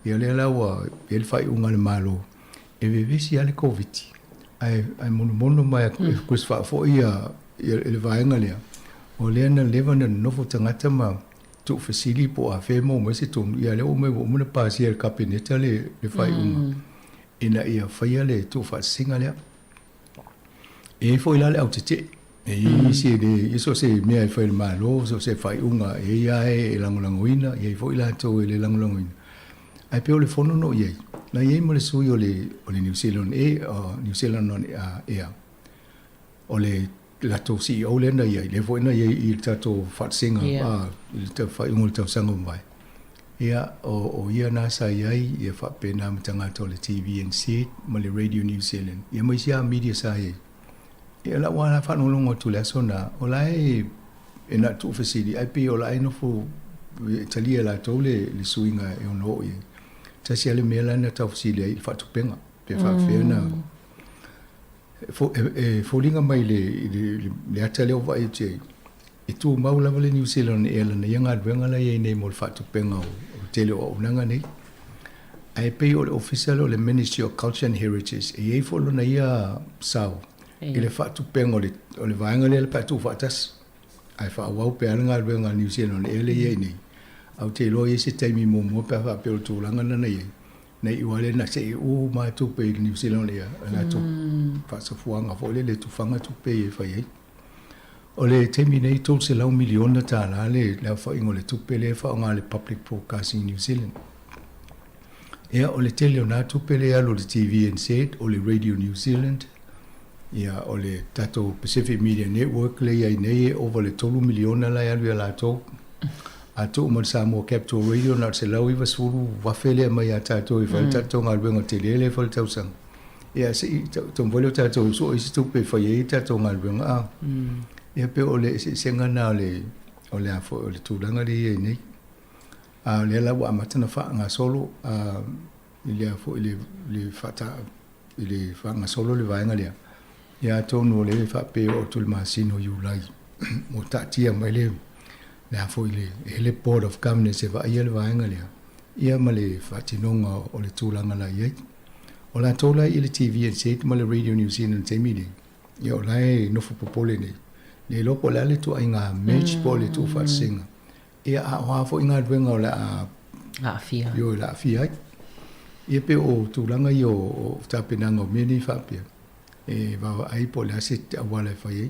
Speaker 9: ia le la wa il fa unga le malo e vivisi ale covid ai mono mai ku fa fo ia le vaenga le o le ana levana no fo tangata ma tu fasili po a fe mo se tu ia le o me mo na pa si el capineta le fa unga ina ia fa ia le tu fa singa le e foi la au tete si de eso se me fai malo so se fai unga ia e langolangoina ia foi la to le langolangoina ai pe le fono no ia na ia mo le sui o le New Zealand New Zealand on ia o le la to si o le na ia le foi na ia I tato fatsinga il te fai un te sango mai ia o ia na sa ia fa pena mtanga to le TV and see mo le Radio New Zealand ia mo sia media sa ia la wana fa no longo tu le sona o la e na tu fasili ai pe o la no fu talia la to le suinga e no ia ta sia le mela na ta fasili ai fa tu penga pe fa fena fo linga mai le atale o vai che e tu maula le New Zealand e la yanga venga la ye nei mo fa tu penga o tele o nanga nei ai pe o official o le Ministry of Culture and Heritage e fo lo na ia sao ele fa tu penga o le vaanga le pa tu fa tas ai fa wa pe anga venga New Zealand e le ye nei au te lo ye se taimi mo pa fa pe o tu langa na nei nei wale na se o ma tu pe New Zealand ia na tu fa so fuanga fo le tu fanga tu pe e fa ye o le temi nei tol se lau miliona ta le fa ingo le tu pe le fa nga le public broadcasting New Zealand ia o le tele na tu pe le alo le TV and said o le Radio New Zealand ia o le tato Pacific Media Network le ia nei over le tolu miliona la ia la to a tu mo Samoa Capital Radio na se lau iwa suru wafele mai a tato I fa tato ngal benga tele le fa tau sang ia se to volo tato so I tu pe fa ye tato ngal benga ia pe o le se ngana o le afo o le tulanga le nei a le la wa matana fa nga solo ile afo le fata ile fa nga solo le vainga le ia tonu le fa pe o tul masino yu lai mo tatia mai le afo ile board of governors e va ia le vainga le ia male fatinonga o le tulanga la ia o la tola ile TV and said male Radio New Zealand te mili ia o lai no fu popole nei le lopo la le tu inga match pole tu fa singa ia a fo inga venga o la
Speaker 8: fia
Speaker 9: yo la fia ia pe o tu langa yo ta penanga o meni fa pe e va ai po la se wala fa ye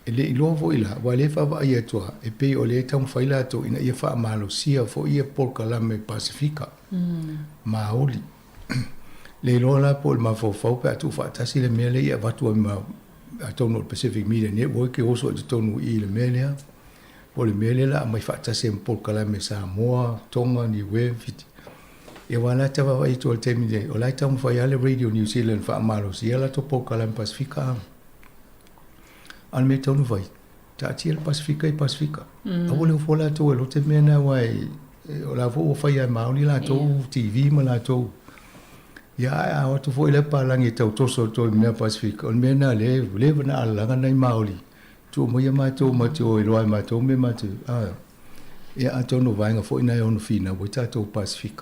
Speaker 9: ele lo vo ila wale fa va ia tu e pe o le tam fa ila to ina ia fa malo sia fo ia por kalame pacifica maoli le lo la po ma fo pe tu fa ta si le mele ia va tu ma atono Pacific Media Network e oso te tonu I le melea po le melela mai fata se por kalame Samoa Tonga ni we fit e wala te va I to te mide o lai tam fa le Radio New Zealand fa malo si ala to por kalame Pacifica al me tonu vai ta ti le Pacifica I Pacifica a vole fo la to lo te mena wai o la fo fa ia mauni la to TV ma la to ia o tu foi le palangi tau toso to me Pacific on me na le na ala nei maoli tu mo ia mai to ma to I roi mai to me ma tu ia a to no vai nga foi na on fina o tato Pacific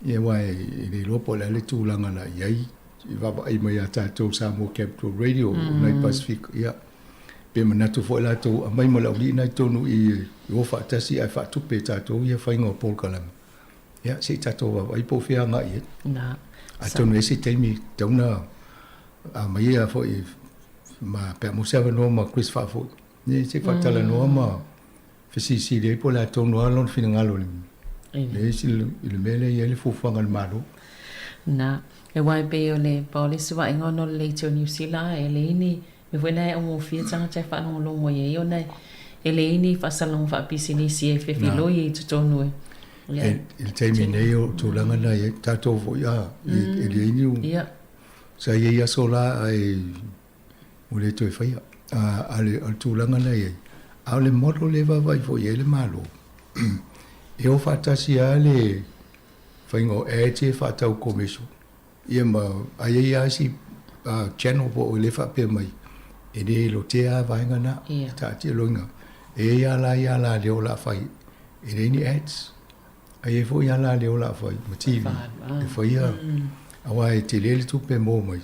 Speaker 9: ia wai le lopo le tu langa na ia I va ai mai a tato Samoa Capital Radio nei Pacific ia pe mana tu foi la to mai mo la li na to no I o fa tasi ai fa tu pe tato ia fa ngo pol kalam ia se tato va I po fia nga ia
Speaker 8: na
Speaker 9: a tonu ese teimi tauna a mai a foi ma pe mo se no ma Chris fa fo ni se fa tala no ma fisi si de po la tonu alon fina ngalo le si il mele ia le fu fanga malo
Speaker 8: na e wai pe o le police wa ngono le to New Zealand e le ni me foi na o mo fi tanga che fa no lo mo ye ona e le ni fa salon fa pisini si e fe filo I to tonu
Speaker 9: il termineo tu langa na ye tato vo ya il iniu sa ye ya sola ai ule to fa ya ale tu langa na ye ale modo le va vai vo ye le malo e o fata si ale fa ngo e che fata o komiso ye ma ai ya si channel vo le fa pe mai e de lo te a va ngana ta ti lo nga e ya la le o la fa e ni ads ai fo ia la le ola foi motivi e foi ia awa te le tu pe mo mai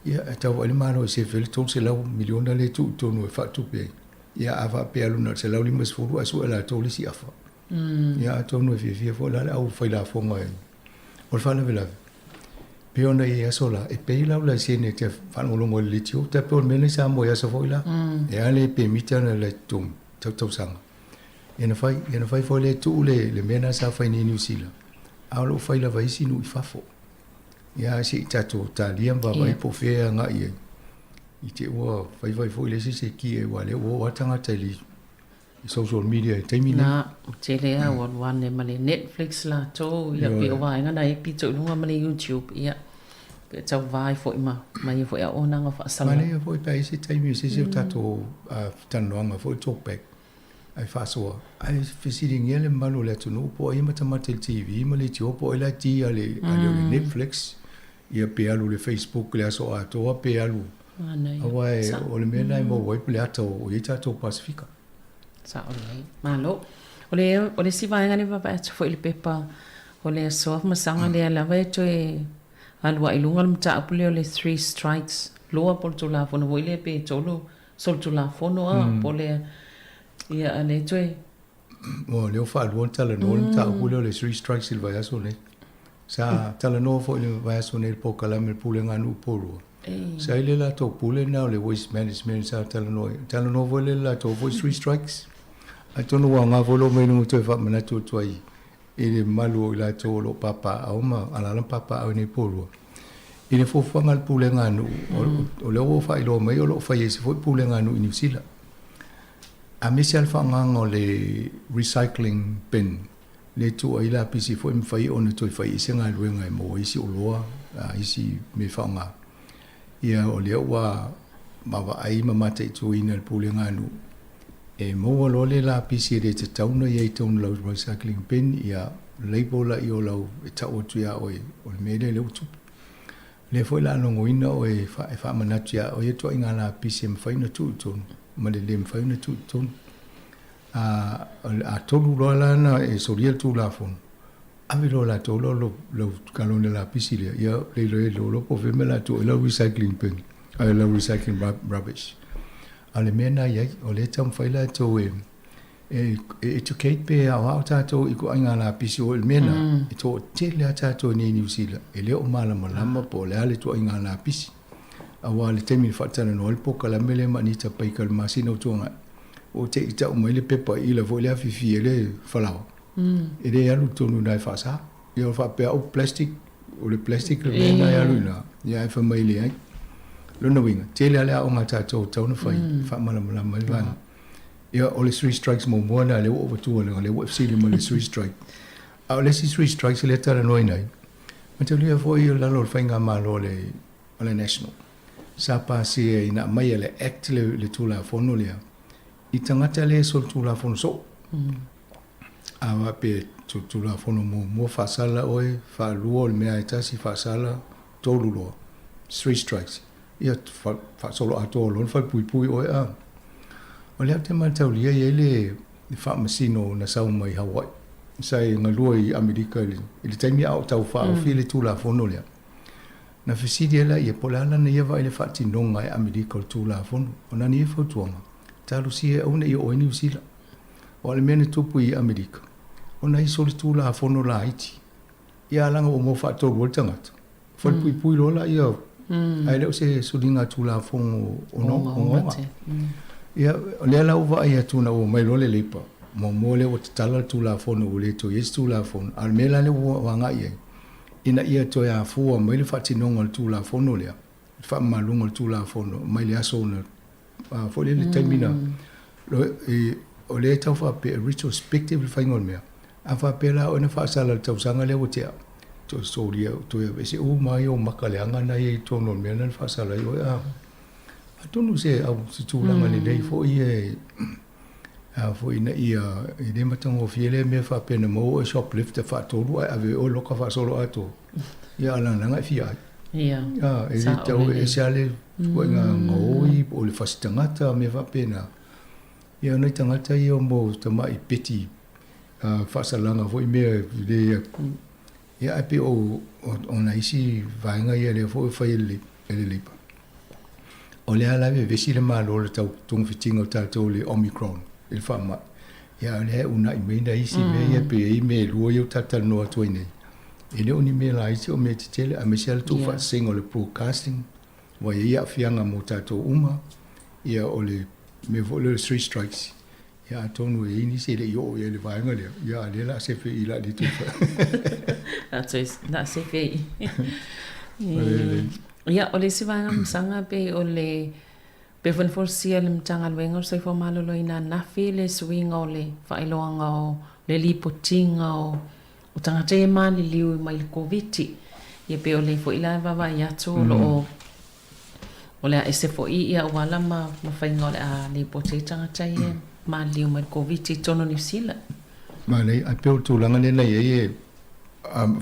Speaker 9: ia ta o le mano se fel tu se lau miliona le tu no fa tu pe ia ava pe alu na se lau limas furu asu ala to li si afa ia to no fi fo la au foi la fo mai o fa la vela pe ona e asola e pe la la sene te whanolongo le tio te pe mele sa mo ya sa foila e ale pe mita na le tum tau sanga ena fai fo le tu le mena sa fai ni New Zealand alo fai la vai sinu I fafo ya si tato ta liam va vai po fe nga I te wa fai fo le se ki e wa le wa tanga tele social media te mina
Speaker 8: na tele a one male Netflix la to ya pe wa nga na pi to lunga male YouTube ya ke tau vai fo ima mai fo ya ona nga fa sala
Speaker 9: mane fo pa isi te mi se tato tan longa fo talk back ai fa so ai visiting ele malo le tunu po I mata TV male ti po ela ti ale Netflix ia pe alu le Facebook le so ato pe alu awai o le mena mo wai pe ato o I tato Pacifica
Speaker 8: sa olai malo ole si vai ngani va pa fo ile pepa ole so ma sanga le la vai to e alwa ilunga mta apule ole 3 strikes loa por to la fono ile pe tolo sol to la fono a pole ia ane to e
Speaker 9: o le fa alwa tala no mta apule ole 3 strikes il vai aso ne sa tala no fo ile vai aso ne po kala me pule nganu poro sa ile la to pule na le waste management sa tala no vo le la to voice 3 strikes atono wa nga volo menu to fa mana to ai ele malu la to lo papa au ma ala papa au ni polo ele fo fa ngal pule nganu o le wo fa ilo mai o lo fa yesi fo pule nganu New Zealand a mesial fa nga le recycling bin le to ai la pisi fo fa I on to fa yesi ngal we ngai mo isi o loa isi me fa nga ia o le wa ma ai ma te to ina pule nganu e mo lo le la pisi de te tauna ye ton lo recycling bin ia label la io lo ta o tu ya o me le tu le foi la no ina o e fa manatia o ye to inga la pisi me fa ina tu ma le me fa ina tu a tolu lo la na e so riel tu la fon a mi lo la to lo kalone la pisi le ia le lo po ve me la tu lo recycling bin lo recycling rubbish ale mena ye o le tam faila to educate pe a ta to I ko anga la pisi o mena to te le ta to ni New Zealand ele o mala malama po le ale to anga la pisi a wale te mi fa tana no po kala mele mani ta pe kal masino to nga o te ita o mele pepa I le vo le fifi ele fala ele ya lu to no dai fa sa yo fa pe o plastic o le plastic le mena ya lu na ya fa mai le lo no winga tele ala o ngata to no fai fa mala mai van ia ole 3 strikes mo na le over to le UFC le mo le 3 strike a le 3 strikes le tara no nai ma te le foi la lo fainga malo le national sa pa si ina mai le act le tula fono le I tangata le so tula fono so a va pe tula fono mo fa sala oi fa luo le mea tasi fa sala tolu lo 3 strikes ia fa solo ato lo fa pui o o le te mantau lia ele fa masino na sau mai Hawaii sai ngaloi Amerika ile taimi au tau fa o file tu la fono le na fisidi ela ia polala na ia vai le fa tinonga e Amerika tu la fono ona ni fo tuanga talu si ona I o New Zealand o le mene tupu I Amerika ona I soli tu la fono la Haiti ia langa o mo fa to voltanga fa pui lo la ia ai le se sulinga tu la fono ono ia le la uva ia tu na o mai lo le lepa mo le o tala tu la fono o le to yes tu la fono al mela le wanga ia ina ia to ya fu mai le fatinonga tu la fono le fa malunga tu la fono mai le aso na fo le termina lo o le tau fa pe retrospective fa ngol mea a fa pe la o na fa sala tau sanga le o te to soria to e se o mai o makale anga na e to no me na fa sala yo tonu se au se tu la mani dei fo ie fo ina ia I de matango fiele me fa pena mo shoplift fa to lu ave o loka fa solo ato ia la nga fia
Speaker 8: ia
Speaker 9: e tau e sale o nga ngoi o le fasitangata me fa pena ia no tangata ia mo tama I peti fa salanga fo me de ia ape o ona isi vainga ia le fo fa ele lipa o le ala ve vesi le malo le tau tung fitinga o tau le Omicron il fama ia le una I meina isi me ia pe I me luo eu tata no atu nei Ele o ni me la isi o me te tele a me se tu fa sing o le broadcasting wa ia fianga mo tato uma ia o le me vo le 3 strikes ia tonu e ini se le yo ia le vainga le ia le la se fe ila di tu fa
Speaker 8: na se fe ia o le se vainga msanga pe o le pe von forsia le mtanga wenga se fo malo lo ina na fe le swing o le fa iloanga o le lipotinga o tangata e mani liu mai le COVID ia pe o le fo ila vava ia to lo o le ese fo ia wala ma whainga o le a lipote tangata e ma liu mai COVID tono New Zealand
Speaker 9: ma nei a pe o tūlanga nena e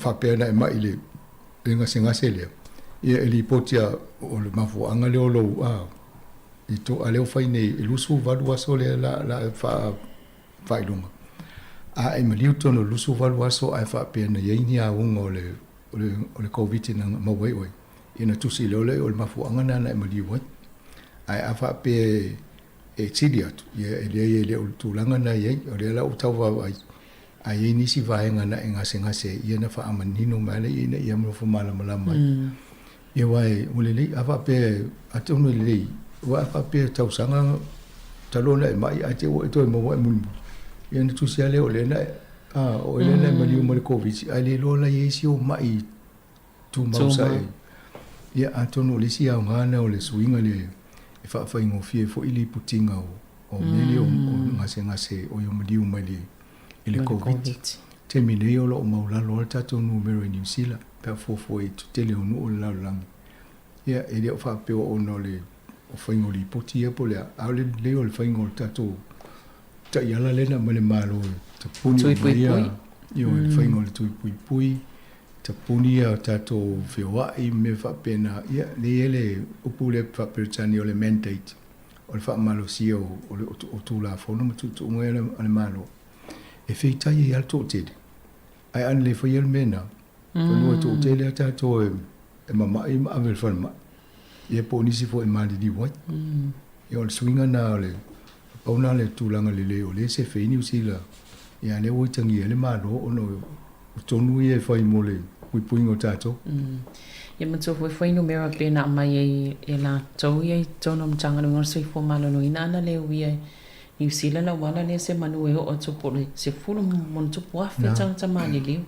Speaker 9: whapea na e mai le inga singa se lea ia e lipotia o le mafuanga leo lo i to a leo whaine e lusu valu aso le la whailunga a e maliu tono lusu valu aso ai whapea na yeini a unga o le COVID na mawai oi ina tusi leo le o le mafuanga na e maliu wai ai a whapea e tiri atu ia e le o tūlanga na yei o le la utau wa a ye nisi vaenga na ngase ia na fa amanino male ina ia mo fo mala mai ia wai ulele ava pe atono le wa fa pe tau sanga talona e mai ate o to mo wa mun ia na tu sia le ole na o le na mali mo le COVID ai le lola ye si o mai tu mausa ia atono le si a ngana o le swinga le e fa ingo fie fo ili putinga o mele o ngase o yo mali o mali ele COVID. Te mine o lo maula lo tato numero New Zealand per fo e tutele o no la lang. Ia ele o fa pe o no le o faingo li potia po le a le o le faingo tato ta yala le na male malo te puni ia io le faingo le tui pui te puni a tato fewa I me fa pena ia le ele o pule fa per tani o le mandate o le fa malo sia o tu la fono ma tu ngele ale malo e feitai e alto tele ai an le foi el mena no to tele ata to e mama I avel forma e poni si fo e mali di wat e ol swinga na le ona le tulanga le o le se feini usila e ale o tangi ele malo ono tonu e foi mole pui puingo tato
Speaker 8: ia mato foi no mera pena mai e la to ia tono mtanga no se fo malo no ina na le wi New Zealand la wala ne se manu e o to pole se fulu mon to po afe tanta mani li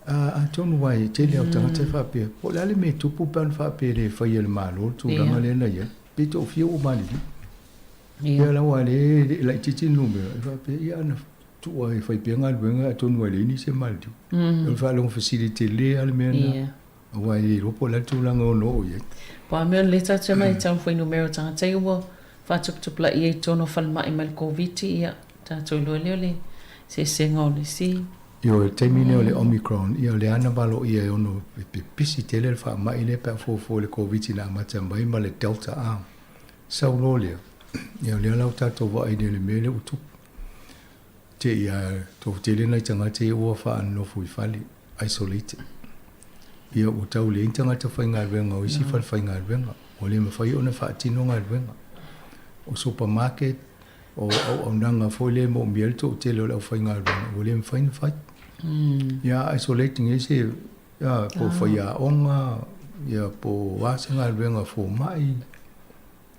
Speaker 9: a tonu wai te le o tangata fa pe po le me tu pu pan fa pe le fa yel malo tu la le na ye pe to fi o mani li ia la wale la titi numero fa pe ia na tu wai fa pe ngal wenga tonu wale ni se mal tu o fa lo facilite le al mena wai ro po la tu la no ye
Speaker 8: pa me le ta te mai tan foi numero tangata i wo Fatupla ia tono falma I mal COVID ia tato le se senga le si
Speaker 9: io termine le Omicron ia le ana balo ia ono pisi tele fa mai le pa fo le COVID na mata mai ma le Delta a saulolia ia le la tato va I le mele utu te ia to tele na tanga te o fa no fu fali isolated ia o tau le tanga te fa ngal venga o si fa ngal venga o le ma fa ona fa tino ngal venga o supermarket o nanga foile mo miel to tele o fainga o le fain fai ya isolating ese ya po faia onga ya po wasanga venga fo mai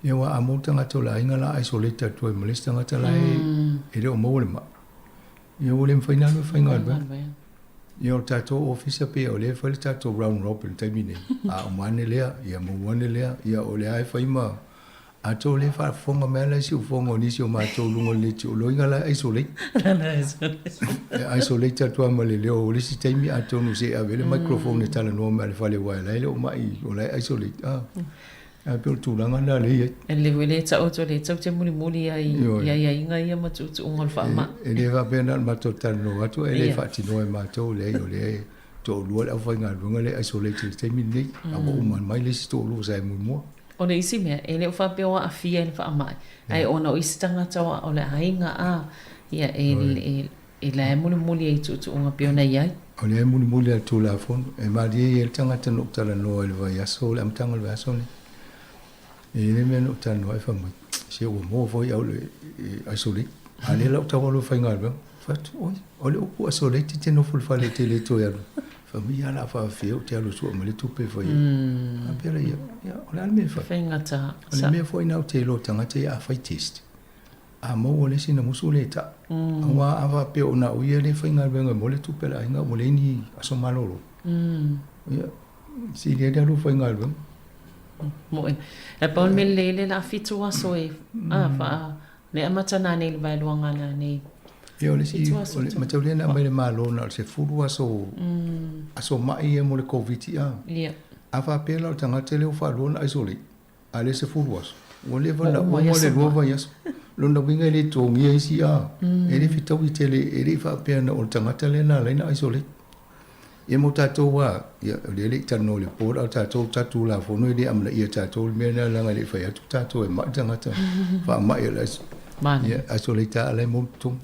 Speaker 9: ya wa amota ngato la inga la isolate to molesta ngata la e o mo le ma ya o le faina no fainga ya o tato officer pe o le fa tato round robin termine a mane le ya mo wane le ya o le ai faima a to le fa fonga mele si fonga ni si o ma to lungo le ti o lo ingala isolate isolate to ma le o le si taimi a to no se avele microphone tala no ma le fa le wa le o mai o le isolate a pe tu langa na le
Speaker 8: le wele ta o to le te muli ia inga ia ma tu ngol fa ma
Speaker 9: e le va bena ma to tal no to ele fa ti no ma to le o le to lu le fa nga lunga le isolate taimi ni a o man mai le si to lu sai mo
Speaker 8: Ona isi mea, e leo whapeo a fia ni whaamai. Ai ona o isi tangata o le hainga a, ia e la e muli e tu unga peo na iai.
Speaker 9: O le e muli a tu la fono, e maari e le tangata no tala no e le vai aso, le amtanga le vai aso le. E le mea no tala no e whamai. Se o mo voi au le aso le. A le lau tawa lo whainga le. Fatu, o le upu aso le, te no fulfa le te le to e alo. famia la fa fio te alu su mele tupe foi apela ia ola me fa
Speaker 8: Whaingata.
Speaker 9: ola me foi na te lo tanga te a fai test a mo ole sina musuleta wa ava pe ona uia le fainga venga mole tupe la inga mole ni aso malolo ia si le da lu fainga venga
Speaker 8: Mo e pon me lele la fitu aso e fa le amata na ne vai luanga na ne
Speaker 9: Io le si ma te olena mai le malo na se furu aso mai e mo le covid ia ava pela o tanga tele o fa lona isole ale se furu aso o le va na mo le rova ia lo na winga le tongi isi a e le fitau i tele e le fa pena o tanga tele na le na isole e mo tato wa ia le tano le por au tato la fo no le amla ia tato me na la le fa ia tato e ma tanga fa mai le
Speaker 8: Man.
Speaker 9: ia isolita ale mo tum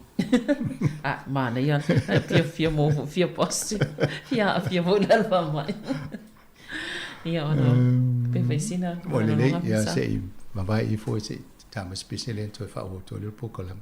Speaker 8: mana ia fia mo fia posti ia fia mo la mai ia ona pe vecina
Speaker 9: mo le ia sei ma vai I foi sei tama special en to fa o to le pokolam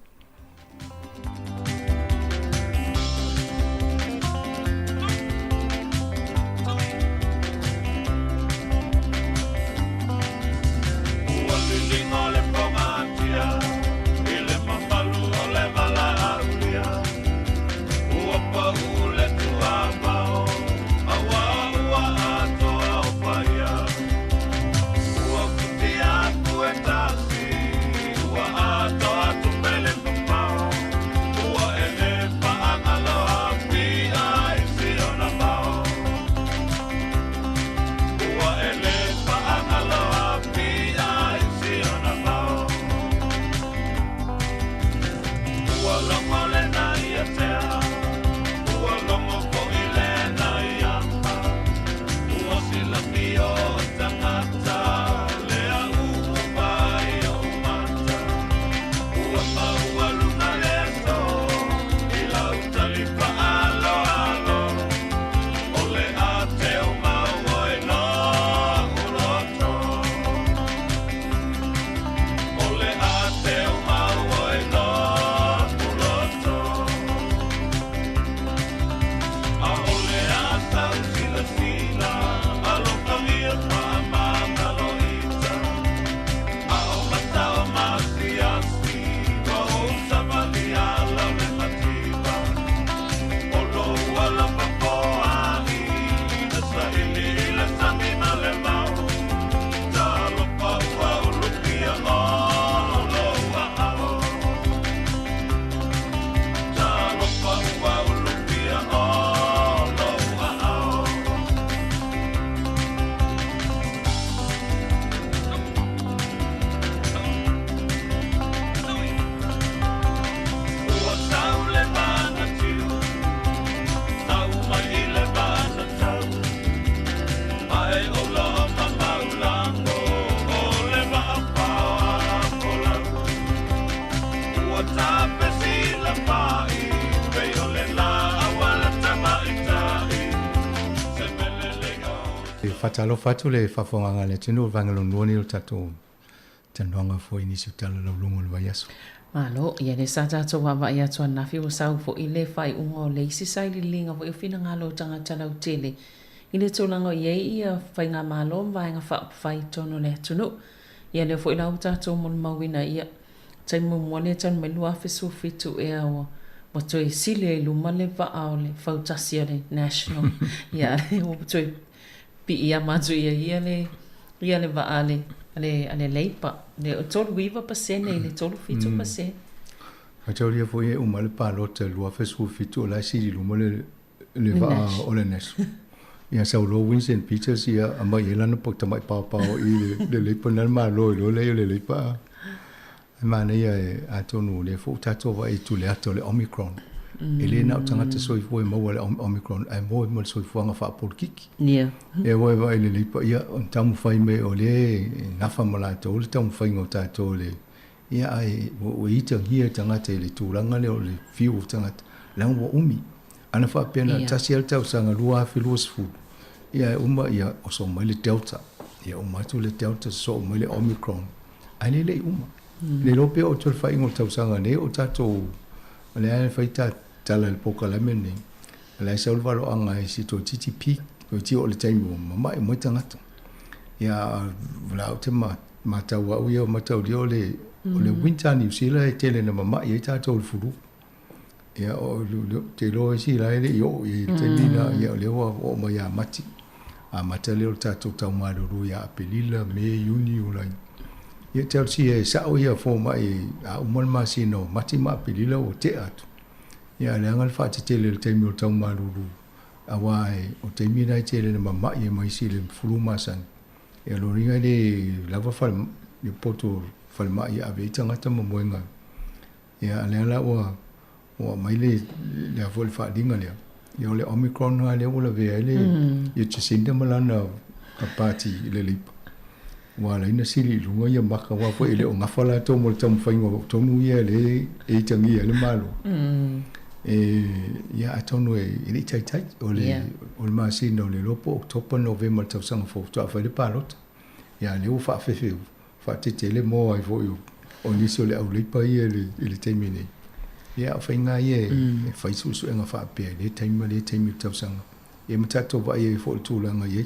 Speaker 9: fatalo fatu le fafonga le tino vangalo noni o tato tanonga foi ni sutala lo lungo le vaiaso
Speaker 8: malo ia le sata to wa ia to na fi usau fo ile fai ungo le sisai li linga fo fina ngalo tanga tala utele ile to lango ye ia fai nga malo vai nga fa fai tono le tunu ia le fo ila uta to mon mawina ia tai mo mole tan me lua fe su fitu e o mo to e sile lu male va aule fa utasia le national ia o to pi ia maju ia le va ale leipa le tolu viva pasene le tolu fitu pasene
Speaker 9: a tau foi o male palo te lua fe su fitu la si lu male le va o le nes ia sa lo Winston Peters ia ama ia no pok tamai pa i le leipa na ma lo le leipa ma ne ia a tonu le fo tato va i tu le ato le Omicron ele na tanga te soi foi mo le Omicron ai mo soi foi nga fa por kiki
Speaker 8: ia
Speaker 9: e vai le leipa ia on tamu fai me o le na fa mo la to le tamu fai ngo tato le ia ai o ita hia tanga te le turanga le o le fiu tanga la mo umi ana fa pena tasiel tau sanga lua filosofo ia uma ia o so mai le delta ia uma tu le delta so mai le Omicron ai le uma le lope o tol fai ngo tau sanga ne o tato le ai fai ta tala le poka la mene La sa ul valo anga e si to TTP ko ti o le taimi mai mo tangata ia la o te mata wa o mata o le winter New Zealand e tele na mama e ta to furu ia o te lo si la ele yo e te lina ia le o mo ia mati a mata le o ta to Taumaruru ia pelila me uni o lai ia te si e sa o ia fo mai a umon ma si no mati ma pelila o te atu ia le angal fa te le taimi o Taumaruru awai o te mina te le na mama e mai si le furu masan e lo ringa le lava fal le poto fal mai ave tangata mo moenga ia le ala o mai le vol fa dinga le ia le omicron ha le ola ve le ia te sinde malana a party le lip wala ina sili lunga ia maka wa fo ele o ngafala to mo tam faingo to nu ia le e tangi le malo ia atonu e ile tai o le masino le lopo october november tau sanga fo to fa le palot ia le ufa fefe fa te tele mo ai fo o niso le au le pa ia le temine ia fa inga ia fa isu su nga fa pe le temi tau sanga e matato va ia fo tu langa ia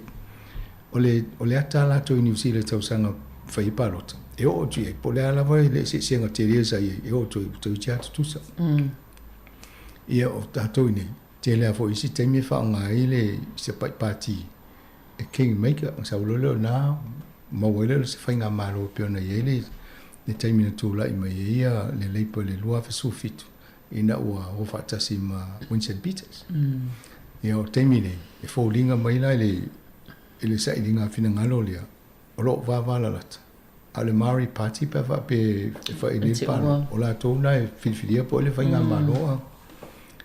Speaker 9: o le atala to New Zealand tau sanga fa i palot e o ji po le ala va le se nga teresa e o to chat tu sa ia o tato ni tele fo isi temi fa nga ile se pa party e king maker sa lo na ma wele se fa nga malo pe na ile le temi tu la mai ia le leipo le lua fa sufit ina o fa tasi ma Vincent Peters ia o temi ni e fo linga mai la ele sa linga fina ngalo lia o lo va la lat ale mari party pa va pe fa ile pa o la to na filfilia po le fa nga malo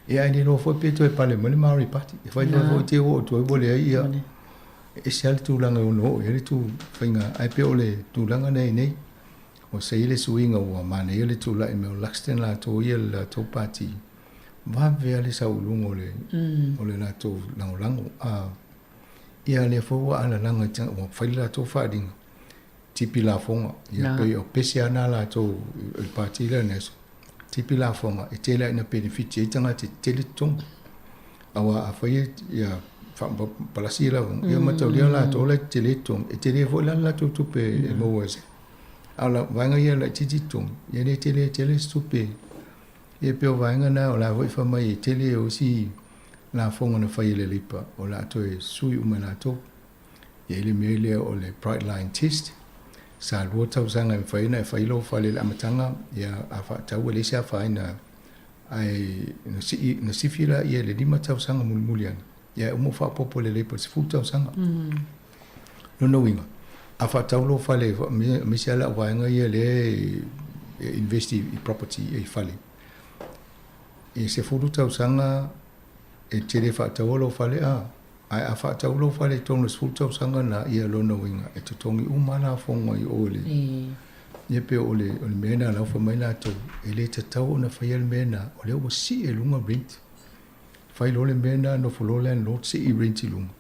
Speaker 9: e ai no foi peto e pale mali mari party e foi levo te o to e bole ia e sel tu langa no e tu finga ai pe ole tu langa nei o se ile suinga o mane ile tu la me laxten la to ia la to party va ver le sa ulungo ole la to lango a ia le fo ala langa tang o foi la to fading tipi la fonga ia pe o pesiana la to il party la neso tipi la fonga e tela ina benefit e tanga te tele tung awa afai ia fa palasi la ia mata la to le tele tung e tele vo la to pe e mo wese ala vanga ia la titi tung ia le tele stupe e pe vanga na la vo fa mai tele o si la fonga na fai le lipa o la to e sui umana to ia le mele o le bright line test sa lua tau sanga me fai na fai lo fale la matanga ia afa tau le sia fai na ai na sifila ia le lima tau sanga mulmulian ia mo fa popole le po sifu tau sanga no winga afa tau lo fale me sia la wanga ia le investi property e fale e se fu tau sanga e tele fa tau lo fale ai afa tau lo fale tonu sultau sanga na ia lo no winga e to tongi umana fonga i ole ye pe ole mena la fa mai na to ele te tau na fa yel mena ole o si e lunga rent fa lo le mena no fo lo len lo si i rent lunga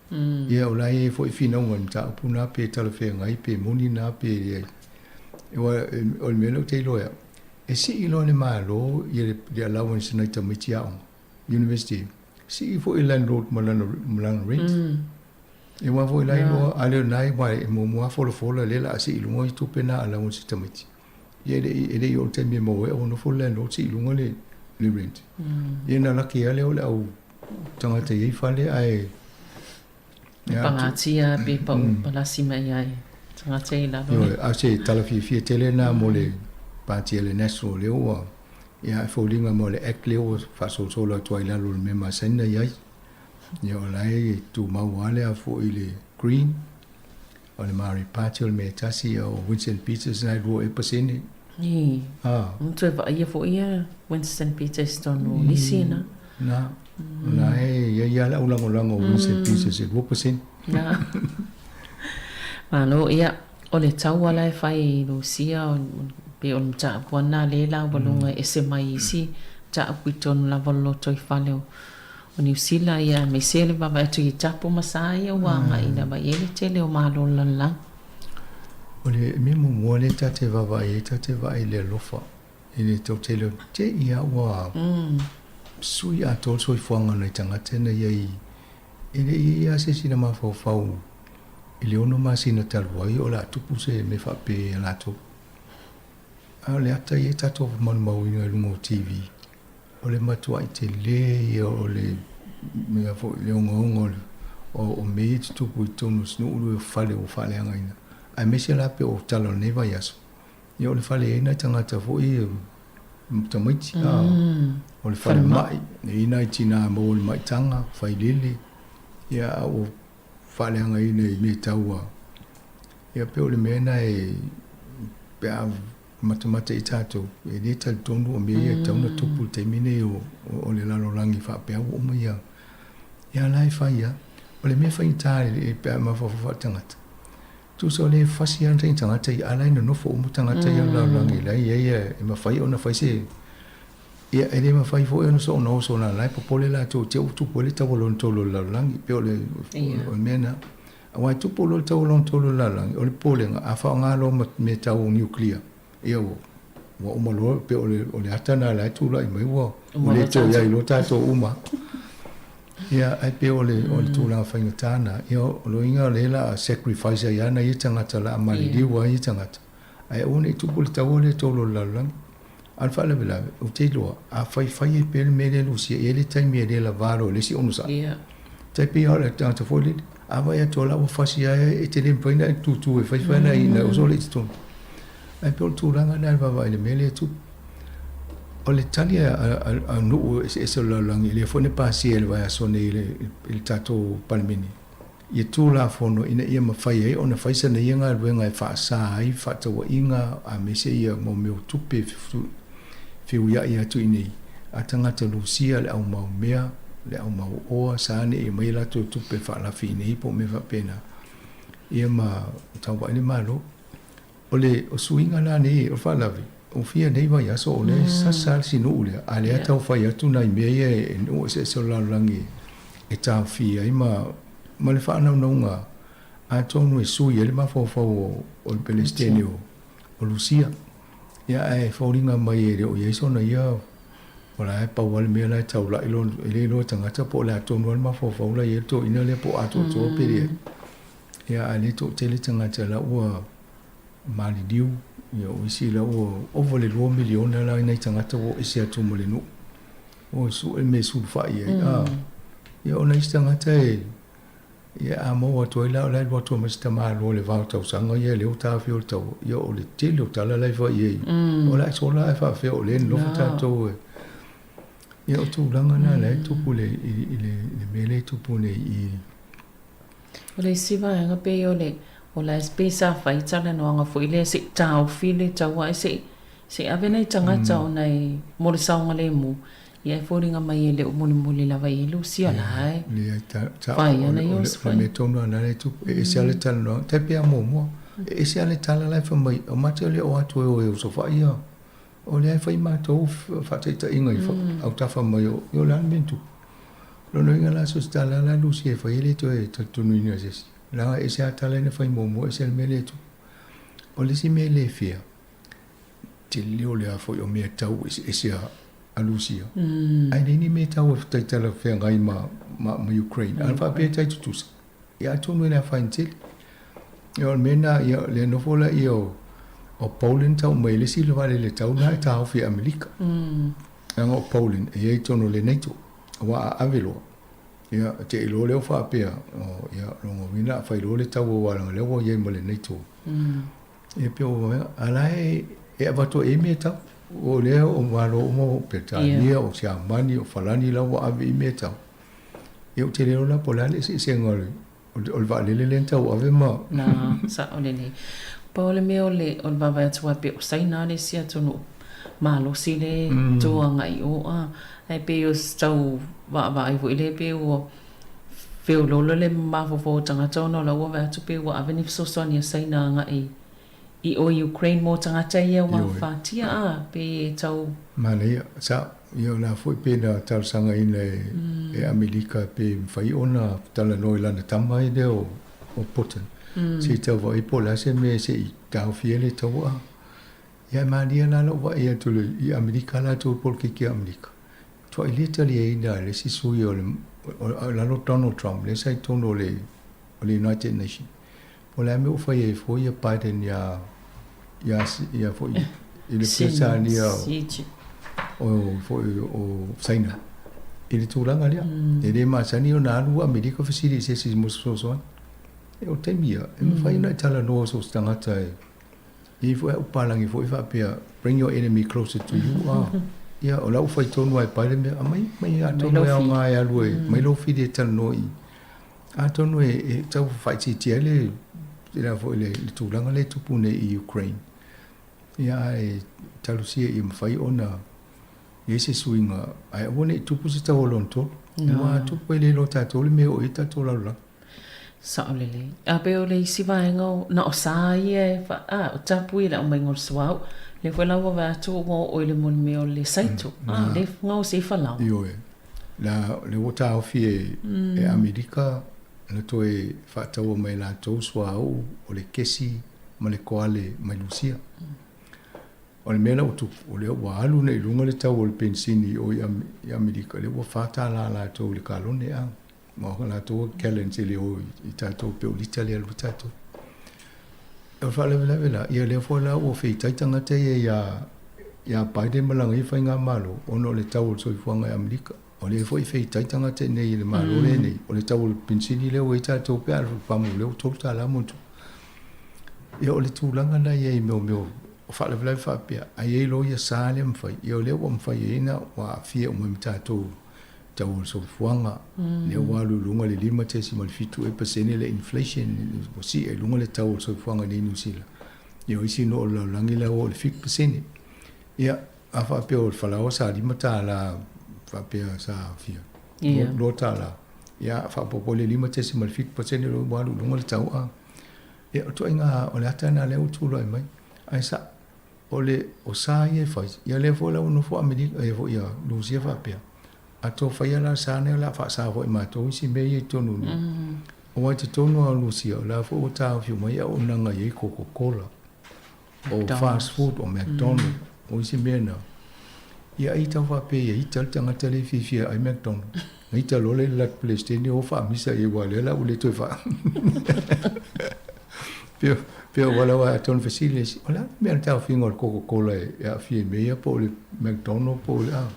Speaker 9: ia ola e fo fina un ta puna pe tala fe ngai pe moni na pe e ole mena te lo ya e si i lo le malo ye le allowance na ta mitia university si fo ilan road malan rent e wa fo ilan lo ale nai mai mo fo le la si lungo tu pena ala un sistemati ye ele yo te me mo e no fo le lo si lungo le rent ye na la ki ale o au tanga te i fale ai
Speaker 8: pangatia pe pa si mai ai tanga te la
Speaker 9: yo a se tala fi tele na mo le pa ti le national le o ia fo linga mo le ekleo fa so la toila lo me ma senda ia yo lai tu ma wale a fo ile green o le mari patio me tasi o Vincent Peters na ro e pasini
Speaker 8: ni tu va ia fo ia Winston Peters tono lisina
Speaker 9: na ia la ulango Vincent Peters e ro pasin
Speaker 8: na malo ia o le tau ala fai Lucia pe on ta buana le la bolonga ese mai si ta kuiton la volo toi faleo o New Zealand ia me sele va tu i tapo masai o wanga ina ba ele tele o malo la
Speaker 9: o le me mo le ta te va le lofa ele to tele te ia wa sui a tol soi fuanga nei tangata na iai ia se sina mafau ile ono masina talwai o la tupu se me fa pe la to a le ata ia tato man mau ina lungo TV o le matua i te le o le me a fo le ongo o me tupu i tonu snu ulu fale o fale anga ina ai me se la pe o talo neva yaso ia o le fale ina tangata fo i tamaiti o le fale mai ina i tina mo le mai tanga fai lili ia o fale anga ina i me taua ia pe o le mena e pe a matamata i tato e le tal tonu o me ia tauna tupu te mine o le lalo rangi fa pe o mo ia lai fai ia o le me fai tare e pe a mafafa tangata tu so le fasi an tain tangata i ala ina no fo o mo tangata ia lalo rangi lai ia e mafai ona fai se ia e le mafai fo e no so no so na lai popole la to te utupu le tawalon tolo lalo rangi pe o le mena awai tupu lo tawalon tolo lalo rangi o le pole nga a fa ngalo me tau nuclear ia o malo pe o le atana la tu la i mai o le to ia i lo tato uma ia ai pe o le tu la fa ngata ia lo inga le la sacrifice ia na i tangata la mali di wa i tangata ai o ne tu pul tawo le to lo la lang al fa le bela o te lo a fai pe me le lu si e le tai me le la varo le si onusa ia te pe o le tangata fo le a va ia to la o fa si e te le poina tu e fai na i na o so le tu ai pe o tūranga nai wawa ele mele tu o le tali a nuu e se lalangi le fone pasi ele vai asone ele tato palmini i tū la fono ina ia mawhai ai o na whaisa na ia ngā ruenga e whaasa ai whatawa inga a mese ia mo meo tupe whiu ia ia tu inei a tangata lucia le au mau mea le au mau oa saane e mai lato tupe whaalafi inei po me whapena ia ma tauwa ine malo ole o suinga na nei o falavi o fia nei vai aso ole sasal sinu ule ale ata o fai atu nai mea e no se la langi e ta fia ima ma le fa na nga a tonu e sui ele ma fo o le Palestinio o Lucia ia e fauringa mai e o yeso na ia ola e pa wal mea la tau la ilo ele lo tangata po la tonu ma fo la ye to ina le po atu to pere ia ale to tele tangata la o mali diu ia o isi la o vole 2 miliona la nei tangata o isi atu mo le nu o su e me su fa ia o nei tangata e ia a mo o to la o to mo sta ma lo le va to sanga ia le o ta fi o to ia o le te lo ta la la fa ia o la so la fa fe o le no ta to ia o tu langa na le tu pule le mele tu pune i
Speaker 8: o le siva nga pe o le o la spesa fai tala no anga foi le se tau file tawa se avena i tangata o nei mo le saunga le mu ia foringa mai ele o muli la vai Lucia lai
Speaker 9: le ta
Speaker 8: fai ana yo
Speaker 9: fai me tono na le tu e se ale tala no te pe mo e se ale tala lai fa mai o mate le o atu o so fa ia o le fai ma to fa te ta inga i fa au ta fa mai yo la mentu lo no inga la so tala la Lucia fa ile to e to no ina jes la e se atala ne fai momo e se mele tu o le si mele fia te leo le a foi o mea tau e se a Lucia ai ni me tau e tai tala fea ngai ma Ukraine al fa pe tai tutus e a tonu na fa intel e o mena le no fola i o Poland tau mai le si le vale le tau na tau fi Amerika o Poland e tonu le NATO wa avelo ia te lo le fa pe ia longo vina fa lo le tau wa le wo ye mo le neto e pe o ala e va to e meta o le o malo mo petania o sia mani o falani la wa ave meta e o te le la polale se ngol o va le le tau ave ma
Speaker 8: na sa o le pa le me o le o va va tsua pe o sai na le sia tonu malo si le to ngai o ai pe o stau va i voi le pe o fe o lolo le ma fo tanga tono la wa va tu pe wa aveni so sonia sai na nga i o Ukraine mo tanga tai wa fatia pe tau
Speaker 9: mane sa io na foi pe na tal sanga in e Amerika pe fai ona tala no la na tamai de o Putin si tau va i pola se me se i tau fiele tau ia maria la no va ia tu i Amerika la tu por que Amerika Tua ili tali e ina le si sui o lalo Donald Trump, le sai tono o le United Nations. O le ame ufa e foi e Biden ya foi ele pesa ni o China. Ele tūranga lea. E le masani o nā rua Amerika fasiri se si mososoan. E o taimia. E me whai nai tala noa so stangata e. I fo e upalangi fo i whapea, bring your enemy closer to you. Ia, o lau whai tonu ai paile mea, mai a tonu e au ngā e alu e, mai lo whiri e tala noa i. A tonu e tau whai tia le, ira fo le tūranga le tupune i Ukraine. Ia e talusia i mwhai ona, e se suinga, ai awone i tupu se tau olonto, mua tupu e le lo tātou le mea o i tātou laula.
Speaker 8: Saolele. A pe o le isi vaenga na o sa ie o tapu i la o maingol suau. Le fwe lau wa atu o le moni me o le saitu. Le ngau se whalau.
Speaker 9: Io e. Le wata ofi e Amerika, na to e whaatau mai la tau suau o le kesi ma le koale mai Lucia. O le mena o tupu, o le wa alu na ilunga le tau o le pensini o i Amerika. Le wa whata la tau le kalone a. Ma la to kelen se le o I tato pe o l'Italia lo tato. E fa le la ia le fo la o fe taitanga te ia Biden malanga I fainga malo ono le tau so I fuanga Amerika. O le fo I fe taitanga te nei le malo le nei. O le tau pensini le o I tato pe al famu le o tolta la montu. Ia o le tulanga na ia meu o fa le fa pe ai lo ia sale mfai. Ia le o mfai ina wa fie o mo tato tau so fuanga le walu lunga le 5.5% le inflation o si e lunga le tau so fuanga ni New Zealand yo isi no la langi la o le 5% ia afa pe o falao sa limata la fa pe sa fia lo tala ia fa po le 5.5% le walu lunga le tau a ia to inga o le atana le utulo mai ai sa o le o sa ia fa ia le fo la no fo America e fo ia Lucia fa pe a to whaia la sāne la wha sā hoi mātou isi mei e tonu ni. O wai te tonu a Lucia, la fo o tāo whiu mai a o nanga i Coca-Cola, o fast food, o McDonald's, o isi mea na. Ia i tau whape ia i tal tangata le whiwhia ai McDonald's. I tal ole lat Palestine o wha misa e walela o le toi wha. Pia wala wa tonu facilities, o la mea tau whinga o Coca-Cola e a whie mea po le McDonald's po le a.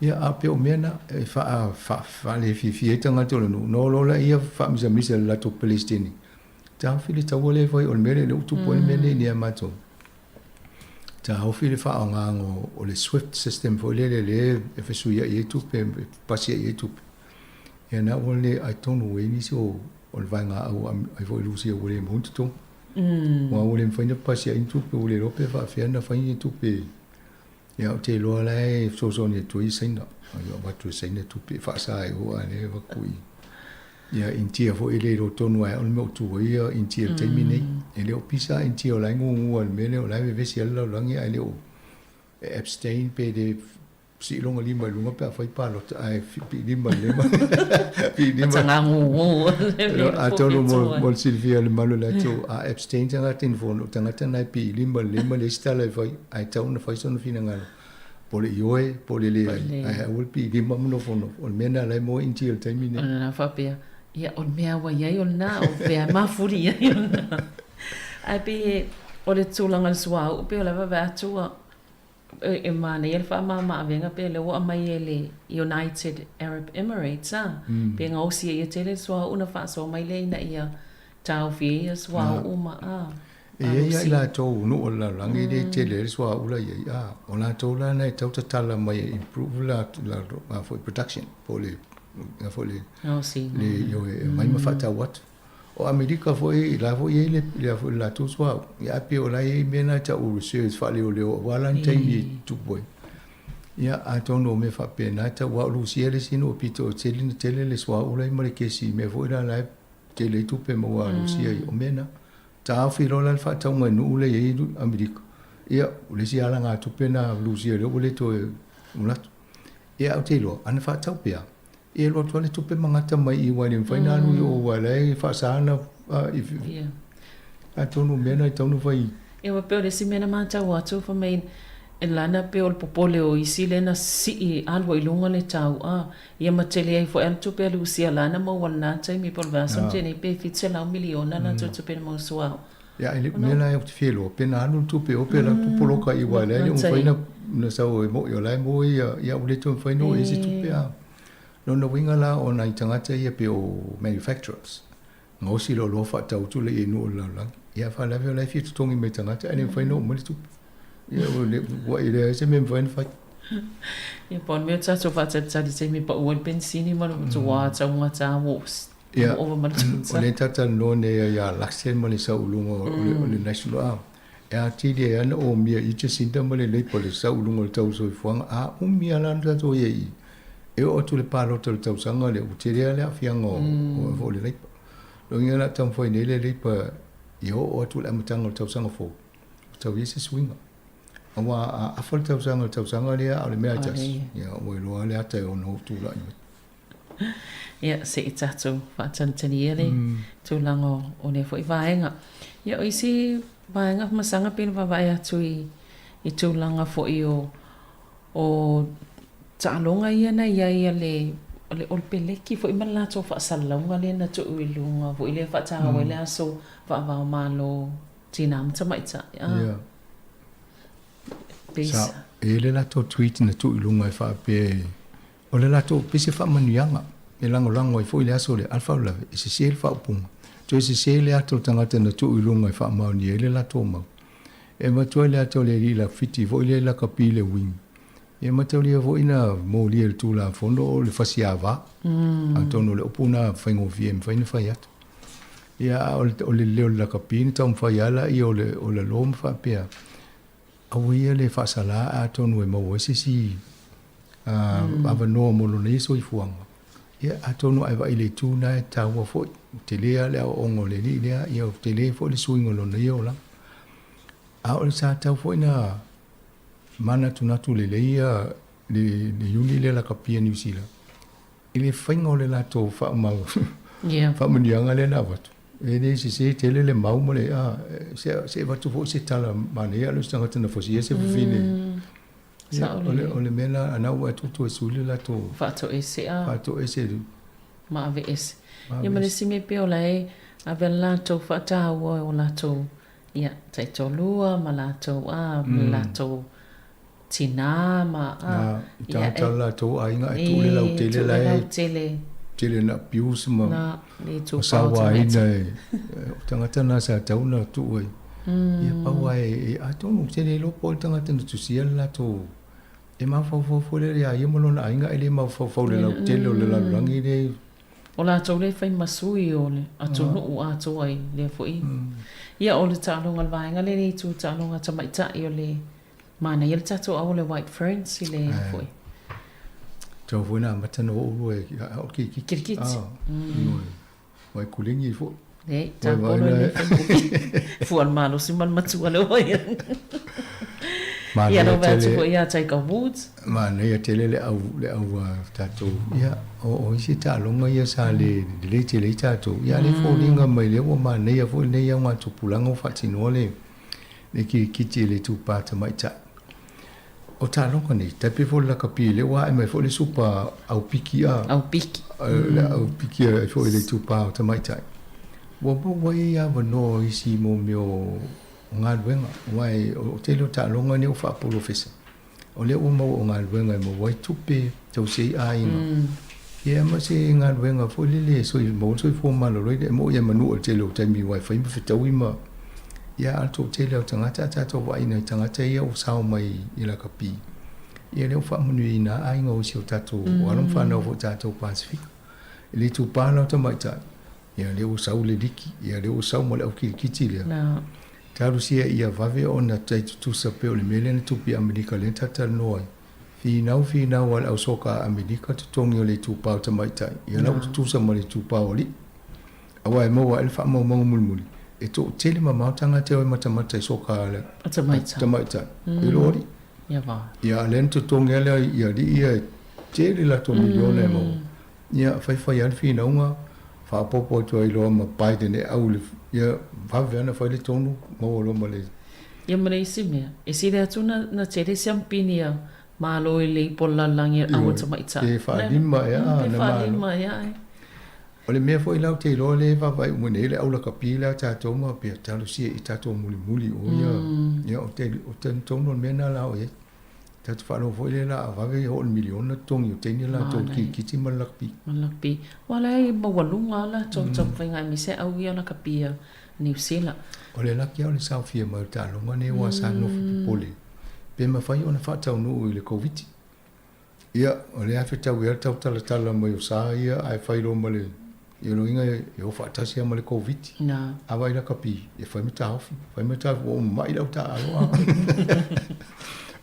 Speaker 9: Ia a pe o mena e fa le fi tanga tolo no lo la ia fa misa la to Palestine ta fili ta wole foi o mele le utu po mele ni amato ta o fili fa nga o le Swift system foi le e fa su ia e tu pe pasi e tu ia na wole ai tonu we ni so o va nga o ai foi Lucia wole mo tu wa wole fa ni pasi e tu pe wole lo pe fa na fa ni tu pe ia o te loa lai so ni tu I saina ia ba tu saina tu pe fa sa I o ane va kui ia intia fo ile ro tonu ai on mo tu ia intia te mine ele o pisa intia lai ngu al mele o lai ve si ala langi ai le o abstain pe de si longa lima lunga pe fa pa lo ai lima
Speaker 8: tanga ngu
Speaker 9: a tonu mo Silvia le malo la tu a abstain tanga tin fo no tanga tana pi lima le stala fa ai tau na fa so no fina ngalo pole yoe pole le ai ul pi lima mo fo no o mena lai mo inti el termine
Speaker 8: na fa pe ia on mea wa ia on na o pe ma furi ia on ai pe o le tulanga swa o pe la va tu e mana ia fa mama venga pe le o mai ele United Arab Emirates pe nga o si ia tele swa una fa so mai le na ia tau fi swa uma
Speaker 9: ia la to no la langi de tele swa ula ia o la to la na tau tala mai improve la for production for le le yo mai ma fata what o Amerika foi la foi le la tu swa ia pe o la e mena ta o research fa le o wala ntai tu boy ia a tono me fa pena ta wa Lucia le sino pito tele le swa o la mai ke si me foi la tele tu pe mo wa Lucia o mena ta fi lo la fa ta ngai nu le e Amerika ia o le si ala nga tu pena Lucia le o le to una ia o te lo ana fa ta pe e lo tole tupe mangata mai I wani mfaina alu o wala e whaasana a tonu mena I tonu whai.
Speaker 8: E wa peo le si mena mata watu fa mai E lana pe o popole o isi lena si alwa ilunga le Tautua. Ia matele ai fo el tupe lu si lana mo wana tai mi polvasa jeni pe fitsela miliona na tupe mo suao.
Speaker 9: Ya ele mela e felo pena anu tupe o pela tupoloka I wale ele un faina na sao e mo yo lai mo ia ule tu faina o isi tupe a. No winga la o na tangata ia pe o manufacturers. Ngosi lo lo fa tau tu le inu la. Ia fa la viola fi tongi me tangata ene faina o mo tu. Ia o le wa ile se me faina fa.
Speaker 8: Ia pon me tsa so fa tsa di se mi pa o pensini ma tu wa tsa mo tsa wo.
Speaker 9: Ja, og det tager nogen af jeg laksen mig så ulunga og det national er tidligere og mere I til sinter mig lidt på det så ulunga og tog så I fang mere land der så jeg og til par til tog sanger det tidligere der fjern og få det lidt og jeg lader dem få en lidt på jo og til am tang og tog sanger få tog vi så swinger og var folk tog sanger der og det mere just ja og vi lo lærer det og nu til
Speaker 8: Ia se tatu whaatantani ele tūlango o ne fwoi vaenga. Ia o isi vaenga masanga pina wawai atu I tūlanga fwoi o ta'alonga ia na ia le olpeleki fwoi malato whaasalaunga le na tu uilunga fwoi le whaatahawa le aso whaavao malo tinam tamaita.
Speaker 9: Ia. Sa ele lato tweet na tu uilunga I whaape o le lato pisi whaamanuianga. E lango I fo le aso le alfa la e se sel fa pung to se sel ato tangata na tu ilunga fa ma ni ele la to ma e ma to le ato le la fiti fo le la kapile wing e ma to le vo ina mo le tu la fondo le fasiava antono le opuna faingo viem faina faiat ya o le la kapine tom faiala I o le lom fa pe a wi le fa sala ato no mo se si ava no mo lo ne so I fuanga ia atono ai vai le tuna e taua fo te lea le ongo le ni lea ia te le fo le suingo lo na iola a o le sa tau fo ina mana tunatu le leia le yuli le la kapia New Zealand ile faingo le la to fa ma fa manianga le na watu e le se tele le mau mo le se watu fo se tala mania le stanga tana fo se fine ole mena ana wa tutu e suli la to
Speaker 8: fato ese ma ave ese ia ma le sime pe ola e ave la to fata o la to ia tai to lua ma la to la to tina ma
Speaker 9: ia ta la to ainga e tu le la tele la tele na pius ma
Speaker 8: na le to
Speaker 9: sa wa ina tangata na sa tau na tu ia pa wa e a to no tele lo pol tangata na tu sia la to e ma fo le ia mo na ainga ele ma fo le la tele le la rangi le
Speaker 8: o la to le fai masui o le atu no o atu ai le foi ia o le talonga le vaenga le tu talonga tamaita I o le mana ia le tatu au le white ferns I le foi
Speaker 9: to funa matano o e o
Speaker 8: ki
Speaker 9: vai kulingi fo
Speaker 8: e ta polo le fu al malo si mal matu le oi ia no vatu ko ia tai ka woods
Speaker 9: mana ia tele le au tatu ia o isi talonga ia sa le tele tatu ia le fo linga mai le o mana ia fo ne ia ma tu pulango fatino le ki tele tu pata mai ta o talonga ni tapi fo la kapile wa e mai fo le supa au piki au piki fo le tu pata mai ta wo ia no isi mo mio ngal wenga wai o tele talonga ni o fa professor o le o mo ngal wenga mo wai tupe to sei ai ia ma se ngal wenga fo le so mo so fo ma lo re mo ia manu o tele o tami wai fa mi fita wi ma ia alto tele o tangata to wai na tangata ia o sao mai ila kapi ia le o fa manu ina ai ngo si o tato o alon fa no fo tato pacific le tu pa no to mai ta ia le o sao le diki ia le o sao mo le o ki le tarusia ia vave ona tai tu sape o le mele tu pi Amerika le tata noi fi nau al soka Amerika tu tongi o le tu pa ta mai tai ia la tu sa mo le tu pa oli awa mo wa alfa mo mulmuli e to tele mama tanga te o mata soka le ta mai tai i lori
Speaker 8: ia va
Speaker 9: ia len tu tongi le ia di ia tele la to milione mo ia fai alfi naunga fa popo to I lo ma pai de ne au ia va vena fa le tonu mo lo ma le
Speaker 8: Ia Malaysia mea. E sire atu na tere siampini a malo i le pola langi awa tamaita.
Speaker 9: E whaalima ia na malo.
Speaker 8: Whaalima ia e.
Speaker 9: O le mea fo i lau te ilo le whawai umune ele au la kapila tātou ma pia talusia i tātou muli o ia o te tono mea na lao e. Tātou whalo fo i le la a wawe ho le miliona tongi o teini la tō ki malakpi.
Speaker 8: Malakpi. Wala e mawalunga la tō whainga mi se au ia la kapia New Zealand.
Speaker 9: O le laki au le Southia ma tālonga ne wa sa nofu pole. Pe ma whai o na whatau nuu i le COVID. Ia, o le awhi tau ia tau tala mai o sa ia ai whai ro ma le ia lo inga e o whaatasi ma le COVID.
Speaker 8: Na.
Speaker 9: Awa i la kapi, e whai me tāwhi. Whai me tāwhi o mai lau tā aloa.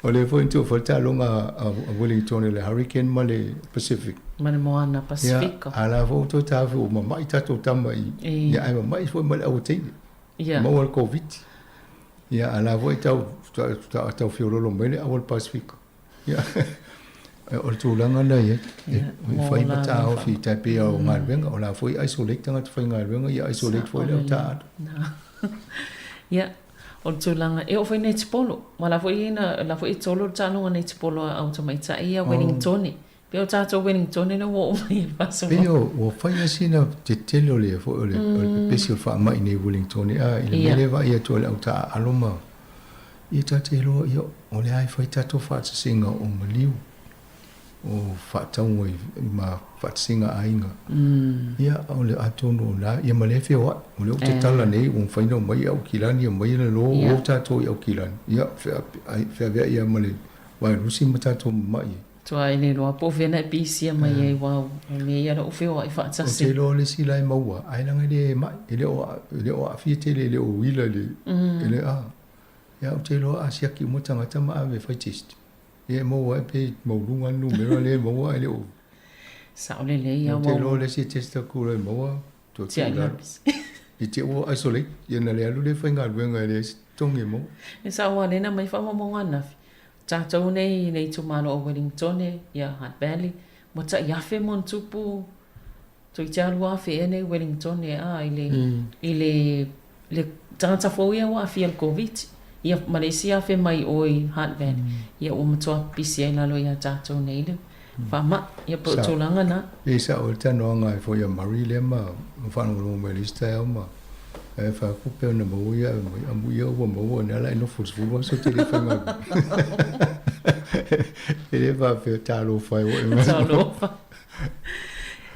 Speaker 9: O le fo into fo talonga a Wellington le Hurricane ma le Pacific.
Speaker 8: Ma le Moana Pacific.
Speaker 9: Ala fo to tāwhi o mai tato tama i. Ia ai mai fo ma le au teine.
Speaker 8: Ia.
Speaker 9: Ma o COVID. Ia ala fo tau fiorolo mai le au Pacific. Ia. O le tūlanga nei e. Whai mata o fi taipe o ngāruenga. O la fo i isolate tanga te whai ngāruenga. Ia isolate fo i leo tā.
Speaker 8: Ia. O tūlanga. E o whai nei tipolo. Ma la fwoi i tolo tānunga nei tipolo au tamaita. Ia Wellington. Pe o tātou Wellington na wo mai paso.
Speaker 9: Pe o whai asina te tele o le o le pesi o wha mai nei Wellington. Ia mele wa ia tō le au tā aloma. Ia tā te loa ia o le ai whai tātou whaatasinga o maliu. O whaataunga i ma whaatasinga ainga. Ia o le atono la ia ma le whia o le o te tala nei o whaina mai au kilani o mai le lo o tātou i au kilani. Ia whia vea ia ma le wai rusi ma tātou mai.
Speaker 8: Tua i le roa po vena e pisia mai e wau. Me ia la o whio i whaatasi.
Speaker 9: O te lo le sila i maua. Ainanga le mai. Ele o a fia tele le o wila le. Ele a. Ia o te lo a siaki mo tangata ma ave whai test. Ia maua e pe maurunga numero le maua e le o.
Speaker 8: Sao le ia
Speaker 9: wau. Te lo le si testa kura e maua.
Speaker 8: Tia iapis.
Speaker 9: I te o isolate. Ia na le alu le whainga ruenga e le tongi mo.
Speaker 8: E sao a lena mai whamamonga nafi. Tātou nei tumalo o Wellington ia Hutt Valley. Mo ta iafe mon tupu. Toi te alua afe e nei Wellington i le tangata fōia wa afi al COVID. Ia Malaysia afe mai oi Hutt Valley. Ia o matua pisi ai lalo ia tātou nei le. Whama, ia po tūlanga na.
Speaker 9: E sa o tano anga e fōia Marie le ma. Mwhanu o me lista e o ma. E whakupe na mauia, amu ia ua maua, ne ala ino fusfua, so te le whainga. E le whawhia tālo whai o e mai.
Speaker 8: Tālo whai.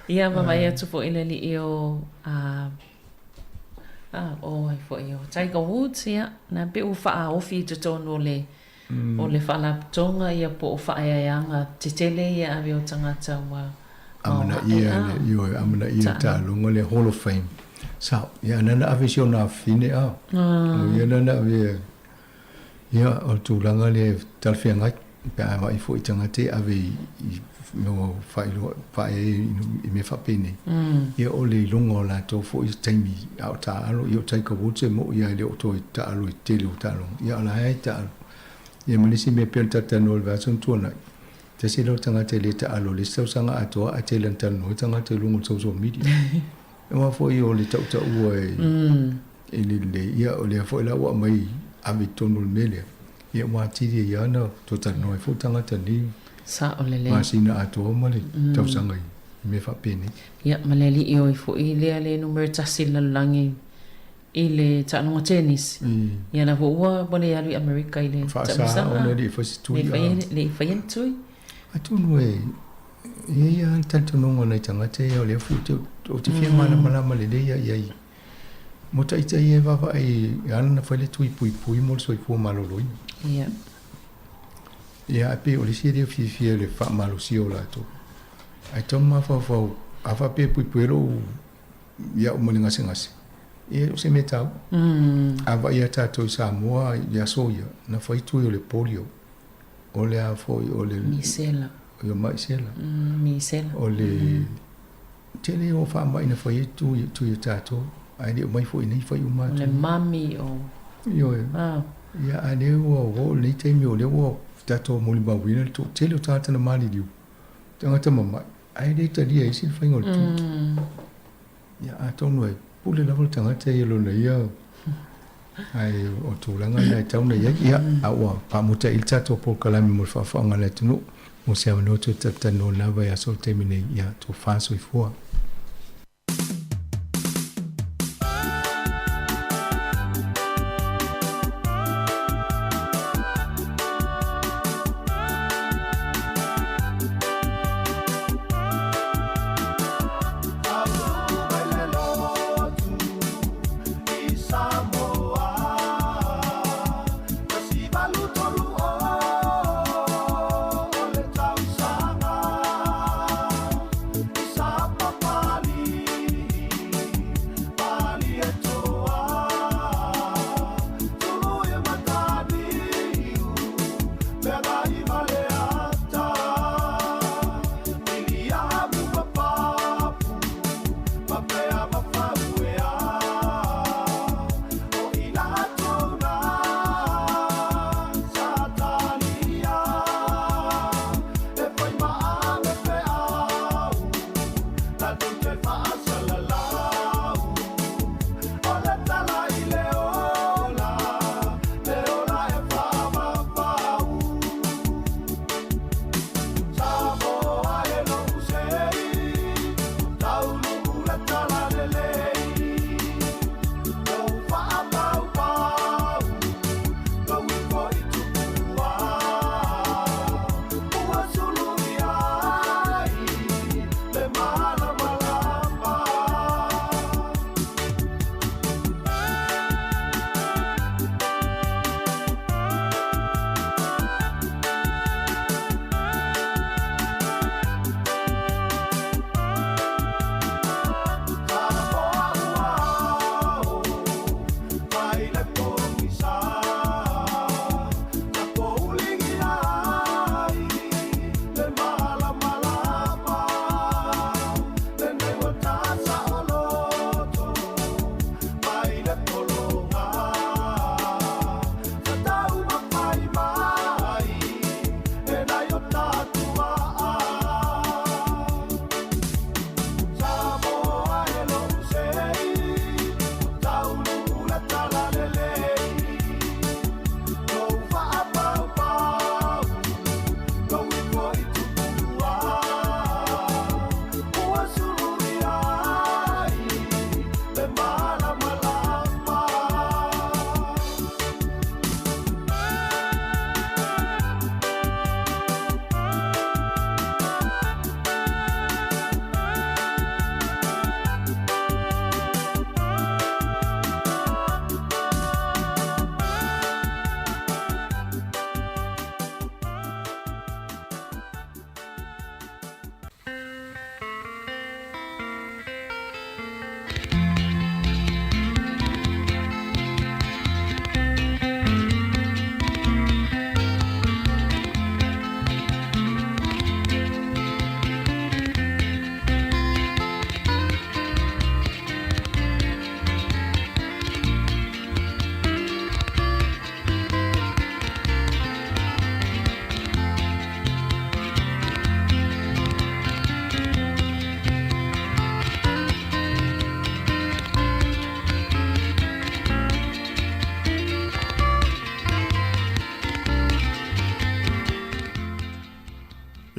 Speaker 8: Ia mamai atu fo ina li i o... o ai fo i o Tiger Woods, ia. Na pe u wha ofi te tono le... O le whalaputonga, ia po o whaeanga te tele, ia awe o tangata wa...
Speaker 9: Amana ia tālo, ngā le Hall of Fame. Sao, ia nana ave sio na fine a. Ia nana ave ia o tūlanga le talwhia ngai pe a mai fo i tangate ave i no whae i me whapene. Ia o le longa o la tō fo i taimi au tā alo i o taika wote mo ia le o tō i tā alo i tele o tā alo. Ia o la hei tā alo. Ia manisi me pēn tatano le vason tuanai. Te se lo tangate le tā alo le stausanga atoa a te lantano i tangate lungo social media. E wa fo i o le tauta ua e le ia o le fo i la ua mai avi tonu le mele. Ia wa tiri ia na to tano e fo tangata ni.
Speaker 8: Sa o le le.
Speaker 9: Masina atoa ma le tausanga i me whapene.
Speaker 8: Ia maleli i o i fo i lea le numero tasi lalangi i le tānonga tennis. Ia na fo ua bone alu i Amerika i le
Speaker 9: Whaasa o le i whasitui.
Speaker 8: Le i whaientui.
Speaker 9: Atunu e ia tanto nongo nei tangata e o le futu o te fia mana malama le leia iai. Mo taita i e wawa e ana na whaile tui pui mo le soifua maloloi.
Speaker 8: Ia.
Speaker 9: Ia ape o le siri o fia le wha malo si o lato. Ai tau mawhau a wha pe pui ro ia o mani ngase. Ia o se me tau. A wa ia tātou i Samoa ia soia na whaitui o le polio. O le a foi o le...
Speaker 8: Misela.
Speaker 9: O mai sela.
Speaker 8: Misela.
Speaker 9: O le... Tele o wha mai na whai tu i tātou. Ai le o mai foi nei whai umatu.
Speaker 8: O le mami o...
Speaker 9: Io e. Ia a le o le teimi o le o tātou moli mawina. Tele o tātou na mali liu. Tangata mamai. Ai le tali e sin whai ngol tu. Ia a tonu e. Pule lawal tangata e lo na ia. ai o tūlanga nei tau nei ia aua pa mo te ilta to po kalami mo whawhanga le tunu mo se amano tu tatano nawa ia so te mine ia to whaso i fua.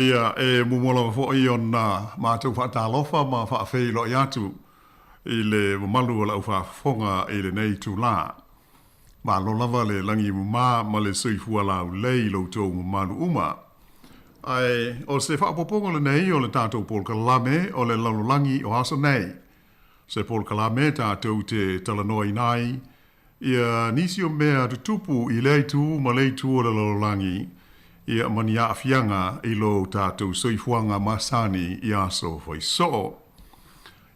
Speaker 7: Ia mumola fo i ona mātou whaatalofa ma whaafei lo i atu i le mamalu o lau whaafonga i le nei tū la. Ma lo lava le langi mumā ma le suifua lau lei lo tō mamalu uma. Ai, o se whaapoponga le nei o le tātou Paul Kalame o le lalolangi o aso nei. Se Paul Kalame tātou te talanoi nai, ia nisi o mea tutupu i leitu ma leitu o le lalolangi, ia mani a fianga i lo tātou soifuanga masani i aso foi so.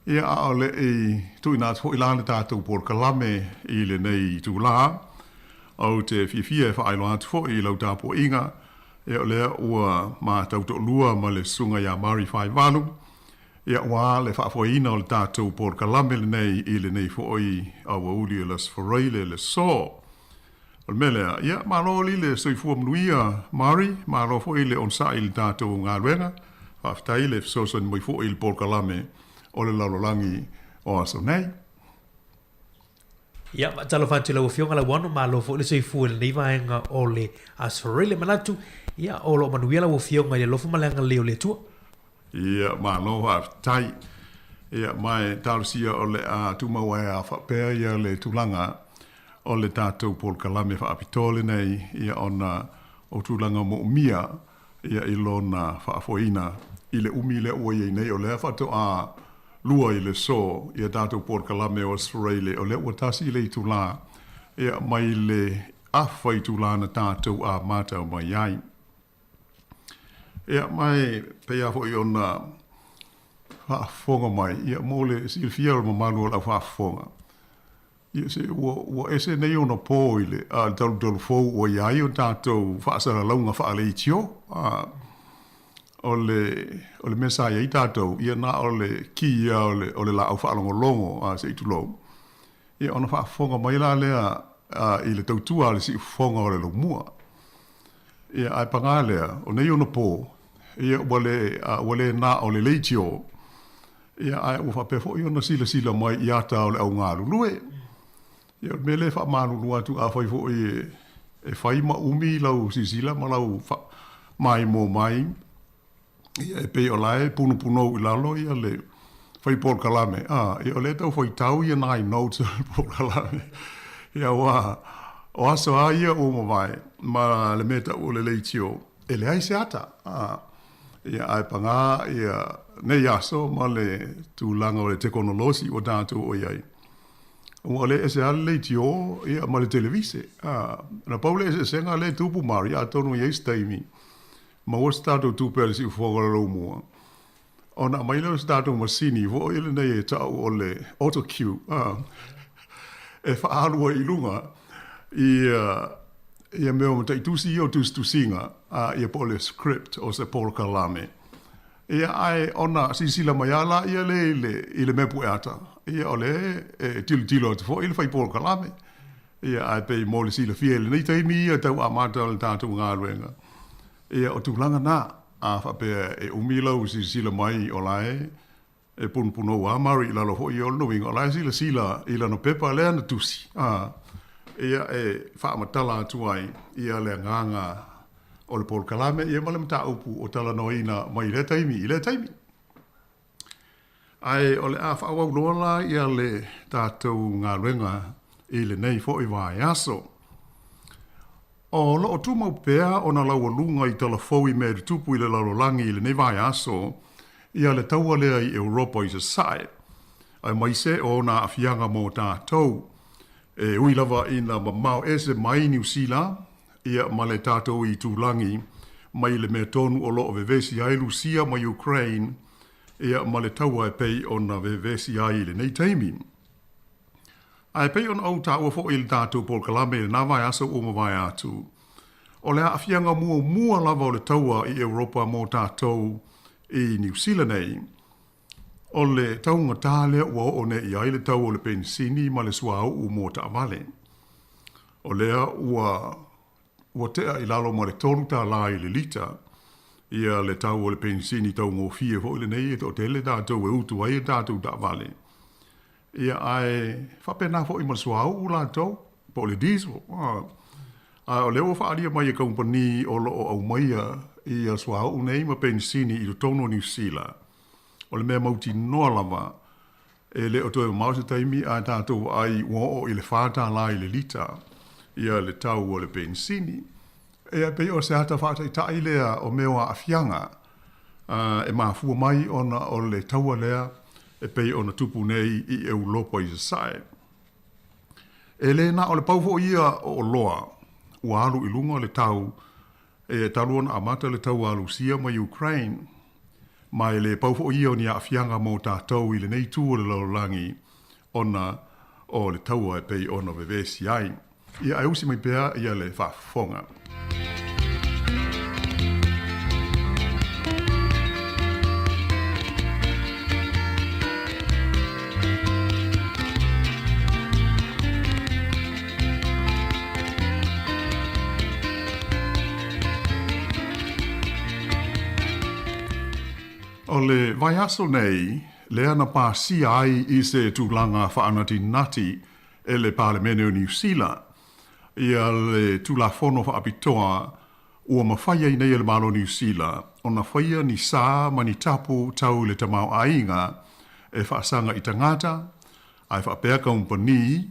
Speaker 7: Ia a le e tui nāt ho ilane tātou Paul Kalame i le nei tū la, au te fifia e whaelo atu fo i lau tāpo inga, ia o lea ua mā tauto lua ma le sunga ia Mari Whai Walu, ia wā le whaafoina o le tātou Paul Kalame le nei i le nei fo i awa uli o las whareile le so. O le melea, ia maro li le soifua mnuia Mari, maro fo i le onsa i le tātou ngā ruenga, whaftai le fsosan moi fo i le Paul Kalame o le lalolangi o aso nei.
Speaker 10: Ia, talo wha tila ufionga la wano ma lo fo le sei fu le neivaenga o le asfarele manatu. Ia, o lo manuia la ufionga ia lofu malanga leo le tua.
Speaker 11: Ia, ma lo ha tai. Ia, mai tausia o le a tumawai a whapea ia le tulanga o le tātou Paul Kalame whaapitole nei ia ona o tulanga mo mia ia ilona whaafoina i le umi le ua iei nei o le whato a lua i le so ia tātou Paul Kalame o Australia o le ua tasi i le tula ia mai le awha i tulana tātou a mata o mai ai. Ia mai pea fo i ona whaafonga mai ia mo le silfia o mamanu o la whaafonga. Ia se ua ese nei ona pō i le a talu fōu o iai o tātou whaasara launga whaale i tio. O le mesa i tātou ia na o le ki ia o le la au whaalongo longo a se i tulou. Ia ona whaafonga mai la lea i le tautua le si ufonga o le LAUMUA. Ia ai panga lea o nei ona pō. Ia wale na o le leitio. Ia ai ua whapefo i ona sila mai i ata o le au ngā lulue. Ia me le wha manu lua tu a whai fo e whai ma umi lau sisila ma lau mai mō mai. Ia e pei o lai punu i lalo ia le whai Paul Kalame. Ia o le tau whai tau ia nai notes Paul Kalame. Ia o aso a ia o mawai ma le meta o le leitio. E le ai se ata. Ia ai panga ia nei aso ma le tūlanga o le teknolosi o tātou o iai. O le ese ale le tio ia ma le televise. Na paule ese senga le tupu mari a tonu iei staimi. Ma o stato tupu si ufoga le LAUMUA. O na mai leo stato masini vo ile nei e tau o le autocue. E whaarua i lunga ia meo mta i tusi o tusinga ia po le script o se Paul Kalame. Ia ai ona sisila mai ala ia le mepu e ata. Ia ole tilo atu fo ile fai Paul Kalame. Ia ai pe mo le sila fiele nei taimi ia tau amata o le tātou ngā ruenga. Ia o tūlanga nā a whapea e umilau sila mai o lai e punpuno a mari ila lo fo i olu winga o lai sila ila no pepa lea na tusi. Ia e whaamatala atu ai ia le nganga o le Paul Kalame ia male mta upu o tala noina mai le taimi. Ai o le a whaawau loala ia le tātou ngā ruenga i le nei fo i vai aso. O lo o tumau pea o na laua lunga i tala fau i mea tupu i le lalolangi i le nei vai aso ia le taua lea i Europa i se sae. Ai mai se o na afianga mō tātou e ui lava ina mamau ese mai New Zealand ia ma le tātou i tūlangi mai le mea tonu o loo vevesi ai Lucia ma Ukraine ia ma le taua e pei o na vevesi ai le nei taimi. Ai pei on au tāua fo i le tātou Paul Kalame le nā vai aso o ma vai atu. O le afianga mua lava o le taua i Europa mō tātou i New Zealand nei. O le taunga tāle ua o ne i ai le tau o le pensini ma le suau u mō ta amale. O lea ua tea i lalo ma le tonu tā la i le lita. Ia le tau o le pensini tau ngō fie fo i le nei e to tele tātou e utu ai e tātou ta amale. Ia ai whapena fo i ma le suau u la tau po le diesel. O leo whaaria mai e kompani o loo au maia i a suau nei ma pensini i tono New Zealand. O le mea mauti noa lava e le o toe mauta taimi a tātou ai uo i le whātā la i le lita ia le tau o le pensini. E a pei o se hata whātai tai lea o mea afianga e mafua mai ona o le taua lea e pei ona tupu nei i Europa i se sae. E le na o le paufo ia o loa ua alu i lunga le tau e taluona amata le tau a Lucia ma Ukraine. Mai le paufo ia o ni a fianga mō tātou i le nei tū o le lalolangi ona o le taua e pei ona vevesi ai. Ia ai usi mai pēa ia le whafonga. O le vai aso nei, lea na pāsia ai i se tūlanga whaanati nati e le Parlameno New Zealand. Ia le tulafono whaapitoa ua mawhaia i nei le malo New Zealand. O na whaia ni sā mani tapu tau le tamau ainga e whaasanga i tangata, ai whaapea kaumpani,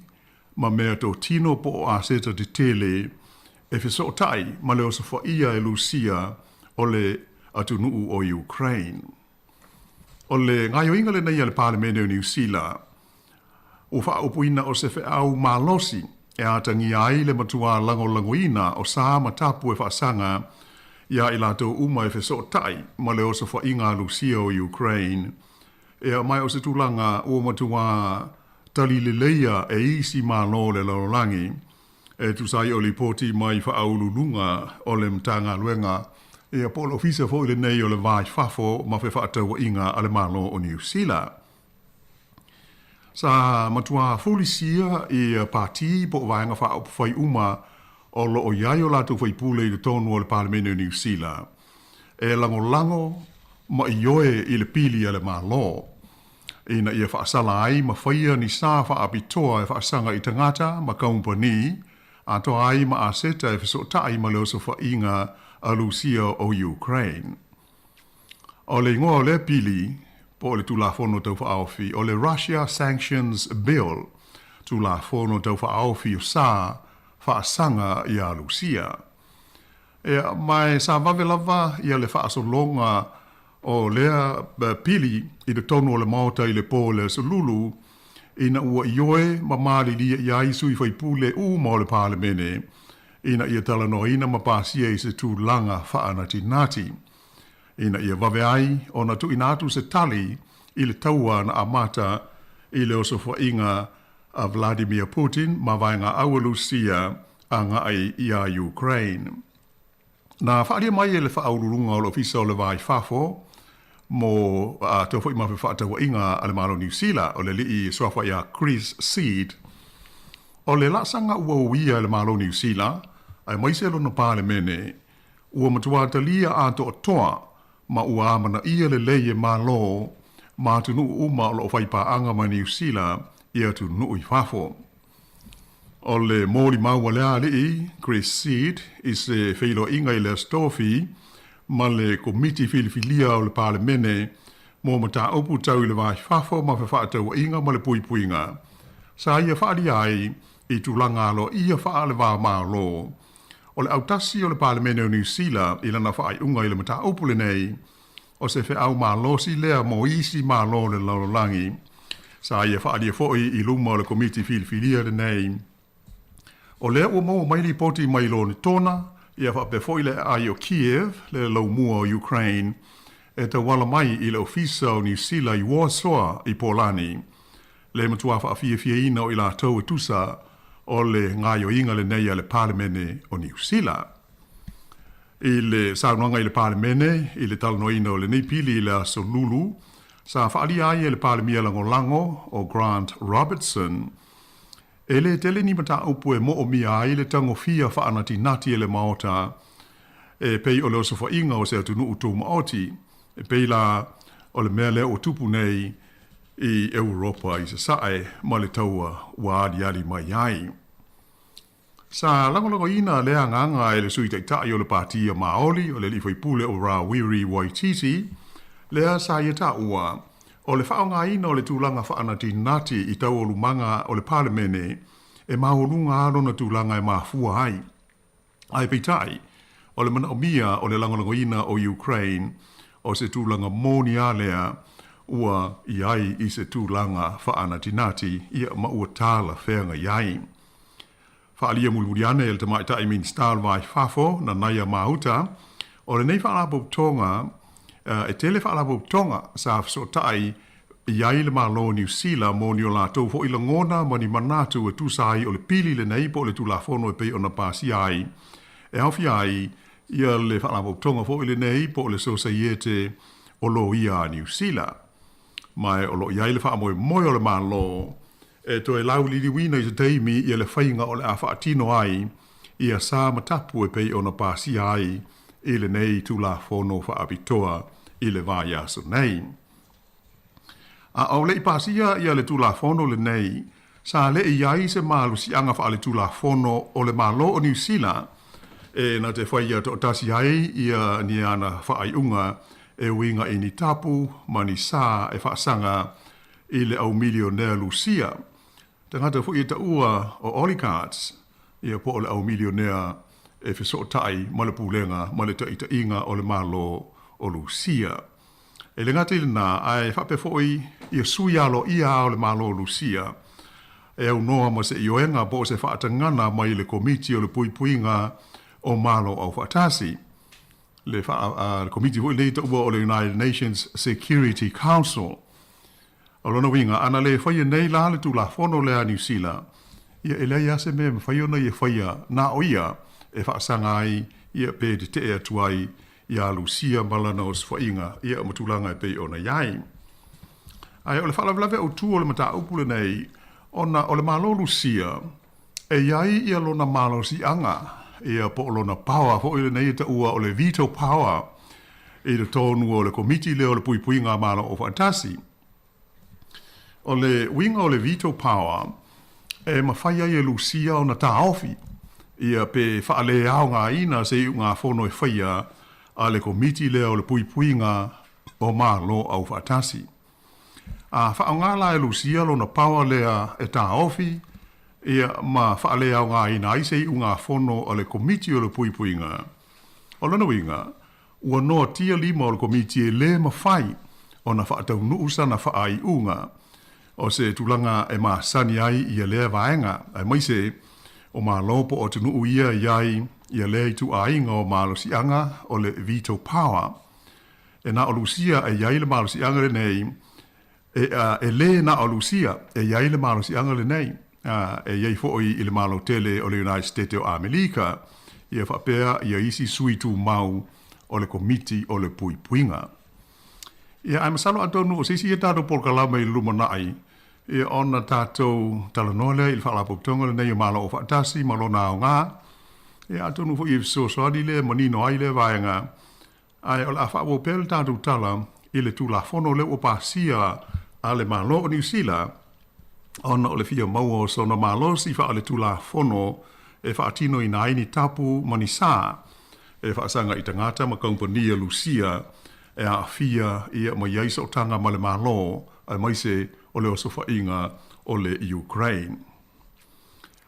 Speaker 11: ma mea tō tino po o aseta te tele, e whiso tai ma leo sa whaia e Lucia o le atunuu o Ukraine. O le ngaio inga le nei le Parlameno New Zealand, o whaupuina o se au malosi, e atangi ai le matua langolangoina o sā matapu e whaasanga ia i lato uma e whiso tai ma leo sa whainga Lucia o Ukraine. E mai o se tūlanga o matua tali le leia e isi malo le lalolangi, e tusai o li poti mai whaaululunga o le mtanga luenga, e a polo fisa fo le nei o le vai fafo ma whataua inga ale malo o New Zealand. Sa matua fulisia i pati po vaenga whai uma o lo o iaio lato whai pule i le tonu o le Parlameno New Zealand. E lango ma i oe i le pili ale malo. Ina ia whaasala ai ma whaia ni sā whaapitoa e whaasanga i tangata ma kaumpani, a to ai ma aseta e whasotai ma leo sa whainga a Lucia o Ukraine. O le ingoa le pili, po le tulafono tau whaofi, o le Russia Sanctions Bill, tulafono tau whaofi o sā whaasanga i a Lucia. E mai sa vavelava ia le whaasolonga o lea pili i le tonu o le maota i le po le salulu ina ua ioe ma mali lia i aisu i whaipule ma o le Parlamene ina ia talanoina ma pasia i se tūlanga whaanati nati. Ina ia waveai o na tu inatu se tali i le taua na amata i le oso whainga a Vladimir Putin ma vaenga aua Lucia a ngai i a Ukraine. Na whaaria mai e le whaaururunga o le ofisa o le vai fafo mo te whai mawhi whaatawa inga ale malo New Zealand o le li i swawha ia Chris Seed. O le lasanga ua uia le malo New Zealand ai maiselo na Parlamene ua matuata lia ato o toa ma ua amana ia le leie malo ma tunu uma o lo whaipaanga ma New Zealand ia tunu i fafo. O le mōri maua lea li Chris Seed i se whilo inga i le stofi ma le komiti filifilia o le Parlamene mō mata opu tau i le vai fafo ma whawhaatau inga ma le puipuinga. Sa ia whaari ai i tūlanga alo ia wha le wā mālo. O le autasi o le Parlamene o New Zealand i lana whaai unga i le mata opu le nei o se wha au mālosi lea mo isi mālo le laulangi. Sa ia whaari a foi i luma o le komiti filifilia le nei. O lea ua mau mai li poti mai lo ni tona, ia whape foi le ai o Kiev, le LAUMUA o Ukraine, e te wala mai i le ofisa o New Zealand i Warsaw i Polani. Le matua whaafia ina o i la tau e tusa o le ngai o inga le nei a le Parlamene o New Zealand. I le saunoanga i le Parlamene, i le talanoina o le neipili i le asolulu, sa whaari ai e le Palemia lango o Grant Robertson, e le tele ni mata upu e mo o mia ai le tango fia whaanati nati e le maota e pei o le oso whainga o se atunu utu maoti e pei la o le mea leo o tupu nei i Europa i se sae ma le taua waadi ali mai ai. Sa lango ina lea nganga e le sui taitai o le patia Maoli o le lifoi pule o Rawiri Waititi lea sa ieta ua o le whaonga ina o le tūlanga whaanati nati i tau o lumanga o le Parlamene e mahorunga aro na tūlanga e mahfua ai. Ai peitai, o le mana o mia o le langolango ina o Ukraine o se tūlanga mōni alea ua i ai i se tūlanga whaanati nati ia ma ua tāla whenga iai. Whaalia mulmuriane el te maitai min stal vai fafo na naia mahuta o le nei whaalapo tonga e tele whaalapo tonga sa whasotai iai le malo New Zealand mo ni o la tau fo ila ngona mani manatu e tusai o le pili le nei po le tulafono e pei o na pasi ai. E hawhi ai ia le whaalapo tonga fo ile nei po le societe o lo ia New Zealand. Mai o lo iai le whaamoe moi o le malo e to e lau lili wina i te teimi ia le whainga o le a whaatino ai ia sa matapu e pei o na pasi ai i le nei tulafono whaapitoa i le vai aso nei. A o le pasia ia le tulafono le nei Sa le iai se malu si anga fa ale tula fono o le malo o New Zealand. Na te whai ia to tasi ai ia ni ana wha ai unga e winga i ni tapu mani sa e wha sanga i le au milionea Lucia. Te ngata fu i ta ua o Olicards ia po o le au milionea e fiso tai ma le pulenga ma le ta inga o le malo o Lucia. E le ngata na ai wha pe foi ia sui alo ia o le malo o Lucia. E au noa ma se ioenga po se wha atangana mai le komiti o le puipuinga o malo au whatasi. Le komiti hui le ua o le United Nations Security Council. O lona winga, ana le whaia nei la le tu la fono le a New Zealand. Ia e lea se me whaia na ia whaia na o ia e whaasanga ai ia pe te te tuai ia Lucia malana o swainga ia matulanga e pe ona iai. Ai o le whalawlawe o tu o le mata upule nei ona o le malo Lucia e iai ia lona malo si anga ia po lona power fo ile nei te ua o le veto power i le tonu o le komiti le o le puipuinga malo o fantasi. O le winga o le veto power e mawhaia i Lucia o na taofi ia pe whaale au ngā ina se iu ngā whono e whaia a le komiti le o le puipuinga o malo au fantasi. A whaongala e Lucia lo na power lea e taofi ia ma whaale au ngā ina i se iu ngā whono o le komiti o le puipuinga. O lana winga, ua noa tia lima o le komiti e le mawhai o na whaatau nuusa na whaai unga o se tulanga e maa sani ai ia lea vaenga. Ai maise o maa lopo o tunu ia iai ia lea i tu ainga o maa lo sianga o le veto power. E na o Lucia e iai le maa lo sianga le nei e le na o Lucia e iai le maa lo sianga le nei. E iai fo'i i le maa lo tele o le United States o Amerika ia whapea ia isi sui tu mau o le komiti o le puipuinga. Ia ai masalo atonu o sisi e tātou polkalama i lumanai ia ona tātou talanole i le whaalapoptonga le nei o malo o whaatasi malo nā o ngā. Ia atonu fo i sosoani le manino ai le vaenga. Ai o la whaapopea le tātou tala i le tūla fono le o pāsia a le malo o New Zealand. Ona o le fia maua o sona malo si wha le tūla fono e whaatino i naini tapu manisa e whaasanga i tangata ma kompania Lucia e a fia ia ma iaisa o tanga ma le malo ai maise o le osofa inga o le Ukraine.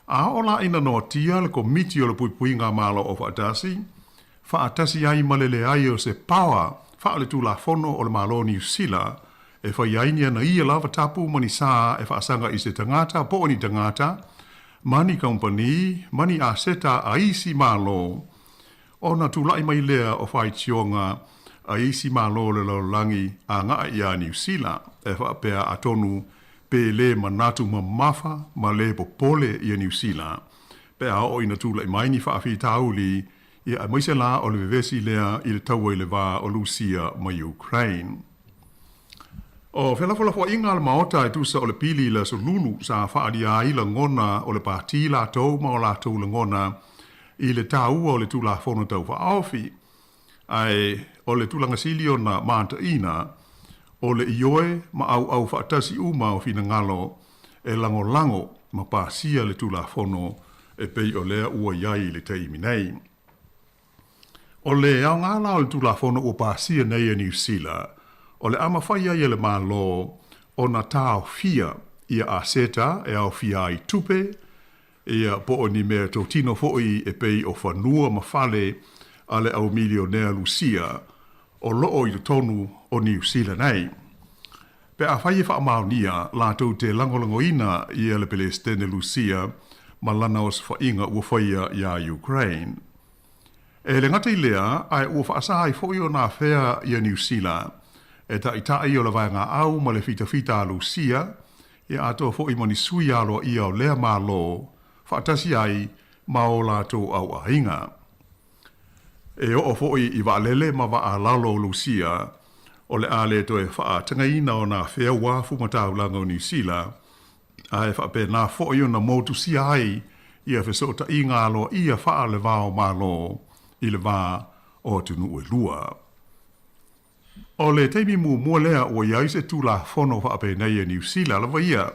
Speaker 11: A ola ina noa tia le komiti o le puipuinga malo o whaatasi, whaatasi ai ma le ai o se power wha le tūla fono o le malo New Zealand e whaiainia na ia lava tapu manisa e whaasanga i se tangata po ni tangata mani company, mani aseta a isi malo. O na tūlai mai lea o whai tionga a isi malo le laulangi a ngā ia New Zealand e whaapea atonu pe le manatu mamafa ma le popole ia New Zealand. Pe a o ina tūlai mai ni whaafi tauli ia a maise la o le vevesi lea i le taua i le wā o Lucia ma Ukraine. O whelawhalawha inga le maota e tusa o le pili la so lulu sa whaadia i la ngona o le pāti la tau ma o la tau la ngona i le tāua o le tūla whono tau whaofi. Ai o le tūlanga silio na māta ina o le ioe ma au whaatasi uma o fina ngalo e lango ma pāsia le tūla whono e pei o lea ua iai le teimi nei. O le au ngala o le tūla whono o pāsia nei e New Zealand o le ama whaia i le malo o na tāo fia ia a seta e au fia i tupe ia po o ni mea tō tino fo'i e pei o whanua ma whale a le au milionea Lucia o loo i tonu o New Zealand nei. Pe a whaia wha maonia la tau te langolangoina i le Palestine Lucia ma lana o whainga ua whaia i a Ukraine. E le ngata i lea ai ua whaasahai fo'i o nā whea i a New Zealand e ta itai o la vaenga au ma le fita a Lucia, e ato fo i mani sui alo i au lea ma lo, whaatasi ai ma o lato au ainga. E o fo i waalele ma wa a lalo Lucia, o le ale to e wha tangaina o na whea wafu matau langa o New Zealand, a e wha pe na fo i o na motu si ai, i a whesota i ngā lo i a wha le vao ma lo, i le vā o tunu e lua. O le teimi mua lea o iai se tūla whono whaape nei e New Zealand la ia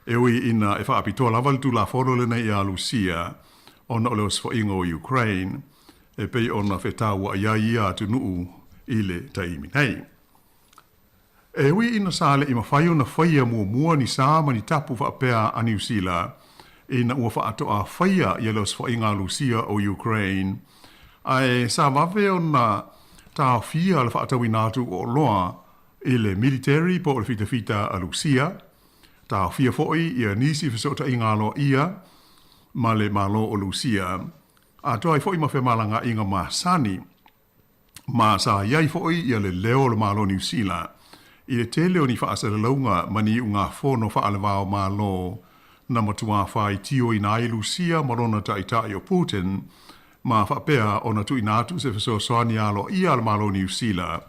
Speaker 11: E ui ina e whaapitoa lava le tulafono le nei a Lucia, ona o le osfoinga o Ukraine, e pei ona whetau a ia atu nuu i le taimi nei. E ui ina sale i mawhai o na whaia mua ni sāma ni tapu whaapea a New Zealand, ina ua whaatoa whaia i le osfoinga a Lucia o Ukraine, ai sa wawe o na tā whia le whaatau inatu o loa i le military po le fita a Lucia, tā whia foi i a nisi whisota i ngalo ia, ma le malo o Lucia, a toa i foi ma whemalanga i ngā masani, ma sa iai foi i a le leo le malo New Zealand, i le tele o ni whaasara launga mani u ngā whono whaalewao malo, na matua whai tio i nai Lucia marona tai o Putin, ma whapea o na tu inatu se wheso soani alo i al malo New Zealand,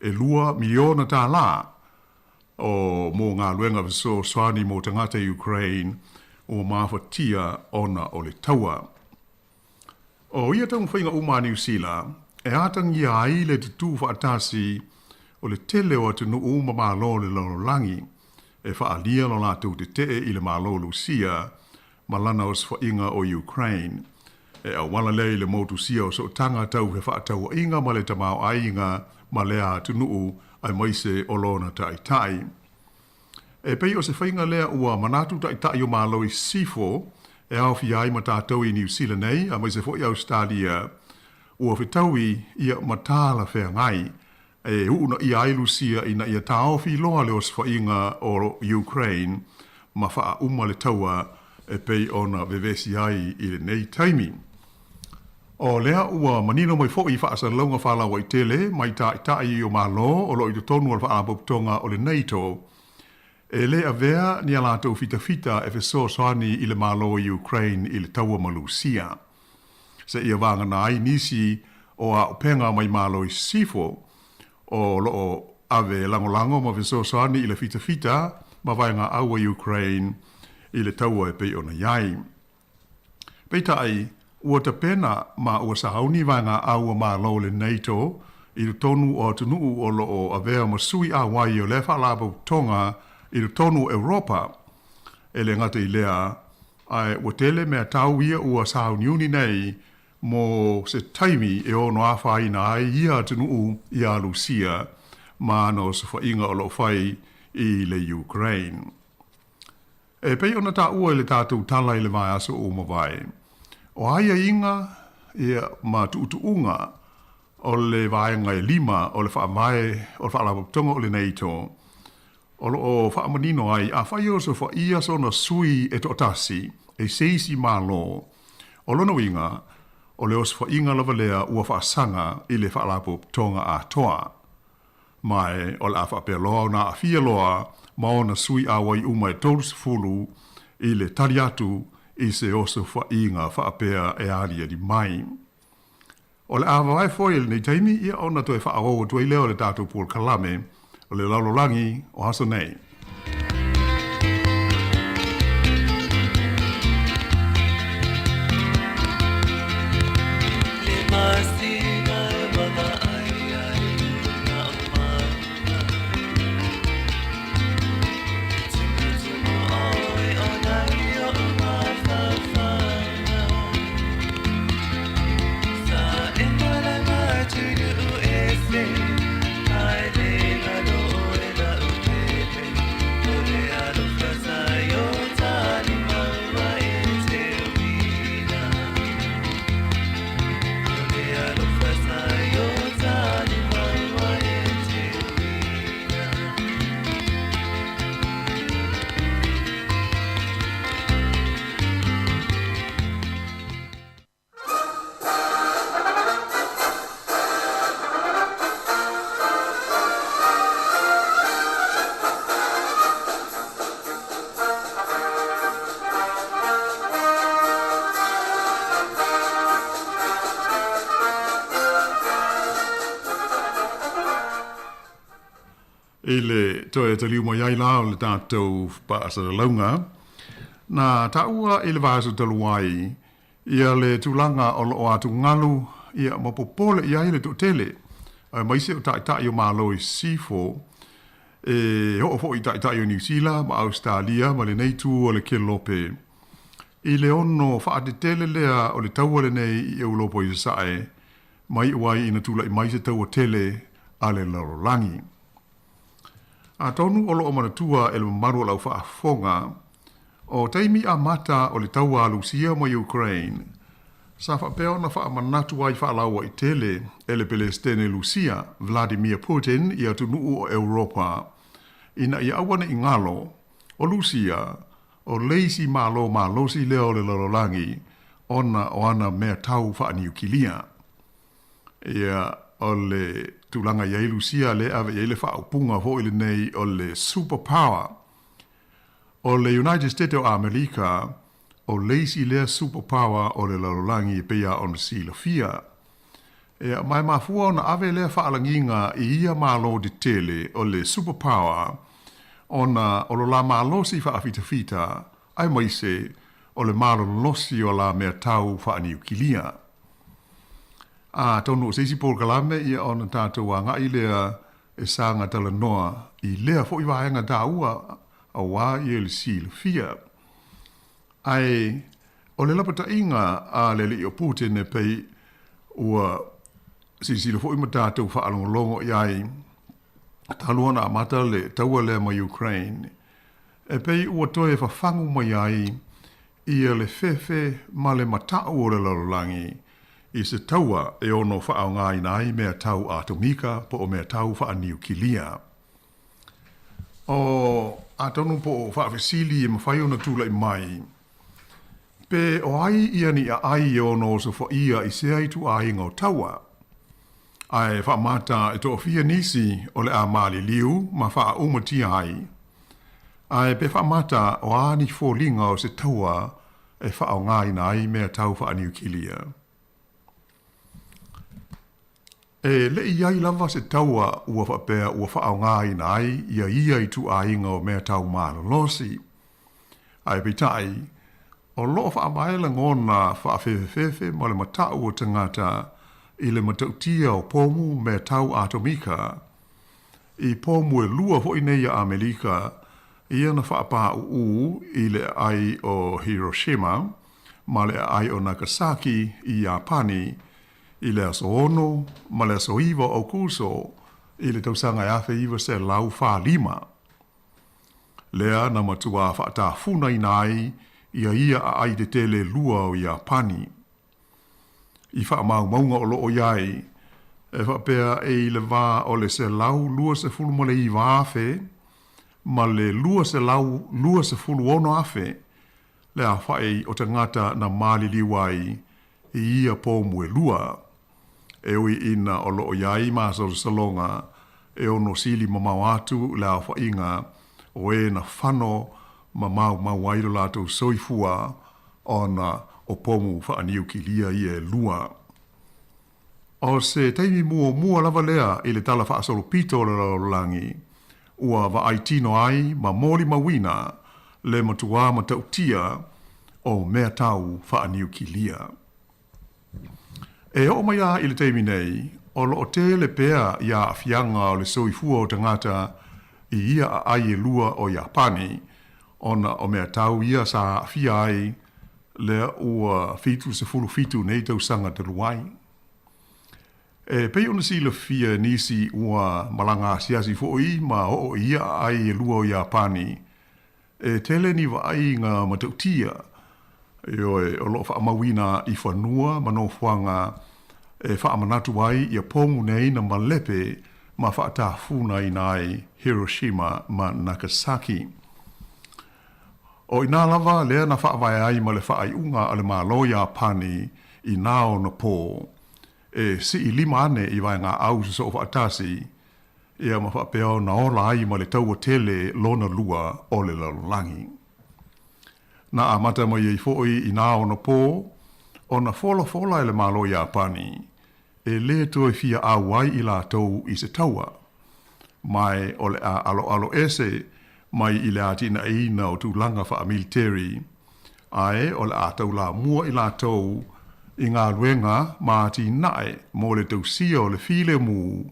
Speaker 11: e lua miliona tā la o mō ngā luenga wheso soani mō tangata Ukraine o mawhatia ona o le taua. O ia tau whainga uma New Zealand, e atangi ai le tutu whaatasi o le tele o atu nu uma malo le lololangi, e whaalia lo lātou te te i le malo Lucia, malana o swainga o Ukraine, e au wala lei le motu sia o so tanga tau he whaatau inga ma le tamau ainga ma lea tunuu ai maise o lona tai. E pei o se whainga lea ua manatu tai o malo i sifo e au fi ai ma tātou i New Zealand nei a maise fo i Australia ua whitaui ia matala whea ngai e uuna i ai Lucia ina ia tāo fi loa le o se whainga o Ukraine ma wha uma le taua e pei ona vevesi ai i le nei taimi. O lea ua manino mai fo i whaasa launga whala wa i tele, mai tai o malo o lo i te tonu al wha apoptonga o le NATO. E lea vea ni alato fita e feso soani i le malo o Ukraine i le taua ma Lucia. Se ia vanga na ai nisi o a upenga mai malo i sifo o lo ave lango ma feso soani i le fita ma vainga aua Ukraine i le taua e pei ona iai. Peita ai, ua ta pena ma ua sahauni vanga aua ma lo le NATO i le tonu o tunuu o lo avea masui a wai o le whalabo tonga i le tonu Europa e le ngata i lea ai ua tele mea tau ia ua sahauni uni nei mo se taimi e ono a whai na ai ia tunuu i a Lucia ma no se whainga o lo whai i le Ukraine. E pei ona tā ua i le tātou tala i le mai aso o mawai. O aia inga ia ma tuutuunga o le vaenga e 5 o le whaamai o le whaalapoptonga o le NATO. O lo o whaamanino ai a whai o so whaia so na sui e totasi e seisi ma lo. O lono inga o le os whainga lava lea ua whaasanga i le whaalapoptonga a toa. Mai o le a whapea loa na a fia loa ma o na sui a wai umai tolus fulu i le tariatu i se oso whainga whaapea e aria di mai. O le awa vai foil nei taimi ia ona toi whaao o toi leo le tātou pūl kalame o le laulolangi o haso nei. Ele toi te liu mai ai la le tātou paasa launga. Na taua ele vaso taluai ia le tulanga o lo atu ngalu ia mapopole ia ele to tele. Mai se o tai o malo i sifo. ho fo i tai o New Zealand, ma Australia, ma le nei tu o le ke lope. I le ono wha te tele lea o le tau le nei i Europo i sae, mai wai ina tula i mai se tau o tele a le larolangi. A tonu o lo o manatua e le maru lau wha fonga, o taimi a mata o le tau a Lucia mo Ukraine, sa wha peo na wha manatu ai wha laua i tele e le Palestine Lucia, Vladimir Putin i atu nuu o Europa, ina i awana i ngalo o Lucia, o leisi malo si leo le larolangi, ona o ana mea tau wha niukilia. Ia o le tulanga iai Lucia le ave iai le wha upunga ho ili nei o le superpower. O le United States of America, o leisi lea superpower o le larolangi pea on sila fia. Ia mai mafua ona ave lea wha alanginga i ia malo di tele o le superpower, ona o lo la malosi fa afita ai mai se o le malosi o la mea tau fa niukilia. A tonu se si por kalame ia ona tātou a ngai lea e sanga tala noa i lea fo i waenga daua a wā i le sila fia. Ai o le lapata inga a le li o Putin e pei ua sila fo i ma tātou fa alongolongo iai taluana a mata le taua lea ma Ukraine. E pei ua toe whafangu mai ai ia le fefe ma le matau o le larolangi i se taua e ono whaau ngai nai mea tau atomika po o mea tau wha niukilia. O atonu po o wha vesili e mawhai ona tula i mai. Pe o ai ia ni a ai e ono so wha ia i se ai tu ai ngau taua. Ai wha mata e to fia nisi o le a mali liu ma wha umati ai. Ai pe wha mata o ani fōlinga o se taua e wha o ngai nai mea tau wha niukilia. E le iai lava se taua ua wha pēr ua wha o ngai nai ia i tu ainga o mea tau mālo losi. Ai pe tai, o loo wha amaela ngona wha fefe ma le matau o tangata i le matautia o pomu me tau atomika. I pomu e lua ho nei a Amerika, ia na whaapa uu i le ai o Hiroshima, ma le ai o Nagasaki i Japani, i le aso ono, ma le aso iwa o kuso, i le tausanga e awhi iwa se lau wha lima. Lea na matua whaata funa i nai, ia a ai de tele lua o Japani. I wha maunga o loo iai, e wha pēr e le wā o le se lau lua se fulu mo le i wāwhe, ma le lua se fulu ono awhe, le a whae o tangata na mali liwai i ia pōmu e lua. E ui ina o loo iai maa salonga, e ono sili ma mau atu le a whainga, o e na whano ma mau wairo lātou soifua ona o pomu whaaniukilia i e lua. O se teimi mua lava lea i le tala whaasolo pito le larolangi, ua wa aitino ai ma moli mawina le matua ma tautia o mea tau whaaniukilia. E o mai a i le teimi nei, o lo o te le pea ia a fianga o le soifua o tangata i ia a ai e lua o Japani, ona o mea tau ia sa fia ai le ua fitu se fulu fitu nei tau sanga te luai. E pei ona si le fia nisi ua malanga siasi fo'i ma o ia ai e lua o Japani. E tele ni wa ai ngā matautia. E o lo wha mawina i whanua mano whanga e wha manatu ai i a pongu nei na malepe ma wha ta funa i nai Hiroshima ma Nagasaki. O ina lava lea na whaawai ai ma le whaai unga ale malo Japani i nao na pō. E si i lima ane i vai ngā au se so whaatasi, ia ma whaapeo na ola ai ma le taua tele lona lua o le larolangi. Na amata mai i fo'i i nao na pō, o na fola ele malo Japani, e le toi fia awai i la tau i se taua. Mai o le a alo ese, mai i le atina e ina o tūlanga wha military, ae o le a tau la mua i la tau i ngā luenga māti nae mō le tausia o le file mū,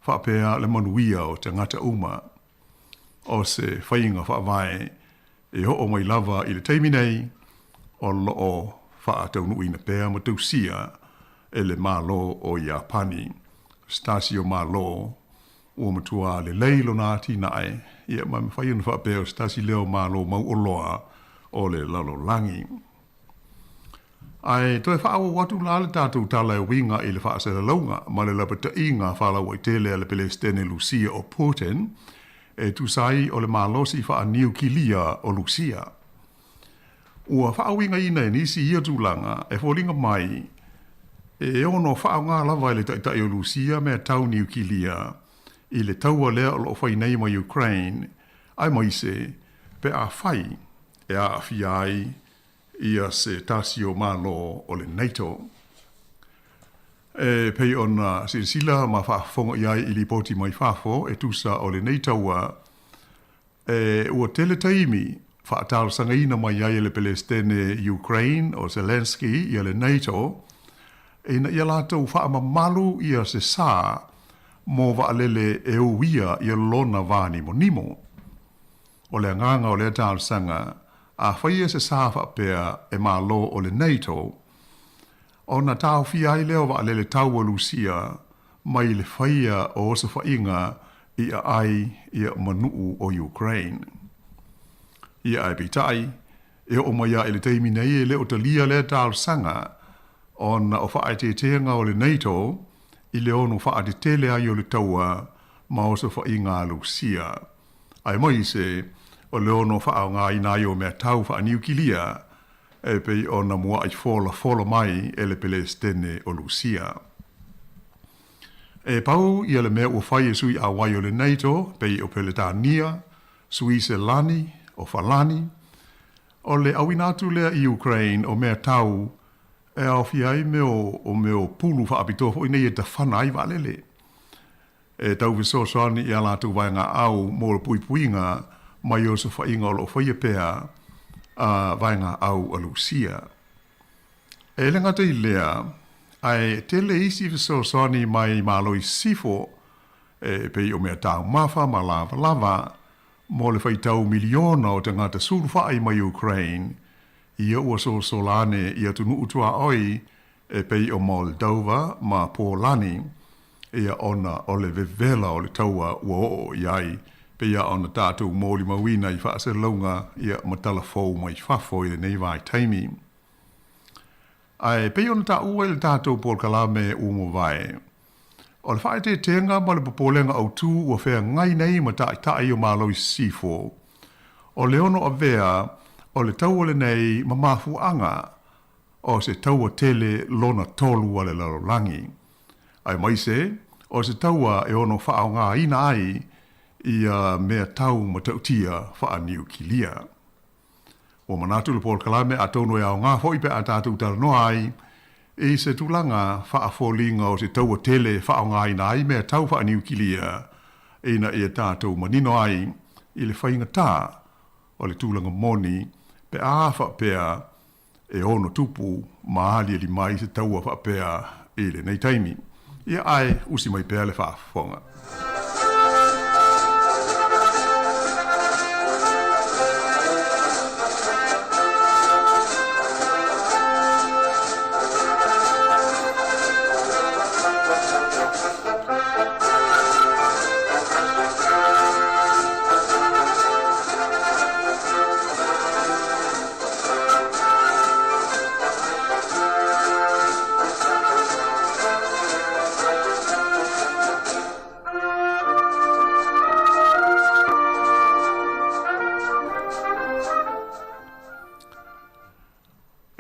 Speaker 11: whapea le manuia o te ngata uma. o se whainga whaavai e ho o mai lava i le teimi nei o loo whaatau ina pēr ma tausia e le mālo o Iapani. Stasio mālo o matua le leilo nā tinae ia mai whaina whaapēr stasi leo mālo mau o loa o le lalolangi. Ai toi whaawa watu la le tātou tala e winga i le whaasera launga ma le lapata inga whalawa i tele le Pelestene Lucia o Putin e tu sai o le malosi wha niu kilia o Lucia. Ua whaawinga ina e nisi ia tūlanga e wholinga mai e ono whaonga lava i le taitai o Lucia mea tau niu kilia i le taua lea o lo whainei ma Ukraine ai maise pe a whai e a awhiai ia se tasio malo o le NATO. E pei ona sila ma whaafonga iai i li poti mai whafo e tusa o le NATO e ua tele taimi whaatalo sanga ina mai iai le Pelestene Ukraine o Zelensky ia le NATO e na ia lātou whaamamalu ia se sā mo waalele e uia ia lona vani mo nimo. O le nganga o le talo sanga a whaia se sāwha pēr e mālo o le NATO, o na tāu whiai leo wa alele taua Lucia, mai le whaia o osa whainga i a ai i a manuu o Ukraine. I a bitai, e o maia ele teimi nei e leo talia le tāu sanga, o na o whaai te tenga o le NATO, i leo no whaai te tele ai o le taua, ma osa whainga Lucia. Ai mai se, o leo no whaau ngā ina i o mea tau wha niu kilia, e pei o na mua ai fola mai e le Pelestene o Lucia. E pau i le mea ua whai e sui a wai o le NATO, pei o Peletania, sui se lani o Falani, o le awinatu lea i Ukraine o mea tau, e au fiai o meo pulu wha apitofo i nei e ta whanai walele. E tau viso soani i alatu vai ngā au mō le puipuinga, mai o se whainga o lo whaia pēr a vainga au a Lucia. E le ngata i lea, ai tele isi viso soni mai māloi sifo, e pei o mea tau mawha ma lava, mo le whaitau miliona o te ngata sulwhai mai Ukraine, ia ua solane ia tunu utua oi, e pei o Moldova ma Polani, ia ona o le vevela o le taua ua o iai, pe ia ona tātou mōli mawina i whaase launga ia matala fōu mai whafo i le nei vai taimi. Ai, pe ona tā ua i le tātou Paul Kalame umo vai. O le whae te tenga ma le popolenga au tū ua whea ngai nei ma tai o māloi sifo. O le ono a vea, o le taua le nei ma mafuanga, o se taua tele lona tolu a le lalolangi. Ai maise, o se taua e ono whao ngā ina ai, ia mea tau matautia wha niu kilia. O manatu le Paul Kalame a tono e au ngā hoi pe a tātou tala no ai, e se tūlanga wha a fōlinga o se taua tele wha o ngā ina ai mea tau wha niu kilia, e na e tātou manino ai, i le whainga tā, o le tūlanga moni, pe a wha pēr e ono tupu maali li mai se taua wha pēr e le nei taimi. Ia ai usi mai pēr le wha whonga.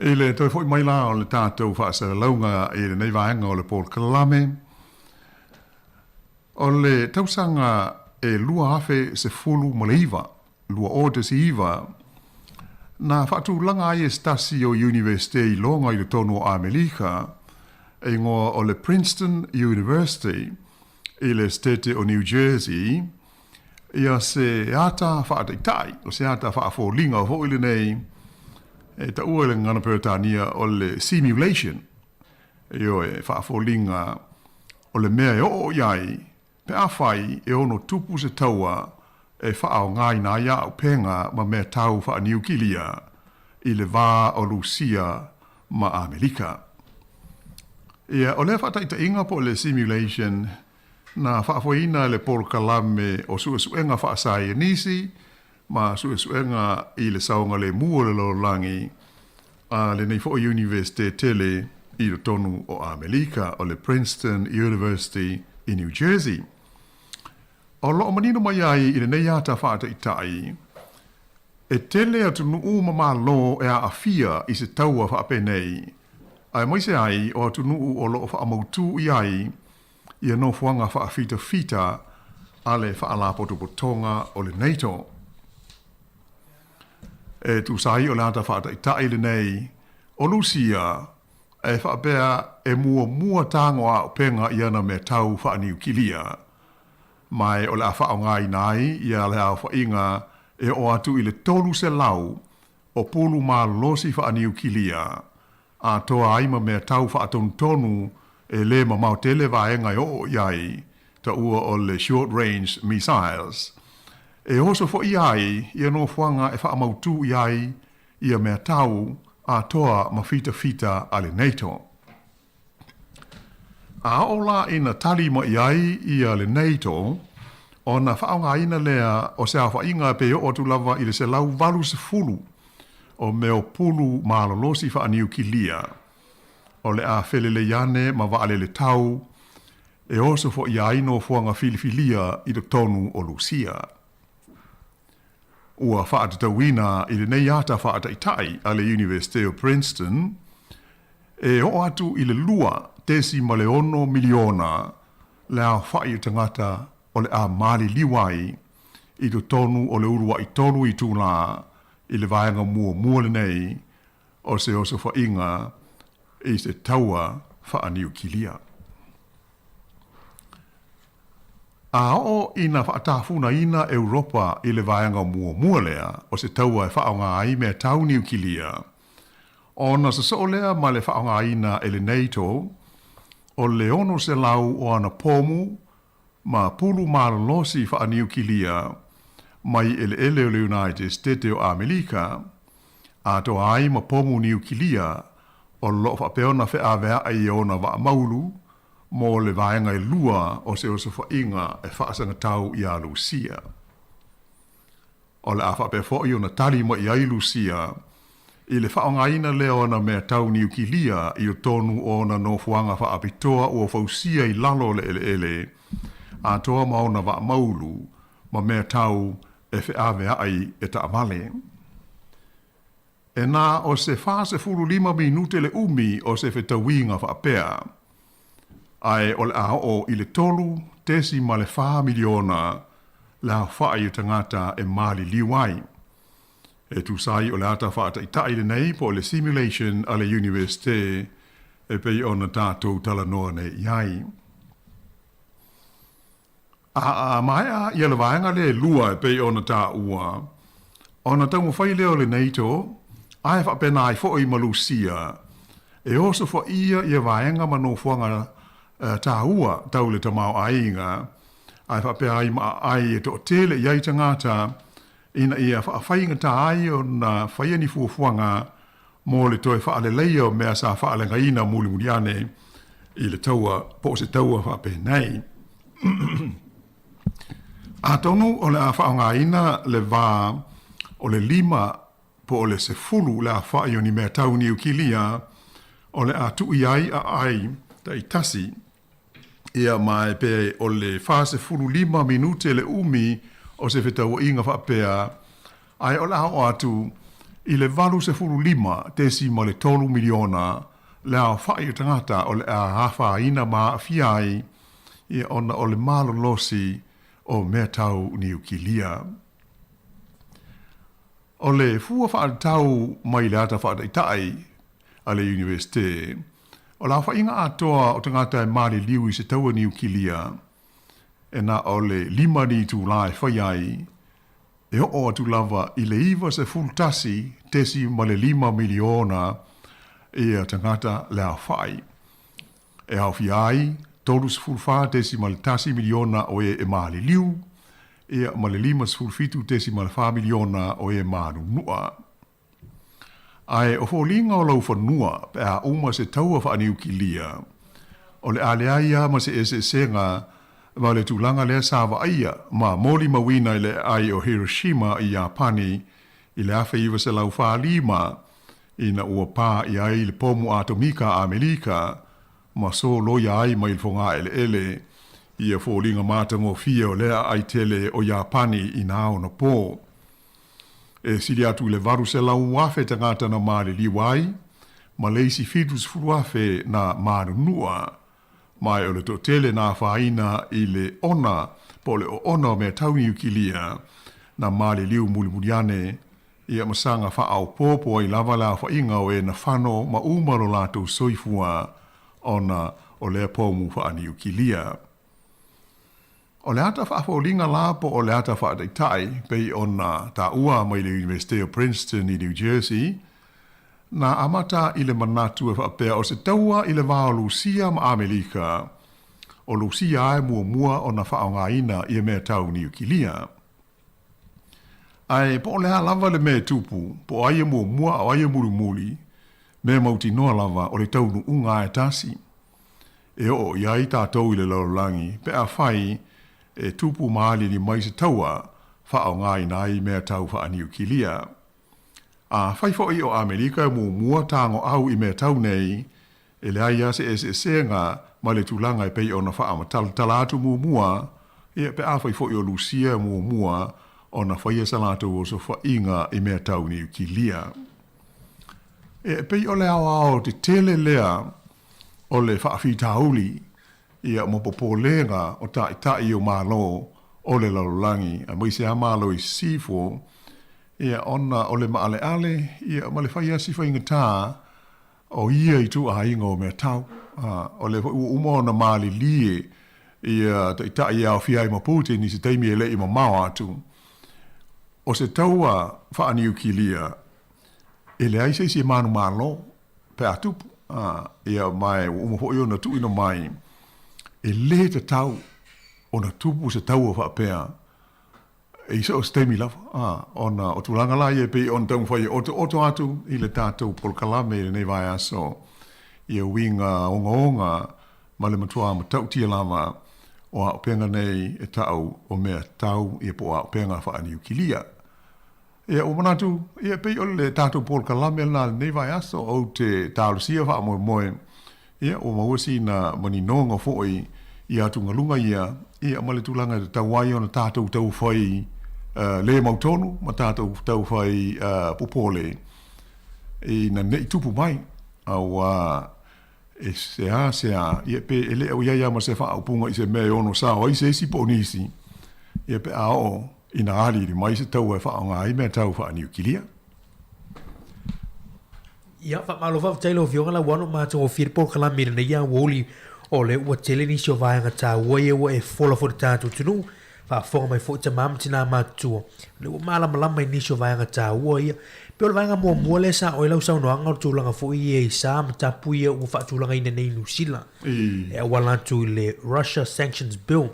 Speaker 11: I le toi fwoi mai la o le tātou whaasara launga i le nei vaenga o le Paul Kalame. O le tausanga e lua afe se fulu maleiva, lua orde si iwa, na whatu langa ai e stasi o University i longa i le tono o Amerika, e ngoa o le Princeton University i le state o New Jersey, ia se ata whaataitai, o se ata whaafōlinga o hoi le nei, e ta ua le ngana Peretania o le simulation, e o e whaafōlinga o le mea e o iai, pe a whai e ono tupu se taua e whaau ngai nā ia au penga ma mea tau wha New Kilia i le vā o Lucia ma Amerika. Ia o le whataita inga po le simulation na whaafoina le Paul Kalame o suesuenga whaasai nisi ma suesuenga i le saunga le mua le lolangi a le nei fo University tele i le tonu o Amerika o le Princeton University i New Jersey. O lo manino mai ai i le nei ata whaata i tai, e tele atu nuu mama lo e a afia i se taua whaapenei, ai moise ai o atu nuu o lo whaamautu i ai, i a no fuanga whaafita fita a le whaalapoto potonga o le NATO. E tu sai o le ata whaata i tai le nei, o Lucia, e whaapea e mua tango a penga i ana me tau whaaniu kilia, mai o le awha o ngai nai i a le awha inga e o atu i le tolu se lau o pulu mā losi wha aniu kilia a toa aima mea tau wha tonu e le ma mau tele vaenga o iai ta ua o le short range missiles e oso fo iai i no fuanga e wha amautu iai i a mea tau a toa ma fita a le NATO. A ola ina tali mo iai i a le NATO, o na whaonga ina lea o se awha inga pe o tu lava i le se lau valu se fulu, o meo pulu malolosi wha aniu ki lia. O le a whele le iane ma waale le tau, e oso fo iai no fuanga filifilia i le tonu o Lucia. Ua whaata tawina i le nei ata whaata itai a le University of Princeton, e o atu i le lua tesi maleono miliona le a whai tangata o le a mali liwai i to tonu o le urua i tonu i tūla i le vaenga mua le nei o se oso wha inga i se taua wha aniu kilia. A o ina whaatafuna ina Europa i le vaenga mua lea o se taua e whaonga ai mea tau niu kilia. O na sa so lea ma le whaonga ina e le NATO o le ono se lau o ana pomu ma pulu malolosi wha aniu kilia mai ele o le United States o Amerika a to ai ma pomu niu kilia o lo wha peona wha avea ai ona wa maulu mo le vaenga e lua o se oso wha inga e whaasanga tau i a Lucia. O le a wha pe fo i ona tali mo i ai Lucia i le whaonga ina leo na mea tau niu kilia i o tonu o na no fuanga wha apitoa ua fausia i lalo le ele a toa maona wa maulu ma mea tau e whi awea ai e ta amale. E nā o se whase furu 5 minute le umi o se whetawinga wha apea. Ai o le ao i le tolu tesi ma le 4 miliona la whaai o tangata e mali liwai. E tu sai o le ata whaata i tai le nei po le simulation a le universite e pei o na tātou tala noa ne iai. A mai a ia le vaenga le lua e pei o na tā ua. O na tau mwhai leo le NATO, ai whapena ai fo i Malusia. E oso fo ia vaenga ma no fuanga tā ua tau le tamau ainga. Ai whapea ai ma ai e to tele iai tangata ina ia whainga tā ai o na whaiani fuafuanga mo le toi whaale leia o mea sa whaale ngaina muli muriane i le taua, po se taua whapenei. A tonu o le a whaonga ina le wā o le 5 po o le se fulu le a whai o ni mea tau niu kilia o le a tui ai a ai ta i tasi ia mai pe o le fase fulu 5 minute le umi o se whetau inga whapea ai o le hao atu i le valu se fulu 5 tesi ma le 3 miliona le a whai o tangata o le a hawha ina ma fiai ia ona o le malo losi o mea tau niu kilia. O le fua wha tau mai le ata wha itai a le universite, o la wha inga atoa o tangata e mali liu i se taua niu kilia, e na o le 5 ni tu lai whaiai, e o atu lava i le iwa se fultasi tesi ma le 5 miliona e a tangata le a whai. E au fiai, tolu se fulfa tesi ma le tasi miliona o e mali liu, ia ma le 5.4 miliona o e manunua. Ai o fōlinga o lau whanua pe a uma se taua whaaniu ki lia. O le aleaia ma se senga ma le tūlanga lea sāwa aia ma moli mawina le ai o Hiroshima i Japani i le awha iwa se lau whaalima ina ua pā i ai le pomu atomika a Amerika ma so loia ai ma il fonga ele ia fōlinga mātango fia o lea ai tele o Japani i nāo na pō. E siri atu le varu se lau wafe tangata na maare liwai, ma leisi fitus furuafe na maru nua, mai o le to tele na whaina i le ona, po le o ona me tauni ukilia, na maare liu mulimuliane, ia masanga wha au pōpo i lava la whainga o e na whano ma umaro lato soifua ona o le pōmu whaani ukilia. O le ata whaafolinga lapo o le ata whaataitai pei ona Tautua mai le University of Princeton i New Jersey, na amata i le manatu e whaapea o se taua i le vāo Lucia ma Amerika, o Lucia e mua o na whaongaina i e mea tau ni ukilia. Ai po le lava le mea tupu, po aia mua o aia muli, mea mauti noa lava o le taunu unga e tasi. E o iai tātou i le laulangi, pe a whai e tupu maali ni mai se taua whao ngai nai mea tau whaani ukilia. A whaifo i o Amerika mua tango au i mea tau nei, e le aia se senga ma le tūlanga i pei o na wha ma talatu mua, e pe a whaifo i o Lucia mua o na whaia salatu o so whainga i mea tau ni ukilia. E pei o le ao te tele lea o le whaafi tauli, ia mopopolenga o tai o malo o le laulangi, a moise a malo i sifo, ia ona o le maale ale, ia ma le whaia si whainga tā, o ia i tu a ingo mea tau, o le umo na maali lie, ia tai au whiai mapute ni se teimi e le i mamau atu. O se taua whaani ukilia, e le aise si manu malo, pe atupu, ia mai umo hoi o na tu ino mai, e le te tau o na tupu se tau o whaapea. E iso o stemi lava. O tulanga la e pe on tau whai oto atu i le tātou polkalame i le nei vai aso. I a winga onga ma le matua ma tau tia lava o a penga nei e tau o mea tau i po a penga whaani ukilia. E o manatu i a pe o le tātou polkalame na le nei vai aso o te tālusia wha moe. Ia o mauasi na mani nonga foi i atu ngalunga ia male tulanga te tauai o na tātou tau whai le mautonu, ma tātou tau whai popole. I na nei tupu mai, au e sea, ia pe ele au iaia ma se wha upunga i se mea ono sao, ai se esi ponisi, ia pe ao i na ali ri mai se tau e wha o ngā i mea tau wha ni ukilia.
Speaker 10: Ia whamalo whawtailo whionga la wano mātou o whirpo kala mire na ia woli o le ua tele ni sio vaenga tā ua e ua e whola fo tātou tunu whafonga mai fo ta mamtina mātua le ua malama i ni sio vaenga tā ua ia pe o le vaenga mua le sa o ilau sau noanga o tūlanga fo i e sa ma tapu ia ua whaatūlanga ina nei Nusila e a walantu le Russia Sanctions Bill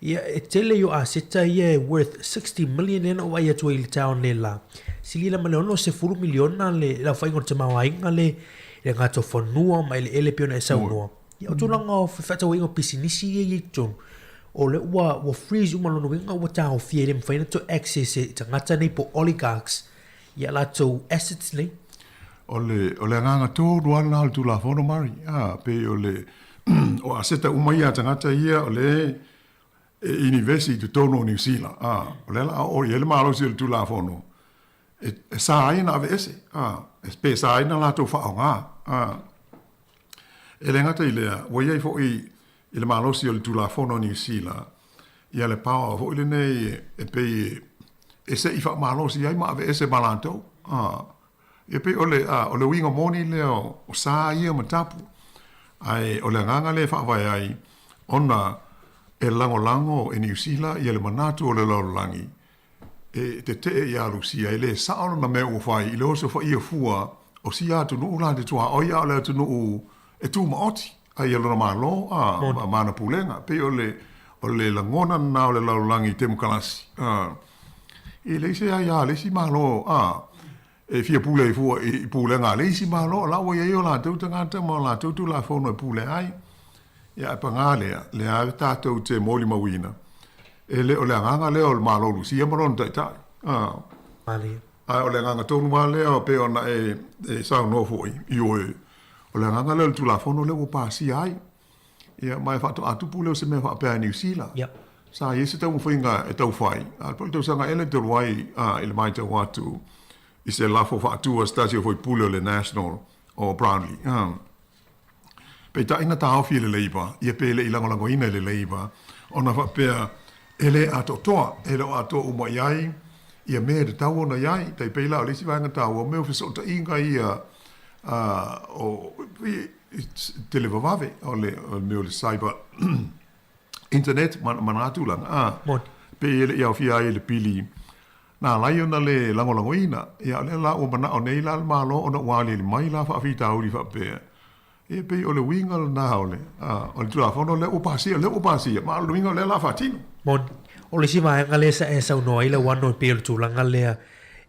Speaker 10: ia e tele yo a seta ia worth 60 million ena o aia tua i le tau ne la sili la maleono se 10 miliona le la whaingo te mawainga le ngato whanua ma ele piona e saunua. Ia o tūlanga o whata waingo pisinisi i tonu. O le ua freeze umalono winga ua tāo fia le mwhaina to access e tangata nei po oligarchs. Ia la tō assets nei.
Speaker 11: O le nganga tō ruana al tū la whono mari. Pe o le o aseta umai a tangata ia o le university tu tono New Zealand. O le la o ele malo si tu la whono. E sa aina ave ese. E pe sa aina la tō whaonga. E le ngata i lea, wa iai fo i le malosi o le tulafono New Zealand, ia le pao fo i le nei e pe e se i wha malosi ai ma ave ese malantou. E pe o le winga moni leo o sa ia matapu. Ai o le nganga le wha vai ai, ona e lango e New Zealand ia le manatu o le laulangi. E te i alusia e le saono na mea uwhai i le oso wha ia fua o si atu nuu la te tua o ia o le atu nuu e tu maoti ai alo na malo a mana pulenga pe o o le langona na o le laulangi te mukalasi. E leise ia leisi malo, e fia pule i fua i pule ngā leisi malo, la o iei o la tau tangata ma la tau tu la fono i pule ai. Ia e pangā le a tātou te moli mawina. E le o le anganga leo o le malo lusia maron taitai.
Speaker 10: Mali.
Speaker 11: Ai o le anganga tonu ma leo pe ona e sao no foi i oe. O le anganga leo tu la fono leo o pasi ai. Ia mai whato atupu leo se mea whapea New Zealand.
Speaker 10: Yep.
Speaker 11: Sa i se tau mwhinga e tau whai. Poli tau sanga ele te ruai ele mai tau watu i se lafo whaatua stasi o foi pule o le National o Brownlee. Pei ta ina tāwhi le leipa, ia pele i langolango ina le leipa, ona whapea ele ato toa, ele o ato uma iai, ia mea te tau ona iai, tai peila o lisi vanga tau, o meo fiso ta inga ia o televavave, o meo le cyber internet, manatu langa, pe ele ia whia ele pili, nā lai ona le langolango ina, ia le la o mana o nei la malo, ona wali le mai la whaafi tauri whapea, e pe o le winga na ole o le telefono le upasi ma le winga le la fatino
Speaker 10: mon o le sima nga le sa esa no ile wano pe le tulanga le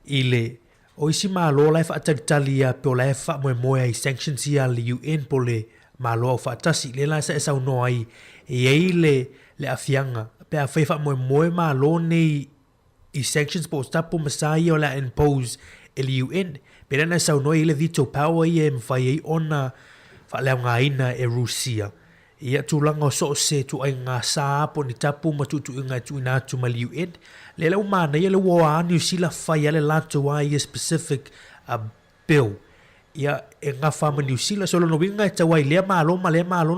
Speaker 10: ile o sima lo la fa talia pe la fa mo ai sanctions ia le UN po le malo fa tasi le la sa esa no ai e ile le afianga pe a fa mo malo nei i sanctions po stapo masai o la impose le UN pe na sa no ile veto power ia mfai ona leo ngā ina e Rusia. Ia tūlanga so se tu ai ngā sāpo ni tapu ma tu inga tu ina tu ma UN. Le lau mana ia le waa New Zealand whai ale lato wa ia specific bill. Ia e ngā whama New Zealand so lono winga e tawai lea malo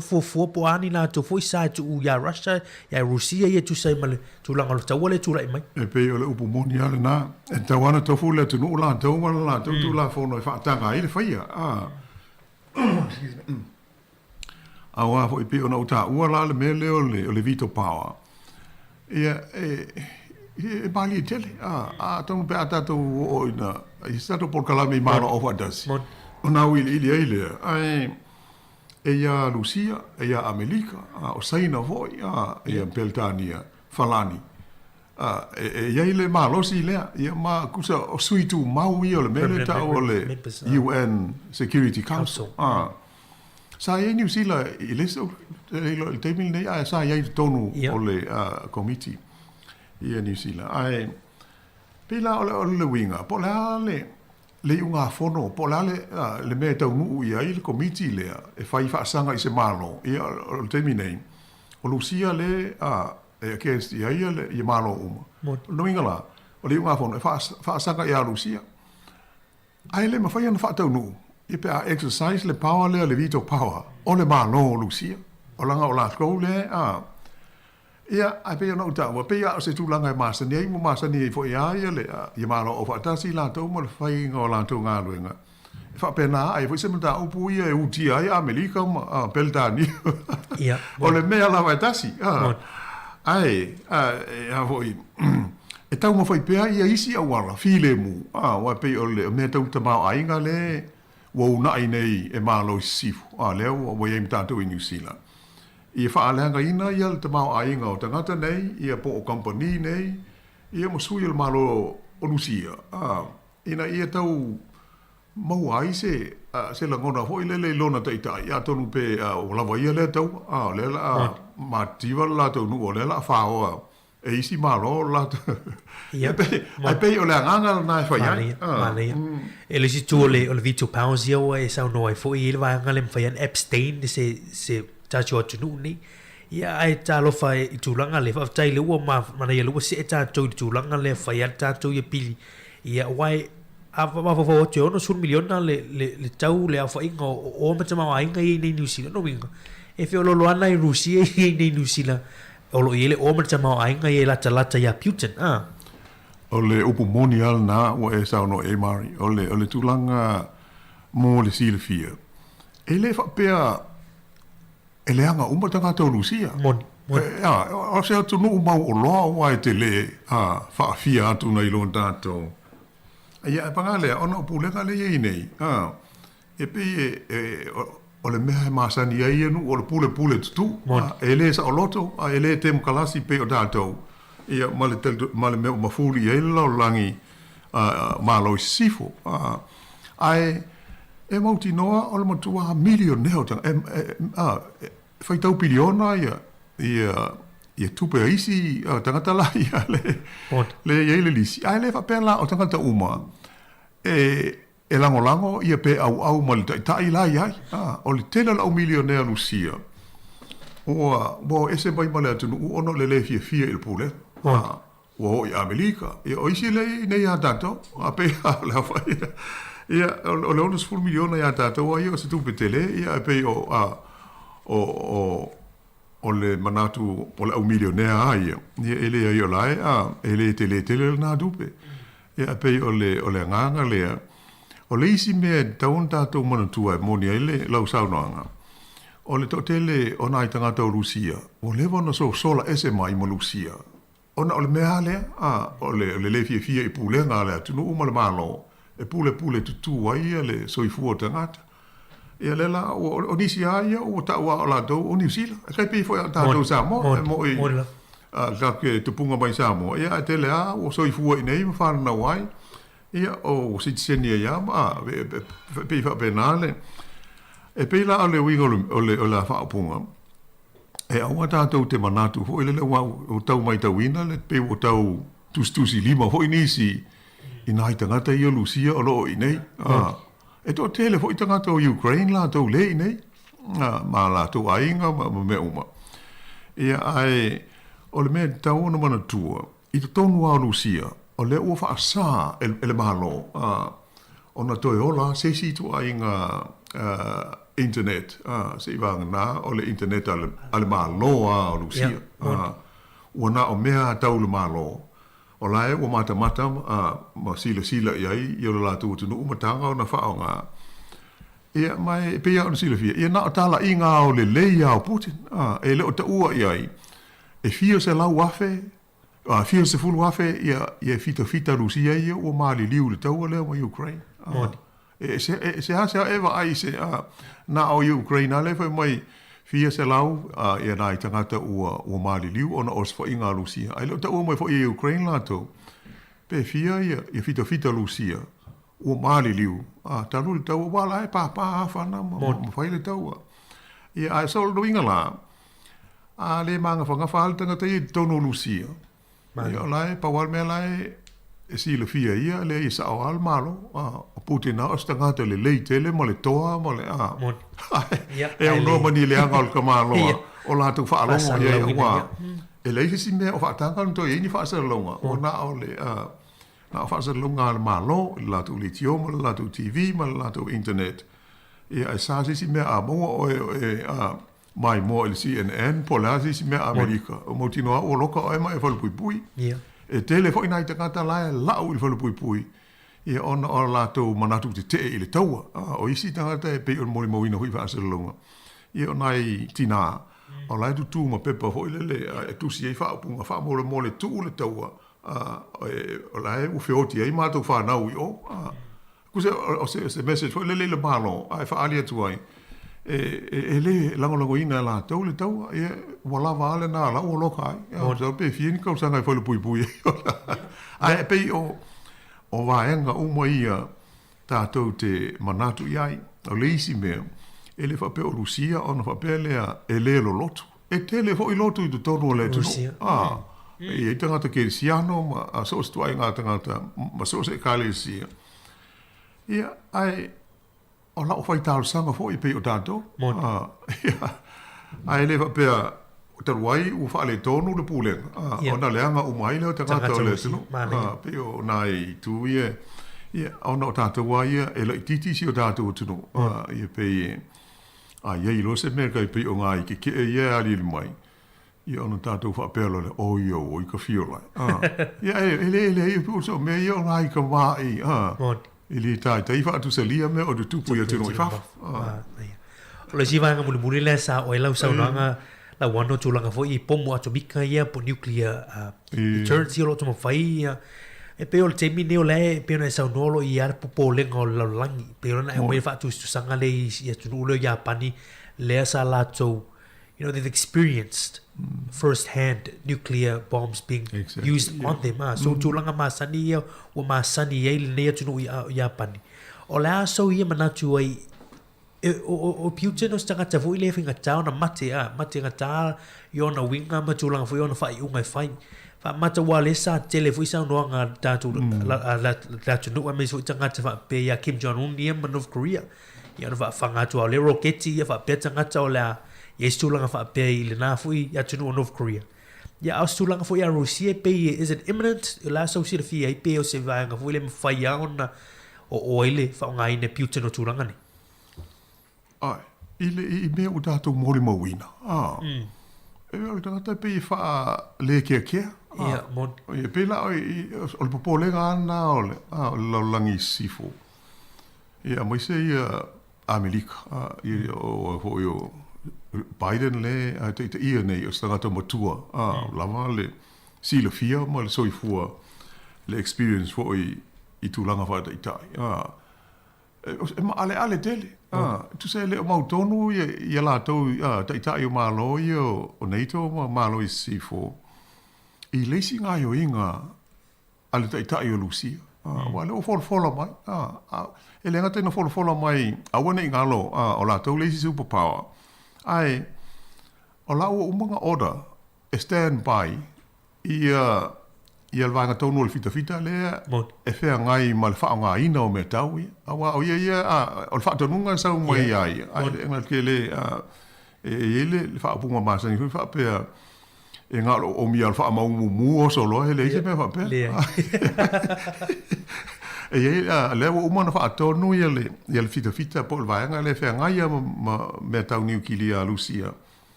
Speaker 10: fua po ani nā tu fui sa tu u ya Russia ya Rusia ia tu sai male tūlanga lo taua le tūlai mai.
Speaker 11: E pe o le upumoni ale nā. E tawana tofu le tunu la tau mala la tau tu la fono e whaatanga i le whaia. Awa fo ipi ona uta ua la le mele o le veto power. Ia e bali tele. Tonu pe atato o ina. I stato por kalami mano o fadasi. Ona ili ele. E ia Lucia, e ia Amerika, o saina foi, e ia Peltania, Falani. Ia ile malosi lea, ia ma kusa o suitu maui o le mele ta o le UN Security Council. Sa ia New Zealand i leso le temil nei a sa ia tonu o le committee ia New Zealand ai pila o le winga po la le unga fono po la le me tau nu ia i le committee le e fai fa sanga i se malo ia o le temil nei o Lucia le e ke ia le i malo no winga la o le unga fono e fa sanga ia Lucia ai le ma fai ana fa tau nu i pe a exercise le power le veto power o le malo Lucia o langa o la ko le ia ai pe no ta wa pe ia se tu langa masa nei mo masa nei fo ia le i malo o fa tasi la to mo fai ngo la to nga luenga fa pena ai fo se mta o pu ia u ti ai Amerika Peltani
Speaker 10: ia
Speaker 11: o le mea la va tasi ai foi e tau mo fai pe ia isi a wala file mu wa pe o le me tau tama ai nga le wo na nei e malo sifu leo wo ia mtato i New Zealand i fa alanga ina ia te mau ainga o tangata nei ia po o company nei ia mo sui il malo o Lucia ina ia tau mau ai se la ngona foi le lona taita ia tonu pe o lava ia le tau le la mativa la tau nu o le la fa o e isi malo la ai pe o le nganga na fa ia
Speaker 10: ele si tu le veto pounds ia o e sa no ai foi ele vai ngale fa an abstain de se tacho atu ni ia ai talo fa i tulanga le fa tai le o mana ia lu se tacho i tulanga le fa ia tacho ia pili ia wai ava va o no sul miliona le tau le fa inga o me tama ai ngai ni New Zealand no winga e fe lo ana i Rusia ni New Zealand o lo ile o me tama ai ngai la talata ia Putin
Speaker 11: o le upumoni al na o e sa no e mari o le tulanga mo le silfia ele fa pea ele anga uma tanga to Lucia o se tu no mau o lo wa te le fa fia tu nei lo tanto ia pangale ono pulenga le nei e pe o le mea masani ai anu, o le pule tutu, e le sa o loto, e le te mkalasi pe o tātou, ia ma le mea mafuri e lau langi malo sifo, ai e mauti noa o le matua milioneo tanga, whaitau piliona ia tupe isi tangata la ia le ia le lisi, ai le whapela o tangata uma, e lango ia pe au ma le tai la ia, o le tela lau milionea lusia, o ese bai ma le atunu, ono le fia il pule, o i Amerika, ia o isi le nei a tato, a pe le hawa ia, o le onus full miliona ia tato, ia o se tupe tele, ia pe o le manatu o le au milionea ia ele ia lai ele tele na dupe ia pe o le nganga le o le isi me taun tatou manatua moni ele lau saunoanga o le totele ona i tangata o Rusia o le vona sola ese mai mo Rusia ona o le mea le o le fia i pulenga le tunu uma le malo e pule tutu ai le soifua tangata ia lela o nisi aia o taua o latou o New Zealand. Kai pei foi tatou Samoa mo i ka ke tupunga mai Samoa. Ia te lea o soifua i nei ma whanau wai. Ia o sitisen ia ma pei wha penale. E pei la ole wingo o la whaapunga. E aua tatou te manatu hoi lele o tau mai tauina le pei o tau tustusi lima hoi nisi i nai tangata i o Lucia o loo i nei. E to tele fo itanga to Ukraine la to le nei ma la to ainga ma me uma ia ai o le me tau no mana tua i to tonu a Lucia o le o fa sa ele malo ona to ola se si to ainga internet se vang na o le internet al malo a Lucia ona o mea tau le malo o lai o mata ma sila iai i o la tu tunu umatanga o na whaonga. Ia mai pe ia o sila fia. Ia na o tala inga o le leia o Putin. E le o ta ua iai. E fio se lau wafe, fio se fulu wafe ia fita Rusia ia o maali liu le taua leo ma Ukraine. Se ha eva ai se na o Ukraine ale fai mai fia se lau ia nai tangata ua maali liu ona os fo inga Rusia. Ai leo ta ua mai fo i Ukraine lato. Pe fia ia fita Rusia. Ua maali liu. Talu le taua wala e papa hawhana ma fai le taua. Ia ai sol do inga la. Le manga whanga whahal tangata i tono Rusia. Ia lai pawal mea lai e si le fia ia le i sa o al malo. Putin na os tangata le lei tele ma le toa ma le e au no mani le anga o le kamaloa o la tu whaalonga ia i ua e lei si mea o whaatanga no to i ni whaasaralonga o na o le na o whaasaralonga le malo la tu litio ma la tu TV ma la tu internet ia e sa si mea a monga o mai mo il CNN po la si mea Amerika o motinoa o loka o e mai whalupui e tele fo inai tangata la lau il whalupui ia ona o latou manatu te i le taua. O isi tangata e pei o mori mawina hui whaasaralonga. Ia o nai tina. O lai tu tū ma pepa hoi lele e tusi ei whaapunga whaamore mo le tū le taua. O lai u whioti ei mātou whanau i o. Kuse o se message hoi lele le malo. Ai whaali atu ai. E le langolango ina la tau le taua. E walawa ale nā lau o loka ai. O tau pe fieni kau sanga i whale pui. Ai pei o vaenga uma ia tātou te manatu iai, o leisi mea, e le whapea o Rusia, o na whapea lea e le lo lotu. E te le i lotu i tu tonu o le tunu. E tangata kerisiano, ma so se tuai ngā tangata, ma so se kālesia. Ia, ai, o la o whai tālu sanga i pei o tātou. Ai le whapea, taruai u whaale tonu le pūlenga. O na leanga umai leo tangata o le tunu. Pe o nai tu ia, o na o tātua ia, e la ititi si o tātua tunu. Ia pe ia ilo se mea kai pe o ngai ke ia ali le mai. Ia o na tātua whaapelo le o i ka fio lai. Ia ele ia pu so mea ia o ngai ka mai. Ili tai whaatu se lia mea o du tupu ia tunu i whaf.
Speaker 10: O le si vanga muli le sa o e lau saunanga la wano tūlanga fo i pomo atomika ia po nuclear deterrence i o loto mawhai ia e pe o le temi ne o le pe na sa no lo ia po le ngol lo langi pe na e fa tu sanga le ia tu lo ya pani le sa la to they've experienced first-hand nuclear bombs being used on them. So tulanga masani ia o masani ia le ne tu no ia pani o la so ia manatu ai o Putin no stanga tavu ile finga tau na mate nga ta yo na winga ma tulanga fu yo na fai unga fai fa mata wale sa telefu sa no nga ta tu la tu no me so tanga ta pe ya Kim Jong Un ni man of Korea ya no fa fanga tu le rocketi ya fa pe tanga ta la ya tulanga fa pe ile na fu ya tu no of Korea ya aus tulanga fu ya Russia pe is it imminent la so si fi ai pe o se va nga fu ile fa ya ona o ile fa nga ine Putin no tulanga ni
Speaker 11: ai i me o tātou mori mawina. E o tangata pe i wha le kia.
Speaker 10: Ia, mon.
Speaker 11: E pe la o le popolenga ana o le laulangi sifo. Ia, mai se ia Amerika. Ia o Biden le, te ia nei, o tangata matua. Lama le sila fia, ma le soifua le experience fo i tūlanga wha i tai. Ma ale dele. Tu se le mau tonu ia la tau tai o malo ia o NATO ma malo i sifo. I leisi ngā yo inga ale tai o Lucia. Wale o fola mai. E lenga tena fola mai awana i ngalo o la tau leisi superpower. Ai o la o umanga order stand by ia vanga tonu le fita le e fea ngai ma le wha ngā ina o me tau awa o ia o le wha tonunga sau mai ai ngal ke le le wha punga masani wha pea e ngā o mi al wha maungu mu o solo he le ise me wha pea le o umana wha tonu ia le fita po le vanga le fea ngai me tau niu kili a Lucia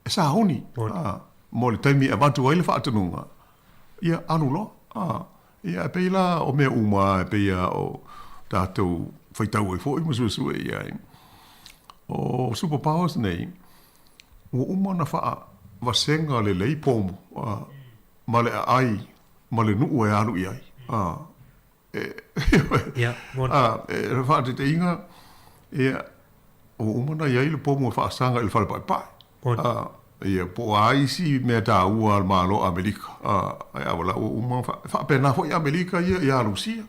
Speaker 11: e sa honi mo le taimi e watu ai le wha tonunga ia anulo ia peila o me uma peia o tātou whaitau e fōi musu ia o superpowers nei o uma na wha wasenga le lei pōmu ma le ai ma le nuu e anu i ai e wha te inga ia o uma na iai le pōmu e wha sanga i le whale pai ia po ai si me ta ua al malo Amerika ai wala o uma fa pena fo i Amerika ia Rusia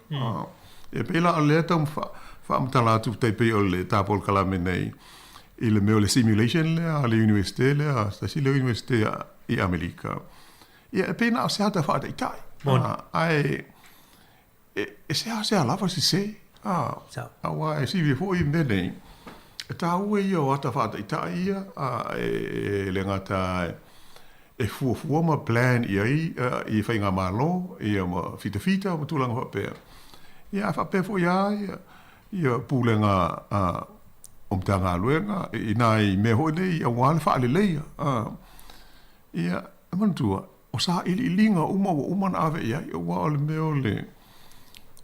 Speaker 11: e pela ale tam fa mtala tu te pe ole ta pol kala menei il me le simulation le a l'université le a sta si le université i Amerika ia pena se ata fa dei tai ai e se ala fa si se wa si vi fo i menei ta ue ia o ata whata i ta ia e le ngata e fuafua ma plan i whainga malo ia ma fita ma tūlanga whapea ia whapea fo ia pūlenga omtanga luenga i nai me hoi nei i awale whaale leia ia mantua o sa ili linga uma na ave ia i awa ole me ole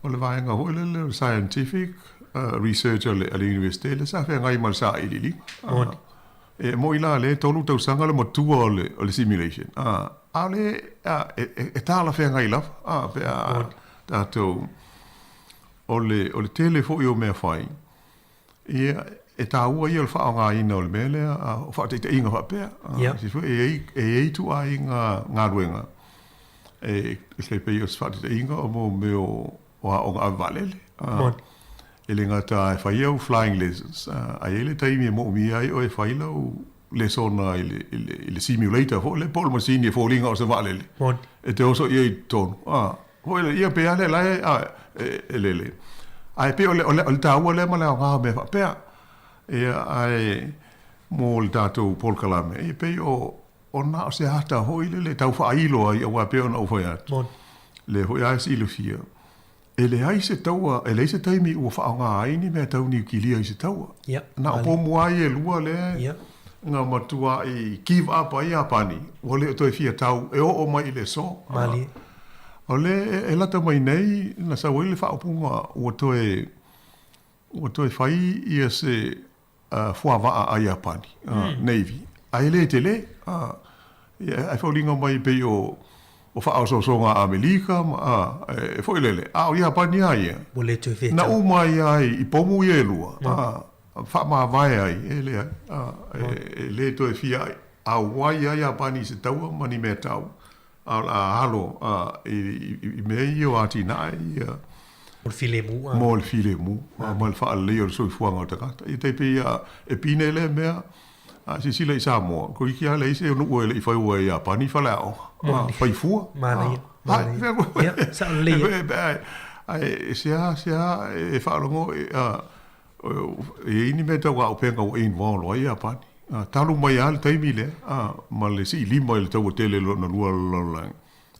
Speaker 11: vaenga hoi le scientific research at the university le sa fe ngai mal sa ilili e mo ila le tolu tau sanga le motua o le simulation ale e tala fe ngai la pe tato o le telefo yo me fai e ta ua ia le fa nga ina o le mele o fa te inga fa pe si fo e tu ai nga ruenga e le pe yo fa te inga o mo me o nga valele ele ngata e whai au flying lessons. A ele taimi e mo mi ai o e whai lau lesona ile simulator fo le pol masini e fōlinga o se valele. E te oso ia i tonu. Ho ele ia pe ale lai ele. Ai pe ole tāua le male o ngā me whapea. E ai mo le tātou pol kalame. E pe o nā o se hata hoi le tau whailo ai a wā pe o na ufai atu. Le hoi ai si ilufia. Ele ai se taua, ele se taimi ua whaanga aini mea tau ni kilia i se taua. Na o pomu ai e lua le, ngā matua i give up ai a pani, o le o toi fia tau, e o mai i le so. O le e lata mai nei, na sa wai le whaopunga ua toi whai i a se fuawaa ai a pani, Navy. Ai le te le, ai whaulinga mai pe o o wha so songa Amerika, e fo ilele, o ia pani ai.
Speaker 10: Mo le tu fe.
Speaker 11: Na umai ai, I pomu i elua. Wha maa vai ai, e le to e fia ai. A wai ai a pani se taua mani me tau. A halo, I mei o ati na ai.
Speaker 10: Mo file mu.
Speaker 11: Mo le file mu. Mo le wha leo le soi fuanga o takata. I te pe e pine le mea. Si sila I Samoa. Ko iki ale ise onu ue le I whai ue ia pani whalao. Whai fua.
Speaker 10: Mana ia. Sa le.
Speaker 11: Ai sea e whaalongo e ini me tau au penga o ein wao loa ia pani. Talu mai ale taimi le. Ma le si lima le tau o tele lo na lua lolang.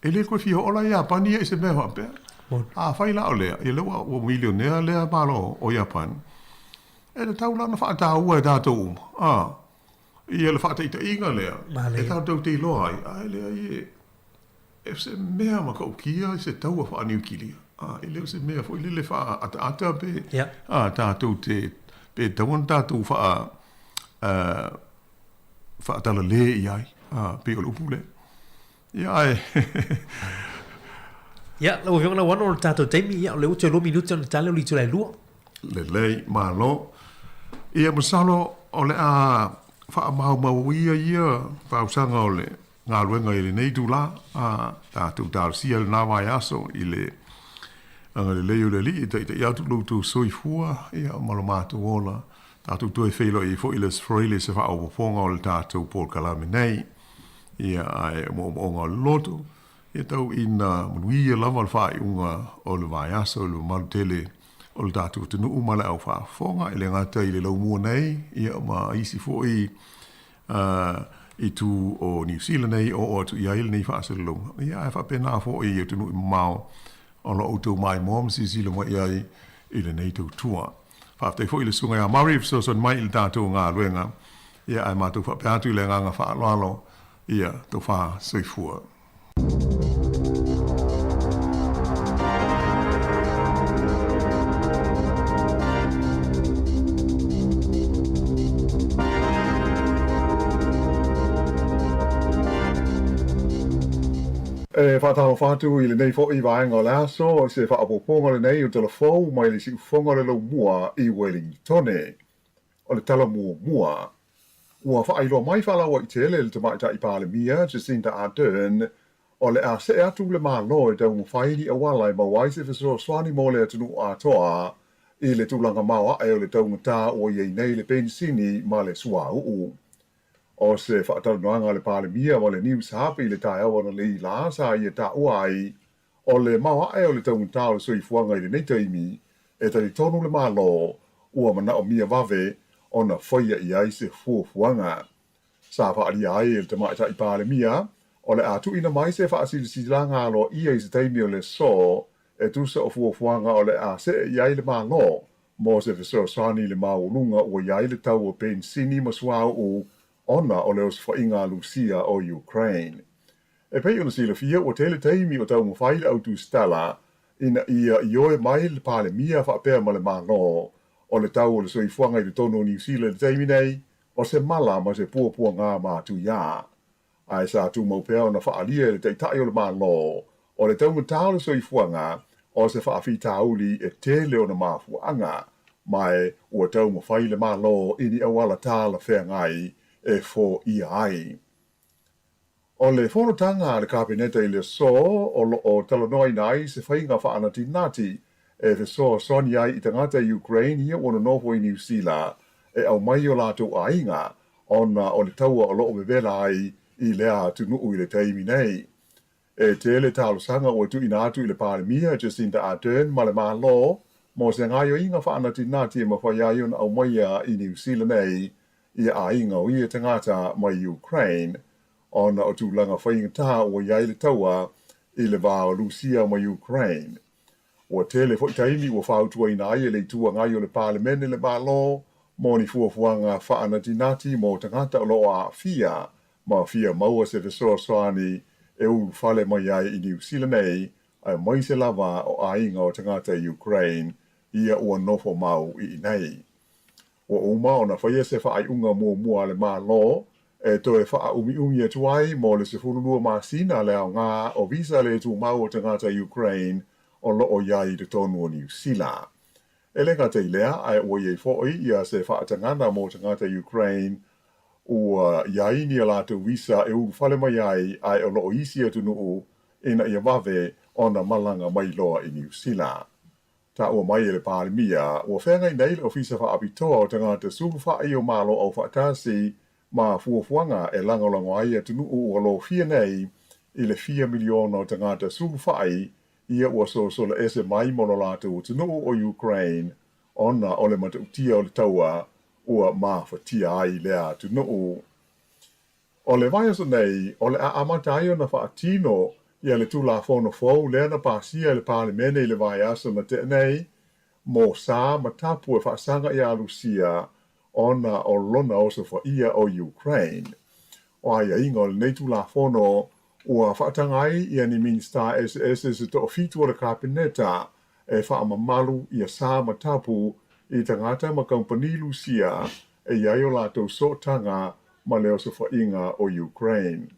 Speaker 11: E le koe fia ola ia pani e se mea hoa pea. Whai lao lea. E lewa o milionea lea malo o ia pani. E le tau lana wha ta ua e tātou uma. Ia le whata ita inga lea. E tau tau te loa ai. Ai lea i e se mea ma kau kia se tau a wha aniu kilia. I leo se mea fo I le wha ata pe. Tātou te pe tauan tātou wha tala le I ai. Pe o lupu le. Ia e.
Speaker 10: Ia, lau viong la wano o tātou teimi. Ia, o le uto lo minuto na tale o li tulai lua.
Speaker 11: Le lei, ma lo. Ia masalo o le a wha mau ia whausanga o le ngā luenga I le nei tu la tātou tāru sia le nāwai aso I le anga le leo le li I te iatu loutu soi fua ia malo mātu ola tātou tue whelo I fo I le sfreile se wha o ponga o le tātou Paul Kalame nei ia ai mo ngā loto ia tau ina munuia lava le wha I unga o le vai aso le malu tele o le tātou tenu umale au whaafonga I le ngata I le laumua nei ia ma isi fo I tu o New Zealand nei o tu I aile nei whaasarelonga. Ia e whapena fo I tenu I mau o lo auto mai mom si sila mo I le nei Tautua. Whaaftai fo I le sunga ia Maori so son mai I le tātou ngā luenga. Ia ai mātou whapeatu I le nganga whaaloalo ia tau wha soifua.
Speaker 7: Whatau whātu I le nei fo I vaenga o le aso, o se whaapoponga le nei o telefou, mai le si ufonga le LAUMUA I Wellington. O le tala mua. Ua whaailoa mai whalawa I tele le tamaita I Palemia, Jacinta Ardern, o le a se atu le mālo tau mwhairi a wala I mawaise whaso swani mo le atunu atoa, I le tūlanga mawa e o le tau ngata o iei nei le pensini ma le sua uu. O se whaatanoanga le Palemia o le News Hub I le tae awa na le la sa I e ta uai, o le mawa e o le tau ngata o le soifuanga I le nei taimi, e tari tonu le mālo, ua mana o mia vave, o na whaia I ai se fuafuanga. Sa whaari ai e le tamaita I Palemia, o le atu ina mai se whaasilisiranga alo I ai se taimi o le so, e tusa o fuafuanga o le a se I ai le mālo, mo se whaso sani le maulunga o I ai le tau o pensini maswao u, ona o leo se whainga Lucia o Ukraine. E pei ona sila fia o tele taimi o tau mwhaile au tu stala, ina ia ioe mai le Palemia whaapea ma le mālo, o le tau o le soifuanga I le tono New Zealand taimi nei, o se mala ma se puapua ngā mātu ia. Ai sa tu maupea o na whaalia le teitai o le mālo, o le tau matau le soifuanga, o se whaafi tauli e tele o na māfuanga, mai ua tau mwhaile mālo ini awala tāla whea ngai, e fo I ai. O le whonotanga le kabineta I le so o talanoa nai se whainga whaanati nati e fe so soni ai I tangata Ukraine ia wana noho I New Zealand e au mai o lato ainga ona o le taua o loo bevela ai I lea tunuu I le taimi nei. E tele talo sanga o tu ina atu I le Palemia Jacinta Ardern ma le mālo mo se ngai o inga whaanati nati e mawhaiaion au mai I New Zealand nei ia a inga o ia tangata mai Ukraine, ona o tūlanga whaingata o iai le taua I le vāo Lucia mai Ukraine. O tele fo taimi o whautua ina ai le tua ngai o le Palemene le mālo, mo ni fuafuanga whaanatinati mo tangata o loa fia, ma fia maua se fesoa soani e ulu whale mai ai I New Zealand nei, ai mai se lava o a inga o tangata Ukraine, ia ua nofo mau I nei. O uma ona whaia se whaai unga mua le mālo, to e wha umi e tuai mo le se fululua masina le au ngā o visa le tu mau o tangata Ukraine o lo o iai te tonu o New Zealand. E le ngata i lea, ai o iei fōi ia se wha atangana mo tangata Ukraine ua iai ni ala tu visa e uru whale mai ai o lo o isi atu nuu ina ia wawe o na malanga mai loa i New Zealand. Ta ua mai e le pālimia, ua whengai nei le ofisa wha apitoa o tangata suru wha i o malo au whaatasi ma fuafuanga e langolango ai atu nuu ua lo fia nei i le 4 miliona o tangata suru wha ia ua so le ese mai mono lātou atu nuu o Ukraine ona o le matautia o le taua ua mawhatia ai lea atu nuu. O le vai aso nei, o le amatai o na whaatino ia le tūla whono fōu lea na pāsia le pālemene i le vai aso na te nei, mō sā matapu e whaasanga i alusia ona o lona o se whaia o Ukraine. O aia inga o le nei tūla whono ua whaatangai ia ni Minister SS se to fitu o le kabineta e whaamamalu ia sā matapu i tangata ma kampani Lucia e iai o lātou sotanga ma leo se whainga o Ukraine.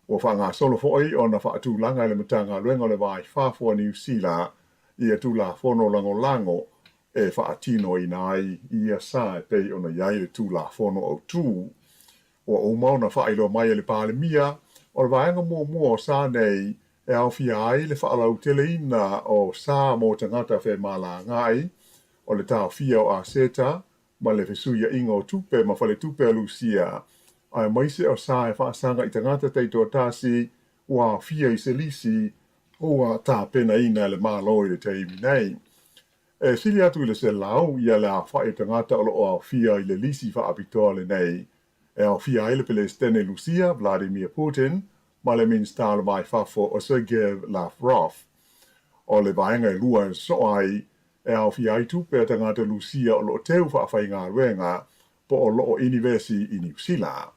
Speaker 7: Ua whaanga solo fo'i o na whaatūlanga le matanga luenga le vai whāfua New Zealand ia tūla whono lango e whaatino i nai ia sā e pei o na iai le tūla whono au tū. Ua umau na whailo mai le pālemia o le vaenga mua o sā nei e au fia ai le whaalau teleina o sā mō tangata whe mala ngai o le tā fia o Aseta ma le fesuia inga o tupe ma whale tupe a Lucia ai maise o sā e whaasanga i tangata teito tāsi ua fia i se lisi ua tā pena ina le māloi le teimi nei. E sili atu i le se lau ia le a whae tangata o lo o fia i le lisi wha apitoa le nei. E au fia ai le pele stene Lucia, Vladimir Putin, ma le minister le mai whafo o Sergei Lavrov. O le vaenga e lua e so ai, e au fia ai tupe a tangata Lucia o lo teu whaafai ngā ruenga po o lo o universi i New Zealand.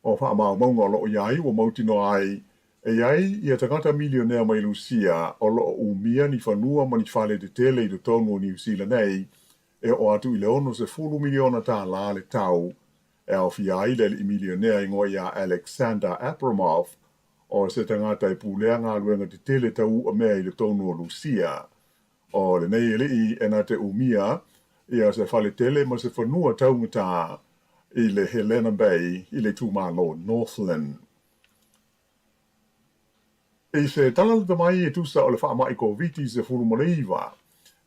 Speaker 7: O wha mau maunga o lo o iai o mautino ai, e iai ia tangata milionea mai Lucia o lo o umia ni whanua ma ni whale de tele i do tonu o New Zealand nei, e o atu i leono se 10 miliona tā la le tau, e au fia ai le i milionea i ngoa ia Alexander Abramov, o se tangata i pūlea ngā luenga de tele tau a mea i le tonu o Lucia. O le nei ele i ena te umia, ia se whale tele ma se whanua taungata i le Helena Bay i le tūmalo Northland. E se talalata mai e tusa o le whaamai COVID se furumareiwa.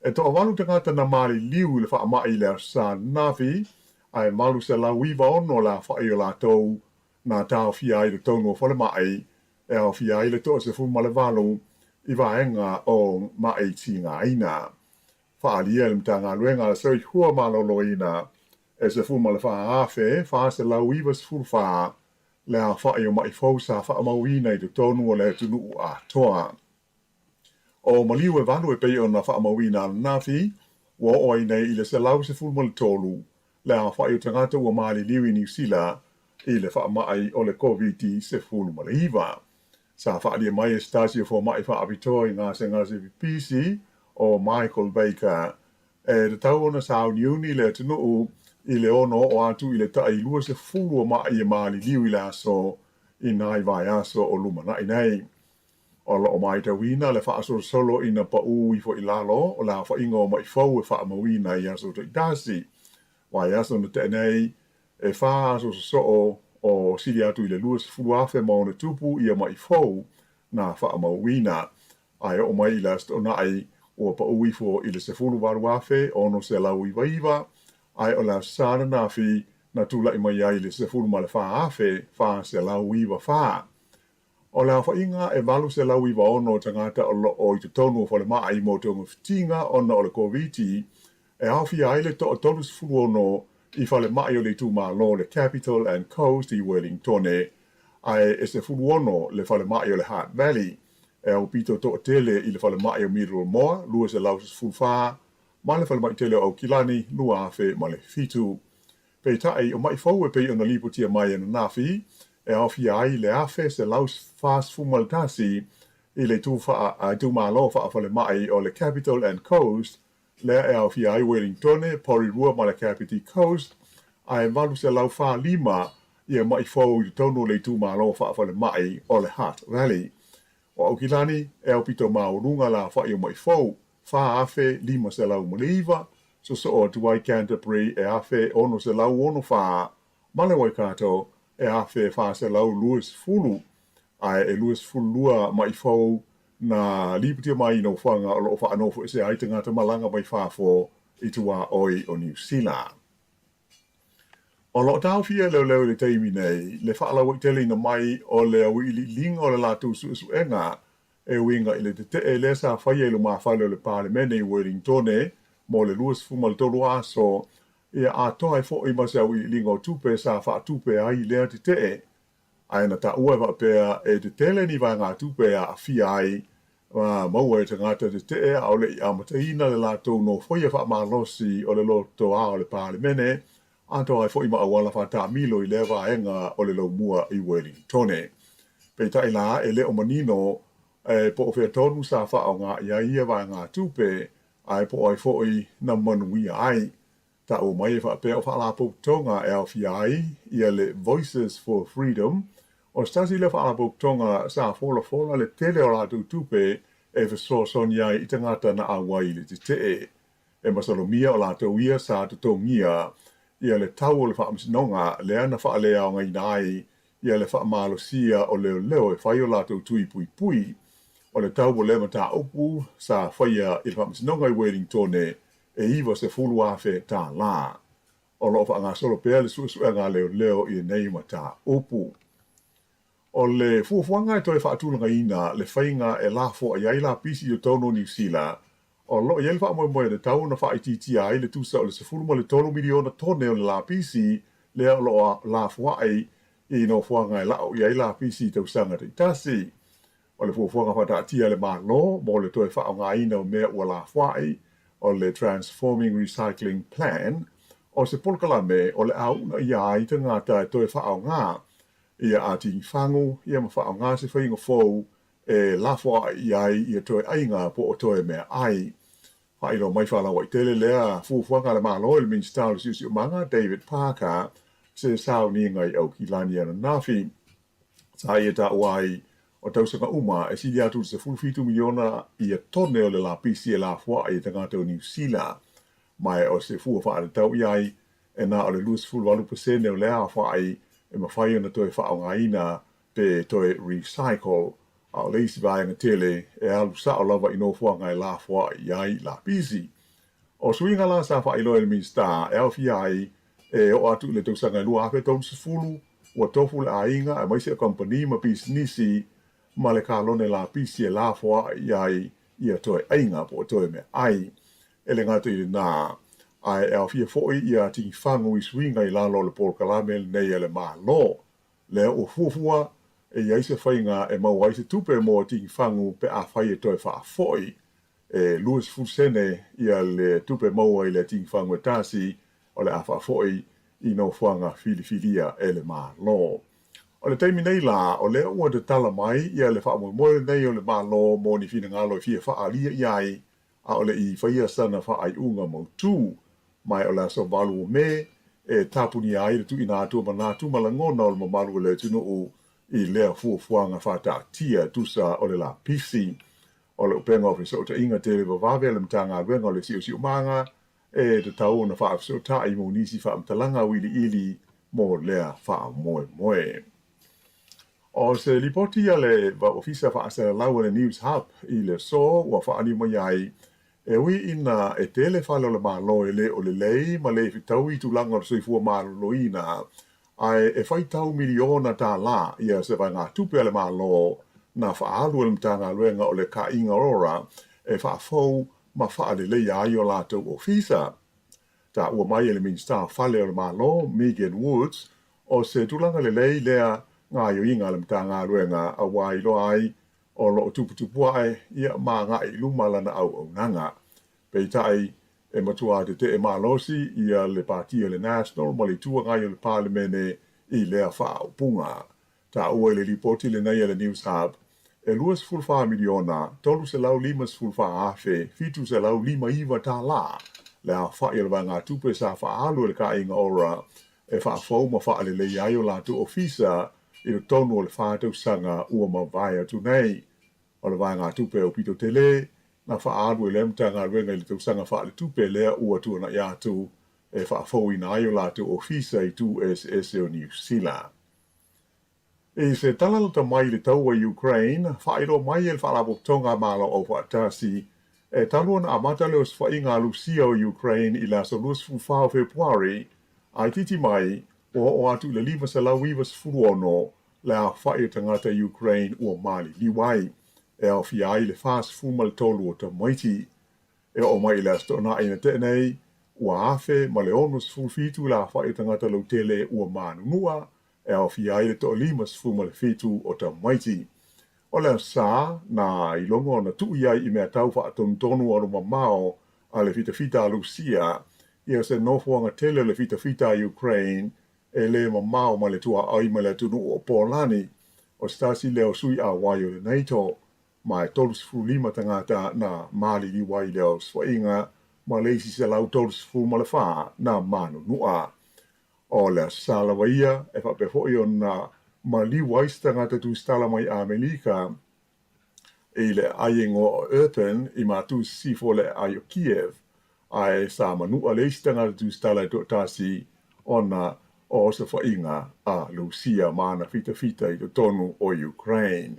Speaker 7: E to awalu tangata na mari liu i le whaamai le sa nafi, ai malu se la wiva ono la whae o la tau na tau fia i le tono o whale mai, e au fia i le toa se furumalewalu i vaenga o mai ti ngā ina. Whaalia le mta ngā luenga le soi hua malolo ina, e se furumale wha awhe, wha se la wiva se furufaa, le a whae o mai fausa wha amauina i te tonu o le tunu u a toa. O maliu e walu e pei o na wha amauina ala nafi, wa o nei i le se lau se furumale tolu, le a whae o tangata ua maali liwi New Zealand, i le wha mai o le COVID se furumale iwa. Sa whaalia mai e stasi o fo mai wha apitoa i ngā se PC o Michael Baker, e te tau ona sa uniuni le tunu u i le ono o atu i le tai lua se fulu o mai e maali liu i le aso i nai vai aso o lumana i nei. O lo o mai tawina le wha aso solo i na pa u i fo i lalo o la wha ingo o mai fau e wha amawina i aso to i dasi. Vai aso na te nei e wha aso so o siri atu i le lua se fulu afe maone tupu i a mai fau na wha amawina. Ai o mai i last o nai o pa u i fo i le se fulu waru afe ono se lau i waiva ai o la sana nafi na tula i mai ai le se fulu male wha afe, wha se lau iwa wha. O la wha inga e walu se lau iwa ono tangata o i te tonu o whale maa i mo te ongo fitinga ona o le COVID, e awhi ai le to o tonu se fulu ono i whale maa i o le tu maa lo le Capital and Coast i Wellington, ai e se fulu ono le whale maa i o le Heart Valley, e au pito to o tele i le whale maa i o Middle Moa, lua se lau se fulu wha, ma le whale mai tele o Kilani, lua afe ma le fitu. Pei tae o mai fau e pei o na lipotia mai e na nafi, e awhi ai le afe se laus fast fumaltasi i le tu malo wha whale mai o le Capital and Coast, le e awhi ai Wellington, Porirua ma le Capital Coast, ai walu se lau wha lima ia mai fau i tonu le tu malo fa fa le mai o le Heart Valley. O au kilani e au pito maurunga la fa i mai fau fa afe lima se lau maliva so o tuai Canterbury e afe ono se lau ono fa male wai kato e afe fa se lau luis fulu ai e luis fulua mai fau na liputia mai no whanga o lo wha anofo e se aite ngata malanga mai whafo i tua oi o New Zealand. O lo tau fia leo le teimi nei, le wha alawa i tele na mai o le au ili linga o le lātou su enga e winga i le te e le sa whai e lo maa whale o le Parliamene i Wellingtone mo le luas fuma le tolu aso ia a toa e fo i masa au ili linga o tupe sa wha tupe ai lea te e ai na ta ua wa pea e te tele ni vai ngā tupe a fia ai maua e te ngata te e a ole i amataina le lātou no whaia wha malosi o le loto a o le Parliamene a toa e fo i maawala wha ta milo i lewa enga o le LAUMUA i Wellingtone. Pei tai la e le o manino po o whea tonu sa wha o ngā ia vai ngā tupe ai po ai fo i na manuia ai. Ta o mai e wha pea o wha la tonga e au fia ai ia le Voices for Freedom o stasi le wha la tonga sa fola le tele o la tupe e whasoson ai i tangata na awai le te e masalomia o la ia sa tutongia ia le tau o le wha amsinonga le ana wha lea o ngai nai ia le wha malosia o leo e whai o la tui pui o le tau o le mata opu sa whaia i le wha amsinonga i Wellingtone e iwa se fulu afe tā la. O lo wha ngā solo pēr le suesue ngā leo i nei mata opu. O le fuafuanga e toi whaatulanga ina le whainga e lafo a iai la pisi o tono New Zealand o lo iai wha moe le tau na wha iti ai le tusa o le sefulu mo le tolu miliona tone o le la pisi le o lo lafo ai i no fuanga e lao iai la pisi tau sanga te itasi. O le fuafuanga wha tia le malo mo le toi wha o ngā ina o mea ua lafo ai o le Transforming Recycling Plan o se polkalame o le au na ia i te ngata e toi wha o ngā ia a ting whangu, ia ma wha o ngā se whainga fōu e lafo ai ia toi ainga po o toi mea ai. Hailo mai whalawa i tele lea fuafuanga le malo le Minister o siusi o manga David Parker se sao ni ngai au ki lani ana nafi. Sa ia ta wai o tausanga uma e sili atu se fulfitu miliona ia tone o le la pisi e la fua i tangata o New Zealand. Mai o se fuafa ale tau iai e na o le luas fulwalu pasene o lea fai e mawhai ana toi wha o ngaina pe toi recycle a o leisi vāenga tele e alu sa o lava i no fua ngai la fua iai la pisi. O swinga la sa wha ilo e Minister e au fiai e o atu le tausanga lua afe tonu se fulu ua tofu le ainga e maisi a company ma businessi ma le kalone la pisi e la fua iai ia toi ainga po toi me ai. Ele ngatu i nā ai au fia foi ia ting whangu i swinga i lalo le polkalame nei ele maa lo. Le o fuafua e iaise whainga e mau aise tupe mo ting whangu pe a whai e toi wha foi. E Louis Fusene ia le tupe mau ai le ting whangu e tasi o le a wha foi i no whanga filifilia ele maa lo. O le taimi nei la o le ua de tala mai ia le wha moe nei o le maa lo mo ni fina ngalo i fia wha alia iai a ole i whaia sana wha ai unga mau tū. Mai o la so balu me e tapuni ai le tu ina atu ma nā tu malangona o le mamalu le tunu o i lea fuafuanga whata tia tusa o le la pisi. O le upenga o so ta inga te le wawawe le mtanga wenga o le siu siu manga e te tau na wha so ta i mo nisi wha mtalanga wili ili mo lea wha moe moe. O se lipoti a le wa ofisa wha asa lau le News Hub i le so wa wha anima iai e ui ina e tele whalo le malo e le o le lei ma le fitau i tulanga o soifua malo ina ai e whai tau miliona tā la ia se vai ngā tupe le malo na whaalu le mtanga luenga o le ka inga ora e whaafou ma whaale le ai o lātou ofisa. Ta ua mai ele Minister whale o le malo Megan Woods o se tulanga le lei lea ngā yo inga le mtanga luenga a wai lo ai o lo tupu ai ia ma nga i lumala na au nanga. Peitai e matua te e malosi ia le partia le National ma le tua ngai o le Parliamene i lea wha punga. Ta ua le ripoti le nei le News Hub e luas fulfa miliona, tolu se lau limas fulfa afe, fitu se lau lima iwa tā la. Le a wha i le ngā tupe sa wha alu le ka inga ora e whaafau ma whaalele ai o lātou ofisa i lo tonu o le whātau sanga ua ma vai atu nei. O le vai ngā tupe o pito tele, na whaaru e lemta ngā ruenga i le tau sanga whaale tupe lea ua tua na iatu e whaafau ina ai o lātou ofisa i tu SS o New Zealand. E se talalata mai le tau a Ukraine, whaero mai e le whaalapo tonga malo o whaatasi, e taluan a mata leo sfai ngā lusia o Ukraine i la solus fufao Februari, ai titi mai o atu le lima sa lauiva sfuruono le a whae tangata Ukraine ua mali liwai, e au fiai le fast fumal tolu o ta maiti, e o mai le astona ina tenei, ua afe ma le ono sfufitu la whae tangata lautele ua manunua, e au fiai le to lima sfumal fitu o ta maiti. O le sa na ilongo na tui ai I mea tau wha tonu o roma mao a le fita a Lucia, ia se nofuanga tele le fita a Ukraine, e le mao ma le tua ai ma le tunu o Polani, o stasi leo sui a waio le NATO, ma e tolus fu lima tangata na mali li wai leo swainga, ma leisi se lau tolus fu ma le faa na manu nua. O le sala waia, e fa pefo i na ma li waistangata tu stala mai Amerika e le aiengo o Urban I ma tu sifo le ai o Kiev ai sa manua le istangata tu stala I tasi ona o se whainga a Lucia mana fita I to tonu o Ukraine.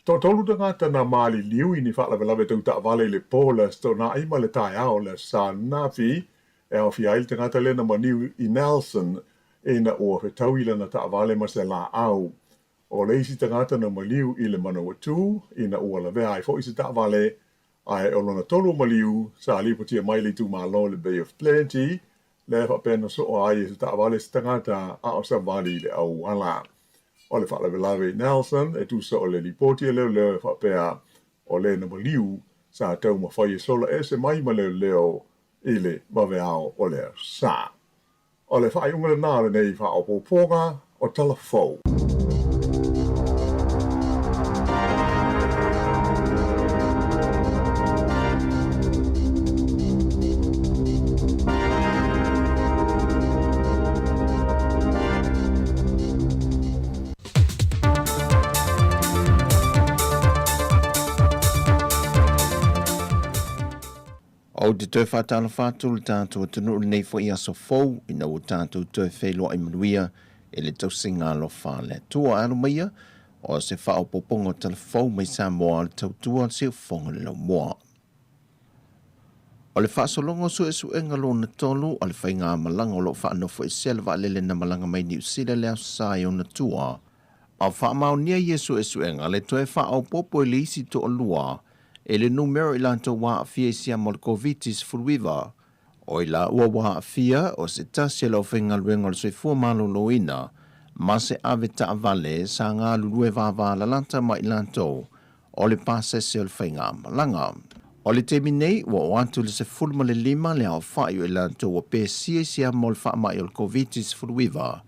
Speaker 7: Tolu tangata na mali liu I ni whaalawe tau ta vale le pola sto na ima le tai ao le sa nafi e au fiail tangata le na maniu I Nelson e na ua whetauila na ta vale ma se la au. O leisi tangata na maliu I le manawatu, I na ua la vea ai fo I se ta vale, ai o lona tolu maliu, sa lipotia mai le tu malo le Bay of Plenty, le fa pena so o ai se ta vale se tangata a o sa vali le au ala. O le whaalawe lawe Nelson, e tu sa o le lipotia leo e fa pea o le na maliu, sa tau ma whaia sola e se mai ma leo I le maweao o le sa. O le whae unga nāre nei wha o pōponga o talafou.
Speaker 6: O te tue whātala whātulu tātou tunu nei fo I aso fau ina o tātou tue wheloa I manuia e le tausinga lo whāle. Tua anu maia o se whao popongo tala fau mai Samoa le tautua se whonga le LAUMUA. O le whaasolongo su enga lo na tolu o le whainga malanga o lo whaanofo I selva lele na malanga mai New Zealand leo sai o na tua. A whaamau nia Yesu enga le tue whao popo le isi to o lua e le numero I lanto wa fia sia mo le covitis furuiva. O I la ua wa fia o se tasi lau whenga luenga le soifua malo loina, ma se ave ta vale sa ngā lulue vava la lanta ma I lanto o le pasese o le whenga malanga. O le temi nei ua o atu le se fulma le lima le au whai o I lanto wa pe sia mo le wha mai o le covitis furuiva.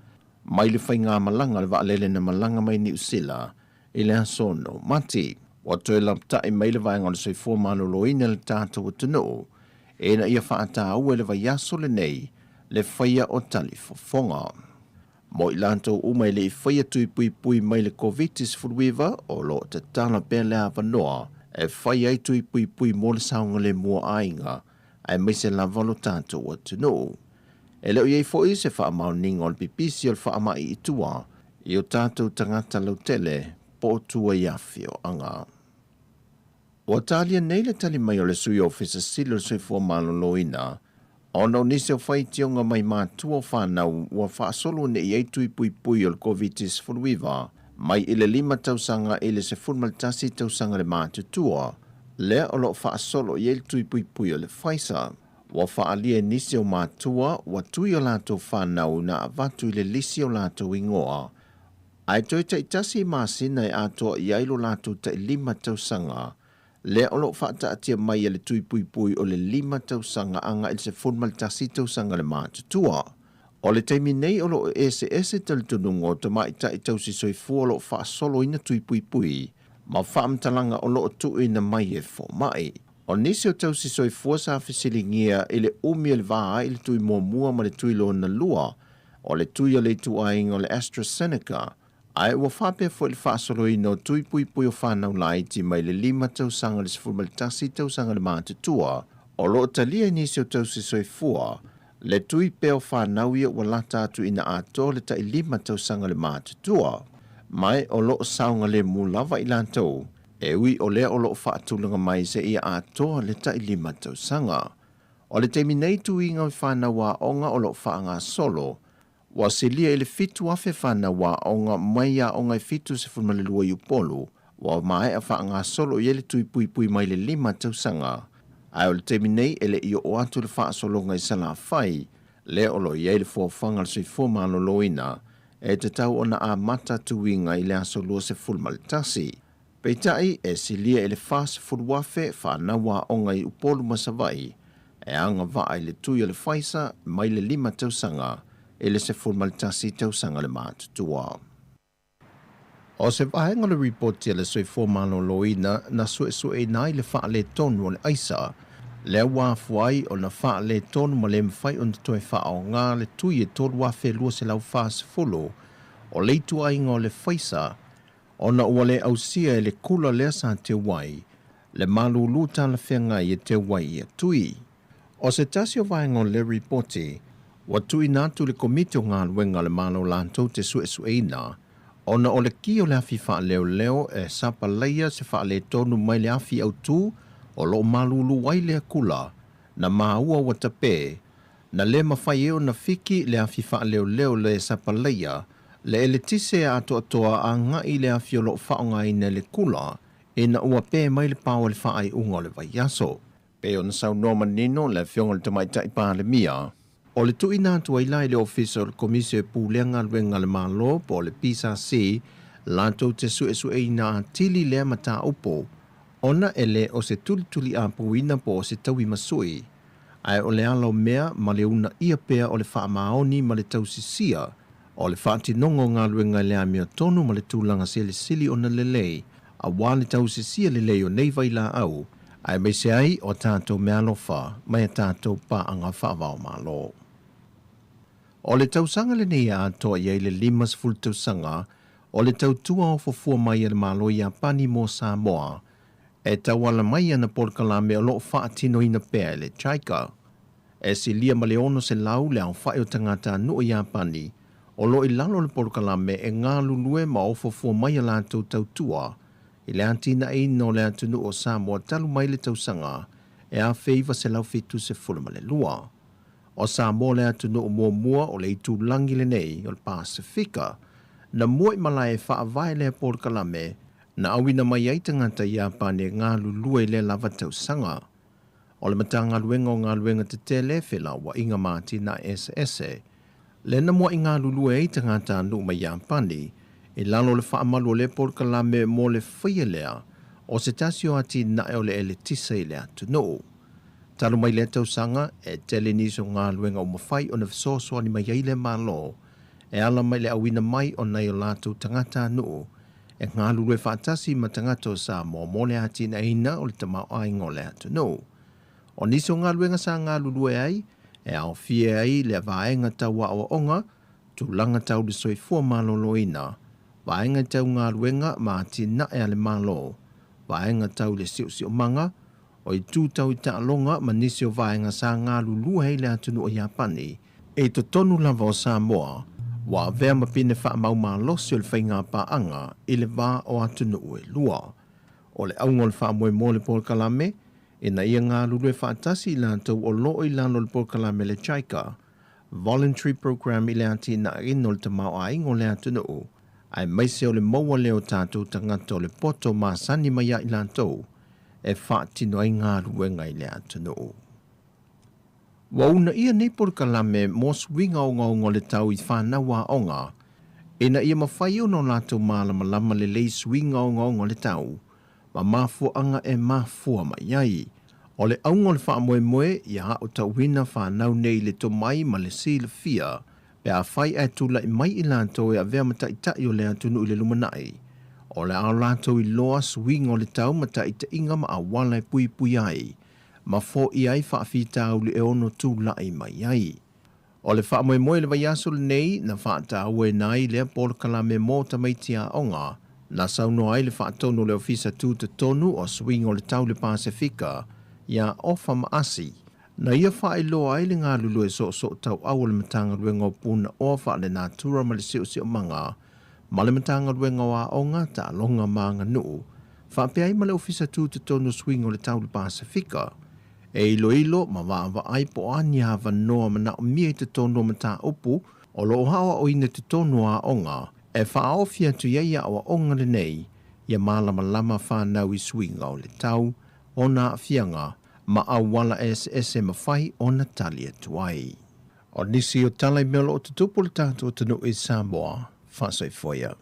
Speaker 6: Mai le whenga malanga le wa lele na malanga mai New Zealand I le asono mati. Wa toi lamta I maile vaenga le soifua maloloina le tātou tunu, e na ia whaata ua le vaiaso le nei, le whaia o tali fofonga. Mo I lantou umai le I whaia tui pui mai le covitis furuiva, o lo te tala pele a vanoa, e whaia I tui pui mo le saunga le mua ainga, ai mai se la valo tātou o tunu. E leo iei fo I se wha mauninga o le pipisi o le wha mai I tua, I o tātou tangata lautele, po tua iafio anga. O talia nei le tali mai o le sui ofisa silo sui fua maloloina, ona o nisi o whai tionga mai mātua whanau ua whaasolo ne I eitui pui o le covitis furuiva, mai I le 5 tausanga I le se fulmaltasi tausanga le mātutua, lea o lo whaasolo I eitui pui o le Pfizer. Wa whaalia nisi o mātua, wa tui o lato whanau na avatu I le lisi o lato ingoa, ai toi ta itasi māsina I atoa I ailo lato ta 5 tausanga, le o lo whaata atia mai le tui pui o le 5 tausanga anga il se fulmaltasi tausanga le mātutua. O le teimi nei o lo ese tali tunungo ta mai ta I tausi soifua lo whaasolo ina tui pui, ma whaamtalanga o lo tu ina mai e fo mai. O nisi o tausi soifua sa fisilingia I le umi le vaa I le tui mua ma le tui lo na lua, o le tui o le tuainga o le AstraZeneca, ai ua whape fo le whaasolo no tui pui pui o whanau lai ti mai le 5 tausanga le sifurmalitasi tausanga le mātutua, o lo talia nisi o tausi soifua, le tui peo whanau ia ua lata atu ina ato le tai 5 tausanga le mātutua, mai o lo saunga le mulava i lantou, e ui o lea o lo whaatulanga mai se ia ato le tai 5 tausanga. O le teimi nei tuinga i whanau a onga o lo whaanga solo, wa silia ele fitu afe fana wa onga mai a onga fitu se fulmalelua i upolu, wa mai a whaanga solo i ele tui pui pui mai le 5 tausanga. Ai o le temi nei ele i o atu le wha solo ngai sala fai, le olo i ele fuafanga le sui fumalo loina, e te tau ona a mata tuinga i le asolua se fulmaletasi. Peitai e silia ele fast food wafe whana wa onga i upolu masavai, e anga va le tui le faisa mai le 5 tausanga, ele se formalitasi tausanga le mātutua. O se vahenga le reporti le soi formalo loina na sue nai le wha le tonu o le aisa, le wafuai o na wha le tonu ma le mwhai o na toi wha o ngā le tui e tolu wafe lua se lau wha se folo, o le tua inga o le whaisa, o na ua le ausia e le kula lea sa te wai, le malulu ta la whenga i te wai e tui. O se tasi o vahenga o le reporti, wa tui natu le komite o ngā luenga le malo lantou te sueina, ona o le ki o le afi wha leo e sapa leia se wha le tonu mai le afi au tū, o lo malulu wai le kula, na maua wa tape, na le mawhai eo na fiki le afi wha leo le sapa leia, le ele tise ato atoa a ngai le afi o lo whaonga ina le kula, e na ua pe mai le pāwa le wha ai unga le vaiaso. Pe o na sau noma nino le fionga le tamaita i pā le mia, o le tui nātua i lai le official komisio e pūlenga luenga le malo po le PSC, lantou te sue ina tili lea mata upo, ona ele o se tuli a puina po o se taui masui, ai o le alo mea ma le una ia pea o le wha maoni ma le tausisia, o le whaati nongo ngā luenga le amia tonu ma le tūlanga se le sili o na lelei, a wāle tausisia lelei o neiva i la au, ai me se ai o tātou mea lofa, mai a tātou pa anga whaavao malo. O le tausanga le nei a toa iei le 5 tausanga, o le tautua o fofua mai le malo i a pani mo Samoa, e tawala mai ana polkalame o lo whaatino ina pea le chaika. E si lia ma le ono se lau le au whae o tangata nu o i a pani, o lo i lalo le polkalame e ngā lulue ma o fofua mai a lātou tautua, i le antina e no le atunu o Samoa talu mai le tausanga, e a feiva se lau fitu se fulma le lua. O Samoa le atunu o mua o le itu langi le nei o le Pasifika, na mua i malai e whaavai le polkalame, na awina mai ai tangata i apane ngā lulue le lava tausanga. O le matanga luenga o ngā luenga te tele whila wa inga māti na SS, le na mua i ngā lulue ai tangata anu mai apane, i lalo le whaamalu o le polkalame mo le whaia lea, o se tasio ati na e o le ele tisa i le atunu. Talo mai le tausanga e tele niso ngā luenga o mawhai o na fisosoa ni mai eile malo, e ala mai le awina mai o nei o lātou tangata anu, e ngā lulue whaatasi ma tangata o Samoa mo le ati na ina o le tamau aingo le atunu. O niso ngā luenga sa ngā lulue ai, e au fie ai le vaenga taua o onga, tu langa tau le soifua malo loina, vaenga tau ngā luenga ma ati na e ale malo, vaenga tau le siu manga, o i tūtau i ta'alonga ma nisi o vaenga sa ngā lulua hei le atunu o Japani, e to tonu lava o Samoa, wa vea mapine wha mau maa losi o le whainga paanga i le vā o atunu ue lua. O le aungo le wha moe mo le polkalame, e na ia ngā lulue whaatasi i lantou o loo i lano le polkalame le chaika, voluntary program i le ati na ino le tamau a ingo le atunu, ai maise o le maua leo tātou tangata o le poto maa sani maya i lantou, e whaatino ai ngā ruenga i le atunu. Wa una ia nei polkalame mo swinga o ngā le tau i whānawa onga, e na ia mawhai o no lātou mālama lama le lei swinga o ngā le tau, ma mafua anga e mafua mai ai. O le aunga le wha moe i a o tau wina whanau nei le to mai ma le si le fia, pe a whai e tula i mai i lātou e a vea mata i tai o le atunu i le lumanai. O le ao lātou i loa swing o le tau mata i te inga ma a wala e pui ai, ma fo i ai whaafita au le e ono tū lai mai ai. O le whaamoemoe le vaiaso le nei na whaataue nai lea polo kalame mō tamaitia onga na sauno ai le whaatono le ofisa tū te tonu o swing o le tau le Pasifika ia ofa maasi. Na ia whaeloa ai le ngā lulu e so tau au le matanga ruenga o puna ofa le natura ma le sio manga ma le matanga ruenga wa onga ta longa maanga nuu. Whapea ai ma le ofisa tū te tonu swing o le tau le Pasifika e ilo ma wawa ai po ani hawa noa mana o mia te tonu ma ta upu o lo hawa o ina te tonu a onga e whaofia tu iaia o onga le nei ia malama whanau I swing o le tau o na fianga ma awala SS mawhai o Natalia tuai. O nisi o talai melo o te tupu le tātua tanu I Samoa, whasai foia.